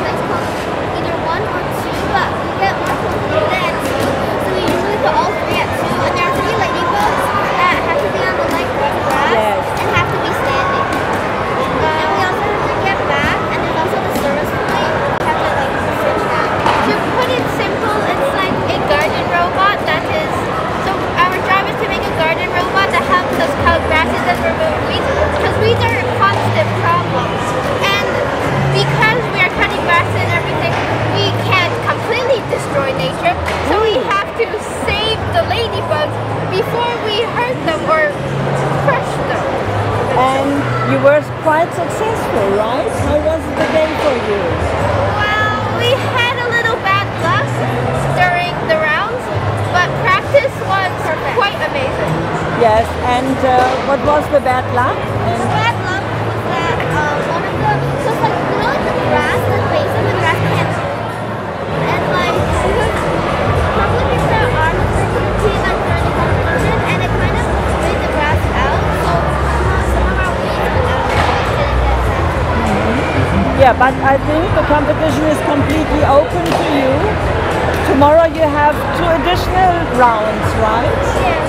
place called either 1 or 2, but we get more completed at 2, so we usually put all 3 at 2, and there are 3 ladybugs that have to be on the grass and have to be standing. And we also have to get back, and there's also the service point. We have to sit back. To put it simple, it's like a garden robot that is. So our job is to make a garden robot that helps us cut grasses and remove weeds, because weeds are a constant problem. And because we are cutting grass and everything, we can't completely destroy nature. So we have to save the ladybugs before we hurt them or crush them. And you were quite successful, right? How was the day for you? Well, we had a little bad luck during the rounds, but practice was quite amazing. Yes, and what was the bad luck? The bad luck was that one of the, so it's like, you know, like the grass, the base of the grass can't move. And like, because probably because there are certain teams that are in the competition, and it kind of made the grass out, so some of our weeds and our boys didn't get saturated. Yeah, but I think the competition is completely open to you. Tomorrow you have 2 additional rounds, right? Yes.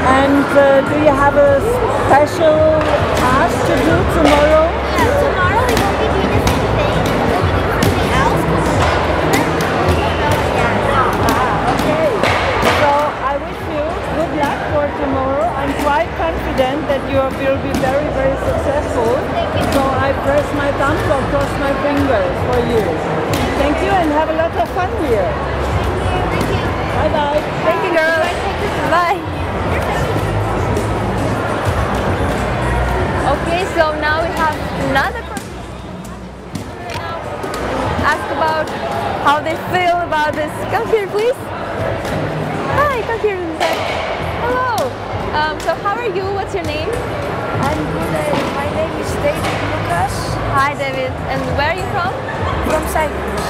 And do you have a special task to do tomorrow? Yeah, tomorrow we won't be doing the same thing. We'll be doing something else because we don't know yet. Okay. So I wish you good luck for tomorrow. I'm quite confident that you will be very, very successful. Thank you. So I press my thumbs or cross my fingers for you. Thank you and have a lot of fun here. Thank you. Bye-bye. Thank you, girls. Bye. Okay, so now we have another question. Ask about how they feel about this. Come here, please. Hi, come here. Hello. So how are you? What's your name? I'm good. My name is David Lucas. Hi, David. And where are you from? From Cyprus.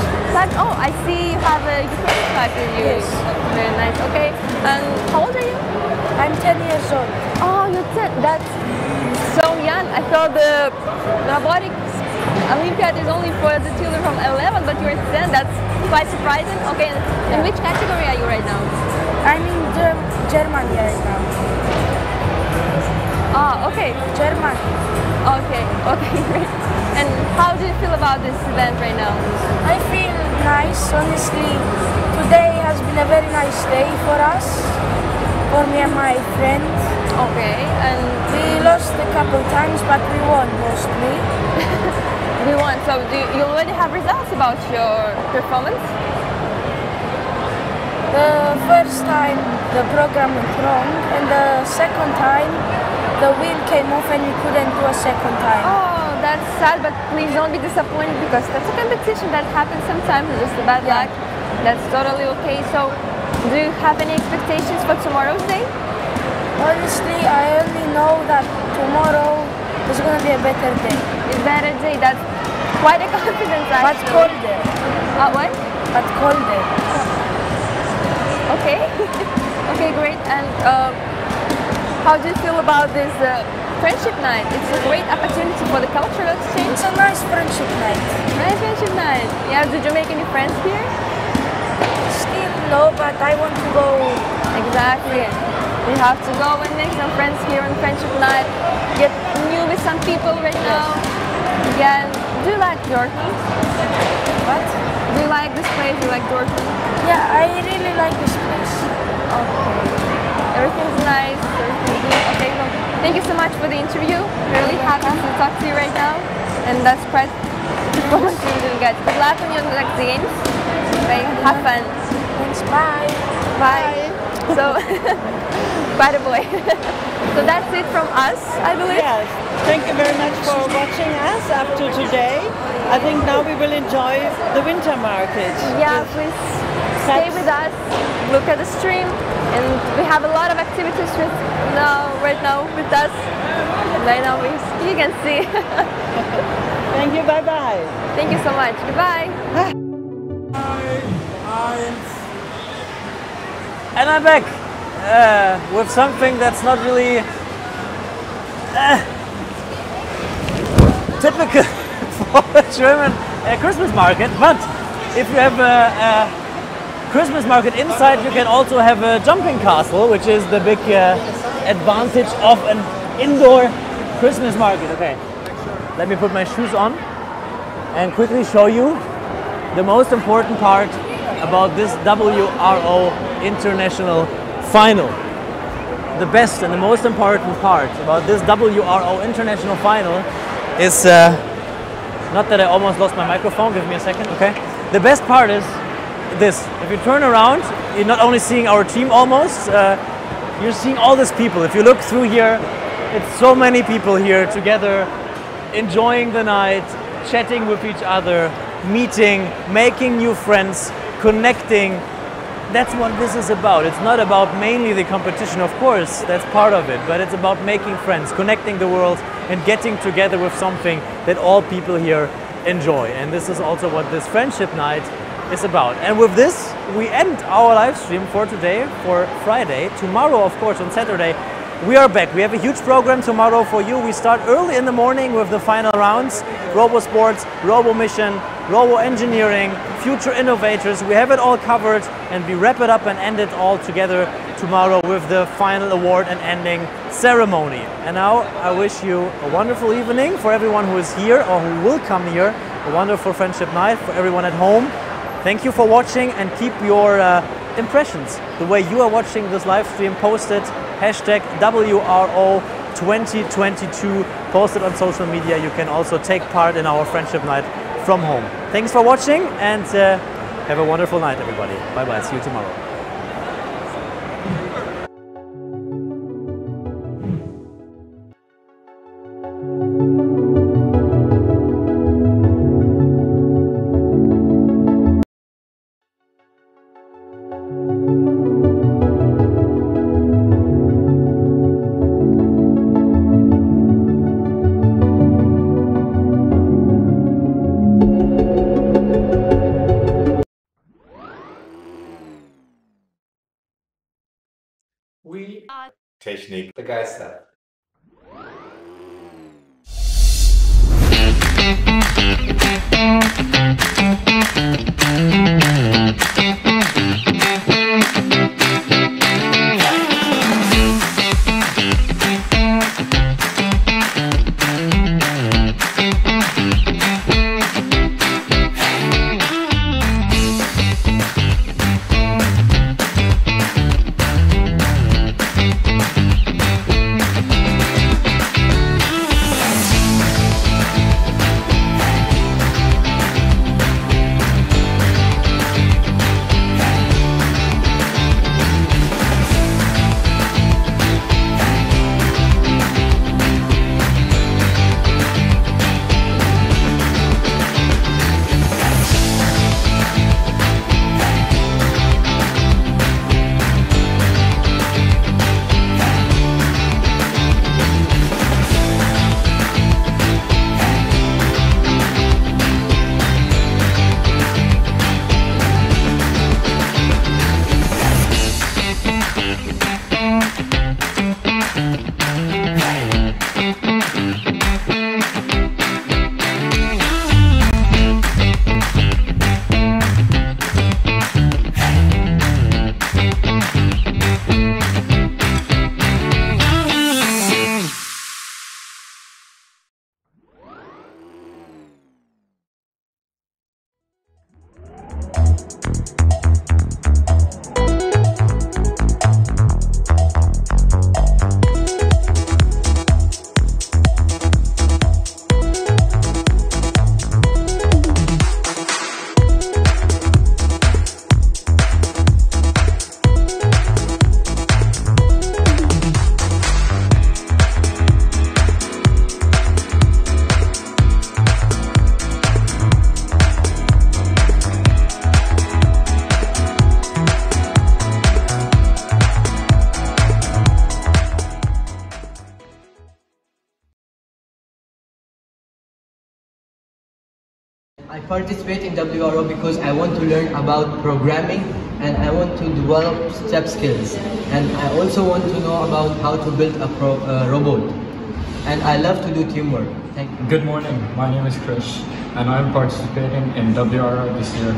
Oh, I see you have a Ukrainian flag with you. Yes. Very nice. Okay. And how old are you? I'm 10 years old. Oh, you're 10. That's so young. I thought the robotics Olympiad is only for the children from 11, but you're 10. That's quite surprising. Okay. In which category are you right now? I'm in Germany right now. Ah, okay. Germany. Okay, great. And how do you feel about this event right now? I feel nice, honestly. Today has been a very nice day for us, for me and my friend. Okay, and we lost a couple times, but we won mostly. We won. So do you already have results about your performance? The first time the program went wrong, and the second time the wheel came off and we couldn't do a second time. Oh, that's sad, but please don't be disappointed because that's a competition that happens sometimes. It's just a bad luck. That's totally okay. So, do you have any expectations for tomorrow's day? Honestly, I only know that tomorrow is going to be a better day. A better day. That's Quite a confidence actually. But colder. What? But colder. Okay. Okay, great. And how do you feel about this friendship night? It's a great opportunity for the cultural exchange. It's a nice friendship night. Nice friendship night. Yeah, did you make any friends here? Still no, but I want to go. Exactly. We have to go and make some friends here on friendship night. Get new with some people right now. Yeah. Do you like Dortmund? What? Do you like this place? Do you like Dortmund? Yeah, I really like this place. Okay. Everything's nice. Everything's good. Okay, well, thank you so much for the interview. Really happy to talk to you right now. And that's quite so much you didn't get. Good luck on your next games. Okay, have fun. Thanks, bye. Bye. So, by the way. So that's it from us, I believe. Yes. Thank you very much for watching us up to today. I think now we will enjoy the winter market. Yeah, please stay with us, look at the stream, and we have a lot of activities right now with us. Right now you can see. Thank you, bye-bye. Thank you so much, goodbye. And I'm back with something that's not really typical for a German Christmas market, but if you have a Christmas market inside, you can also have a jumping castle, which is the big advantage of an indoor Christmas market. Okay, let me put my shoes on and quickly show you the most important part about this WRO International Final. The best and the most important part about this WRO International Final is, not that I almost lost my microphone, give me a second, okay? The best part is this. If you turn around, you're not only seeing our team almost, you're seeing all these people. If you look through here, it's so many people here together, enjoying the night, chatting with each other, meeting, making new friends, connecting. That's what this is about. It's not about mainly the competition, of course, that's part of it, but it's about making friends, connecting the world, and getting together with something that all people here enjoy. And this is also what this friendship night is about. And with this, we end our live stream for today, for Friday. Tomorrow, of course, on Saturday, we are back. We have a huge program tomorrow for you. We start early in the morning with the final rounds, Robo Sports, Robo Mission, Robo Engineering, Future Innovators. We have it all covered, and we wrap it up and end it all together tomorrow with the final award and ending ceremony. And now I wish you a wonderful evening for everyone who is here or who will come here. A wonderful friendship night for everyone at home. Thank you for watching, and keep your impressions, the way you are watching this live stream, posted, hashtag WRO 2022, posted on social media. You can also take part in our friendship night from home. Thanks for watching, and have a wonderful night, everybody. Bye bye, see you tomorrow. We are Technik begeistert. I participate in WRO because I want to learn about programming and I want to develop step skills. And I also want to know about how to build a robot. And I love to do teamwork. Thank you. Good morning, my name is Krish and I'm participating in WRO this year.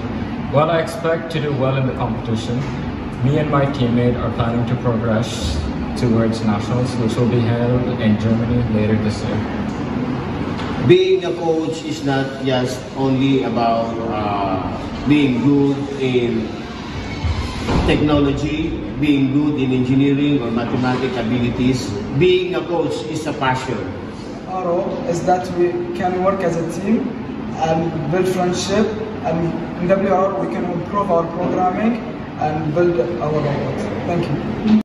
While I expect to do well in the competition, me and my teammate are planning to progress towards nationals, which will be held in Germany later this year. Being a coach is not just only about being good in technology, being good in engineering or mathematical abilities. Being a coach is a passion. WRO is that we can work as a team and build friendship, and in WRO we can improve our programming and build our robots. Thank you.